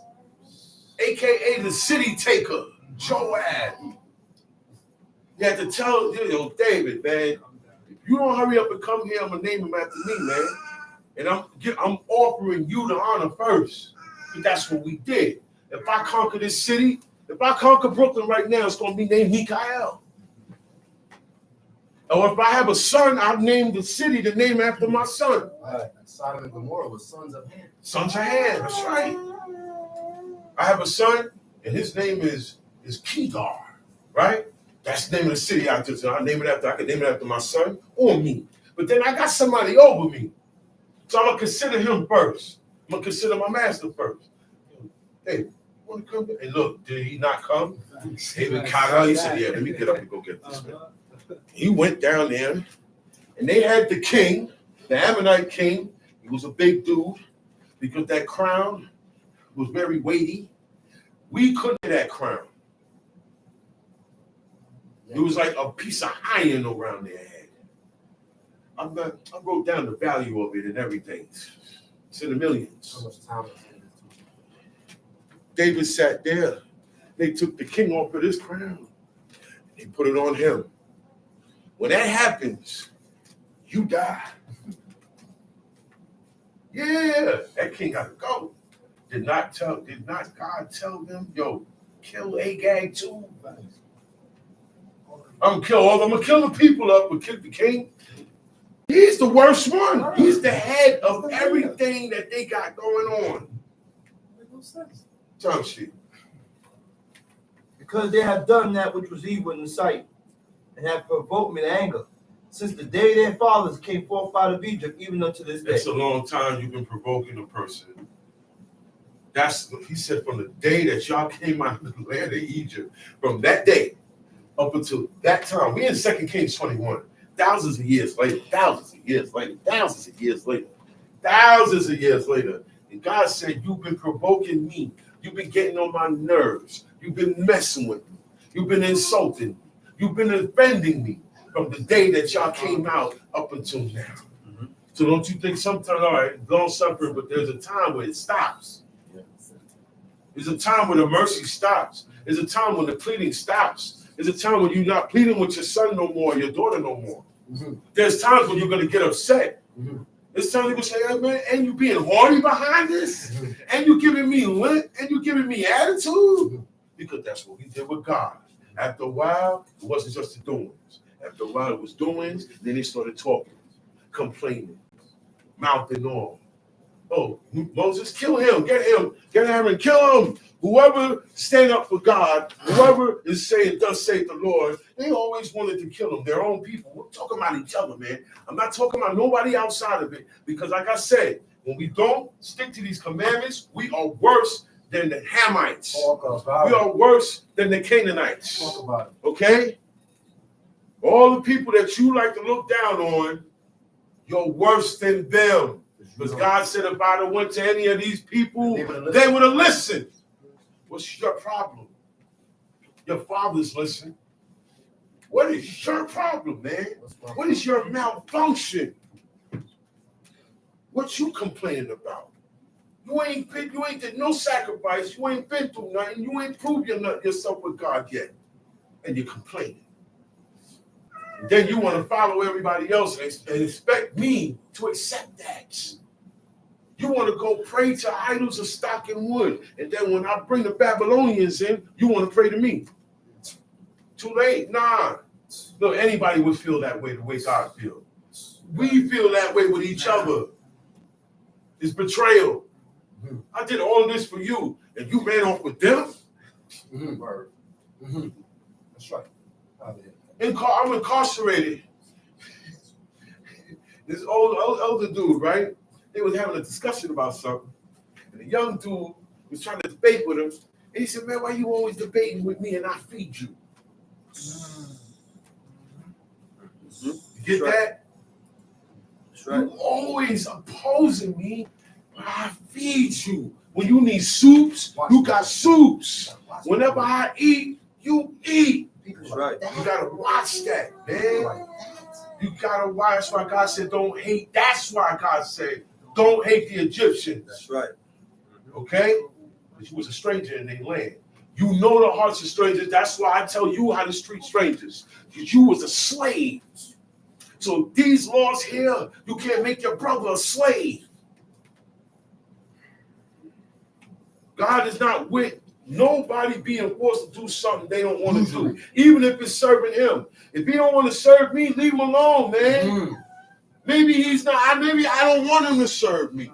aka the city taker, Joab. He had to tell David, man, if you don't hurry up and come here, I'm gonna name him after me, man. And I'm offering you the honor first. And that's what we did. If I conquer this city, if I conquer Brooklyn right now, it's gonna be named Mikael. Or if I have a son, I'll name the city the name after my son. Right. Sodom and Gomorrah was sons of Ham. Sons of Ham, that's right. I have a son, and his name is Kedar, right? That's the name of the city I could name it after my son or me. But then I got somebody over me. So I'm gonna consider him first. I'm gonna consider my master first. Hey, you wanna come? And look, did he not come? David Kada, he said, yeah, let me get up and go get this man. He went down there, and they had the king, the Ammonite king. He was a big dude because that crown was very weighty. We couldn't get that crown. It was like a piece of iron around their head. I wrote down the value of it and everything. It's in the millions. How much time was it? David sat there. They took the king off of this crown. They put it on him. When that happens, you die. Yeah, that king got to go. Did not God tell them, yo, kill Agag too? I'm gonna kill all of them. I'm gonna kill the people up, but kill the king. He's the worst one. He's the head of everything that they got going on. Jump sheet. Because they have done that which was evil in the sight, and have provoked me to anger, since the day their fathers came forth out of Egypt, even unto this day. It's a long time you've been provoking a person. He said, from the day that y'all came out of the land of Egypt, from that day up until that time, we in 2 Kings 21. Thousands of years later. And God said, you've been provoking me. You've been getting on my nerves. You've been messing with me. You've been insulting me. You've been offending me from the day that y'all came out up until now. Mm-hmm. So don't you think sometimes, all right, long suffering, but there's a time where it stops. There's a time when the mercy stops. There's a time when the pleading stops. There's a time when you're not pleading with your son no more, your daughter no more. Mm-hmm. There's times when you're going to get upset. Mm-hmm. There's times you can say, hey, man, and you being horny behind this? Mm-hmm. And you giving me lint? And you giving me attitude? Mm-hmm. Because that's what we did with God. After a while, it wasn't just the doings. After a while, it was doings. Then they started talking, complaining, mouthing off. Oh, Moses, kill him, get Aaron, kill him. Whoever stand up for God, whoever is saying, thus saith the Lord, they always wanted to kill them, their own people. We're talking about each other, man. I'm not talking about nobody outside of it. Because like I said, when we don't stick to these commandments, we are worse than the Hamites. We are worse than the Canaanites. Okay? All the people that you like to look down on, you're worse than them. Because God said if I'd have went to any of these people, they would have listened. What's your problem? Your father's listening. What is your problem, man? What is your malfunction? What you complaining about? You ain't did no sacrifice. You ain't been through nothing. You ain't proved yourself with God yet. And you're complaining. And then you want to follow everybody else and expect me to accept that. You want to go pray to idols of stock and wood. And then when I bring the Babylonians in, you want to pray to me. Too late. Nah. Look, anybody would feel that way the way God feels. We feel that way with each other. It's betrayal. I did all of this for you, and you ran off with them? That's right. I'm incarcerated. This old elder dude, right? They was having a discussion about something, and the young dude was trying to debate with him, and he said, man, why you always debating with me and I feed you? You get that? That's right. You always opposing me, but I feed you. When you need soups, you got soups. Whenever I eat, you eat. That's right. You gotta watch that, man. You gotta watch. That's why God said, don't hate. That's why God said, don't hate the Egyptians. That's right. Okay? Because you was a stranger in their land. You know the hearts of strangers. That's why I tell you how to treat strangers. Because you was a slave. So these laws here, you can't make your brother a slave. God is not with nobody being forced to do something they don't want to do, even if it's serving him. If he don't want to serve me, leave him alone, man. Maybe he's not. Maybe I don't want him to serve me.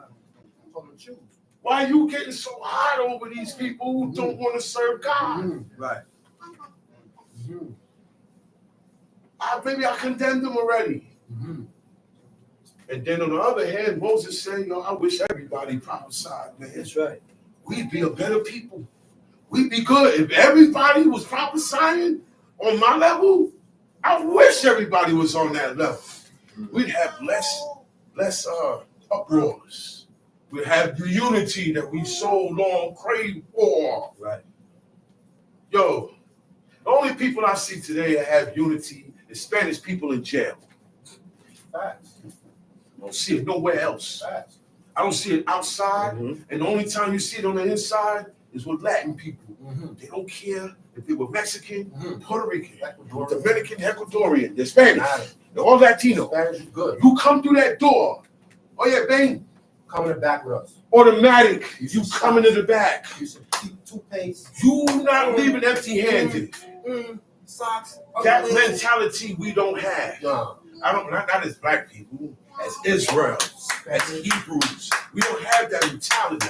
Why are you getting so hot over these people who don't want to serve God? Right. Maybe I condemned them already. And then on the other hand, Moses said, I wish everybody prophesied, man. That's right. We'd be a better people. We'd be good. If everybody was prophesying on my level, I wish everybody was on that level. We'd have less uproars. We'd have the unity that we so long craved for. Right. Yo, the only people I see today that have unity is Spanish people in jail. Facts. I don't see it nowhere else. Facts. I don't see it outside. And the only time you see it on the inside is with Latin people. They don't care if they were Mexican, Puerto Rican, Dominican, Ecuadorian, they're Spanish. They're all Latino. Spanish is good. You come through that door. Oh yeah, bang. Coming in back with us. Automatic. You coming to the back. You some toothpaste. You not leaving empty-handed. Socks. That mentality we don't have. Not as black people, as Israel, as Hebrews. We don't have that mentality.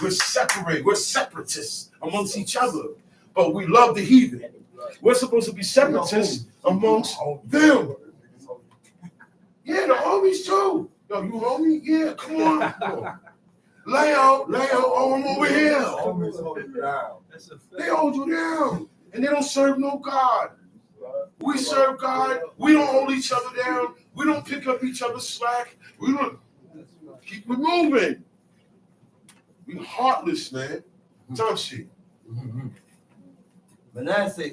We're separated. We're separatists amongst each other. But we love the heathen. We're supposed to be separatists amongst them. Yeah, the homies too. Yo, you homie? Yeah, come on. Leo, oh, I'm over here. They hold you down. And they don't serve no God. We serve God. We don't hold each other down. We don't pick up each other's slack. We don't keep it moving. We heartless, man. Time shit. Manasseh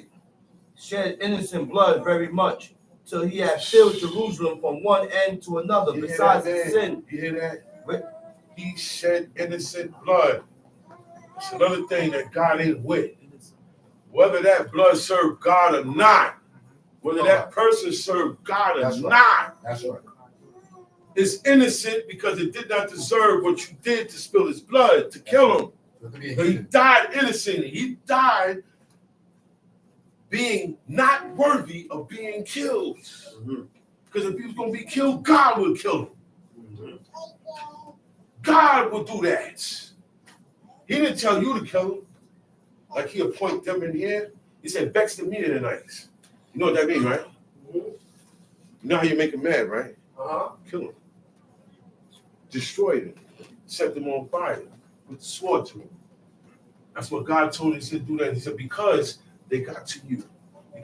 shed innocent blood very much, till he had filled Jerusalem from one end to another. Besides his sin. You hear that? He shed innocent blood. It's another thing that God ain't with. Whether that blood served God or not, whether that person served God or not, That's right. is innocent because it did not deserve what you did to spill his blood, to kill him. He died innocent. He died being not worthy of being killed. Because if he was going to be killed, God would kill him. God would do that. He didn't tell you to kill him. Like he appointed them in here. He said, vex the meat of the nice. You know what that means, right? You know how you make him mad, right? Kill him. Destroy them. Set them on fire. Put the sword to them. That's what God told him. He said, do that. He said, because they got to you.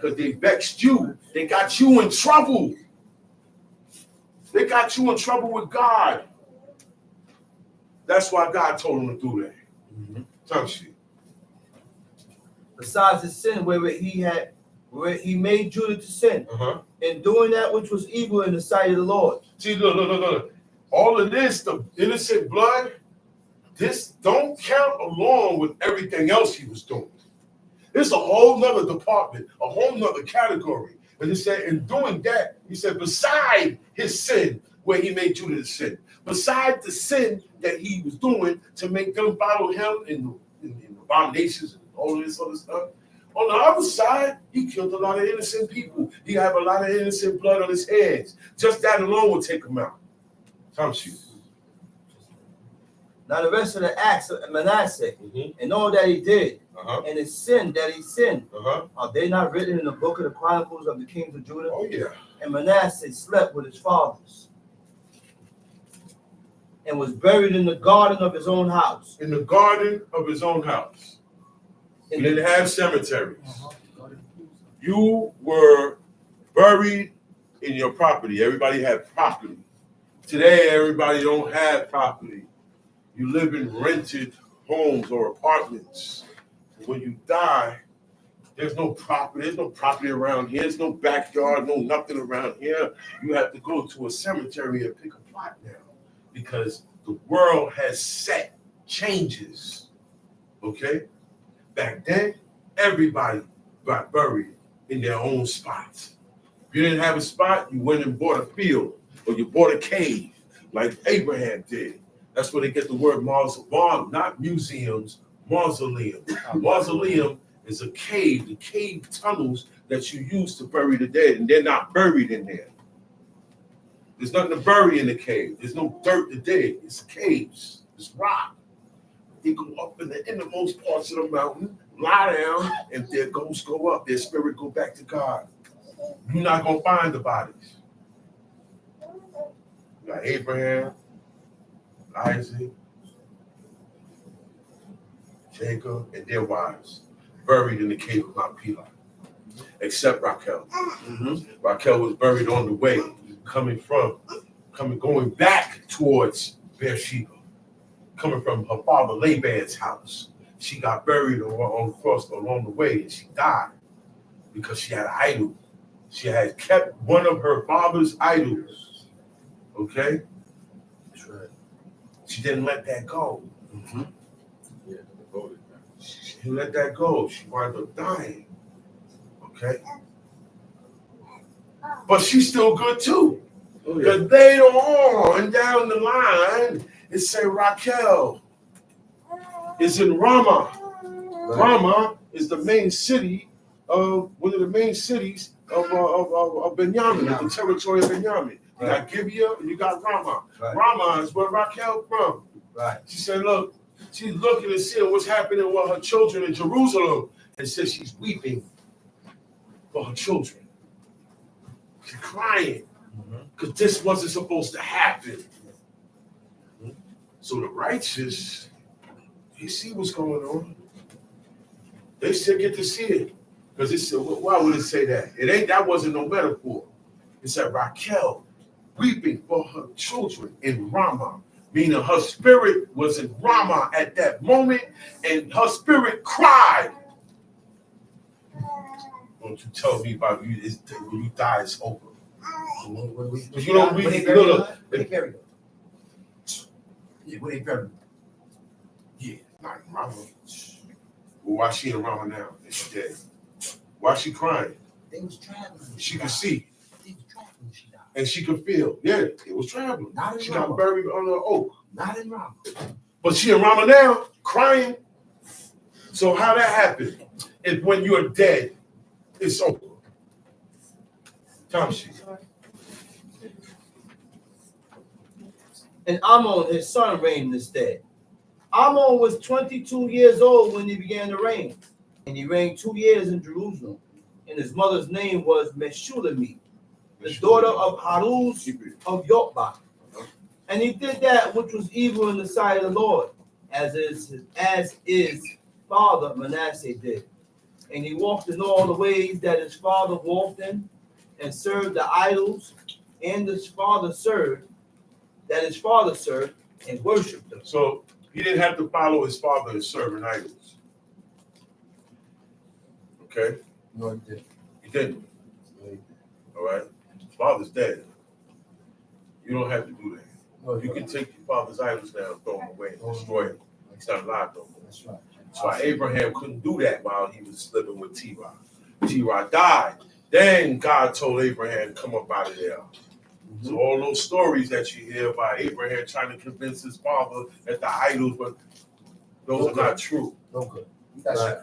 because they vexed you. They got you in trouble. They got you in trouble with God. That's why God told him to do that. Time sheet. Besides the sin where he made Judah to sin, in doing that which was evil in the sight of the Lord. See, look. All of this, the innocent blood, this don't count along with everything else he was doing. It's a whole nother department, a whole nother category. And he said, in doing that, he said, beside his sin, where he made Judah to sin, beside the sin that he was doing to make them follow him in abominations and all of this other stuff. On the other side, he killed a lot of innocent people. He had a lot of innocent blood on his hands. Just that alone would take him out. Time shoot. Now the rest of the acts of Manasseh and all that he did and his sin that he sinned, are they not written in the book of the Chronicles of the Kings of Judah? Oh, yeah. And Manasseh slept with his fathers and was buried in the garden of his own house. In the garden of his own house. He didn't have cemeteries. You were buried in your property. Everybody had property. Today, everybody don't have property. You live in rented homes or apartments. When you die, there's no property. There's no property around here. There's no backyard, no nothing around here. You have to go to a cemetery and pick a plot now because the world has set changes. Okay? Back then, everybody got buried in their own spots. If you didn't have a spot, you went and bought a field or you bought a cave like Abraham did. That's where they get the word mausoleum, not museums, mausoleum. Mausoleum is a cave, the cave tunnels that you use to bury the dead, and they're not buried in there. There's nothing to bury in the cave. There's no dirt to dig. It's caves. It's rock. They go up in the innermost parts of the mountain, lie down, and their ghosts go up. Their spirit go back to God. You're not going to find the bodies. You got Abraham, Isaac, Jacob, and their wives buried in the cave of Mount Pelah, except Raquel. Raquel was buried on the way, going back towards Beersheba, coming from her father Laban's house. She got buried on the cross along the way, and she died because she had an idol. She had kept one of her father's idols. Okay? That's right. She didn't let that go. Yeah, she didn't let that go. She wound up dying. Okay? But she's still good too. Because later on down the line, it said Raquel is in Ramah. Ramah is the main city of one of the main cities of Benjamin, of the territory of Benjamin. You got Gibeah and you got Ramah. Ramah is where Raquel from. She said, look, she's looking and seeing what's happening with her children in Jerusalem, and says she's weeping for her children. She's crying because this wasn't supposed to happen. So the righteous, they see what's going on. They still get to see it. Because it said, why would it say that? That wasn't no metaphor. It said Raquel weeping for her children in Ramah, meaning her spirit was in Ramah at that moment, and her spirit cried. Don't you tell me about you? When you die, it's over. You don't read. Yeah, not in Ramah. Well, why she in Ramah now? She's dead. Why she crying? They was traveling. She could see. They was traveling. She died. And she could feel. Yeah, it was traveling. Not in she Ramah. got buried under an oak. Not in Ramah. But she in Ramah now, crying. So how that happened? If when you're dead, it's over. Time sheet. And Ammon, his son, reigned this day. Ammon was 22 years old when he began to reign, and he reigned 2 years in Jerusalem. And his mother's name was Meshulamith, the daughter of Haruz of Yotbah. And he did that which was evil in the sight of the Lord, as his father Manasseh did. And he walked in all the ways that his father walked in, and served the idols, and his father served, and worshipped them. So he didn't have to follow his father in serving idols. Okay? No, he didn't. He didn't. All right? His father's dead. You don't have to do that. No, You can take your father's idols down, throw them away, and destroy them. He's not alive no more. That's right. That's why Abraham couldn't do that while he was living with Terah. Terah died. Then God told Abraham, come up out of there. So all those stories that you hear about Abraham trying to convince his father that the idols were, those are not true. No good. That's right.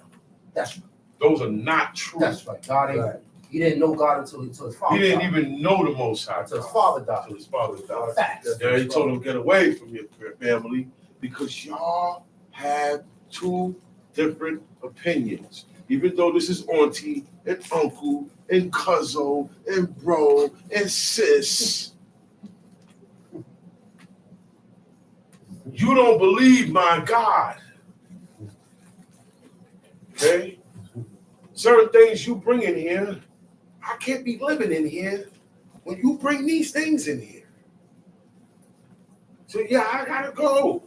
That's right. Those are not true. That's right. God ain't. Right. He didn't know God until his father. He didn't died. even know the Most High. Until his father died. Until his father died. Facts. Yeah, he told him get away from your family because y'all have two different opinions. Even though this is auntie and uncle and cousin and bro and sis, you don't believe my God. Okay? Certain things you bring in here, I can't be living in here when you bring these things in here. So yeah, I gotta go.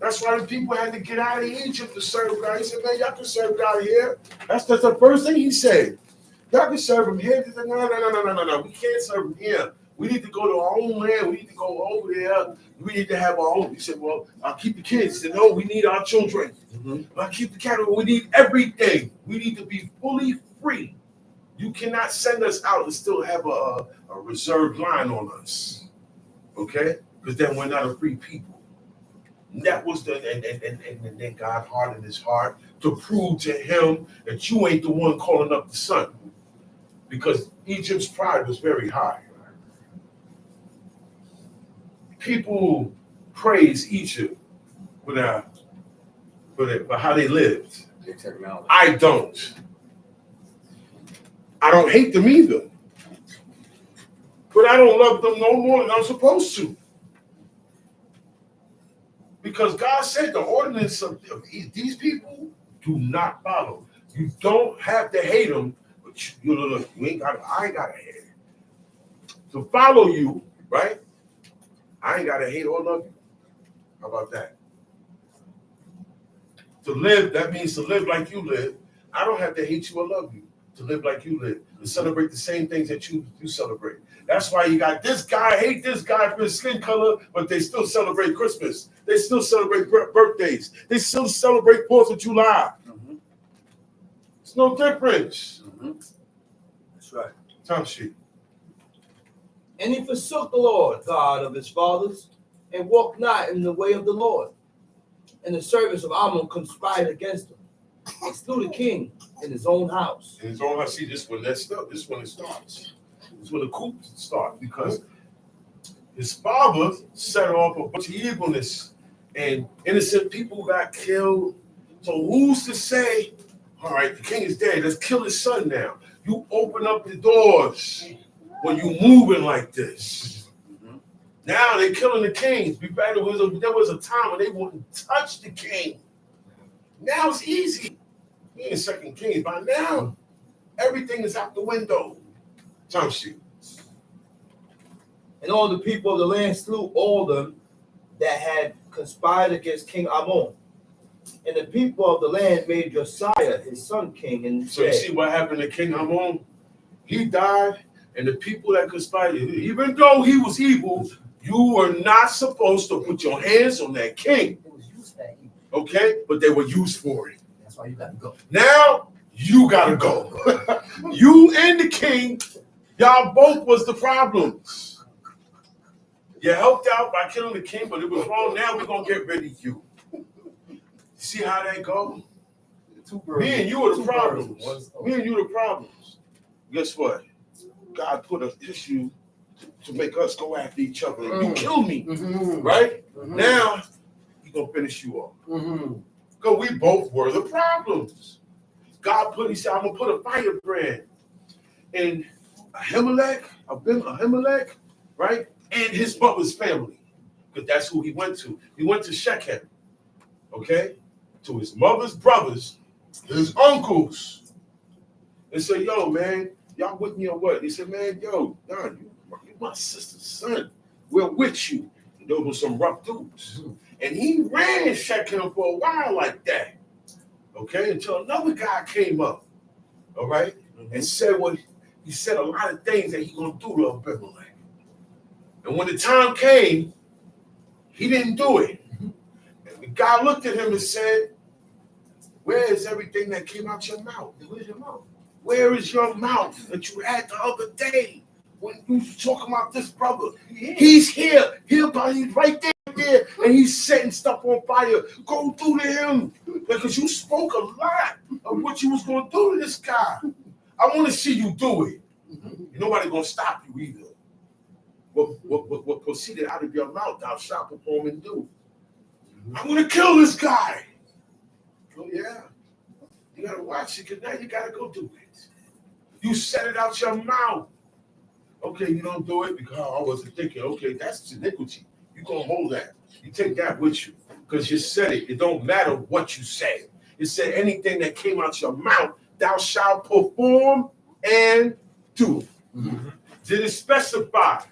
That's why the people had to get out of Egypt to serve God. He said, man, y'all can serve God here. That's the first thing he said. Y'all can serve him here. He said, no. We can't serve him here. We need to go to our own land. We need to go over there. We need to have our own. He said, well, I'll keep the kids. He said, no, we need our children. I'll keep the cattle. We need everything. We need to be fully free. You cannot send us out and still have a reserved line on us. Okay? Because then we're not a free people. And that was and then God hardened his heart to prove to him that you ain't the one calling up the sun. Because Egypt's pride was very high. People praise Egypt for how they lived. I don't. I don't hate them either. But I don't love them no more than I'm supposed to. Because God said the ordinance of these people do not follow. You don't have to hate them, but you ain't got. I ain't got to hate it. To follow you, right? I ain't got to hate or love you. How about that? To live, that means to live like you live. I don't have to hate you or love you. To live like you live. To celebrate the same things that you celebrate. That's why you got this guy, hate this guy for his skin color, but they still celebrate Christmas. They still celebrate birthdays. They still celebrate 4th of July. It's no difference. That's right. Time sheet. And he forsook the Lord God of his fathers, and walked not in the way of the Lord. And the servants of Ammon conspired against him, and slew the king in his own house. In his own house. See, this one it starts. This is when the coup starts, because his father set off a bunch of evilness and innocent people got killed. So who's to say, all right, the king is dead, let's kill his son now. You open up the doors when you moving like this. Now they're killing the kings. There was a time when they wouldn't touch the king. Now it's easy. We ain't second kings. By now, everything is out the window. Time sheet. And all the people of the land slew all them that had conspired against King Ammon. And the people of the land made Josiah his son king. And so you see what happened to King Ammon? He died, and the people that conspired, even though he was evil, you were not supposed to put your hands on that king. It was used for that evil. Okay? But they were used for it. That's why you got to go. Now, you got to go. You and the king, y'all both was the problems. You helped out by killing the king, but it was wrong. Now we're going to get rid of you. See how that go? Me and you are the problems. Me and you are the problems. Guess what? God put an issue to make us go after each other. You kill me, right? Now, he's going to finish you off. Because we both were the problems. God he said, I'm going to put a firebrand in Ahimelech, right? And his mother's family. Because that's who he went to. He went to Shechem, okay? To his mother's brothers his uncles and said, yo, man, y'all with me or what? He said, man, yo, Don, you my sister's son. We're with you. And those were some rough dudes. And he ran Shechem for a while like that. Okay, until another guy came up, all right, and said what he said a lot of things that he gonna do to Abimelech. And when the time came, he didn't do it. And the guy looked at him and said, where is everything that came out your mouth? Where's your mouth? Where is your mouth that you had the other day when you was talking about this brother? He's here. He's right there, and he's setting stuff on fire. Go do to him, because you spoke a lot of what you was going to do to this guy. I want to see you do it. Nobody going to stop you either. What proceeded out of your mouth, thou shalt perform and do. I'm going to kill this guy. Oh, yeah. You got to watch it, because now you got to go do it. You said it out your mouth. Okay, you don't do it because I wasn't thinking. Okay, that's iniquity. You're going to hold that. You take that with you because you said it. It don't matter what you say. It said anything that came out your mouth, thou shalt perform and do. Did it specify?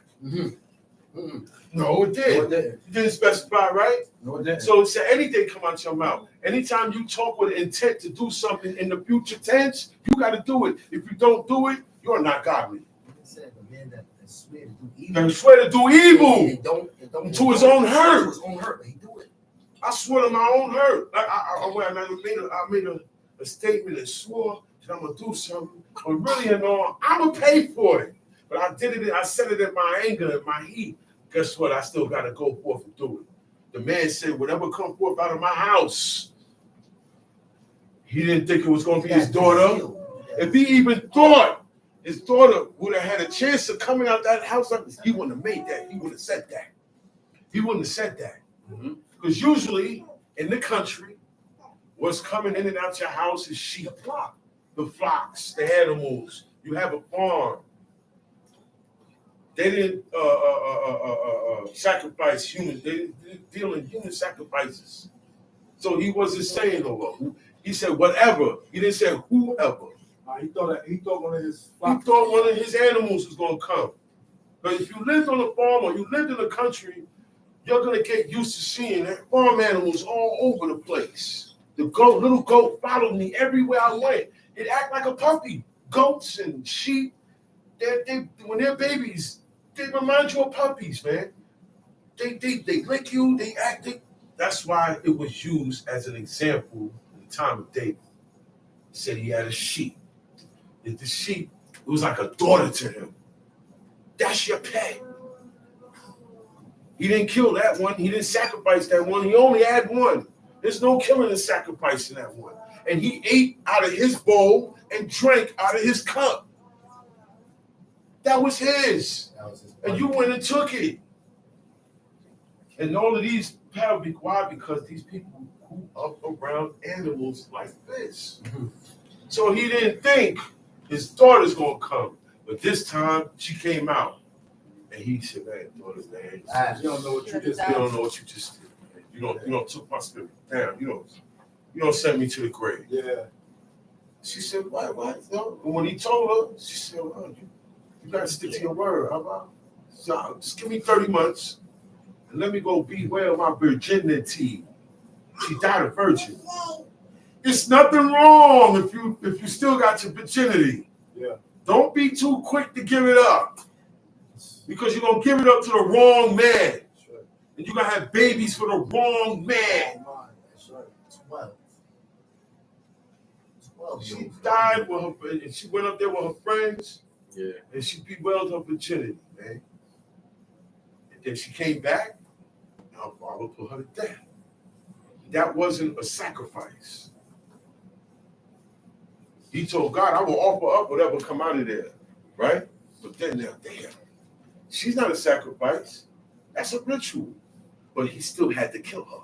No, it did. It didn't specify, right? No, it didn't. So it said anything come out your mouth. Anytime you talk with intent to do something in the future tense, you got to do it. If you don't do it, you're not godly. Said the man that swear to do evil. And swear to do evil And don't to his own hurt. To his own hurt, but he do it. I swore to my own hurt. I made a statement and swore that I'm gonna do something, but really and all, I'm gonna pay for it. But I did it. I said it in my anger, in my heat. Guess what? I still gotta go forth and do it. The man said, "Whatever come forth out of my house," he didn't think it was gonna be his daughter. If he even thought his daughter would have had a chance of coming out that house, he wouldn't have made that. He would have said that. He wouldn't have said that. Because usually in the country, what's coming in and out your house is sheep, the flocks, the animals. You have a farm. They didn't sacrifice humans. They didn't deal in human sacrifices. So he wasn't saying no. He said whatever. He didn't say whoever. He thought one of his animals was gonna come. But if you lived on a farm or you lived in the country, you're gonna get used to seeing farm animals all over the place. The little goat followed me everywhere I went. It act like a puppy. Goats and sheep, when they're babies, they remind you of puppies, man. They lick you. They act. That's why it was used as an example in the time of David. He said he had a sheep. The sheep, it was like a daughter to him. That's your pet. He didn't kill that one. He didn't sacrifice that one. He only had one. There's no killing and sacrificing that one. And he ate out of his bowl and drank out of his cup. That was his. And you went and took it. And all of these have why? Because these people grew up around animals like this. So he didn't think his daughter's gonna come, but this time she came out, and he said, "Man, daughter, man, you don't know what you just did. You don't know what you just did. Man. You don't took my spirit down. You don't send me to the grave." Yeah. She said, "What? No." And when he told her, she said, "Well, you gotta stick to your word. How about? So just give me 30 months, and let me go beware my virginity." She died a virgin. It's nothing wrong if you still got your virginity. Yeah. Don't be too quick to give it up, because you're gonna give it up to the wrong man, That's right. and you're gonna have babies for the wrong man. That's right. 12. She died with her, and she went up there with her friends, Yeah. and she bewailed her virginity, man. And then she came back, and her father put her to death. That wasn't a sacrifice. He told God, "I will offer up whatever come out of there," right? But then now, damn, she's not a sacrifice. That's a ritual. But he still had to kill her,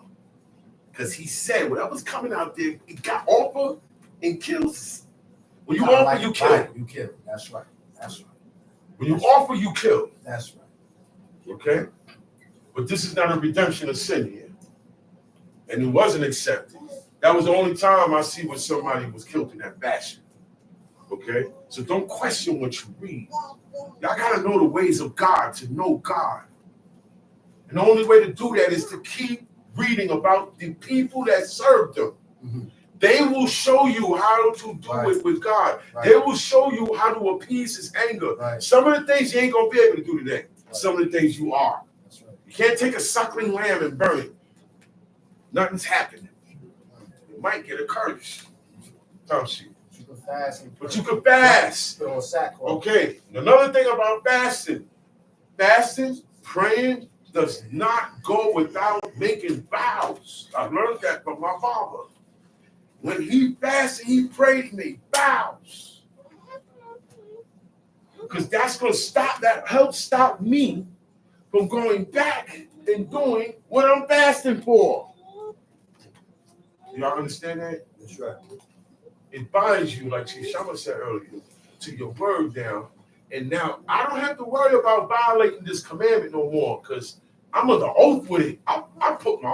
because he said whatever's coming out there, it got offered and kills. When you offer, you kill. You kill. That's right. When you offer, you kill. That's right. Okay? But this is not a redemption of sin here. And it wasn't accepted. That was the only time I see when somebody was killed in that fashion. Okay? So don't question what you read. Y'all got to know the ways of God to know God. And the only way to do that is to keep reading about the people that served them. Mm-hmm. They will show you how to do it with God. Right. They will show you how to appease his anger. Right. Some of the things you ain't going to be able to do today. Right. Some of the things you are. That's right. You can't take a suckling lamb and burn it. Nothing's happening. You might get a curse. Tom sheet. You can fast. But you can fast. Put on sackcloth. Okay. Another thing about fasting. Fasting, praying, does not go without making vows. I learned that from my father. When he fasted, he prayed and made vows. Because that's going to stop, that helps stop me from going back and doing what I'm fasting for. Y'all understand that? That's right. It binds you, like Shama said earlier, to your word now. And now I don't have to worry about violating this commandment no more because I'm under oath with it. I put my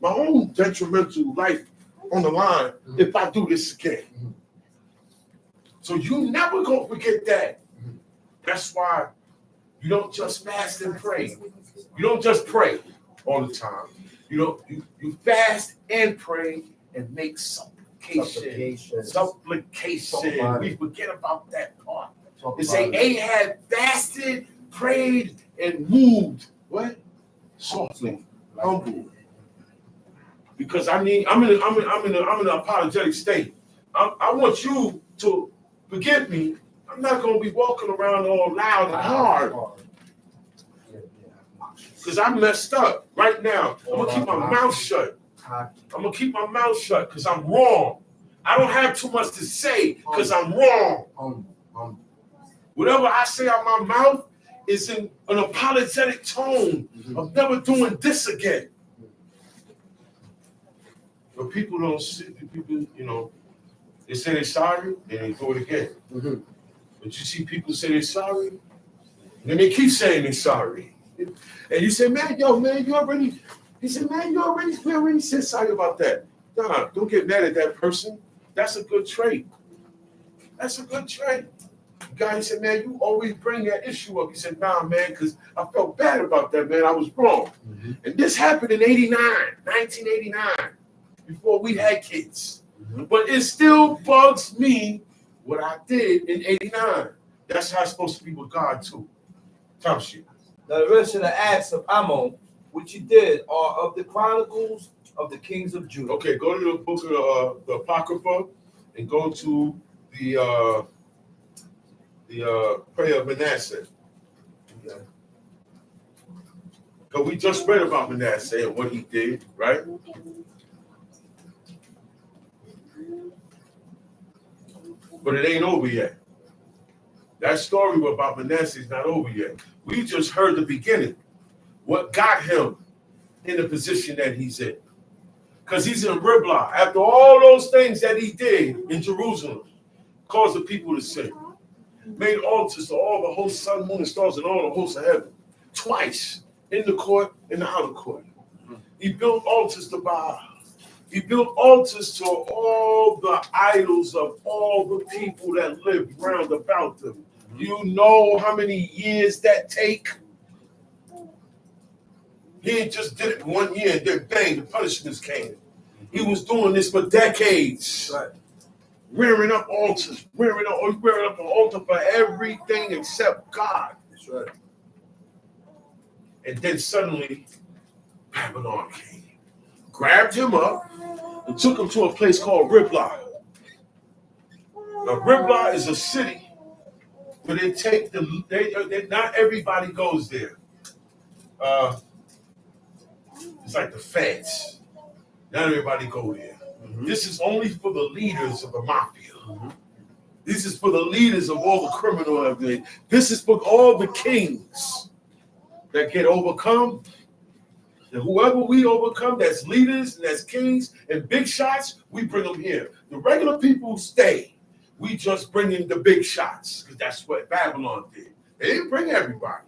own detrimental life on the line if I do this again. So you never gonna forget that. That's why you don't just fast and pray. You don't just pray all the time. You fast and pray and make supplication. We forget about that part. They say Ahab fasted, prayed, and moved. What? Softly, humble. Because I'm in an apologetic state. I want you to forgive me. I'm not going to be walking around all loud and hard. Because I messed up right now. I'm going to keep my mouth shut. I'm going to keep my mouth shut because I'm wrong. I don't have too much to say because I'm wrong. Whatever I say out my mouth is in an apologetic tone of never doing this again. But people don't see, people, they say they're sorry, and they do it again. Mm-hmm. But you see people say they're sorry, and then they keep saying they're sorry. And you say, we already said sorry about that. Nah, don't get mad at that person. That's a good trait. The guy said, man, you always bring that issue up. He said, nah, man, because I felt bad about that, man. I was wrong. Mm-hmm. And this happened in 1989. Before we had kids. Mm-hmm. But it still bugs me what I did in 89. That's how it's supposed to be with God too. Tom sheet. Now the rest of the acts of Ammon, which he did, are of the Chronicles of the Kings of Judah. Okay, go to the book of the Apocrypha and go to the prayer of Manasseh. Okay. Because we just read about Manasseh and what he did, right? But it ain't over yet. That story about Manasseh is not over yet. We just heard the beginning. What got him in the position that he's in. Because he's in Riblah. After all those things that he did in Jerusalem, caused the people to sin. Made altars to all the hosts, sun, moon, and stars, and all the hosts of heaven. Twice. In the court, in the outer court. He built altars to Baal. He built altars to all the idols of all the people that lived round about them. You know how many years that take? He just did it 1 year, and then bang, the punishments came. He was doing this for decades. Right. Rearing up altars, rearing up an altar for everything except God. That's right. And then suddenly, Babylon came, grabbed him up, and took him to a place called Riblah. Now, Riblah is a city where they take not everybody goes there. It's like the feds. Not everybody go there. Mm-hmm. This is only for the leaders of the mafia. Mm-hmm. This is for the leaders of all the criminal activity. This is for all the kings that get overcome. And whoever we overcome, that's leaders, and that's kings, and big shots, we bring them here. The regular people stay. We just bring in the big shots, because that's what Babylon did. They didn't bring everybody.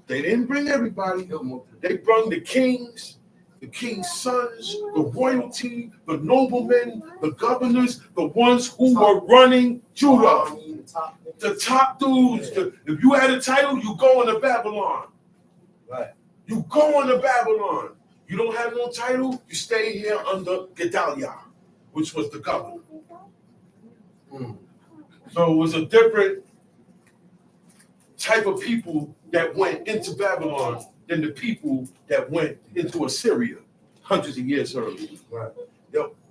They brought the kings the king's sons, the royalty, the noblemen, the governors, the ones who were running Judah. The top dudes. If you had a title, you go into Babylon. Right. You go into Babylon. You don't have no title, you stay here under Gedaliah, which was the governor. So it was a different type of people that went into Babylon than the people that went into Assyria hundreds of years earlier. Right.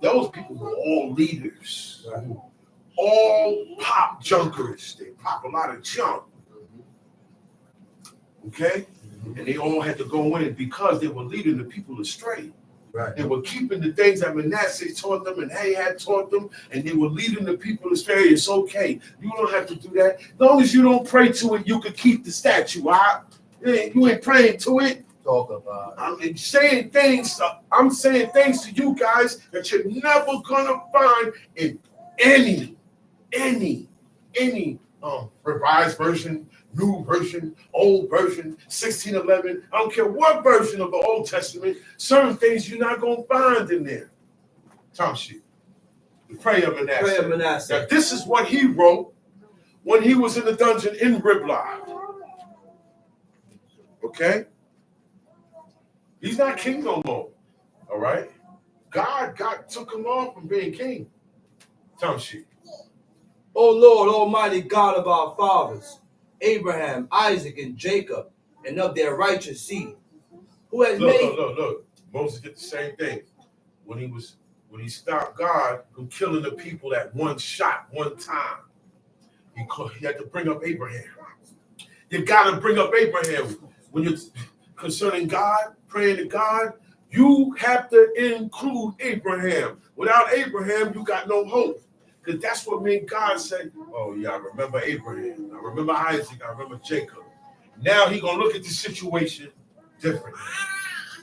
Those people were all leaders, all pop junkers. They pop a lot of junk. Okay? And they all had to go in because they were leading the people astray. Right. They were keeping the things that Manasseh taught them and Ahab taught them, and they were leading the people astray. It's okay. You don't have to do that. As long as you don't pray to it, you can keep the statue. You ain't praying to it. Talk about I'm saying things to you guys that you're never gonna find in any revised version, new version, old version, 1611. I don't care what version of the Old Testament. Certain things you're not gonna find in there. Tom sheet. The prayer of Manasseh. Prayer of Manasseh. Now, this is what he wrote when he was in the dungeon in Riblah. Okay? He's not king no more. All right? God took him off from being king. Tom sheet. O Lord, Almighty God of our fathers, Abraham, Isaac, and Jacob, and of their righteous seed, who has made. Look. Moses did the same thing when he stopped God from killing the people at one shot, one time. He had to bring up Abraham. You got to bring up Abraham when you're concerning God, praying to God. You have to include Abraham. Without Abraham, you got no hope. Because that's what made God say, oh, yeah, I remember Abraham. I remember Isaac. I remember Jacob. Now he's going to look at the situation differently,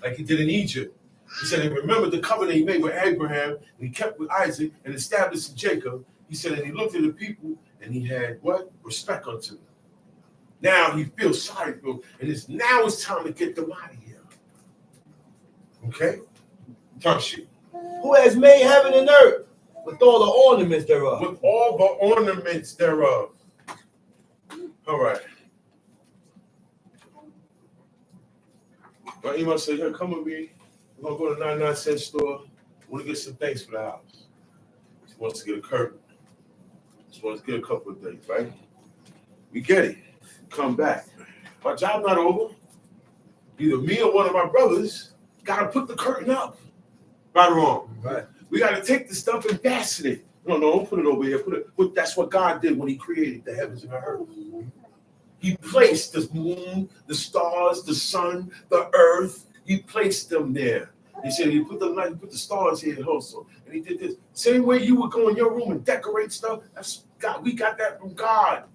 like he did in Egypt. He said, and remember the covenant he made with Abraham, and he kept with Isaac and established in Jacob. He said, and he looked at the people, and he had what? Respect unto them. Now he feels sorry for them, and now it's time to get them out of here. Okay? Talk shit. Who has made heaven and earth with all the ornaments thereof. With all the ornaments thereof. All right. My email said, here, come with me. We're going to go to the 99-cent store. I want to get some things for the house. She wants to get a curtain. She wants to get a couple of things, right? We get it. Come back. My job not over. Either me or one of my brothers got to put the curtain up. Right or wrong? Right. We got to take the stuff and fasten it. No, don't put it over here. That's what God did when he created the heavens and the earth. He placed the moon, the stars, the sun, the earth. He placed them there. He said, you put the light, you put the stars here also. And he did this. Same way you would go in your room and decorate stuff. That's God. We got that from God.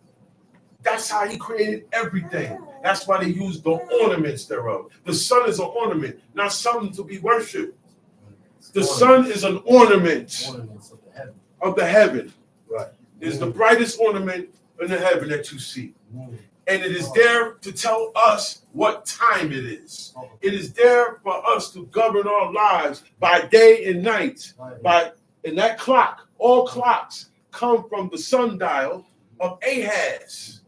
That's how he created everything. That's why they use the ornaments thereof. The sun is an ornament, not something to be worshipped. The sun is an ornament of the heaven. Right. It's the brightest ornament in the heaven that you see. And it is there to tell us what time it is. It is there for us to govern our lives by day and night. And that clock, all clocks come from the sundial of Ahaz.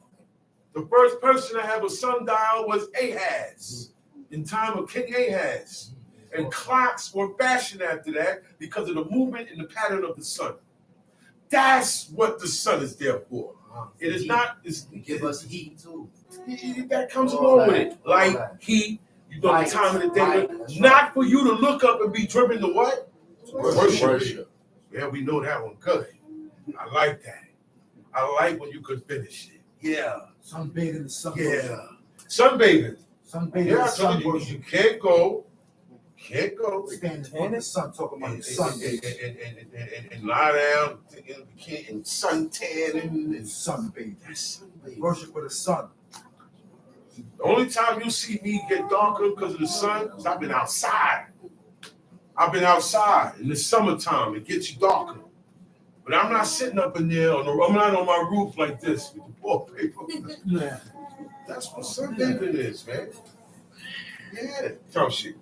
The first person to have a sundial was Ahaz in time of King Ahaz. And clocks were fashioned after that because of the movement and the pattern of the sun. That's what the sun is there for. It is not. Give us heat too. That comes along with it. Light, heat. You know the time of the day. Not for you to look up and be driven to what? Worship. Yeah, we know that one good. I like that. I like when you could finish it. Yeah. Sunbathing in the sun. Yeah. Sunbathing. Sunbathing in Yeah, the sun. you can't go. Standing in the sun, talking about the sun. And lie down and suntan and sunbathing. That's sunbathing. Worship for the sun. The only time you see me get darker because of the sun is I've been outside. In the summertime. It gets you darker. But I'm not sitting up in there. I'm not on my roof like this with the wallpaper. Yeah. That's what sunbathing is, man. Yeah. Tell shit.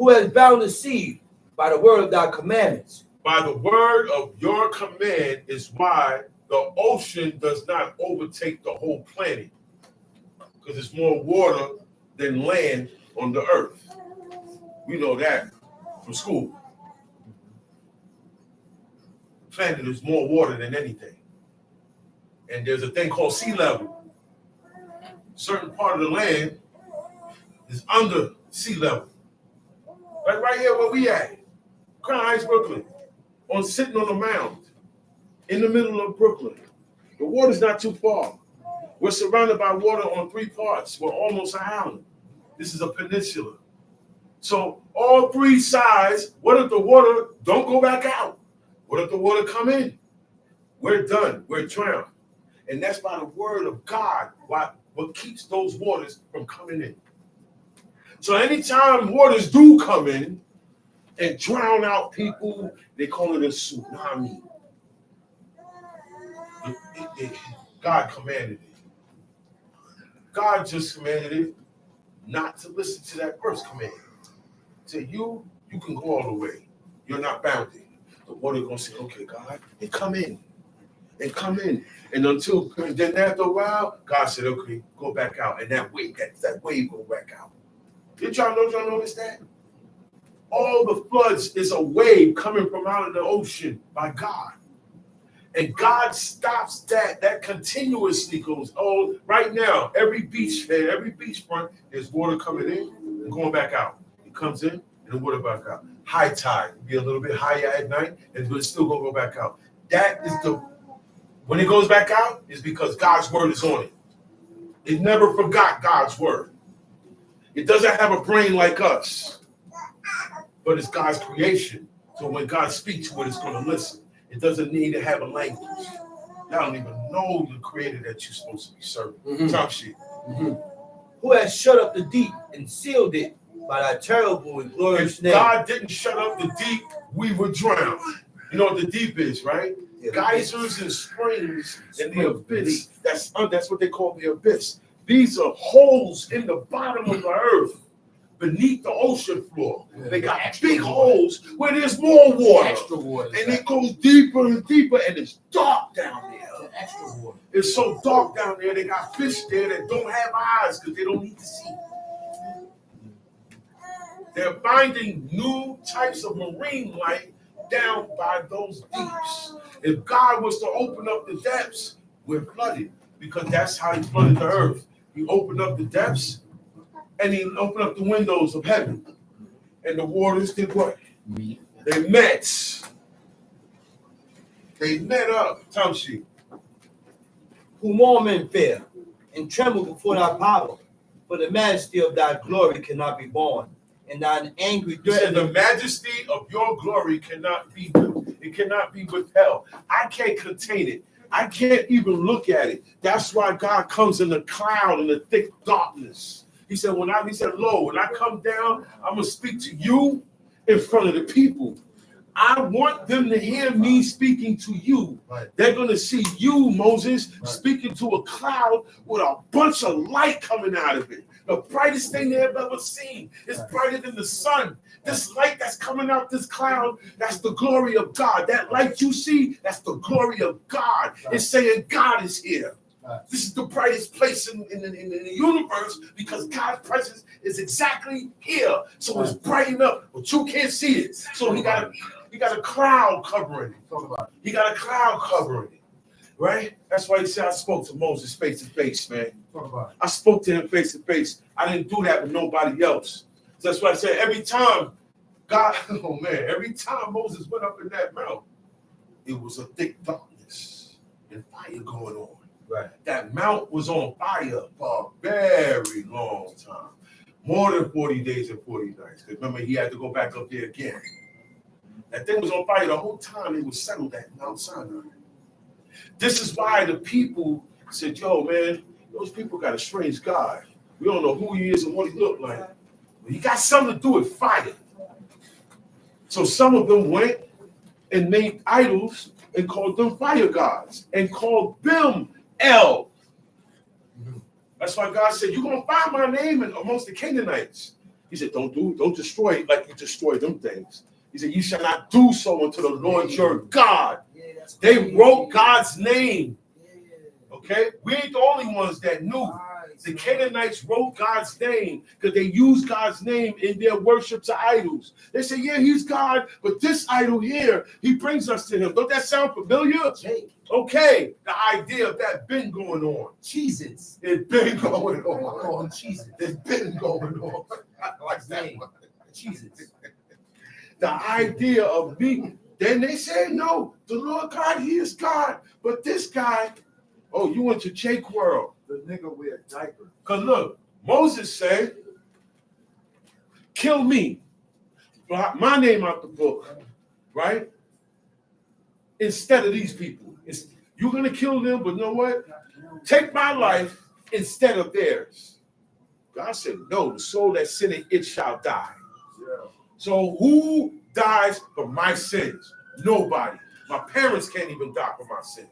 Who has bound the sea by the word of thy commandments. By the word of your command is why the ocean does not overtake the whole planet. Because there's more water than land on the earth. We know that from school. The planet is more water than anything. And there's a thing called sea level. Certain part of the land is under sea level. Like right here where we at. Crown Heights, Brooklyn. Sitting on a mound in the middle of Brooklyn. The water's not too far. We're surrounded by water on 3 parts. We're almost an island. This is a peninsula. So all 3 sides, what if the water don't go back out? What if the water come in? We're done. We're drowned. And that's by the word of God what keeps those waters from coming in. So anytime waters do come in and drown out people, they call it a tsunami. God commanded it. God just commanded it not to listen to that first command. Say, you can go all the way. You're not bounded. The water gonna say, okay, God, and come in. And come in. And then after a while, God said, okay, go back out. And that wave go back out. Did y'all notice that? All the floods is a wave coming from out of the ocean by God. And God stops that. That continuously goes. Oh, right now, every beachfront, there's water coming in and going back out. It comes in and the water back out. High tide, be a little bit higher at night, and it's still gonna go back out. That is when it goes back out, is because God's word is on it. It never forgot God's word. It doesn't have a brain like us, but it's God's creation. So when God speaks to it, it's going to listen. It doesn't need to have a language. Y'all don't even know the creator that you're supposed to be serving. Top shit. Who has shut up the deep and sealed it by thy terrible and glorious name. God didn't shut up the deep, we would drown. You know what the deep is, right? Geysers and springs in the abyss. That's what they call the abyss. These are holes in the bottom of the earth, beneath the ocean floor. They got big holes where there's more water. Extra water. And it goes deeper and deeper, and it's dark down there. Extra water. It's so dark down there, they got fish there that don't have eyes because they don't need to see. They're finding new types of marine life down by those deeps. If God was to open up the depths, we're flooded, because that's how he flooded the earth. He opened up the depths, and he opened up the windows of heaven. And the waters did what? They met. They met up. Tom sheet. Whom all men fear, and tremble before thy power. For the majesty of thy glory cannot be borne, and thine angry threat. The majesty of your glory cannot be withheld. I can't contain it. I can't even look at it. That's why God comes in the cloud in the thick darkness. He said, lo, when I come down, I'm gonna speak to you in front of the people. I want them to hear me speaking to you. Right. They're going to see you, Moses, speaking to a cloud with a bunch of light coming out of it. The brightest thing they have ever seen. It's brighter than the sun. This light that's coming out this cloud, that's the glory of God. That light you see, that's the glory of God. Right. It's saying God is here. Right. This is the brightest place in the universe, because God's presence is exactly here. So it's brightened up, but you can't see it. So he got a cloud covering it. He got a cloud covering it. Right? That's why he said, I spoke to Moses face to face, man. I spoke to him face to face. I didn't do that with nobody else. So that's why I said every time Moses went up in that mountain, it was a thick darkness and fire going on. Right. That mount was on fire for a very long time. More than 40 days and 40 nights. Because remember, he had to go back up there again. That thing was on fire the whole time it was settled at Mount Sinai. This is why the people said, yo, man, those people got a strange God. We don't know who he is and what he looked like. But he got something to do with fire. So some of them went and made idols and called them fire gods and called them El. That's why God said, you're going to find my name amongst the Canaanites. He said, don't destroy it like you destroy them things. He said, you shall not do so unto the Lord your God. They wrote God's name. Okay? We ain't the only ones that knew. The Canaanites wrote God's name because they used God's name in their worship to idols. They say, yeah, he's God, but this idol here, he brings us to him. Don't that sound familiar? Okay, the idea of that been going on. Jesus. It's been going on. I call him Jesus. It's been going on. I like that one. Jesus. The idea of me. Then they say, no, the Lord God, he is God. But this guy, oh, you went to Jake World. The nigga wear a diaper. Because look, Moses said, kill me. Blot my name out the book, right? Instead of these people. You're going to kill them, but you know what? Take my life instead of theirs. God said, no, the soul that sinneth, it shall die. Yeah. So who dies for my sins? Nobody. My parents can't even die for my sins.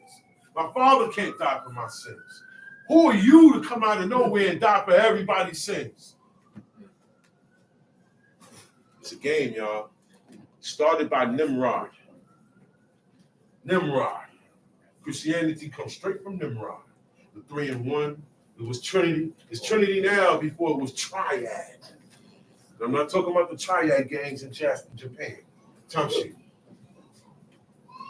My father can't die for my sins. Who are you to come out of nowhere and die for everybody's sins? It's a game, y'all. Started by Nimrod. Nimrod. Christianity comes straight from Nimrod. The 3 in 1. It was Trinity. It's Trinity now before it was Triad. I'm not talking about the Triad gangs in Japan. Tamshi.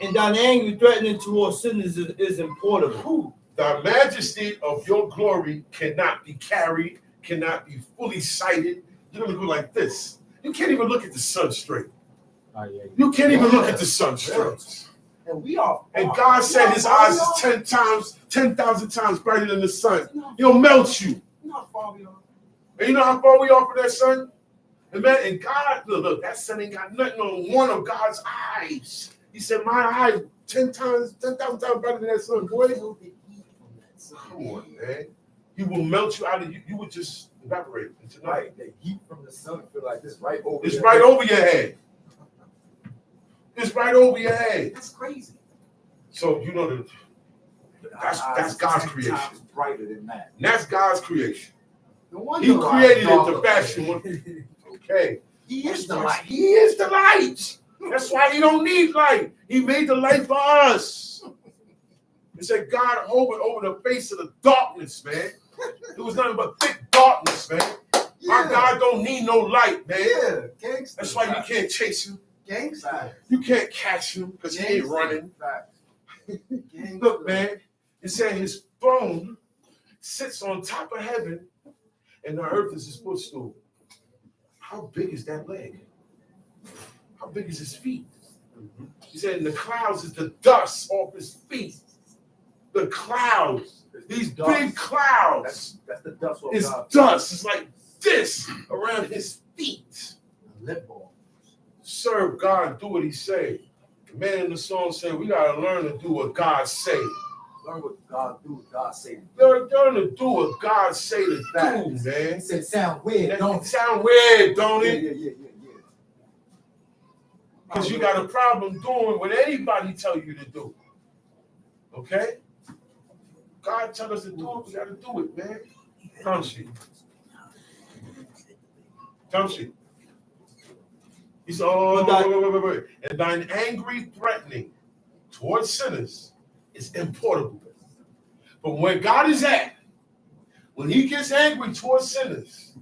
And thine anger threatening towards sinners is importable. The majesty of your glory cannot be carried, cannot be fully sighted. You're going to go like this. You can't even look at the sun straight. You can't even look at the sun straight. And we are. And God said his eyes is 10,000 times brighter than the sun. He'll melt you. Not far beyond. And you know how far we are from that sun? And man, and God, look, that sun ain't got nothing on one of God's eyes. He said, my eye 10,000 times brighter than that sun, boy. Come on, man. He will melt you out of you. You would just evaporate into night. Right, the heat from the sun feel like this right over. It's right over your head. It's right over your head. That's crazy. So you know that's God's creation. Brighter than that. And that's God's creation. No wonder He created it to fashion one. Okay. He is the light. He is the light. That's why he don't need light. He made the light for us. He said God hovered over the face of the darkness, man. It was nothing but thick darkness, man. My God don't need no light, man. Yeah, gangster. That's why you can't chase him. Gangster. You can't catch him because he ain't running. Gangster. Look, man, it said his throne sits on top of heaven and the earth is his footstool. How big is that leg? How big is his feet? He said, in the clouds is the dust off his feet. The clouds, these big clouds. That's the dust of It's God. dust. It's like this around his feet. Lip ball. Serve God, do what he say. The man in the song said, we got to learn to do what God say. Learn what God do. God say. Learn to do what God say to do, man. He said, sound weird, That don't it? sound weird, don't Yeah, it? yeah, yeah, yeah, yeah. Because you got a problem doing what anybody tell you to do. Okay? God tell us to do it, we got to do it, man. Tamshi. Tamshi. He said, oh, wait. And thine angry threatening towards sinners is importable. But where God is at, when he gets angry towards sinners,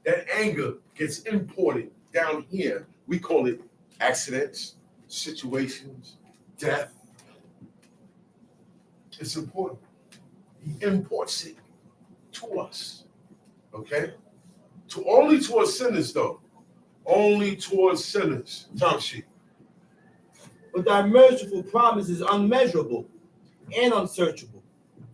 that anger gets imported down here. We call it accidents, situations, death. It's important. He imports it to us. Okay? Only towards sinners, though. Only towards sinners. Tamshi. But thy merciful promise is unmeasurable and unsearchable.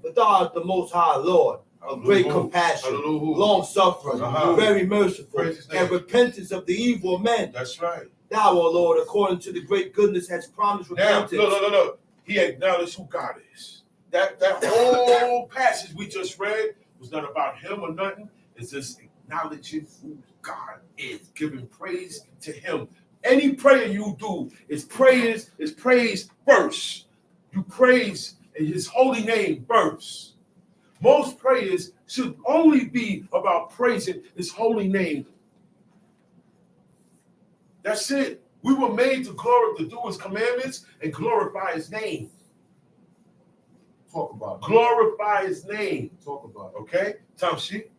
But thou art the most high Lord, of great compassion, long suffering, very merciful, and repentance of the evil men. That's right. Thou, O Lord, according to the great goodness, has promised repentance. Now, look. He acknowledged who God is. That whole passage we just read was not about him or nothing. It's just acknowledging who God is, giving praise to him. Any prayer you do is praise first. You praise his holy name first. Most prayers should only be about praising his holy name That's it. We were made to do his commandments and glorify his name. Talk about it. Glorify his name. Talk about it. Okay? Tom sheet.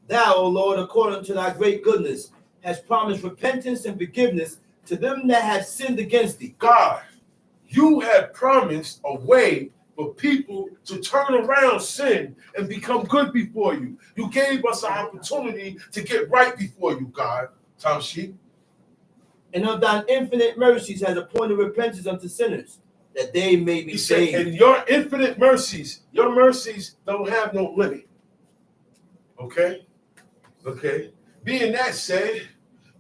Thou, O Lord, according to thy great goodness, hast promised repentance and forgiveness to them that have sinned against thee. God, you have promised a way for people to turn around sin and become good before you. You gave us an opportunity to get right before you, God. Tom sheet. And of thine infinite mercies has appointed repentance unto sinners, that they may be He said, saved. and your infinite mercies, your mercies don't have no limit. Okay? Okay. Being that said,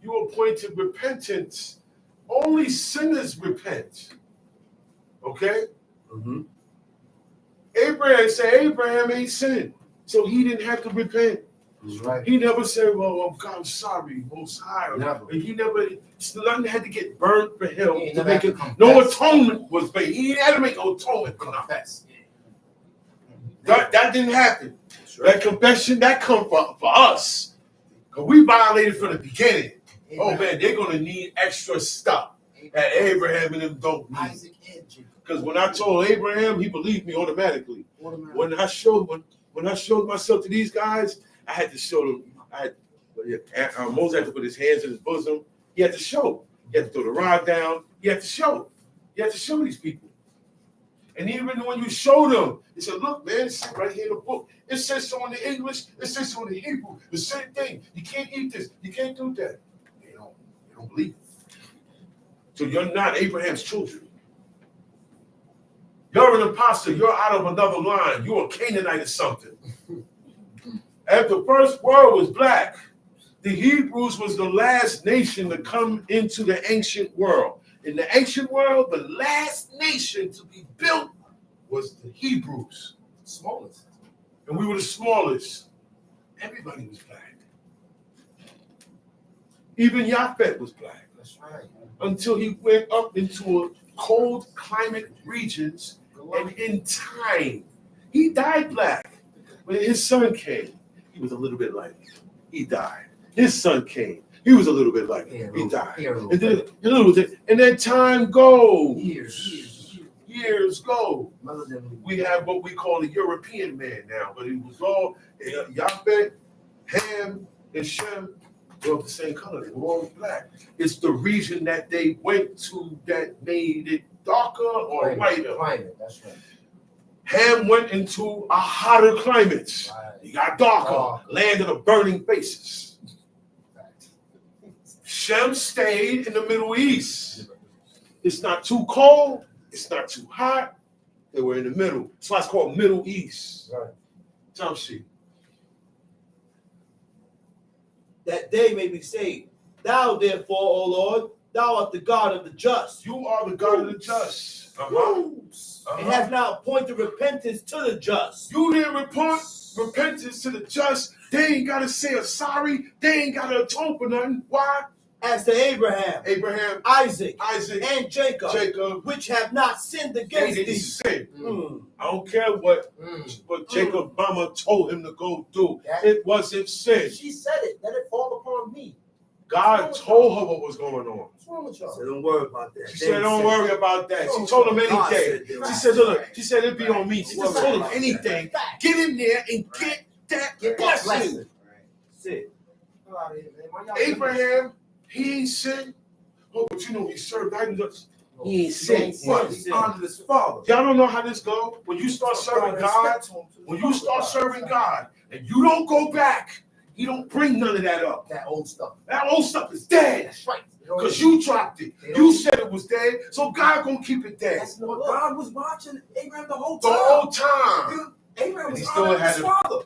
you appointed repentance. Only sinners repent. Okay? Mm-hmm. Abraham said Abraham ain't sinned, so he didn't have to repent. That's right. He never said, well, God, I'm sorry, Most High. Never. And he never, nothing had to get burned for him He to never make had it. to No confess. atonement was made. He had to make atonement for nothing. Confess. That didn't happen. Right. That confession, that come for us. Because we violated from the beginning. Oh, man, they're going to need extra stuff that Abraham and them don't need. Isaac and Jacob. Because when I told Abraham, he believed me automatically. When I showed myself to these guys, I had to show them. Moses had to put his hands in his bosom. He had to show. He had to throw the rod down. He had to show. He had to show these people. And even when you show them, he said, look, man, it's right here in the book. It says so in the English. It says so in the Hebrew. The same thing. You can't eat this. You can't do that. They don't believe it. So you're not Abraham's children. You're an imposter. You're out of another line. You're a Canaanite or something. And the first world was black. The Hebrews was the last nation to come into the ancient world. In the ancient world, the last nation to be built was the Hebrews. Smallest. And we were the smallest. Everybody was black. Even Japheth was black. That's right. Until he went up into a cold climate regions. And in time, he died black. When his son came, he was a little bit like him. He died. His son came. He was a little bit like him. He died. And then time goes. Years go. We have what we call a European man now, but it was all Japheth, Ham, and Shem. They're all the same color. They were all black. It's the region that they went to that made it darker or whiter. Climate, that's right. Ham went into a hotter climate. Right. He got darker. Land of the burning faces. Shem stayed in the Middle East. It's not too cold. It's not too hot. They were in the middle. That's why it's called Middle East. Right. Jump sheet. That they may be saved. Thou, therefore, O Lord, thou art the God of the just. You are the God of the just. And have now appointed repentance to the just. You didn't report repentance to the just. They ain't got to say a sorry. They ain't got to atone for nothing. Why? As to Abraham, Isaac, and Jacob, which have not sinned against thee. Sin. I don't care what Jacob mama told him to go do. It wasn't sin. She said it. Let it fall upon me. God told her what was going on. What's wrong with y'all? So don't worry about that. She said, don't worry about that. She told him anything. She said, look, she said, it'd be on me. She just told him anything. Get in there and get that blessing. Sit. Abraham, he ain't sinned. Oh, but you know, he served idols. He ain't sinned. He honored his father. Y'all don't know how this goes. When you start serving God, and you don't go back, he don't bring none of that up. That old stuff. That old stuff is dead. That's right. Because you dropped it. You said it was dead, so God gonna keep it dead. That's what God was watching Abraham the whole The time. whole time. Abraham was still honoring had his it. father.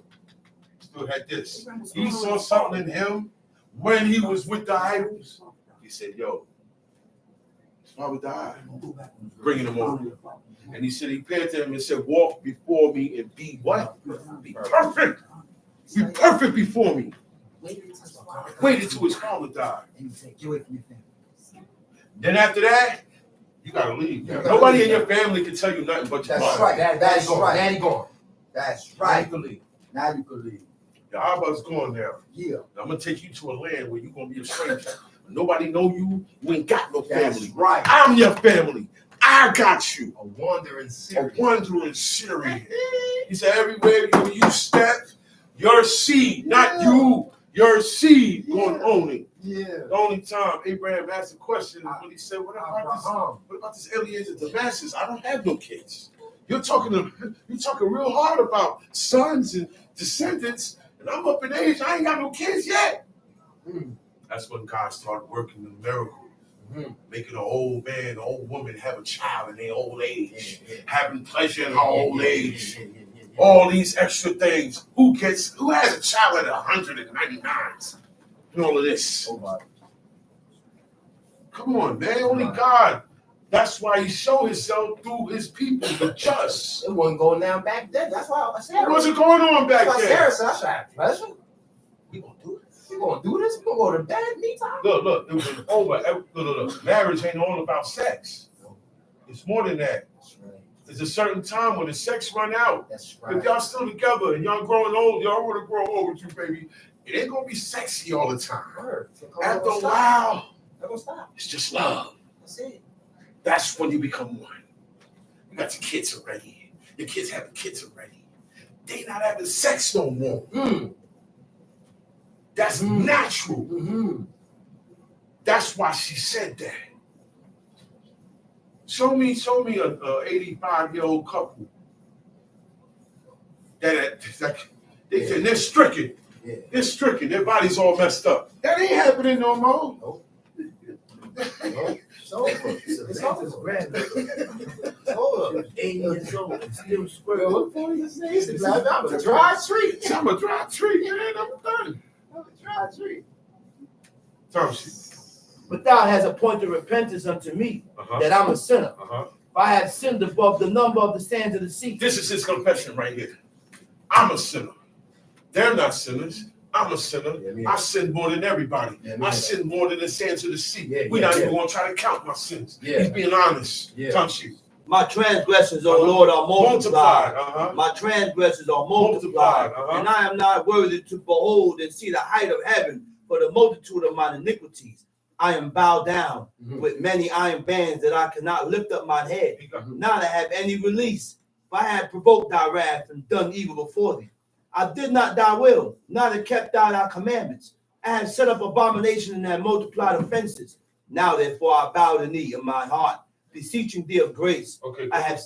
Still had this. He saw something in him when he was with the idols. He said, yo, his father died. Bringing him on. And he said, he appeared to him and said, walk before me and be what? Be perfect. Be perfect before me. Waited till his father died. Then after that, you gotta leave. Nobody in your family can tell you nothing but your That's father. right. That's right. Daddy gone. That's Now right. you can leave. Now you can leave. The Abba's gone now. Yeah. I'm gonna take you to a land where you're gonna be a stranger. Nobody know you. You ain't got no That's family. right. I'm your family. I got you. A wandering A Syrian. wandering Syrian. He said, everywhere you step, your seed, not you, your seed going to own it. Yeah. The only time Abraham asked a question is when he said, what about this Eliezer Damascus? I don't have no kids. You're talking real hard about sons and descendants, and I'm up in age. I ain't got no kids yet. That's when God started working the miracle. Making an old man, an old woman have a child in their old age, having pleasure in her old age, all these extra things. Who has a child at 199? And all of this. Come on, man. Only God. That's why he showed himself through his people, the just. It wasn't going down back then. That's why I said. What was it going on back then? Sarah said, I should have pleasure. We gonna do this. We gonna do this. We gonna go to bed anytime. Look. It was over. Look. Marriage ain't all about sex. It's more than that. That's right. There's a certain time when the sex run out. That's right. If y'all still together and y'all growing old, y'all want to grow old with you, baby. It ain't gonna be sexy all the time. After a while, it's just love. That's it. That's when you become one. You got your kids already. Your kids having kids already. They not having sex no more. That's natural. That's why she said that. Show me a 85-year-old couple that they're stricken. Yeah. They're stricken. Their body's all messed up. That ain't happening no more. Nope. It's over. It's over. It's over. 80 years old, still squirting. What point is this? I'm a dry tree. I'm a dry tree, man. I'm done. I'm a dry tree. But thou hast appointed repentance unto me, that I'm a sinner. If I have sinned above the number of the sands of the sea. This is his confession right here. I'm a sinner. They're not sinners. I'm a sinner. I sin more than everybody. I sin more than the sands of the sea. We're not even going to try to count my sins. He's being honest. My transgressions, O Lord, are multiplied. Multiplied. My transgressions are multiplied. And I am not worthy to behold and see the height of heaven for the multitude of mine iniquities. I am bowed down with many iron bands that I cannot lift up my head. Neither have any release. If I had provoked thy wrath and done evil before thee. I did not thy will, neither kept thou thy commandments. I have set up abomination and have multiplied offenses. Now therefore I bow the knee in my heart, beseeching thee of grace. Okay, I have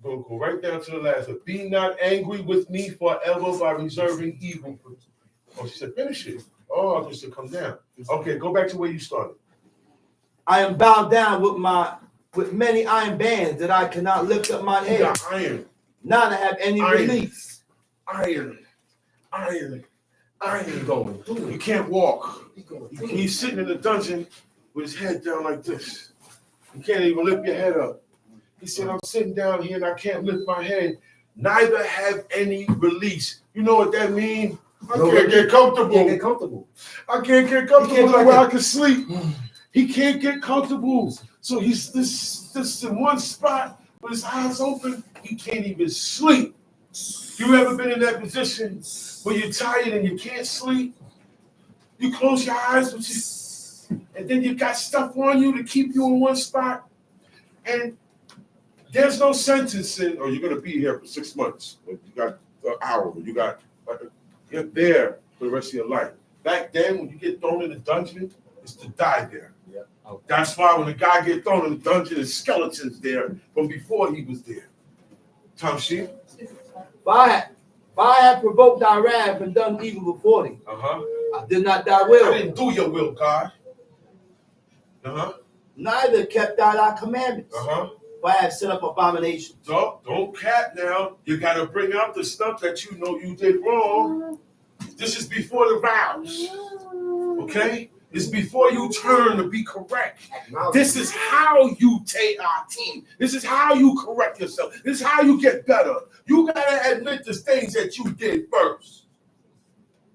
go right down to the last one. Be not angry with me forever by reserving evil. Oh, she said, finish it. Oh, I thought she said, come down. Okay, go back to where you started. I am bowed down with many iron bands that I cannot lift up my head. Iron. Neither have any release. Iron going. You can't walk. He's sitting in the dungeon with his head down like this. You can't even lift your head up. He said, I'm sitting down here and I can't lift my head. Neither have any release. You know what that means? I can't get comfortable. I can't get comfortable where I can sleep. He can't get comfortable. So he's this in one spot with his eyes open. He can't even sleep. You ever been in that position where you're tired and you can't sleep? You close your eyes, and then you got stuff on you to keep you in one spot, and there's no sentencing, or you're going to be here for 6 months, or you got an hour, you're there for the rest of your life. Back then, when you get thrown in the dungeon, it's to die there. Yeah. Okay. That's why when a guy gets thrown in the dungeon, there's skeletons there from before he was there. Tom Sheep? If I have provoked thy wrath and done evil before thee, I did not thy will. I didn't do your will, God. Neither kept thou thy commandments. If I have set up abominations. So don't cap now. You got to bring out the stuff that you know you did wrong. This is before the vows. Okay? It's before you turn to be correct. This is how you take our team. This is how you correct yourself. This is how you get better. You gotta admit the things that you did first.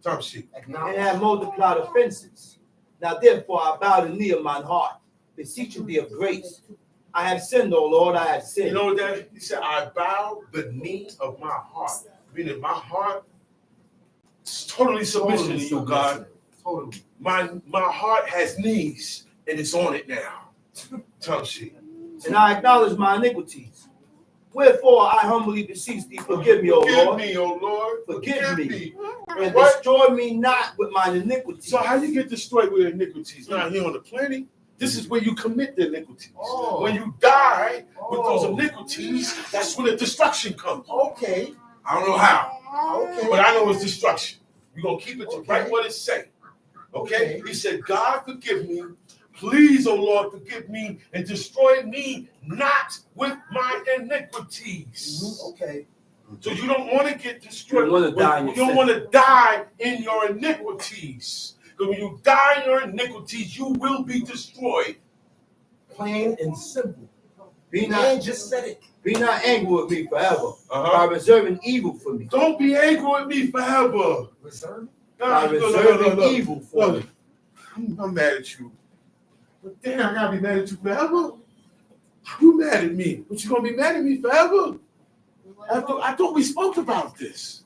Tom Sheep. And have multiplied offenses. Now therefore I bow the knee of mine heart, beseeching thee of grace. I have sinned, O Lord, I have sinned. You know that? He said, I bow the knee of my heart. Meaning my heart is totally submission to you, God. Totally. My heart has knees, and it's on it now. Tongue sheet. And I acknowledge my iniquities. Wherefore I humbly beseech thee, forgive me, O Lord. Forgive me, O Lord. Forgive me. And What? destroy me not with mine iniquities. So how you get destroyed with iniquities? Not here on the planet. This is where you commit the iniquities. Oh. When you die with those iniquities, that's when the destruction comes. Okay. I don't know how, Okay. but I know it's destruction. We're going to keep it to right what it say. Okay? He said, God, forgive me. Please, O Lord, forgive me and destroy me not with my iniquities. Okay. So you don't want to get destroyed. You don't want to die in your You don't want to die in your iniquities. Because when you die in your iniquities, you will be destroyed. Plain and simple. Be Man not, just said it. be not angry with me forever Uh-huh. by reserving evil for me. Don't be angry with me forever. Reserve. By reserving evil for me. I'm mad at you. But damn, I gotta be mad at you forever. You mad at me, but you gonna be mad at me forever? I thought we spoke about this.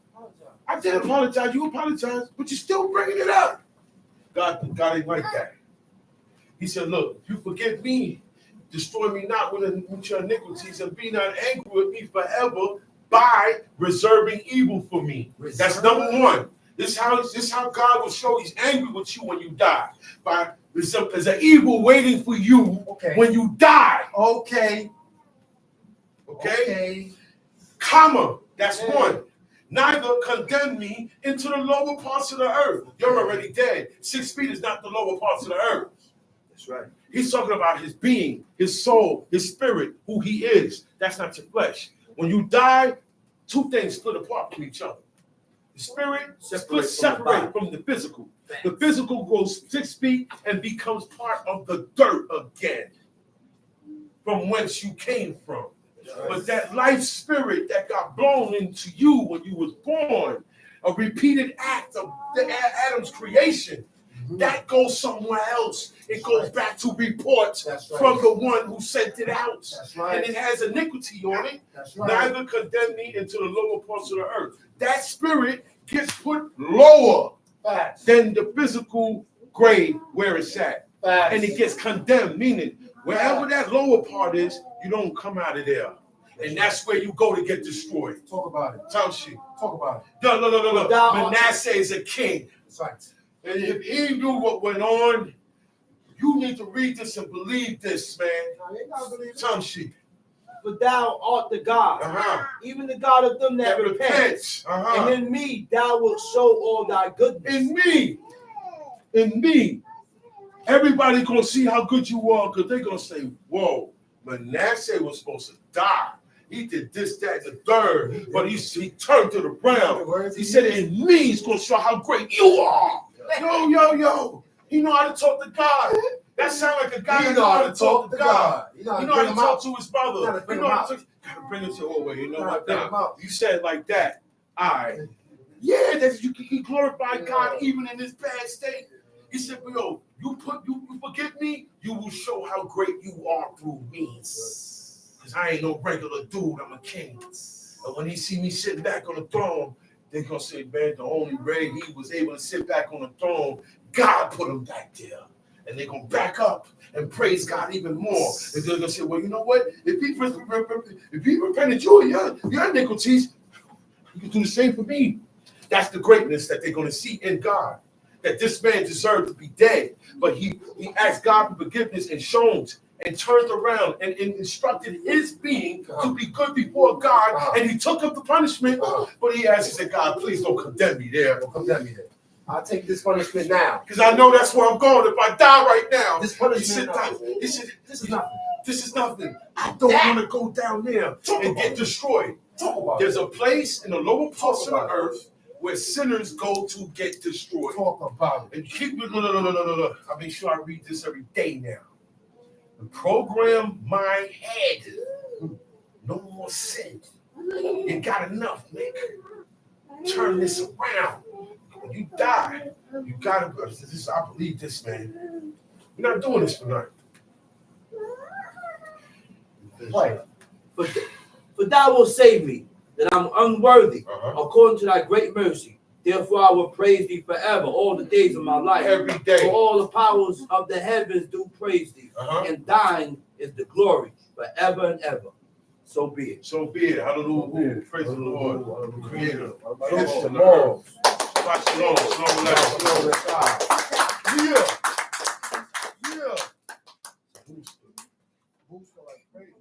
I did apologize. You apologize, but you're still bringing it up. God ain't like that. He said, "Look, if you forgive me, destroy me not with your iniquities, and be not angry with me forever by reserving evil for me." That's number one. This is how God will show He's angry with you when you die. There's an evil waiting for you when you die. Okay. Okay? Comma. That's one. Neither condemn me into the lower parts of the earth. You're already dead. 6 feet is not the lower parts of the earth. That's right. He's talking about his being, his soul, his spirit, who he is. That's not your flesh. When you die, two things split apart from each other. The spirit separated from the physical. The physical goes 6 feet and becomes part of the dirt again, from whence you came from. But that life spirit that got blown into you when you was born, a repeated act of Adam's creation, that goes somewhere else. It goes back to report from the one who sent it out. And it has iniquity on it. Neither condemn me into the lower parts of the earth. That spirit gets put lower than the physical grade where it's at. And it gets condemned, meaning wherever that lower part is, you don't come out of there. And that's where you go to get destroyed. Talk about it. Tongue sheet. Talk about it. No. Manasseh is a king. That's right. And if he knew what went on, you need to read this and believe this, man. Tongue sheet. But thou art the God, even the God of them that repent. And in me thou wilt show all thy goodness. In me. Everybody gonna see how good you are, because they're gonna say, whoa, Manasseh was supposed to die. He did this, that, and the third, but he turned to the ground. He said, in me, he's gonna show how great you are. Yo. He know how to talk to God. That sounds like a guy that know how to talk to God. He know how to talk to his mother. You know how to bring him to over. You know what? You said it like that. All right. Yeah, you can glorify God even in this bad state. He said, yo, you forgive me, you will show how great you are through me. Because I ain't no regular dude, I'm a king. And when he see me sitting back on the throne, they're going to say, man, the only way he was able to sit back on the throne, God put him back there. And they're going to back up and praise God even more. And they're going to say, well, you know what? If he repented your iniquities, you can do the same for me. That's the greatness that they're going to see in God. That this man deserved to be dead. But he asked God for forgiveness and showed and turned around and instructed his being to be good before God. And he took up the punishment. But he said, God, please don't condemn me there. Don't condemn me there. I'll take this punishment now. Because I know that's where I'm going. If I die right now, This punishment this is nothing. This is nothing. I don't want to go down there and get destroyed. There's a place in the lower parts of the earth where sinners go to get destroyed. Talk about it. And keep it. No. I make sure I read this every day now. And program my head. No more sin. You got enough, nigga. Turn this around. When you die, you gotta. I believe this, man. We're not doing this for nothing. Right. For thou wilt save me, that I'm unworthy, according to thy great mercy. Therefore I will praise thee forever, all the days of my life. Every For day. all the powers of the heavens do praise thee, and thine is the glory forever and ever. So be it. So be it. Hallelujah. Praise the Lord. Creator. Shalom. Shabbat shalom. Shalom. Yeah. Yeah. Boost like crazy.